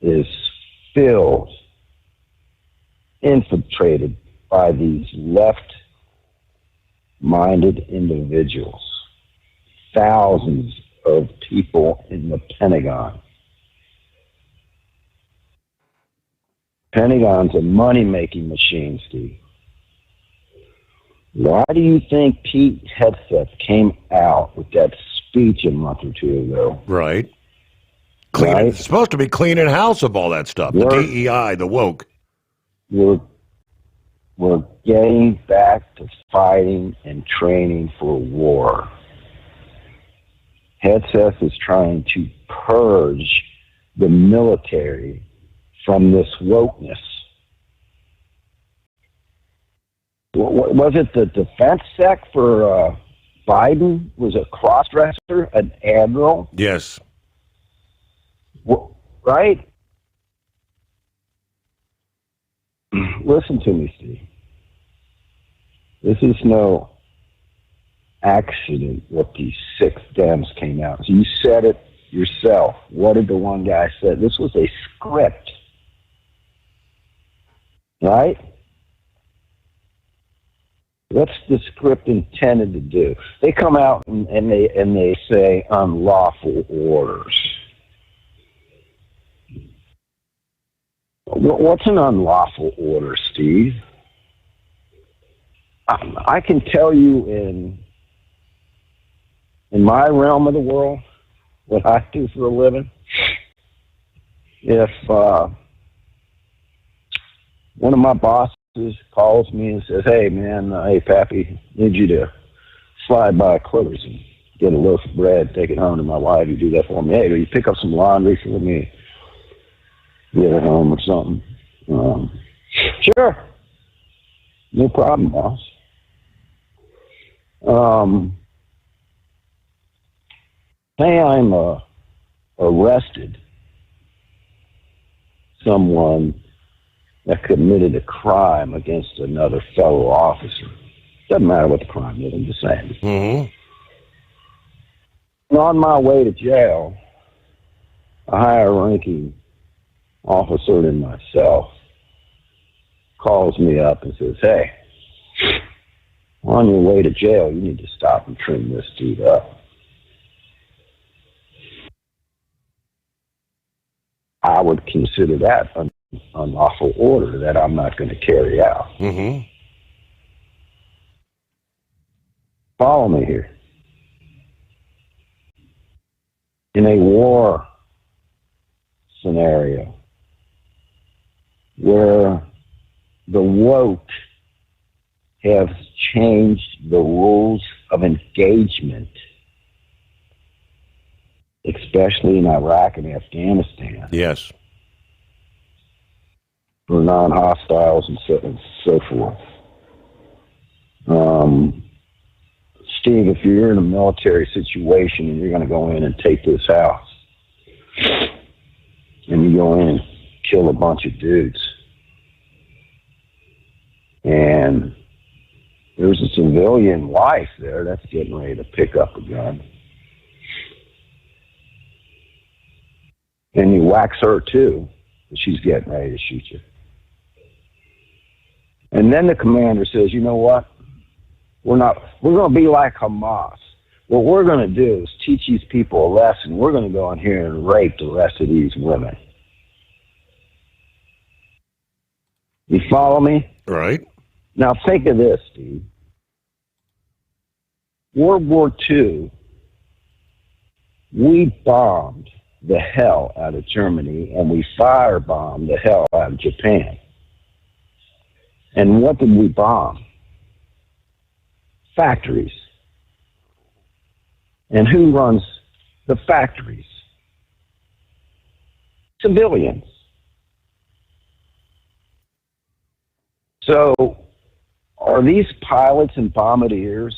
is infiltrated by these left-minded individuals. Thousands of people in the Pentagon. Pentagon's a money-making machine, Steve. Why do you think Pete Hegseth came out with that speech a month or two ago? Right. It's supposed to be cleaning house of all that stuff. The DEI, the woke. We're we're getting back to fighting and training for war. Hegseth is trying to purge the military from this wokeness. Was it the defense sec for Biden? Was a cross-dresser, an admiral? Yes. Right? Listen to me, Steve. This is no accident what these 6 Dems came out. So you said it yourself. What did the one guy say? This was a script. Right? What's the script intended to do? They come out and they say unlawful orders. What's an unlawful order, Steve? I can tell you in my realm of the world, what I do for a living, if one of my bosses calls me and says, hey, man, hey, Pappy, need you to slide by Clippers and get a loaf of bread, take it home to my wife. You do that for me. Hey, will you pick up some laundry for me? Get it home or something. Sure. No problem, boss. Say I'm arrested someone that committed a crime against another fellow officer. Doesn't matter what the crime is, I'm just saying. Mm-hmm. And on my way to jail, a higher ranking officer than myself calls me up and says, hey, on your way to jail, you need to stop and trim this dude up. I would consider that an unlawful order that I'm not going to carry out. Mm-hmm. Follow me here. In a war scenario where the woke have changed the rules of engagement, especially in Iraq and Afghanistan. Yes. For non-hostiles and so forth. Steve, if you're in a military situation and you're going to go in and take this house, and you go in and kill a bunch of dudes, and there's a civilian wife there that's getting ready to pick up a gun, and you wax her too, and she's getting ready to shoot you. And then the commander says, you know what? We're going to be like Hamas. What we're going to do is teach these people a lesson. We're going to go in here and rape the rest of these women. You follow me? Right. Now think of this, Steve. World War II, we bombed the hell out of Germany and we firebombed the hell out of Japan. And what did we bomb? Factories. And who runs the factories? Civilians. So, are these pilots and bombardiers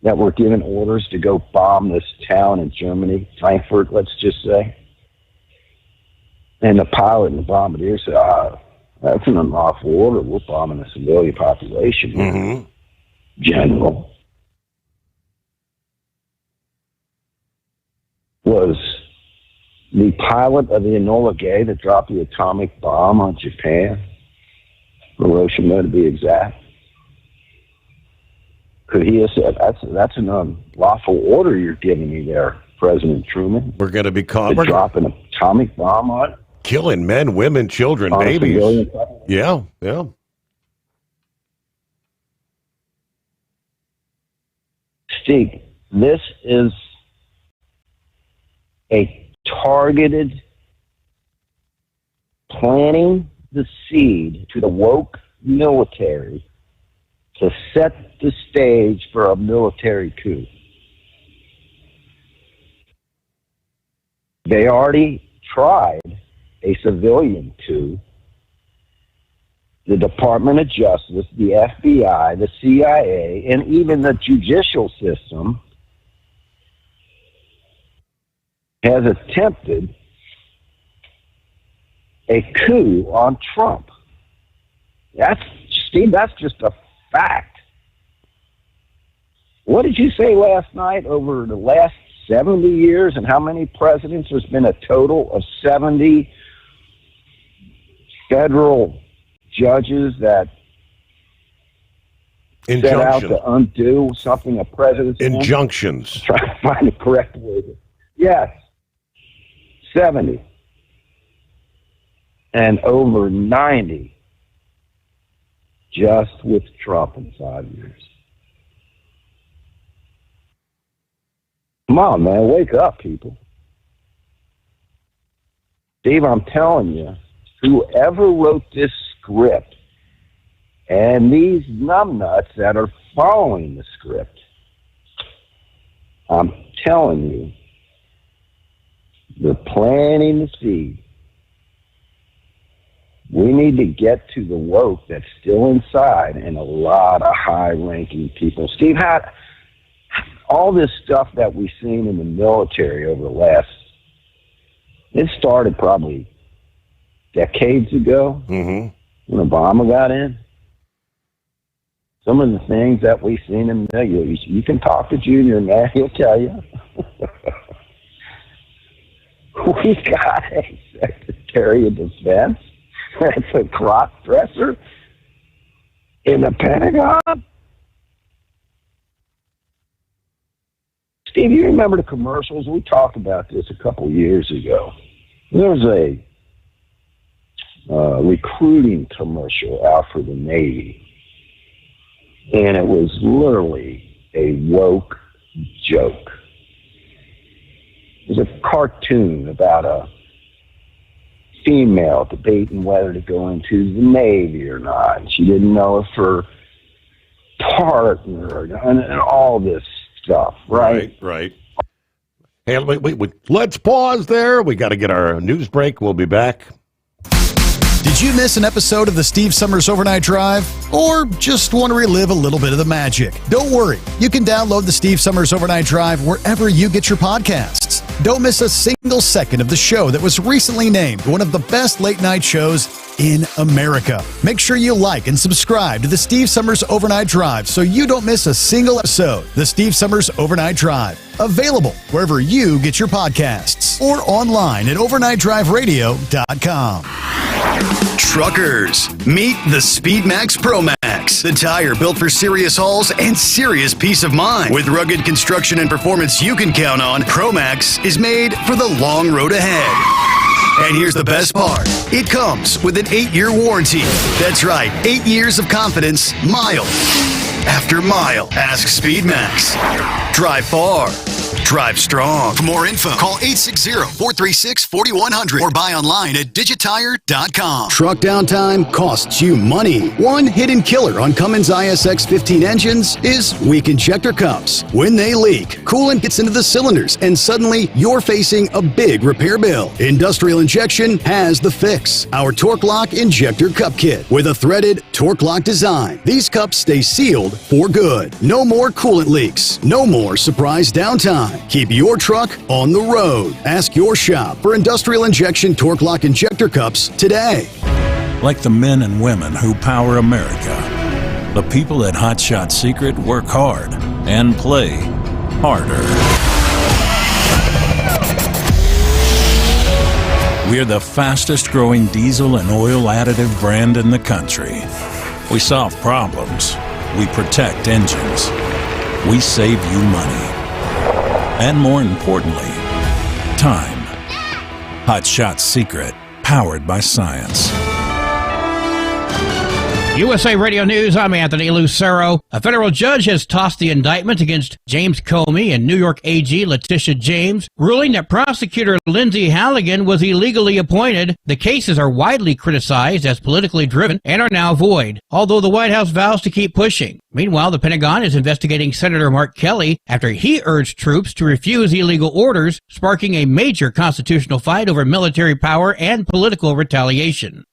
that were given orders to go bomb this town in Germany, Frankfurt, let's just say, and the pilot and the bombardier said, that's an unlawful order. We're bombing the civilian population, mm-hmm. General. Was the pilot of the Enola Gay that dropped the atomic bomb on Japan, Hiroshima to be exact, could he have said, that's an unlawful order you're giving me there, President Truman? We're going to be caught. To drop an atomic bomb on it? Killing men, women, children, babies. Yeah, yeah. Steve, this is a targeted planting the seed to the woke military to set the stage for a military coup. They already tried a civilian coup. The Department of Justice, the FBI, the CIA, and even the judicial system has attempted a coup on Trump. Steve, that's just a fact. What did you say last night? Over the last 70 years and how many presidents? There's been a total of 70 federal judges that set out to undo something a president's injunctions. Try to find the correct word. Yes, 70. And over 90 just with Trump in 5 years. Come on, man, wake up, people. Steve, I'm telling you, whoever wrote this script and these numbnuts that are following the script, I'm telling you, they're planting the seed. We need to get to the woke that's still inside and a lot of high-ranking people. Steve, all this stuff that we've seen in the military over the last, it started probably decades ago when Obama got in. Some of the things that we've seen in the military, you can talk to Junior, man, he'll tell you. We got a Secretary of Defense that's a cross-dresser in the Pentagon. Steve, you remember the commercials? We talked about this a couple years ago. There was a recruiting commercial out for the Navy, and it was literally a woke joke. It was a cartoon about a female debating whether to go into the Navy or not. And she didn't know if her partner and all this stuff, right? Right. Hey, wait. Let's pause there. We got to get our news break. We'll be back. Did you miss an episode of the Steve Summers Overnight Drive? Or just want to relive a little bit of the magic? Don't worry. You can download the Steve Summers Overnight Drive wherever you get your podcasts. Don't miss a single second of the show that was recently named one of the best late-night shows in America. Make sure you like and subscribe to the Steve Summers Overnight Drive so you don't miss a single episode. The Steve Summers Overnight Drive. Available wherever you get your podcasts or online at overnightdriveradio.com. Truckers, meet the Speedmax Pro Max, the tire built for serious hauls and serious peace of mind. With rugged construction and performance you can count on, Pro Max is made for the long road ahead. And here's the best part. It comes with an 8-year warranty. That's right, 8 years of confidence, mile after mile. Ask Speedmax. Drive far. Drive strong. For more info, call 860-436-4100 or buy online at digitire.com. Truck downtime costs you money. One hidden killer on Cummins ISX 15 engines is weak injector cups. When they leak, coolant gets into the cylinders and suddenly you're facing a big repair bill. Industrial Injection has the fix. Our Torque Lock Injector Cup Kit with a threaded Torque Lock design. These cups stay sealed for good. No more coolant leaks. No more surprise downtime. Keep your truck on the road. Ask your shop for Industrial Injection Torque Lock Injector Cups today. Like the men and women who power America, the people at Hot Shot Secret work hard and play harder. We're the fastest growing diesel and oil additive brand in the country. We solve problems. We protect engines. We save you money. And more importantly, time. Hot Shot Secret, powered by science. USA Radio News, I'm Anthony Lucero. A federal judge has tossed the indictment against James Comey and New York AG Letitia James, ruling that prosecutor Lindsay Halligan was illegally appointed. The cases are widely criticized as politically driven and are now void, although the White House vows to keep pushing. Meanwhile, the Pentagon is investigating Senator Mark Kelly after he urged troops to refuse illegal orders, sparking a major constitutional fight over military power and political retaliation.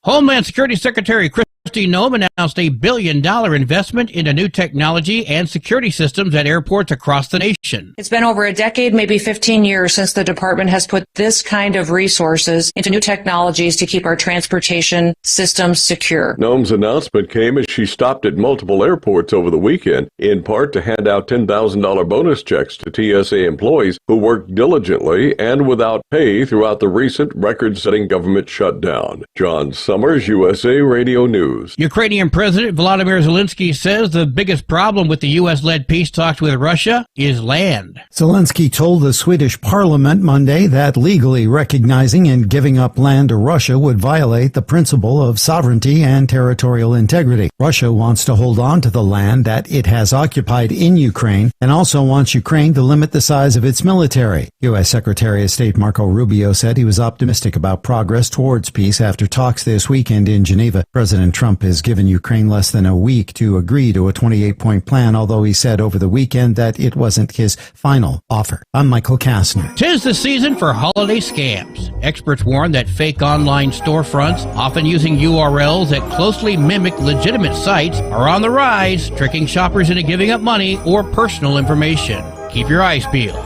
Homeland Security Secretary Kristi Noem announced a $1 billion investment into new technology and security systems at airports across the nation. It's been over a decade, maybe 15 years, since the department has put this kind of resources into new technologies to keep our transportation systems secure. Noem's announcement came as she stopped at multiple airports over the weekend, in part to hand out $10,000 bonus checks to TSA employees who worked diligently and without pay throughout the recent record-setting government shutdown. John Sommers, USA Radio News. Ukrainian President Volodymyr Zelensky says the biggest problem with the U.S.-led peace talks with Russia is land. Zelensky told the Swedish parliament Monday that legally recognizing and giving up land to Russia would violate the principle of sovereignty and territorial integrity. Russia wants to hold on to the land that it has occupied in Ukraine and also wants Ukraine to limit the size of its military. U.S. Secretary of State Marco Rubio said he was optimistic about progress towards peace after talks this weekend in Geneva. President Trump has given Ukraine less than a week to agree to a 28-point plan, although he said over the weekend that it wasn't his final offer. I'm Michael Kastner. 'Tis the season for holiday scams. Experts warn that fake online storefronts, often using URLs that closely mimic legitimate sites, are on the rise, tricking shoppers into giving up money or personal information. Keep your eyes peeled.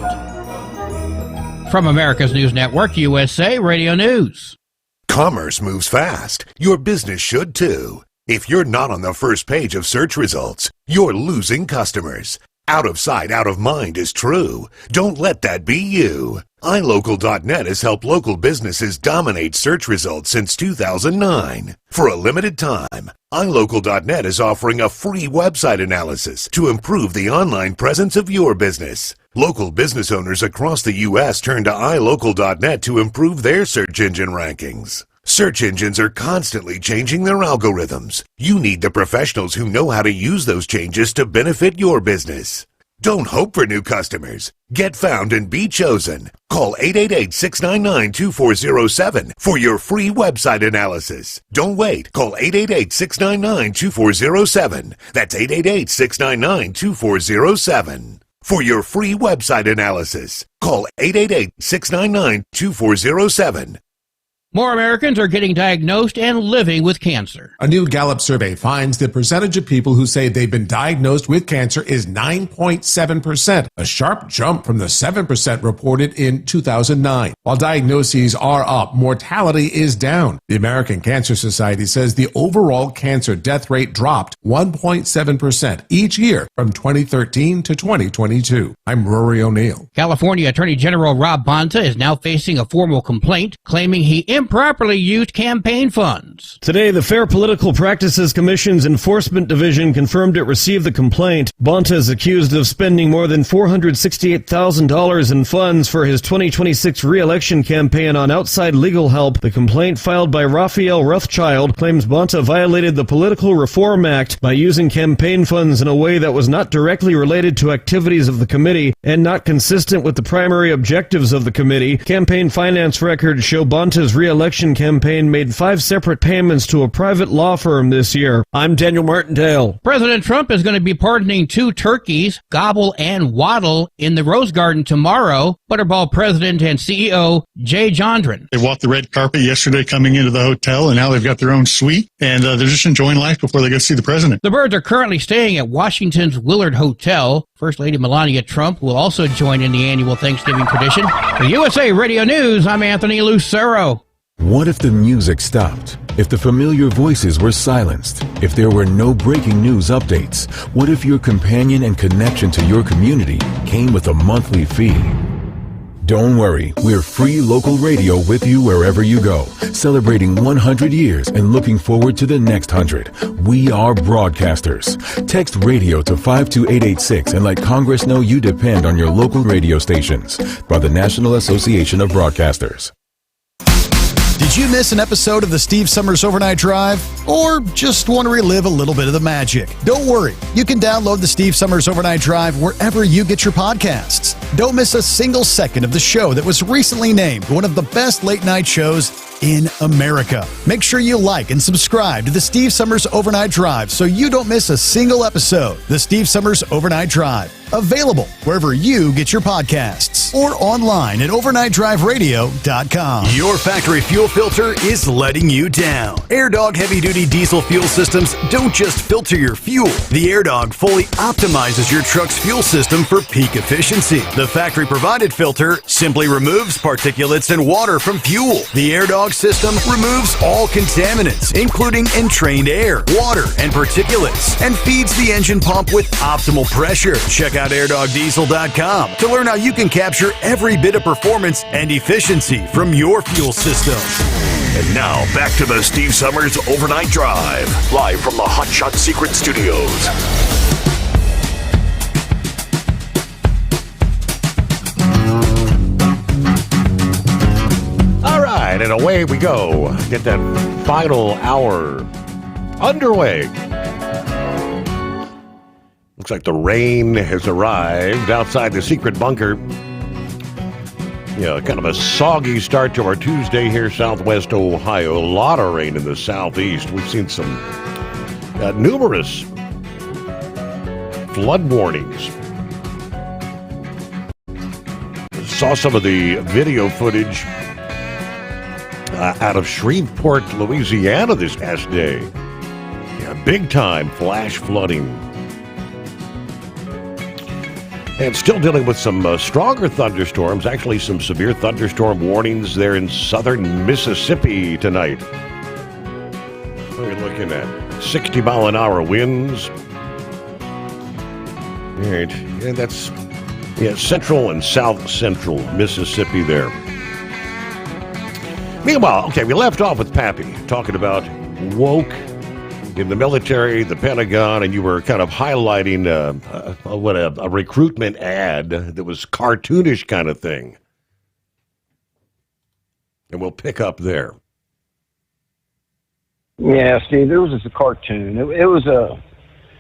From America's News Network, USA Radio News. Commerce moves fast. Your business should too. If you're not on the first page of search results, you're losing customers. Out of sight, out of mind is true. Don't let that be you. iLocal.net has helped local businesses dominate search results since 2009. For a limited time, iLocal.net is offering a free website analysis to improve the online presence of your business. Local business owners across the U.S. turn to iLocal.net to improve their search engine rankings. Search engines are constantly changing their algorithms. You need the professionals who know how to use those changes to benefit your business. Don't hope for new customers. Get found and be chosen. Call 888-699-2407 for your free website analysis. Don't wait. Call 888-699-2407. That's 888-699-2407. For your free website analysis, call 888-699-2407. More Americans are getting diagnosed and living with cancer. A new Gallup survey finds the percentage of people who say they've been diagnosed with cancer is 9.7%, a sharp jump from the 7% reported in 2009. While diagnoses are up, mortality is down. The American Cancer Society says the overall cancer death rate dropped 1.7% each year from 2013 to 2022. I'm Rory O'Neill. California Attorney General Rob Bonta is now facing a formal complaint claiming he improperly used campaign funds. Today, the Fair Political Practices Commission's Enforcement Division confirmed it received the complaint. Bonta is accused of spending more than $468,000 in funds for his 2026 re-election campaign on outside legal help. The complaint filed by Raphael Rothschild claims Bonta violated the Political Reform Act by using campaign funds in a way that was not directly related to activities of the committee and not consistent with the primary objectives of the committee. Campaign finance records show Bonta's re-election campaign made 5 separate payments to a private law firm this year. I'm Daniel Martindale. President Trump is going to be pardoning 2 turkeys, Gobble and Waddle, in the Rose Garden tomorrow. Butterball President and CEO Jay Jondren. They walked the red carpet yesterday coming into the hotel, and now they've got their own suite, and they're just enjoying life before they go see the president. The birds are currently staying at Washington's Willard Hotel. First Lady Melania Trump will also join in the annual Thanksgiving tradition. For USA Radio News, I'm Anthony Lucero. What if the music stopped? If the familiar voices were silenced? If there were no breaking news updates? What if your companion and connection to your community came with a monthly fee? Don't worry, we're free local radio with you wherever you go, celebrating 100 years and looking forward to the next 100. We are broadcasters. Text radio to 52886 and let Congress know you depend on your local radio stations. By the National Association of Broadcasters. Did Did you miss an episode of the Steve Summers Overnight Drive? Or just want to relive a little bit of the magic? Don't worry. You can download the Steve Summers Overnight Drive wherever you get your podcasts. Don't miss a single second of the show that was recently named one of the best late-night shows in America. Make sure you like and subscribe to the Steve Summers Overnight Drive so you don't miss a single episode. The Steve Summers Overnight Drive. Available wherever you get your podcasts or online at overnightdriveradio.com. Your factory fuel filter is letting you down. AirDog heavy-duty diesel fuel systems don't just filter your fuel. The AirDog fully optimizes your truck's fuel system for peak efficiency. The factory-provided filter simply removes particulates and water from fuel. The AirDog system removes all contaminants, including entrained air, water, and particulates, and feeds the engine pump with optimal pressure. Check out airdogdiesel.com to learn how you can capture every bit of performance and efficiency from your fuel system. And now, back to the Steve Summers Overnight Drive, live from the Hot Shot Secret Studios. All right, and away we go. Get that final hour underway. Looks like the rain has arrived outside the secret bunker. Yeah, kind of a soggy start to our Tuesday here, Southwest Ohio. A lot of rain in the southeast. We've seen some numerous flood warnings. Saw some of the video footage out of Shreveport, Louisiana this past day. Yeah, big time flash flooding. And still dealing with some stronger thunderstorms, actually some severe thunderstorm warnings there in southern Mississippi tonight. What are we looking at? 60-mile-an-hour winds. All right, and that's central and south central Mississippi there. Meanwhile, okay, we left off with Pappy talking about woke in the military, the Pentagon, and you were kind of highlighting a recruitment ad that was cartoonish kind of thing. And we'll pick up there. Yeah, Steve, it was just a cartoon. It was a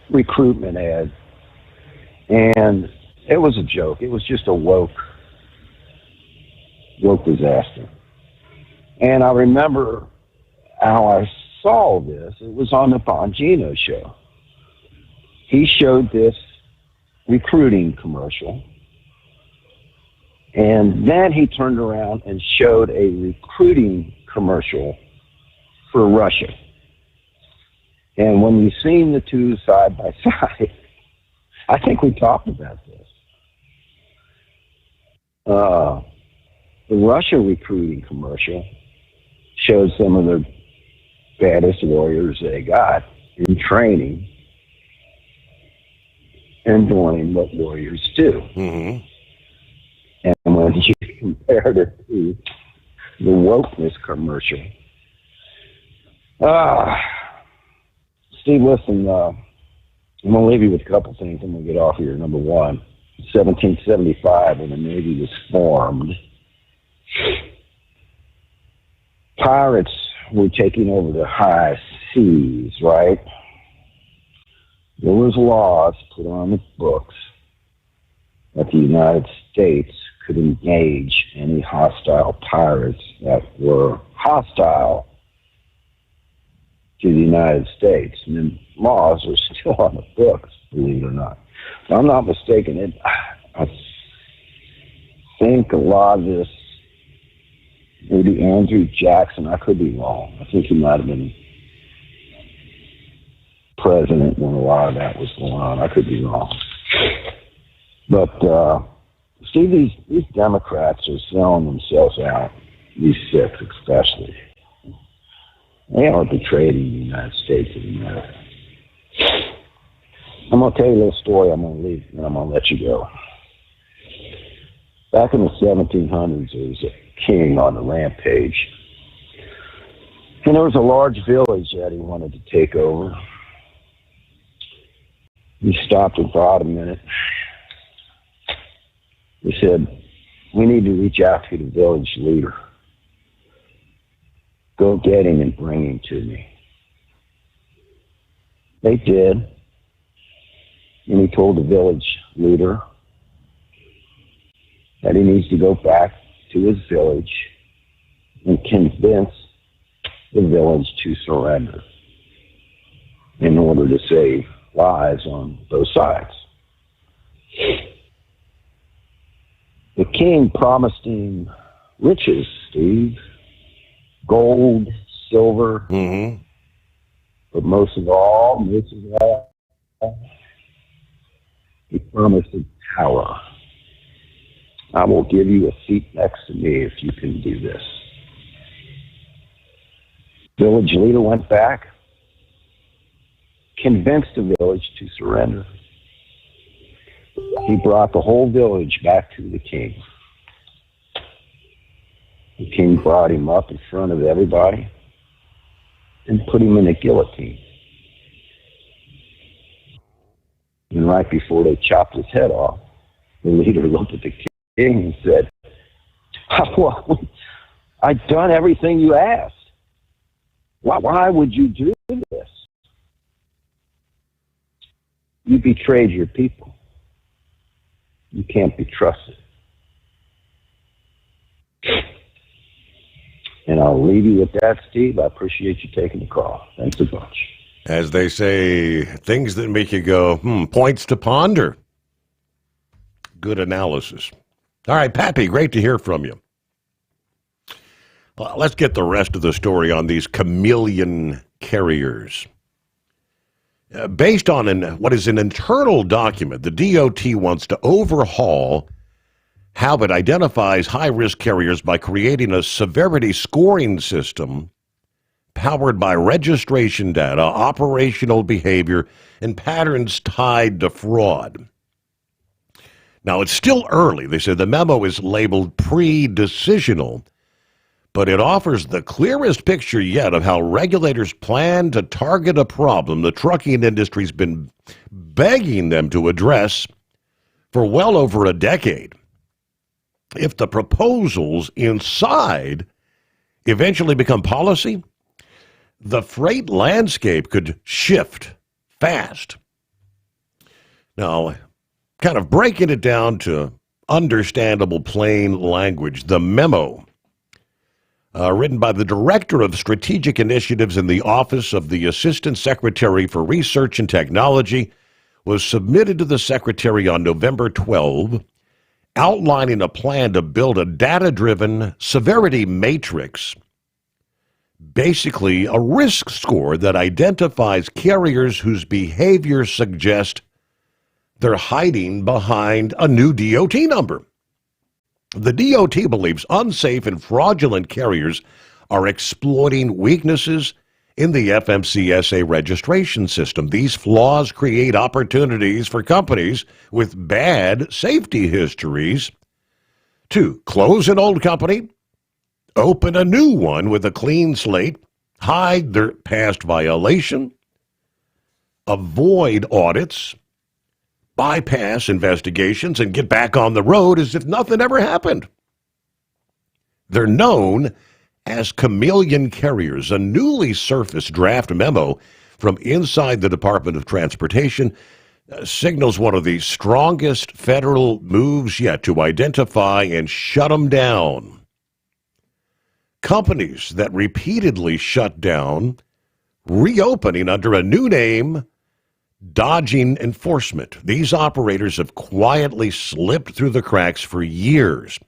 recruitment ad. And it was a joke. It was just a woke disaster. And I remember how I saw this. It was on the Bongino show. He showed this recruiting commercial, and then he turned around and showed a recruiting commercial for Russia. And when you've seen the two side by side, I think we talked about this. The Russia recruiting commercial showed some of the baddest warriors they got in training and doing what warriors do. Mm-hmm. And when you compared it to the wokeness commercial, Steve, listen, I'm going to leave you with a couple things. I'm going to get off here. Number one, 1775, when the Navy was formed, pirates were taking over the high seas, right? There was laws put on the books that the United States could engage any hostile pirates that were hostile to the United States. And the laws are still on the books, believe it or not. If I'm not mistaken, I think a lot of this, maybe Andrew Jackson, I could be wrong. I think he might have been president when a lot of that was going on. I could be wrong. But, Steve, these Democrats are selling themselves out, these six especially. They are betraying the United States of America. I'm going to tell you a little story. I'm going to leave, and I'm going to let you go. Back in the 1700s, there was a king on the rampage. And there was a large village that he wanted to take over. He stopped and thought a minute. He said, we need to reach out to the village leader. Go get him and bring him to me. They did. And he told the village leader that he needs to go back to his village and convince the village to surrender in order to save lives on both sides. The king promised him riches, Steve. Gold, silver, but most of all, he promised a tower. I will give you a seat next to me if you can do this. Village leader went back, convinced the village to surrender. He brought the whole village back to the king. The king brought him up in front of everybody and put him in a guillotine. And right before they chopped his head off, the leader looked at the king and said, well, I've done everything you asked. Why would you do this? You betrayed your people. You can't be trusted. And I'll leave you with that, Steve. I appreciate you taking the call. Thanks a bunch. As they say, things that make you go, points to ponder. Good analysis. All right, Pappy, great to hear from you. Well, let's get the rest of the story on these chameleon carriers. Based on what is an internal document, the DOT wants to overhaul how it identifies high-risk carriers by creating a severity scoring system powered by registration data, operational behavior, and patterns tied to fraud. Now, it's still early. They said the memo is labeled pre-decisional, but it offers the clearest picture yet of how regulators plan to target a problem the trucking industry's been begging them to address for well over a decade. If the proposals inside eventually become policy, the freight landscape could shift fast. Now, kind of breaking it down to understandable plain language, the memo, written by the Director of Strategic Initiatives in the Office of the Assistant Secretary for Research and Technology, was submitted to the Secretary on November 12, outlining a plan to build a data-driven severity matrix, basically a risk score that identifies carriers whose behavior suggests they're hiding behind a new DOT number. The DOT believes unsafe and fraudulent carriers are exploiting weaknesses in the FMCSA registration system. These flaws create opportunities for companies with bad safety histories to close an old company, open a new one with a clean slate, hide their past violation, avoid audits, bypass investigations, and get back on the road as if nothing ever happened. They're known as chameleon carriers. A newly surfaced draft memo from inside the Department of Transportation signals one of the strongest federal moves yet to identify and shut them down. Companies that repeatedly shut down, reopening under a new name, dodging enforcement. These operators have quietly slipped through the cracks for years.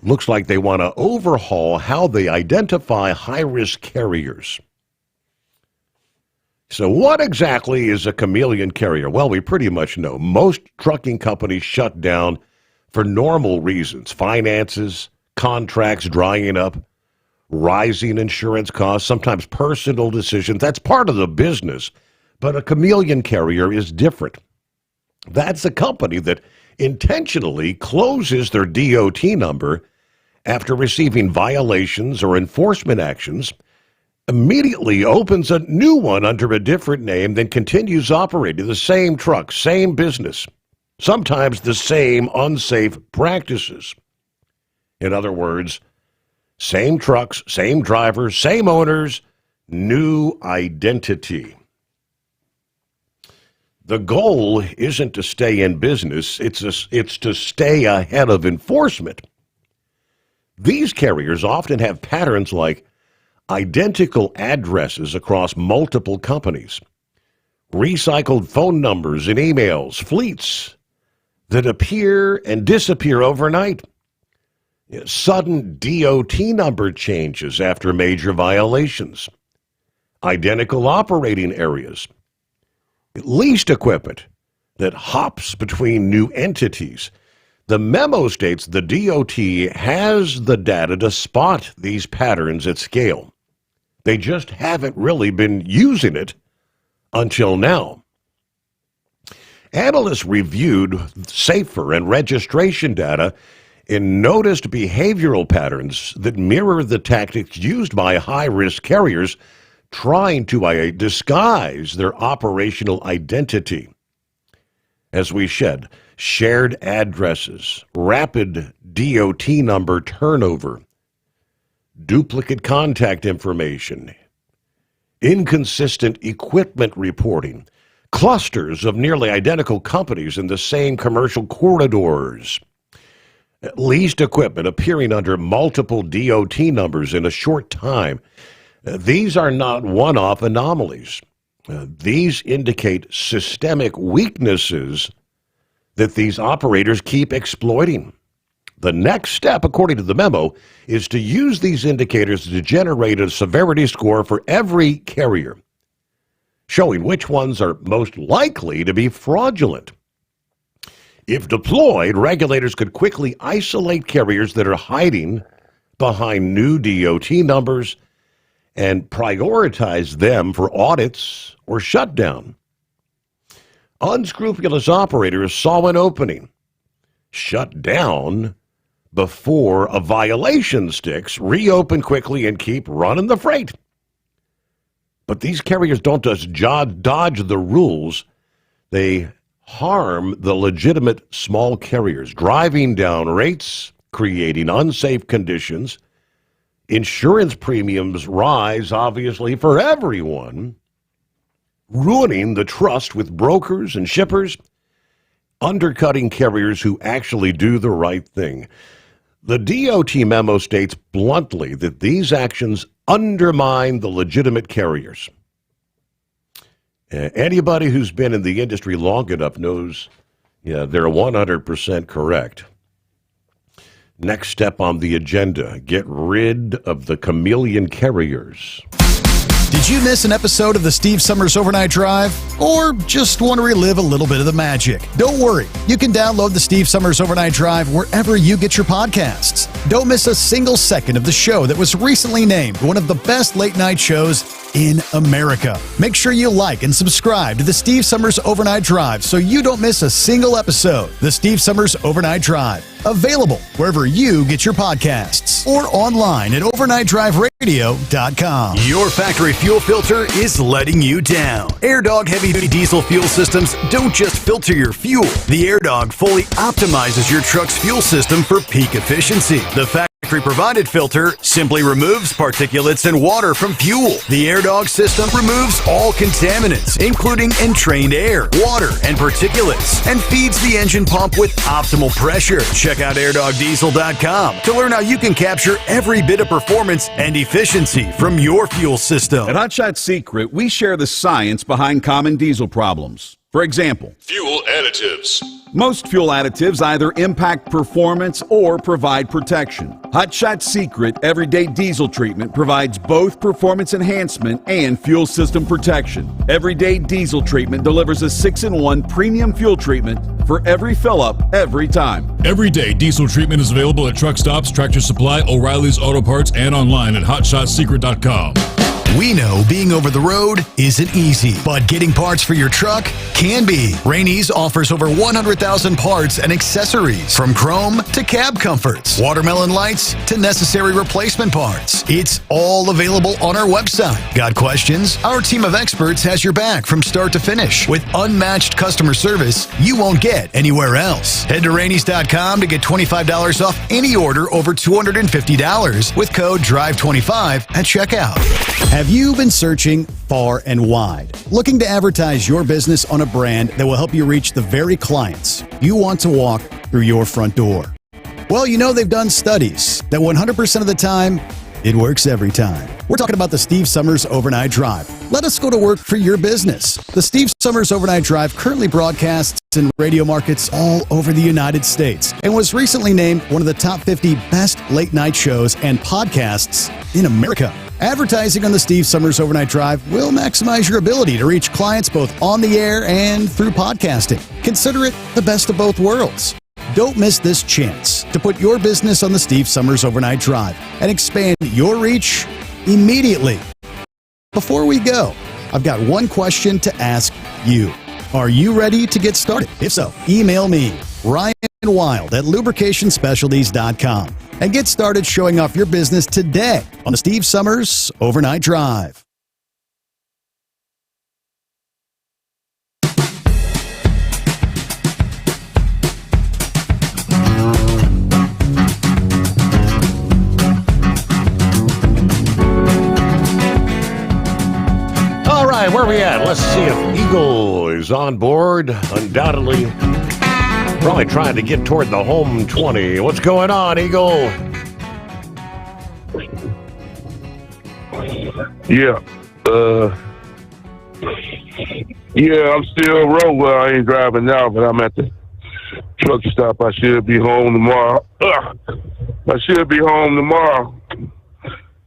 Looks like they want to overhaul how they identify high-risk carriers. So what exactly is a chameleon carrier? Well, we pretty much know. Most trucking companies shut down for normal reasons. Finances, contracts drying up, rising insurance costs, sometimes personal decisions. That's part of the business. But a chameleon carrier is different. That's a company that intentionally closes their DOT number after receiving violations or enforcement actions, immediately opens a new one under a different name, then continues operating the same truck, same business, sometimes the same unsafe practices. In other words, Same trucks, same drivers, same owners, new identity. The goal isn't to stay in business, it's to stay ahead of enforcement. These carriers often have patterns like identical addresses across multiple companies, recycled phone numbers and emails, fleets that appear and disappear overnight, sudden DOT number changes after major violations, identical operating areas, leased equipment that hops between new entities. The memo states the DOT has the data to spot these patterns at scale. They just haven't really been using it until now. Analysts reviewed SAFER and registration data and noticed behavioral patterns that mirror the tactics used by high-risk carriers trying to disguise their operational identity. As we shared addresses, rapid DOT number turnover, duplicate contact information, inconsistent equipment reporting, clusters of nearly identical companies in the same commercial corridors, leased equipment appearing under multiple DOT numbers in a short time. These are not one-off anomalies. These indicate systemic weaknesses that these operators keep exploiting. The next step, according to the memo, is to use these indicators to generate a severity score for every carrier, showing which ones are most likely to be fraudulent. If deployed, regulators could quickly isolate carriers that are hiding behind new DOT numbers and prioritize them for audits or shutdown. Unscrupulous operators saw an opening, shut down before a violation sticks, reopen quickly, and keep running the freight. But these carriers don't just dodge the rules. They harm the legitimate small carriers, driving down rates, creating unsafe conditions. Insurance premiums rise, obviously, for everyone, ruining the trust with brokers and shippers, undercutting carriers who actually do the right thing. The DOT memo states bluntly that these actions undermine the legitimate carriers. Anybody who's been in the industry long enough knows, they're 100% correct. Next step on the agenda, get rid of the chameleon carriers. Did you miss an episode of the Steve Summers Overnight Drive? Or just want to relive a little bit of the magic? Don't worry. You can download the Steve Summers Overnight Drive wherever you get your podcasts. Don't miss a single second of the show that was recently named one of the best late-night shows in America. Make sure you like and subscribe to the Steve Summers Overnight Drive so you don't miss a single episode. The Steve Summers Overnight Drive. Available wherever you get your podcasts or online at overnightdriveradio.com. Your factory fuel filter is letting you down. AirDog heavy-duty diesel fuel systems don't just filter your fuel. The AirDog fully optimizes your truck's fuel system for peak efficiency. The factory-provided filter simply removes particulates and water from fuel. The AirDog system removes all contaminants, including entrained air, water, and particulates, and feeds the engine pump with optimal pressure. Check out airdogdiesel.com to learn how you can capture every bit of performance and efficiency from your fuel system. At Hot Shot Secret, we share the science behind common diesel problems. For example, fuel additives. Most fuel additives either impact performance or provide protection. Hot Shot Secret Everyday Diesel Treatment provides both performance enhancement and fuel system protection. Everyday Diesel Treatment delivers a 6-in-1 premium fuel treatment for every fill-up, every time. Everyday Diesel Treatment is available at truck stops, Tractor Supply, O'Reilly's Auto Parts, and online at hotshotsecret.com. We know being over the road isn't easy, but getting parts for your truck can be. Rainey's offers over 100,000 parts and accessories, from chrome to cab comforts, watermelon lights to necessary replacement parts. It's all available on our website. Got questions? Our team of experts has your back from start to finish with unmatched customer service you won't get anywhere else. Head to Rainey's.com to get $25 off any order over $250 with code DRIVE25 at checkout. Have you been searching far and wide, looking to advertise your business on a brand that will help you reach the very clients you want to walk through your front door? Well, you know they've done studies that 100% of the time, it works every time. We're talking about the Steve Sommers Overnight Drive. Let us go to work for your business. The Steve Sommers Overnight Drive currently broadcasts in radio markets all over the United States and was recently named one of the top 50 best late night shows and podcasts in America. Advertising on the Steve Sommers Overnight Drive will maximize your ability to reach clients both on the air and through podcasting. Consider it the best of both worlds. Don't miss this chance to put your business on the Steve Sommers Overnight Drive and expand your reach immediately. Before we go, I've got one question to ask you. Are you ready to get started? If so, email me, Ryan Wild at lubricationspecialties.com, and get started showing off your business today on the Steve Sommers Overnight Drive. All right, where are we at? Let's see if Eagle is on board. Undoubtedly, probably trying to get toward the home 20. What's going on, Eagle? Yeah. I'm still rolling. I ain't driving now, but I'm at the truck stop. I should be home tomorrow.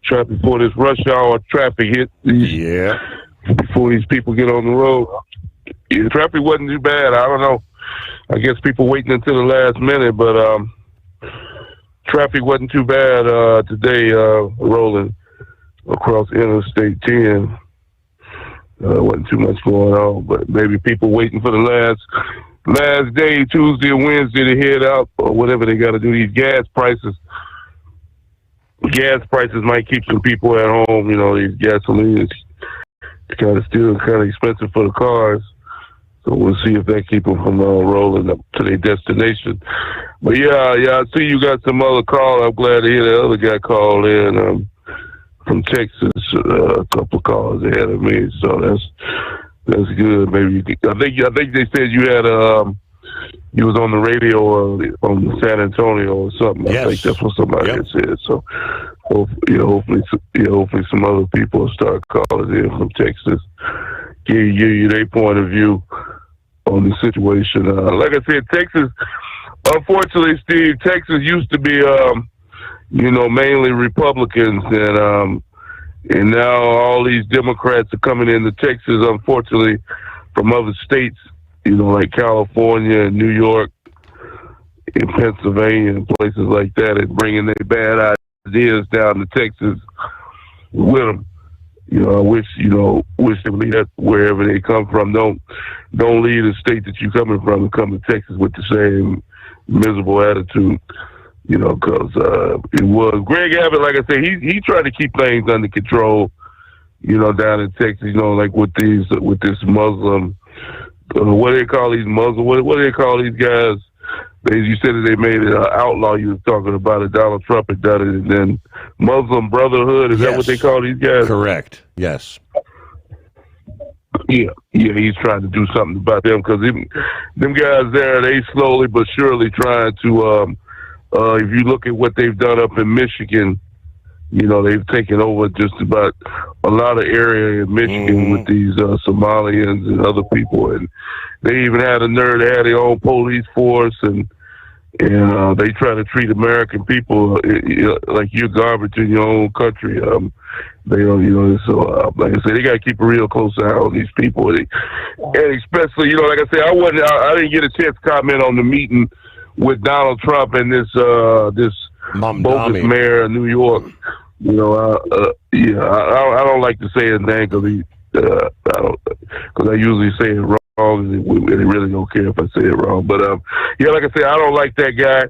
Traffic before this rush hour traffic hit. Yeah. Before these people get on the road. Yeah, traffic wasn't too bad. I don't know. I guess people waiting until the last minute, but traffic wasn't too bad today, rolling across Interstate 10. Wasn't too much going on, but maybe people waiting for the last day, Tuesday or Wednesday, to head out or whatever they got to do. These gas prices might keep some people at home. You know, these gasoline is still kind of expensive for the cars. So we'll see if that keep them from rolling up to their destination. But yeah, I see you got some other call. I'm glad to hear the other guy called in from Texas. A couple of calls ahead of me, so that's good. Maybe I think they said you had you was on the radio on San Antonio or something. Yes. I think that's what somebody had said. So hopefully some other people will start calling in from Texas. Give you their point of view on the situation. Like I said, Texas, unfortunately, Steve, Texas used to be, mainly Republicans, and now all these Democrats are coming into Texas, unfortunately, from other states, like California and New York and Pennsylvania and places like that, and bringing their bad ideas down to Texas with them. I wish they would leave that wherever they come from. Don't leave the state that you're coming from and come to Texas with the same miserable attitude. Because it was Greg Abbott. Like I said, he tried to keep things under control. Down in Texas. Like with this Muslim. What do they call these Muslim? What do they call these guys? You said that they made it an outlaw. You were talking about it. Donald Trump had done it, and then Muslim Brotherhood. Is that what they call these guys? Correct. Yes. Yeah. He's trying to do something about them because them guys there, they slowly but surely trying to. If you look at what they've done up in Michigan, they've taken over just about a lot of area in Michigan with these Somalians and other people, and they even had a nerve to have their own police force, and they try to treat American people like you're garbage in your own country. They don't, so like I said, they got to keep a real close eye on these people, and especially, like I said, I didn't get a chance to comment on the meeting with Donald Trump and this bogus mayor of New York. I don't like to say his name because I usually say it wrong, and they really don't care if I say it wrong. But like I said, I don't like that guy.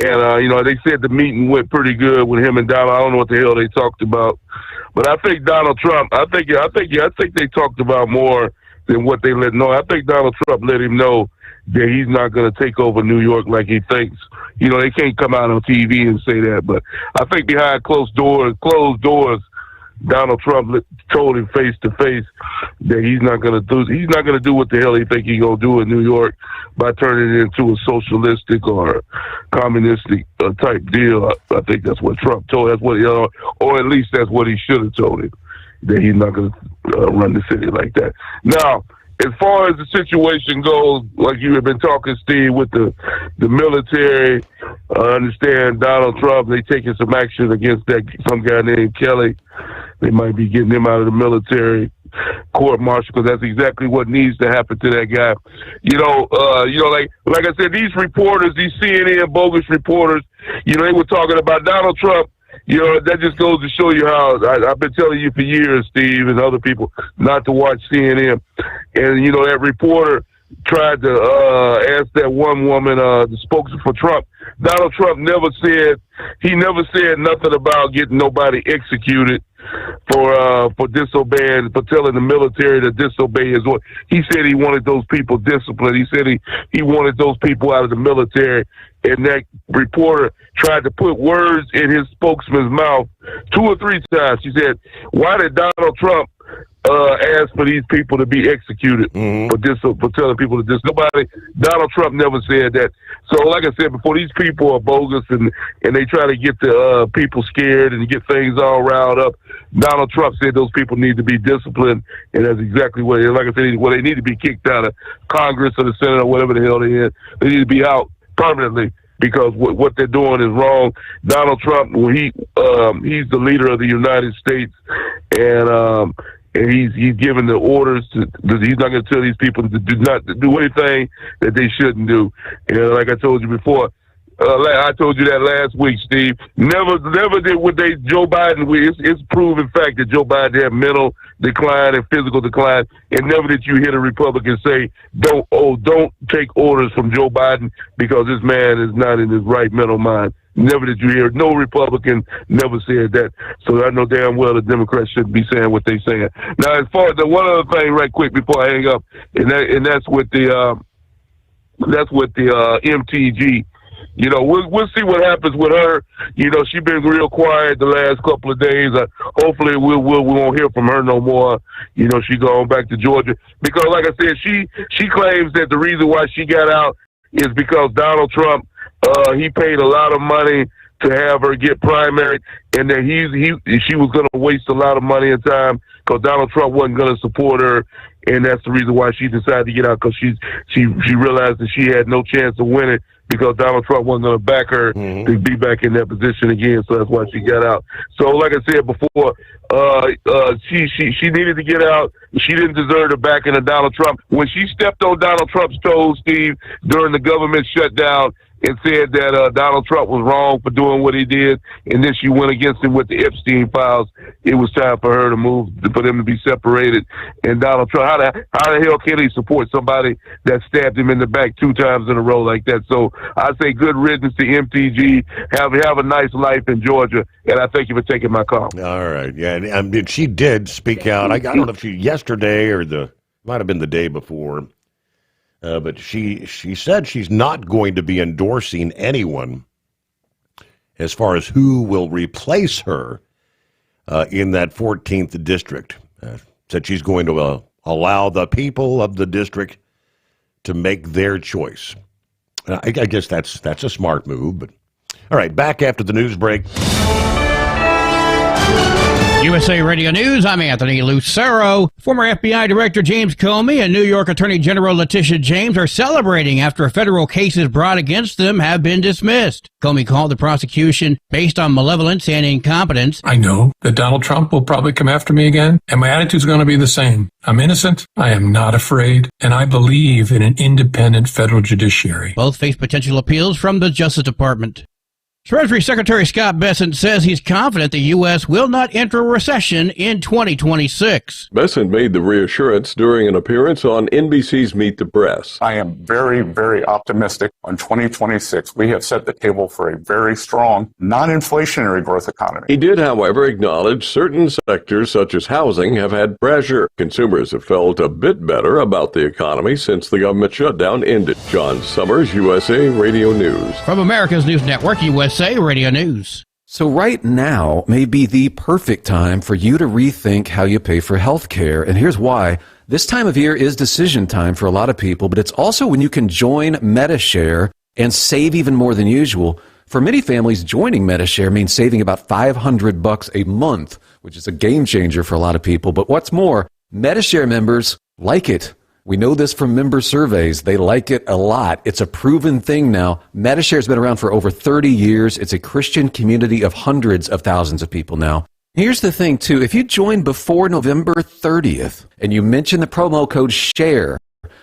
And they said the meeting went pretty good with him and Donald. I don't know what the hell they talked about, but I think Donald Trump. I think they talked about more than what they let know. I think Donald Trump let him know that he's not going to take over New York like he thinks. They can't come out on TV and say that, but I think behind closed doors, Donald Trump told him face to face that he's not going to do what the hell he think he's going to do in New York by turning it into a socialistic or communistic type deal. I think that's what Trump told. That's what or at least that's what he should have told him, that he's not going to run the city like that. Now, as far as the situation goes, like you have been talking, Steve, with the military, I understand Donald Trump, they taking some action against some guy named Kelly. They might be getting him out of the military court-martial, because that's exactly what needs to happen to that guy. Like I said, these reporters, these CNN bogus reporters, they were talking about Donald Trump. That just goes to show you how I've been telling you for years, Steve, and other people, not to watch CNN. And, that reporter tried to ask that one woman, the spokesman for Trump. Donald Trump never said nothing about getting nobody executed for disobeying, for telling the military to disobey his order. He said he wanted those people disciplined. He said he wanted those people out of the military. And that reporter tried to put words in his spokesman's mouth 2 or 3 times. She said, "Why did Donald Trump ask for these people to be executed for telling people to disobey?" Donald Trump never said that. So, like I said before, these people are bogus, and they try to get the people scared and get things all riled up. Donald Trump said those people need to be disciplined, and that's exactly what. Like I said, they need to be kicked out of Congress or the Senate or whatever the hell they in. They need to be out permanently, because what they're doing is wrong. Donald Trump, he's the leader of the United States, and he's giving the orders he's not going to tell these people to do anything that they shouldn't do. And like I told you before, I told you that last week, Steve. Never did what Joe Biden. It's proven fact that Joe Biden had mental decline and physical decline, and never did you hear a Republican say, don't take orders from Joe Biden because this man is not in his right mental mind. Never did you hear. No Republican never said that. So I know damn well the Democrats shouldn't be saying what they're saying. Now, as far as the one other thing, right quick before I hang up, and that's with the MTG. We'll see what happens with her. She's been real quiet the last couple of days. Hopefully we won't hear from her no more. She going back to Georgia because, like I said, she claims that the reason why she got out is because Donald Trump, he paid a lot of money to have her get primary, and that she was going to waste a lot of money and time because Donald Trump wasn't going to support her, and that's the reason why she decided to get out, because she realized that she had no chance of winning because Donald Trump wasn't going to back her to be back in that position again. So that's why she got out. So like I said before, she needed to get out. She didn't deserve the backing of Donald Trump. When she stepped on Donald Trump's toes, Steve, during the government shutdown, and said that Donald Trump was wrong for doing what he did, and then she went against him with the Epstein files. It was time for her to move, for them to be separated. And Donald Trump, how the hell can he support somebody that stabbed him in the back 2 times in a row like that? So I say good riddance to MTG. Have a nice life in Georgia, and I thank you for taking my call. All right, yeah, and she did speak out. I don't know if yesterday or might have been the day before. But she said she's not going to be endorsing anyone as far as who will replace her in that 14th district. Said she's going to allow the people of the district to make their choice. I guess that's a smart move. But all right, back after the news break. USA Radio News, I'm Anthony Lucero. Former FBI Director James Comey and New York Attorney General Letitia James are celebrating after federal cases brought against them have been dismissed. Comey called the prosecution based on malevolence and incompetence. I know that Donald Trump will probably come after me again, and my attitude's going to be the same. I'm innocent, I am not afraid, and I believe in an independent federal judiciary. Both face potential appeals from the Justice Department. Treasury Secretary Scott Bessent says he's confident the U.S. will not enter a recession in 2026. Bessent made the reassurance during an appearance on NBC's Meet the Press. I am very, very optimistic on 2026. We have set the table for a very strong, non-inflationary growth economy. He did, however, acknowledge certain sectors such as housing have had pressure. Consumers have felt a bit better about the economy since the government shutdown ended. John Sommers, USA Radio News. From America's News Network, USA Radio News. So right now may be the perfect time for you to rethink how you pay for health care. And here's why. This time of year is decision time for a lot of people, but it's also when you can join MediShare and save even more than usual. For many families, joining MediShare means saving about $500 a month, which is a game changer for a lot of people. But what's more, MediShare members like it. We know this from member surveys. They like it a lot. It's a proven thing now. MediShare has been around for over 30 years. It's a Christian community of hundreds of thousands of people now. Here's the thing, too. If you join before November 30th and you mention the promo code SHARE,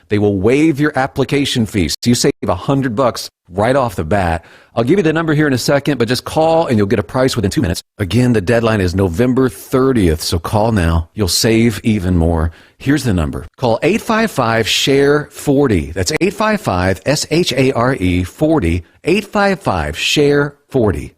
they will waive your application fees. So you save $100 right off the bat. I'll give you the number here in a second, but just call and you'll get a price within 2 minutes. Again, the deadline is November 30th, so call now. You'll save even more. Here's the number. Call 855-SHARE-40. That's 855-SHARE 40. 855-SHARE-40.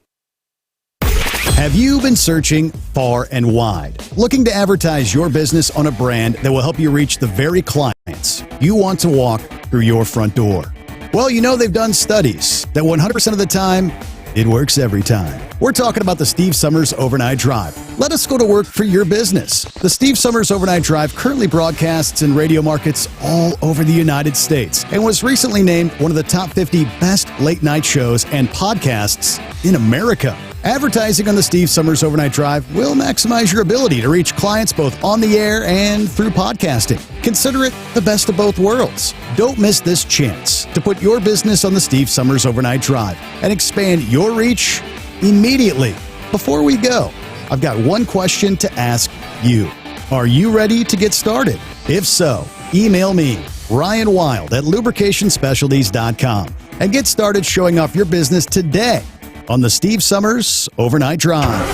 Have you been searching far and wide, looking to advertise your business on a brand that will help you reach the very clients you want to walk through your front door? Well, you know they've done studies that 100% of the time, it works every time. We're talking about the Steve Sommers Overnight Drive. Let us go to work for your business. The Steve Sommers Overnight Drive currently broadcasts in radio markets all over the United States and was recently named one of the top 50 best late night shows and podcasts in America. Advertising on the Steve Sommers Overnight Drive will maximize your ability to reach clients both on the air and through podcasting. Consider it the best of both worlds. Don't miss this chance to put your business on the Steve Sommers Overnight Drive and expand your reach immediately. Before we go, I've got one question to ask you. Are you ready to get started? If so, email me, Ryan Wild at lubricationspecialties.com, and get started showing off your business today on the Steve Sommers Overnight Drive.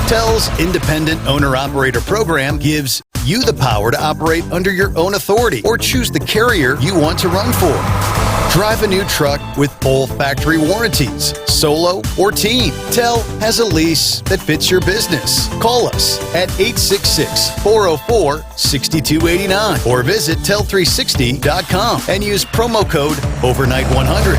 TEL's Independent Owner-Operator Program gives you the power to operate under your own authority or choose the carrier you want to run for. Drive a new truck with full factory warranties, solo or team. TEL has a lease that fits your business. Call us at 866-404-6289 or visit tel360.com and use promo code OVERNIGHT100.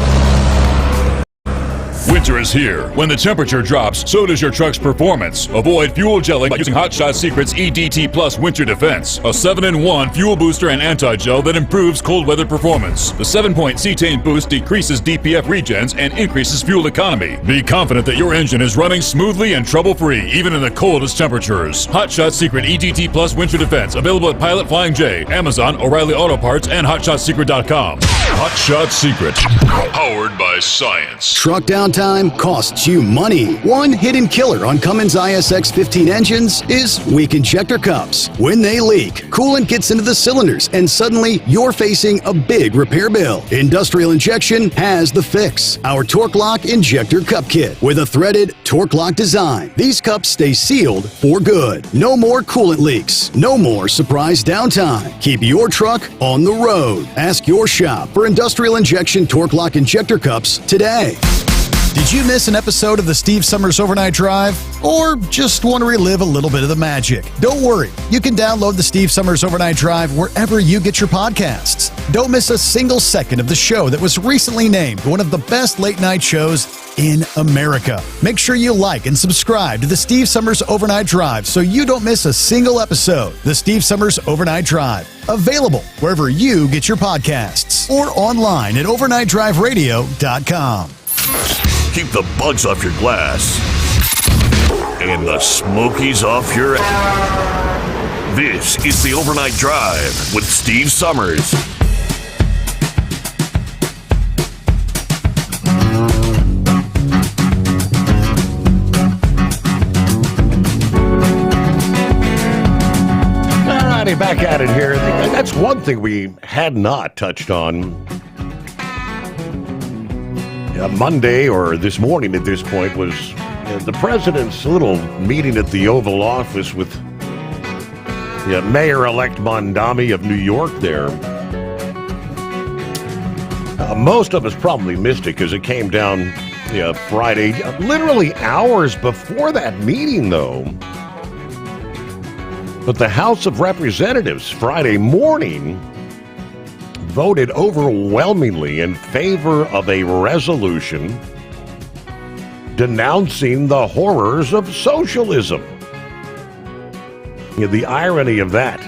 Winter is here. When the temperature drops, so does your truck's performance. Avoid fuel gelling by using Hot Shot Secret's EDT Plus Winter Defense, a 7-in-1 fuel booster and anti-gel that improves cold weather performance. The 7-point cetane boost decreases DPF regens and increases fuel economy. Be confident that your engine is running smoothly and trouble-free, even in the coldest temperatures. Hot Shot Secret EDT Plus Winter Defense, available at Pilot Flying J, Amazon, O'Reilly Auto Parts, and HotShotSecret.com. Hot Shot Secret, powered by science. Truck downtime costs you money. One hidden killer on Cummins ISX 15 engines is weak injector cups. When they leak, coolant gets into the cylinders and suddenly you're facing a big repair bill. Industrial Injection has the fix. Our Torque Lock Injector Cup Kit with a threaded Torque Lock design. These cups stay sealed for good. No more coolant leaks. No more surprise downtime. Keep your truck on the road. Ask your shop for Industrial Injection Torque Lock Injector Cups today. Did you miss an episode of the Steve Sommers Overnight Drive? Or just want to relive a little bit of the magic? Don't worry. You can download the Steve Sommers Overnight Drive wherever you get your podcasts. Don't miss a single second of the show that was recently named one of the best late night shows in America. Make sure you like and subscribe to the Steve Sommers Overnight Drive so you don't miss a single episode. The Steve Sommers Overnight Drive, available wherever you get your podcasts or online at overnightdriveradio.com. Keep the bugs off your glass and the smokies off your ass. This is the Overnight Drive with Steve Sommers. Alrighty, back at it here. That's one thing we had not touched on. Monday, or this morning at this point, was the president's little meeting at the Oval Office with Mayor-elect Mondami of New York there. Most of us probably missed it because it came down Friday, literally hours before that meeting, though. But the House of Representatives Friday morning voted overwhelmingly in favor of a resolution denouncing the horrors of socialism. The irony of that.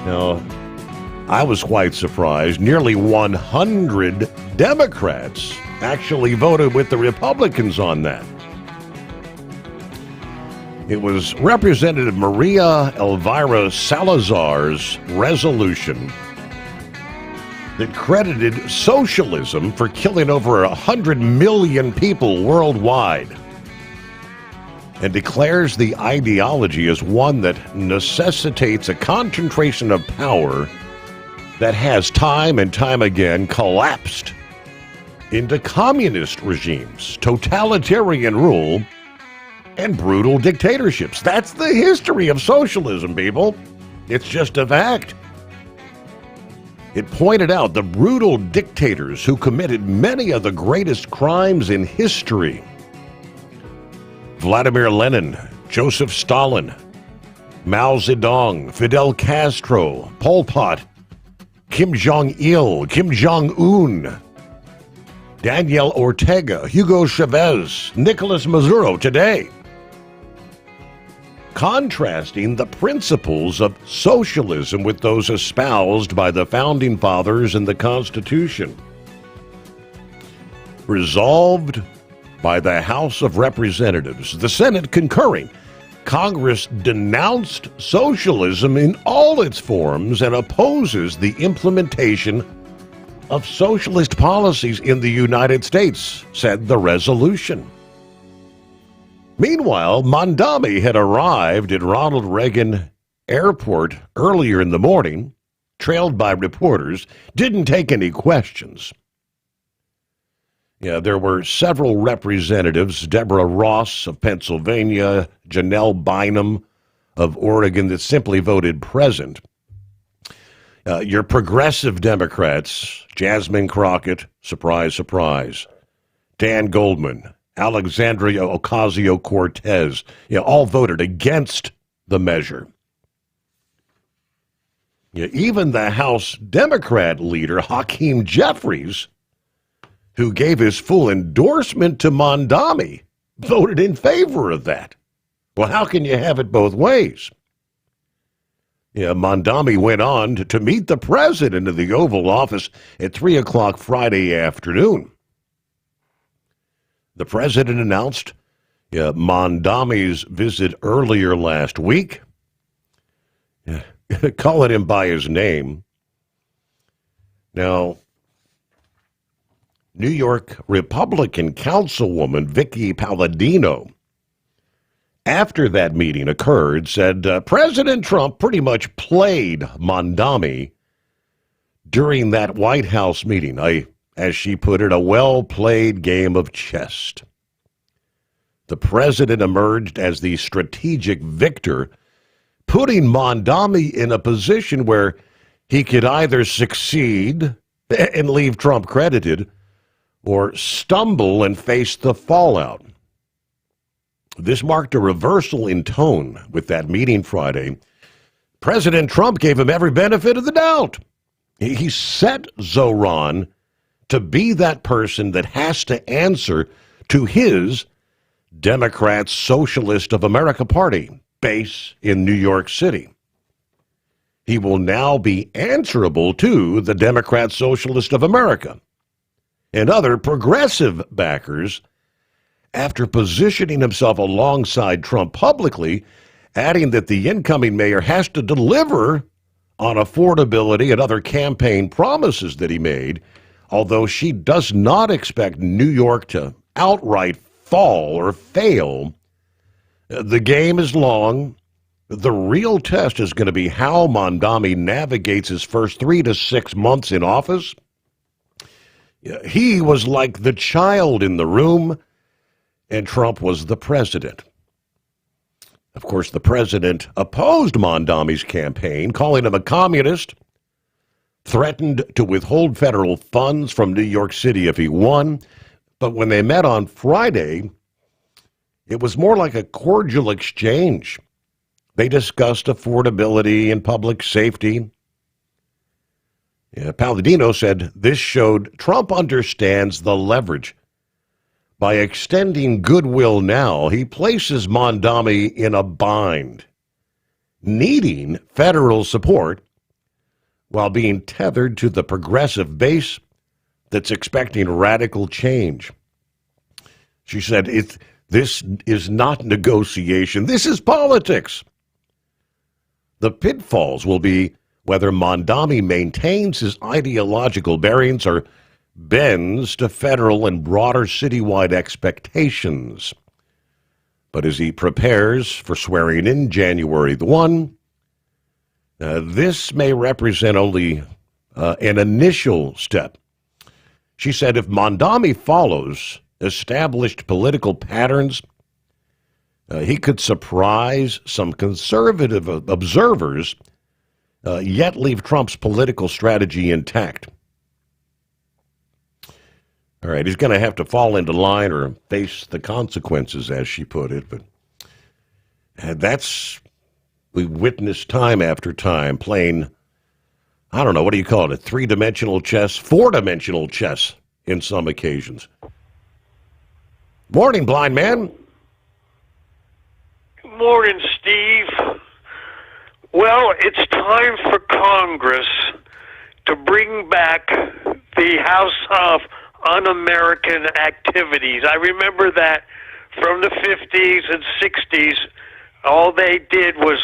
Now, I was quite surprised. Nearly 100 Democrats actually voted with the Republicans on that. It was Representative Maria Elvira Salazar's resolution that credited socialism for killing over 100 million people worldwide and declares the ideology as one that necessitates a concentration of power that has time and time again collapsed into communist regimes, totalitarian rule, and brutal dictatorships. That's the history of socialism, people. It's just a fact. It pointed out the brutal dictators who committed many of the greatest crimes in history. Vladimir Lenin, Joseph Stalin, Mao Zedong, Fidel Castro, Pol Pot, Kim Jong-il, Kim Jong-un, Daniel Ortega, Hugo Chavez, Nicolas Maduro today. Contrasting the principles of socialism with those espoused by the Founding Fathers in the Constitution. Resolved by the House of Representatives, the Senate concurring, Congress denounced socialism in all its forms and opposes the implementation of socialist policies in the United States, said the resolution. Meanwhile, Mondami had arrived at Ronald Reagan Airport earlier in the morning, trailed by reporters, didn't take any questions. There were several representatives, Deborah Ross of Pennsylvania, Janelle Bynum of Oregon, that simply voted present. Your progressive Democrats, Jasmine Crockett, surprise, surprise, Dan Goldman, Alexandria Ocasio-Cortez, all voted against the measure. Even the House Democrat leader, Hakeem Jeffries, who gave his full endorsement to Mondami, voted in favor of that. Well, how can you have it both ways? Mondami went on to meet the president of the Oval Office at 3 o'clock Friday afternoon. The president announced Mondami's visit earlier last week, calling him by his name. Now, New York Republican Councilwoman Vicky Palladino, after that meeting occurred, said President Trump pretty much played Mondami during that White House meeting. As she put it, a well-played game of chess. The president emerged as the strategic victor, putting Mondami in a position where he could either succeed and leave Trump credited, or stumble and face the fallout. This marked a reversal in tone with that meeting Friday. President Trump gave him every benefit of the doubt. He set Zoran to be that person that has to answer to his Democrat Socialist of America Party base in New York City. He will now be answerable to the Democrat Socialist of America and other progressive backers after positioning himself alongside Trump publicly, adding that the incoming mayor has to deliver on affordability and other campaign promises that he made, although she does not expect New York to outright fall or fail. The game is long. The real test is going to be how Mondami navigates his first 3 to 6 months in office. He was like the child in the room, and Trump was the president. Of course, the president opposed Mondami's campaign, calling him a communist, threatened to withhold federal funds from New York City if he won. But when they met on Friday, it was more like a cordial exchange. They discussed affordability and public safety. Palladino said this showed Trump understands the leverage. By extending goodwill now, he places Mondami in a bind, needing federal support while being tethered to the progressive base that's expecting radical change. She said, this is not negotiation. This is politics. The pitfalls will be whether Mondami maintains his ideological bearings or bends to federal and broader citywide expectations. But as he prepares for swearing in January the 1, this may represent only an initial step. She said if Mondami follows established political patterns, he could surprise some conservative observers, yet leave Trump's political strategy intact. All right, he's going to have to fall into line or face the consequences, as she put it. But we witnessed time after time playing, I don't know, what do you call it, 3-dimensional chess, 4-dimensional chess in some occasions. Morning, blind man. Good morning, Steve. Well, it's time for Congress to bring back the House of Un-American Activities. I remember that from the 50s and 60s, all they did was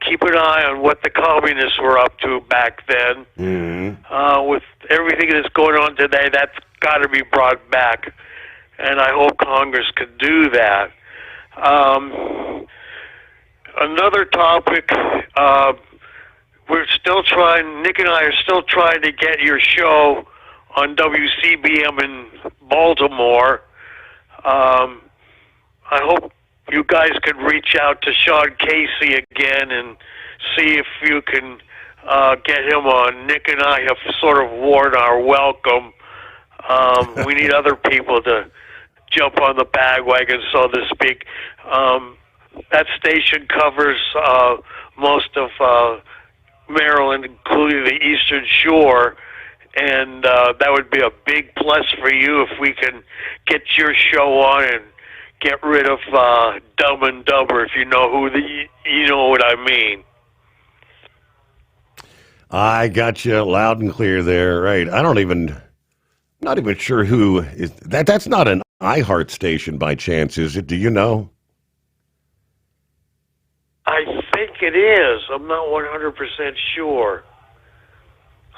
keep an eye on what the communists were up to back then. Mm-hmm. With everything that's going on today, that's got to be brought back, and I hope Congress could do that. Another topic, we're still trying, Nick and I are still trying to get your show on WCBM in Baltimore. I hope you guys could reach out to Sean Casey again and see if you can get him on. Nick and I have sort of worn our welcome. We need other people to jump on the bandwagon, so to speak. That station covers most of Maryland, including the Eastern Shore, and that would be a big plus for you if we can get your show on and get rid of Dumb and Dumber, if you know you know what I mean. I got you loud and clear there. Right. Not even sure who is that. That's not an iHeart station by chance, is it? Do you know? I think it is. I'm not 100% sure.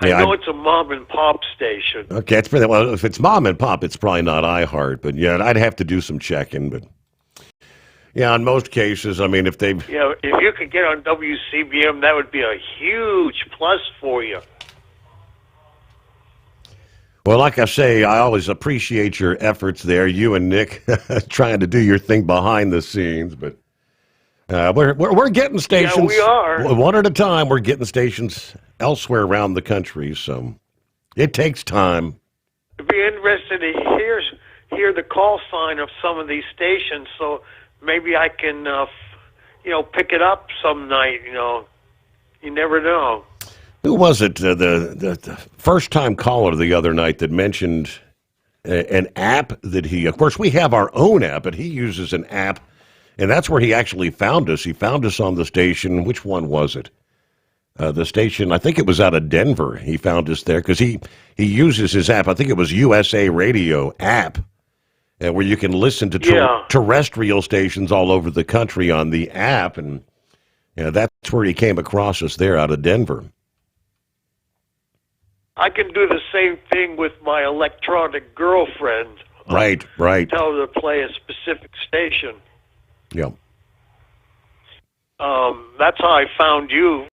Yeah, I know it's a mom and pop station. Okay, it's pretty, well, if it's mom and pop, it's probably not iHeart, but yeah, I'd have to do some checking. But yeah, in most cases, I mean, if they, yeah, if you could get on WCBM, that would be a huge plus for you. Well, like I say, I always appreciate your efforts there, you and Nick, trying to do your thing behind the scenes. But we're getting stations. Yeah, we are. One at a time. We're getting stations elsewhere around the country, so it takes time. It'd be interesting to hear the call sign of some of these stations, so maybe I can, pick it up some night. You never know. Who was it? The first-time caller the other night that mentioned an app that he. Of course, we have our own app, but he uses an app, and that's where he actually found us. He found us on the station. Which one was it? The station, I think it was out of Denver. He found us there because he uses his app. I think it was USA Radio app, where you can listen to terrestrial stations all over the country on the app. And that's where he came across us there out of Denver. I can do the same thing with my electronic girlfriend. Right. Tell her to play a specific station. Yeah. That's how I found you.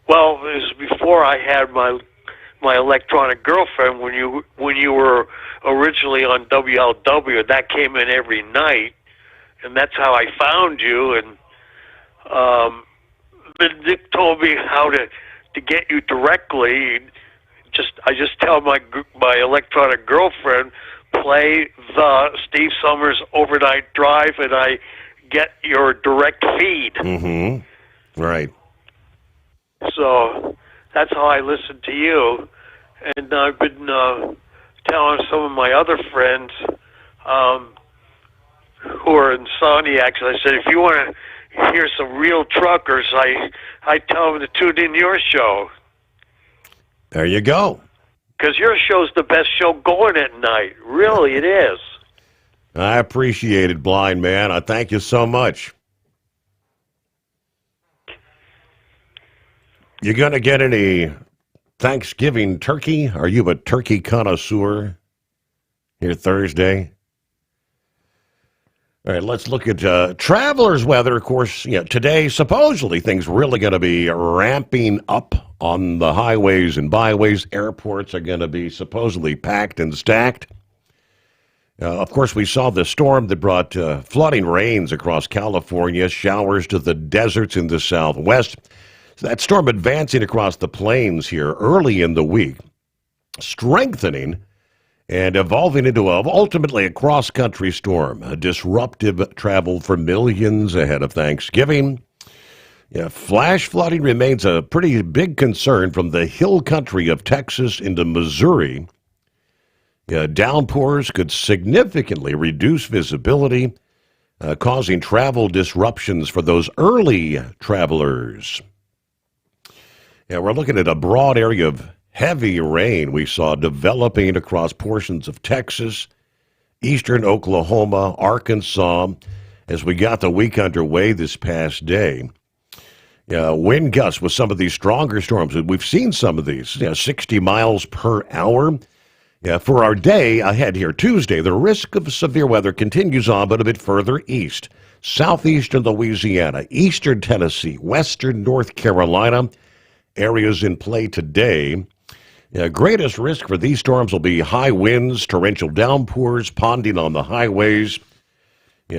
Well, it was before I had my my electronic girlfriend when you were originally on WLW. That came in every night, and that's how I found you. And then Dick told me how to get you directly. I just tell my electronic girlfriend, play the Steve Sommers Overnight Drive, and I get your direct feed. Mm-hmm. Right. So that's how I listen to you. And I've been telling some of my other friends who are insomniacs, I said, if you want to hear some real truckers, I tell them to tune in your show. There you go. Because your show's the best show going at night. Really, it is. I appreciate it, blind man. I thank you so much. You going to get any Thanksgiving turkey? Are you a turkey connoisseur here Thursday? All right, let's look at travelers' weather. Of course, today, supposedly, things really going to be ramping up on the highways and byways. Airports are going to be supposedly packed and stacked. Of course, we saw the storm that brought flooding rains across California, showers to the deserts in the southwest. So that storm advancing across the plains here early in the week, strengthening and evolving into ultimately a cross-country storm, a disruptive travel for millions ahead of Thanksgiving. Flash flooding remains a pretty big concern from the hill country of Texas into Missouri. Downpours could significantly reduce visibility, causing travel disruptions for those early travelers. We're looking at a broad area of heavy rain we saw developing across portions of Texas, eastern Oklahoma, Arkansas, as we got the week underway this past day. Wind gusts with some of these stronger storms, and we've seen some of these, 60 miles per hour. For our day ahead here, Tuesday, the risk of severe weather continues on, but a bit further east. Southeastern Louisiana, eastern Tennessee, western North Carolina, areas in play today. Greatest risk for these storms will be high winds, torrential downpours, ponding on the highways.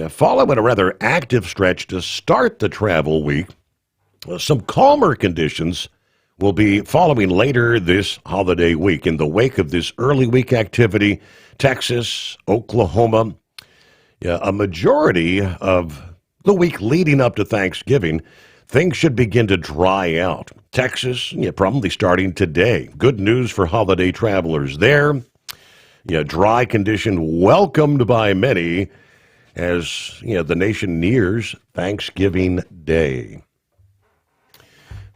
Following a rather active stretch to start the travel week, some calmer conditions will be following later this holiday week. In the wake of this early week activity, Texas, Oklahoma, a majority of the week leading up to Thanksgiving, things should begin to dry out. Texas, probably starting today. Good news for holiday travelers there. Dry condition welcomed by many as the nation nears Thanksgiving Day.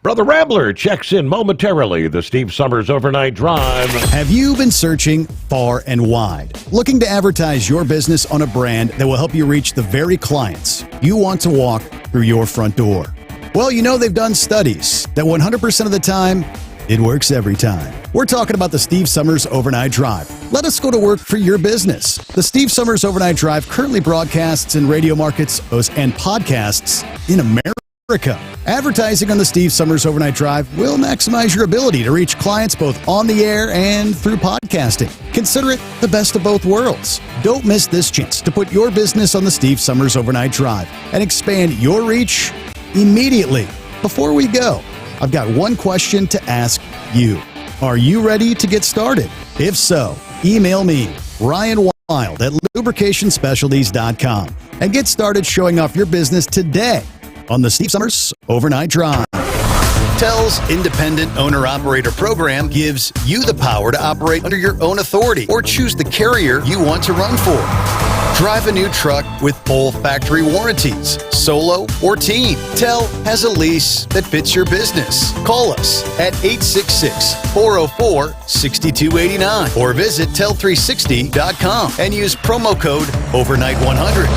Brother Rambler checks in momentarily. The Steve Sommers Overnight Drive. Have you been searching far and wide, looking to advertise your business on a brand that will help you reach the very clients you want to walk through your front door? Well, they've done studies that 100% of the time, it works every time. We're talking about the Steve Sommers Overnight Drive. Let us go to work for your business. The Steve Sommers Overnight Drive currently broadcasts in radio markets and podcasts in America. Advertising on the Steve Sommers Overnight Drive will maximize your ability to reach clients both on the air and through podcasting. Consider it the best of both worlds. Don't miss this chance to put your business on the Steve Sommers Overnight Drive and expand your reach immediately. Before we go, I've got one question to ask you. Are you ready to get started? If so, email me, Ryan Wild at lubricationspecialties.com, and get started showing off your business today on the Steve Sommers Overnight Drive. TEL's Independent Owner-Operator Program gives you the power to operate under your own authority or choose the carrier you want to run for. Drive a new truck with full factory warranties, solo or team. TEL has a lease that fits your business. Call us at 866-404-6289 or visit tel360.com and use promo code OVERNIGHT100.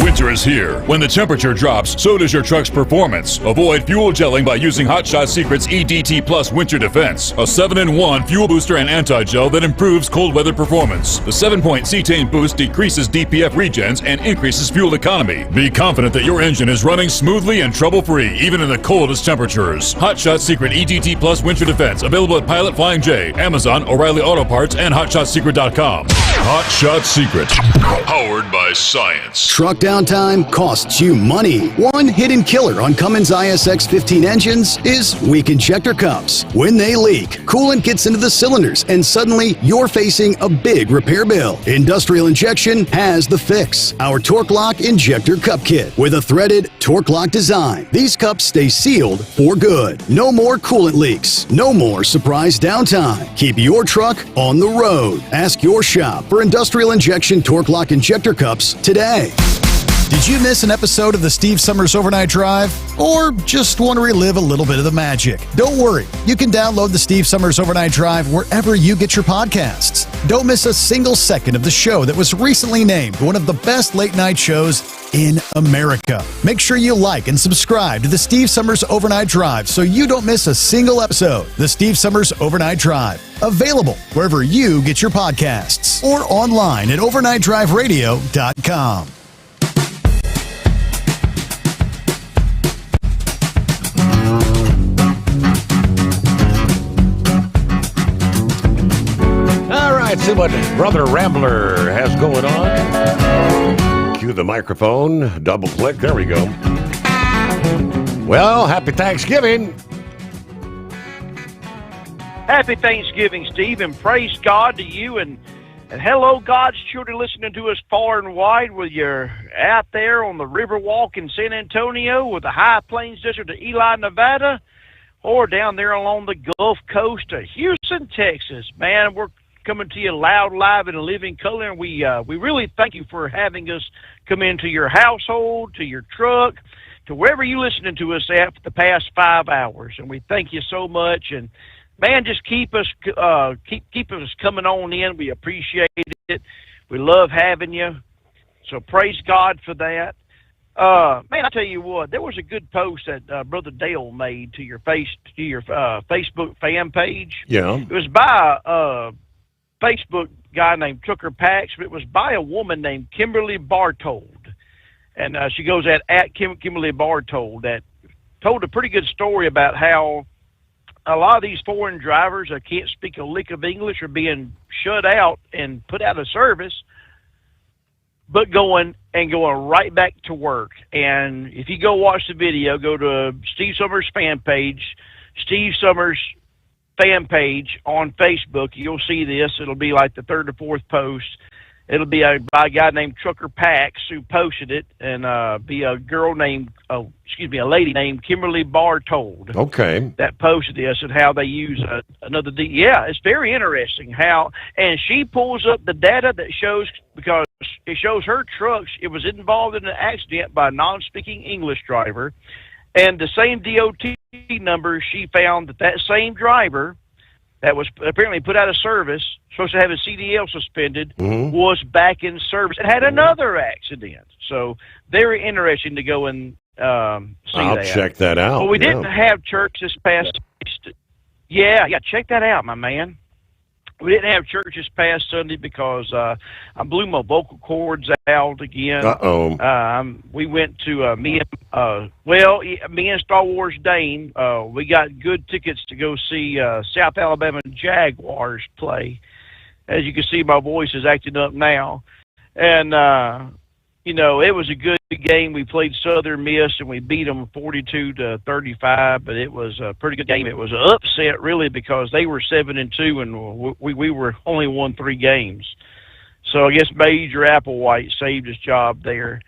Winter is here. When the temperature drops, so does your truck's performance. Avoid fuel gelling by using Hot Shot Secret's EDT Plus Winter Defense, a 7-in-1 fuel booster and anti-gel that improves cold weather performance. The 7-point cetane boost decreases DPF regens and increases fuel economy. Be confident that your engine is running smoothly and trouble-free, even in the coldest temperatures. Hot Shot Secret EDT Plus Winter Defense, available at Pilot Flying J, Amazon, O'Reilly Auto Parts, and HotShotSecret.com. Hot Shot Secret, powered by science. Truck downtime costs you money. One hidden killer on Cummins ISX 15 engines is weak injector cups. When they leak, coolant gets into the cylinders and suddenly you're facing a big repair bill. Industrial Injection has the fix. Our Torque Lock Injector Cup Kit with a threaded Torque Lock design. These cups stay sealed for good. No more coolant leaks. No more surprise downtime. Keep your truck on the road. Ask your shop for Industrial Injection Torque Lock Injector Cups today. Did you miss an episode of the Steve Summers Overnight Drive? Or just want to relive a little bit of the magic? Don't worry. You can download the Steve Summers Overnight Drive wherever you get your podcasts. Don't miss a single second of the show that was recently named one of the best late night shows in America. Make sure you like and subscribe to the Steve Summers Overnight Drive so you don't miss a single episode. The Steve Summers Overnight Drive. Available wherever you get your podcasts or online at overnightdriveradio.com. Let's see what Brother Rambler has going on. Cue the microphone, double click, there we go. Well, happy Thanksgiving. Happy Thanksgiving, Steve, and praise God to you, and hello, God's children listening to us far and wide, whether you're out there on the Riverwalk in San Antonio, or the High Plains District of Ely, Nevada, or down there along the Gulf Coast of Houston, Texas. Man, we're coming to you loud, live, and in living color, and we really thank you for having us come into your household, to your truck, to wherever you listening to us at for the past 5 hours, and we thank you so much. And man, just keep us coming on in. We appreciate it. We love having you. So praise God for that. Man, I tell you what, there was a good post that Brother Dale made to your Facebook fan page. Yeah, it was by Facebook guy named Tucker Pax, but it was by a woman named Kimberly Bartold. And she goes at Kimberly Bartold, that told a pretty good story about how a lot of these foreign drivers that can't speak a lick of English are being shut out and put out of service, but going right back to work. And if you go watch the video, go to Steve Summers fan page, Steve Summers fan page on Facebook, you'll see this. It'll be like the third or fourth post. It'll be by a guy named Trucker Pax who posted it, and be a lady named Kimberly Bartold. Okay. That posted this and how they use another yeah, it's very interesting how, and she pulls up the data that shows, because it shows her truck, it was involved in an accident by a non-speaking English driver, and the same DOT number, she found that same driver that was apparently put out of service, supposed to have his CDL suspended, was back in service and had another accident. So very interesting to go and see I'll that. check that out. Well, we didn't have church this past. Yeah, check that out, my man. We didn't have church this past Sunday because I blew my vocal cords out again. We went to me and Star Wars Dane. We got good tickets to go see South Alabama Jaguars play. As you can see, my voice is acting up now, and it was a good game. We played Southern Miss and we beat them 42-35, but it was a pretty good game. It was an upset really because they were 7-2 and we were only won 3 games. So I guess Major Applewhite saved his job there.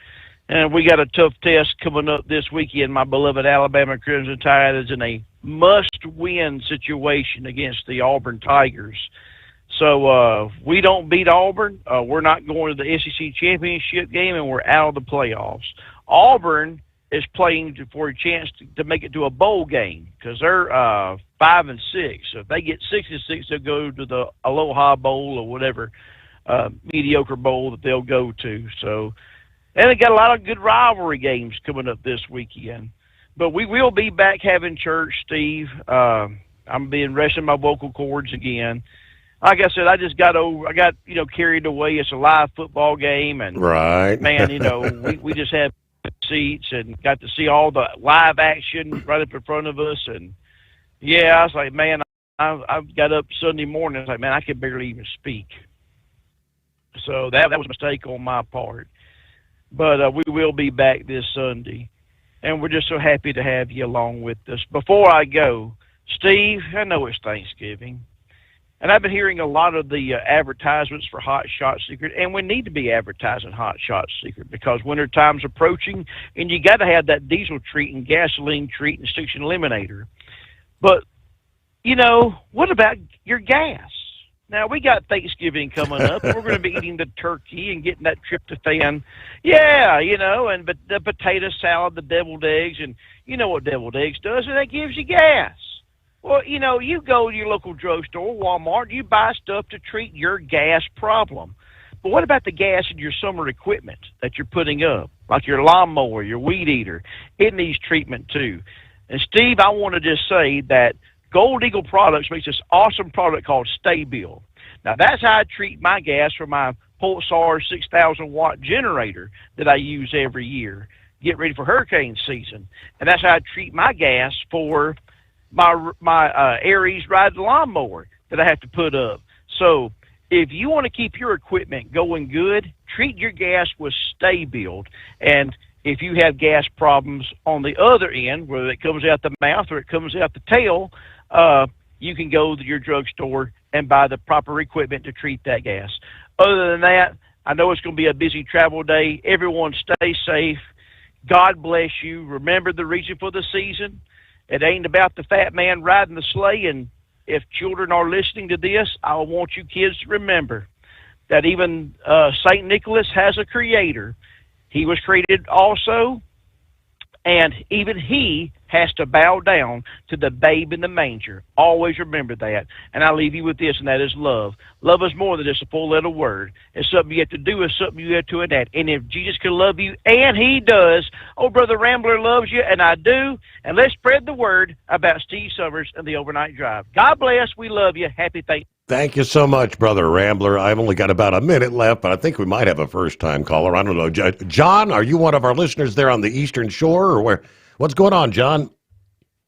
And we got a tough test coming up this weekend. My beloved Alabama Crimson Tide is in a must-win situation against the Auburn Tigers. So if we don't beat Auburn, we're not going to the SEC championship game, and we're out of the playoffs. Auburn is playing for a chance to make it to a bowl game because they're 5-6. So if they get 6-6, they'll go to the Aloha Bowl or whatever mediocre bowl that they'll go to. So And they got a lot of good rivalry games coming up this weekend. But we will be back having church, Steve. I'm being resting my vocal cords again. Like I said, I got carried away. It's a live football game, and right, man, we just had seats and got to see all the live action right up in front of us. And yeah, I was like, man, I got up Sunday morning. I was like, man, I could barely even speak. So that was a mistake on my part. But we will be back this Sunday, and we're just so happy to have you along with us. Before I go, Steve, I know it's Thanksgiving. And I've been hearing a lot of the advertisements for Hot Shot Secret, and we need to be advertising Hot Shot Secret because winter time's approaching, and you got to have that diesel treat and gasoline treat and stiction eliminator. But, what about your gas? Now, we got Thanksgiving coming up, and we're going to be eating the turkey and getting that tryptophan. Yeah, and but the potato salad, the deviled eggs, and you know what deviled eggs does, and that gives you gas. Well, you go to your local drugstore, Walmart, you buy stuff to treat your gas problem. But what about the gas in your summer equipment that you're putting up, like your lawnmower, your weed eater? It needs treatment too. And Steve, I want to just say that Gold Eagle Products makes this awesome product called Stabil. Now, that's how I treat my gas for my Pulsar 6,000-watt generator that I use every year. Get ready for hurricane season. And that's how I treat my gas for my Aries ride lawnmower that I have to put up. So if you want to keep your equipment going good, treat your gas with Stabil. And if you have gas problems on the other end, whether it comes out the mouth or it comes out the tail, you can go to your drugstore and buy the proper equipment to treat that gas. Other than that, I know it's going to be a busy travel day. Everyone stay safe. God bless you. Remember the reason for the season. It ain't about the fat man riding the sleigh, and if children are listening to this, I want you kids to remember that even St. Nicholas has a creator. He was created also, and even he has to bow down to the babe in the manger. Always remember that. And I leave you with this, and that is love. Love is more than just a four-letter word. It's something you have to do. It's something you have to enact. And if Jesus can love you, and he does, oh, Brother Rambler loves you, and I do. And let's spread the word about Steve Sommers and the Overnight Drive. God bless. We love you. Happy Thanksgiving. Thank you so much, Brother Rambler. I've only got about a minute left, but I think we might have a first-time caller. I don't know. John, are you one of our listeners there on the Eastern Shore, or where? What's going on, John?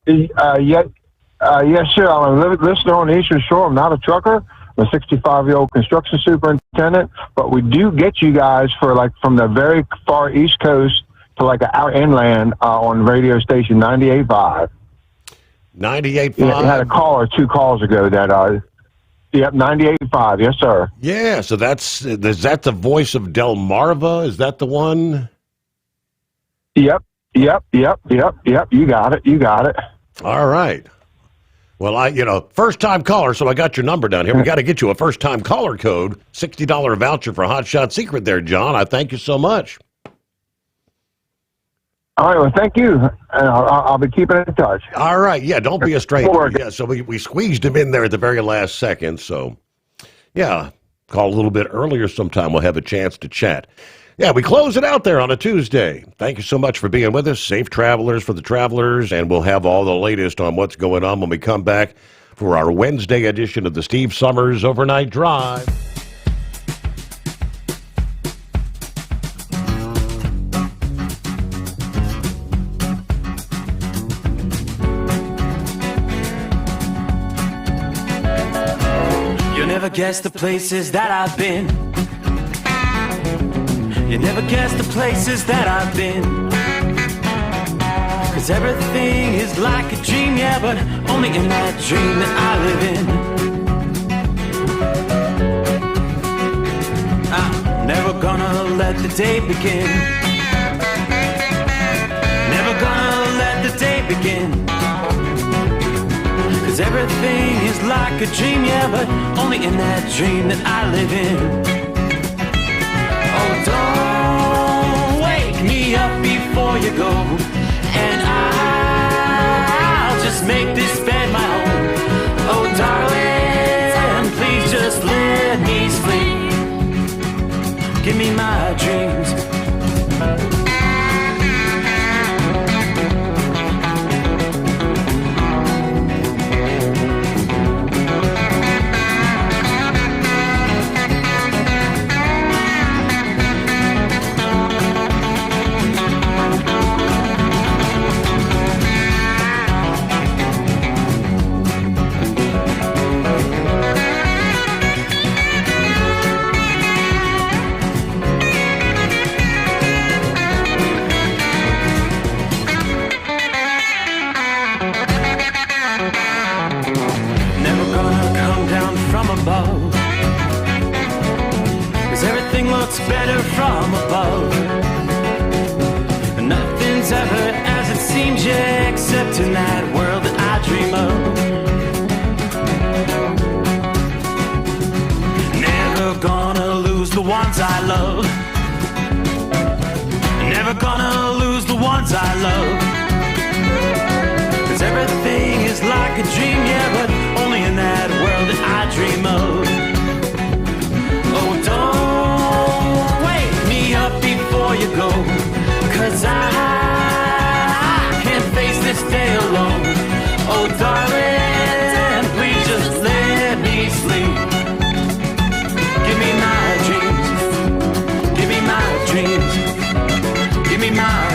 Yes, sir. I'm a listener on the Eastern Shore. I'm not a trucker. I'm a 65-year-old construction superintendent, but we do get you guys from the very far East Coast to our inland on radio station 98.5. 98.5. Yeah, had a caller 2 calls ago that. Yep, 98.5. Yes, sir. Yeah, so is that the voice of Delmarva? Is that the one? Yep. You got it. All right. Well, first-time caller, so I got your number down here. We got to get you a first-time caller code, $60 voucher for Hot Shot Secret there, John. I thank you so much. All right, well, thank you. And I'll be keeping in touch. All right, yeah, don't be a stranger. Yeah, so we squeezed him in there at the very last second. So, yeah, call a little bit earlier sometime. We'll have a chance to chat. Yeah, we close it out there on a Tuesday. Thank you so much for being with us. Safe travelers for the travelers, and we'll have all the latest on what's going on when we come back for our Wednesday edition of the Steve Sommers Overnight Drive. You'll never guess the places that I've been. You never guess the places that I've been. 'Cause everything is like a dream, yeah, but only in that dream that I live in. I'm never gonna let the day begin. Never gonna let the day begin. 'Cause everything is like a dream, yeah, but only in that dream that I live in. Oh, don't wake me up before you go, and I'll just make this bed my own. Oh, darling, please just let me sleep. Give me my dreams. above. 'Cause everything looks better from above. And nothing's ever as it seems, yeah, except in that world that I dream of. Never gonna lose the ones I love. Never gonna lose the ones I love. 'Cause everything is like a dream, yeah, but only in that world that I dream of. Oh, don't wake me up before you go, 'cause I can't face this day alone. Oh, darling, please just let me sleep. Give me my dreams. Give me my dreams. Give me my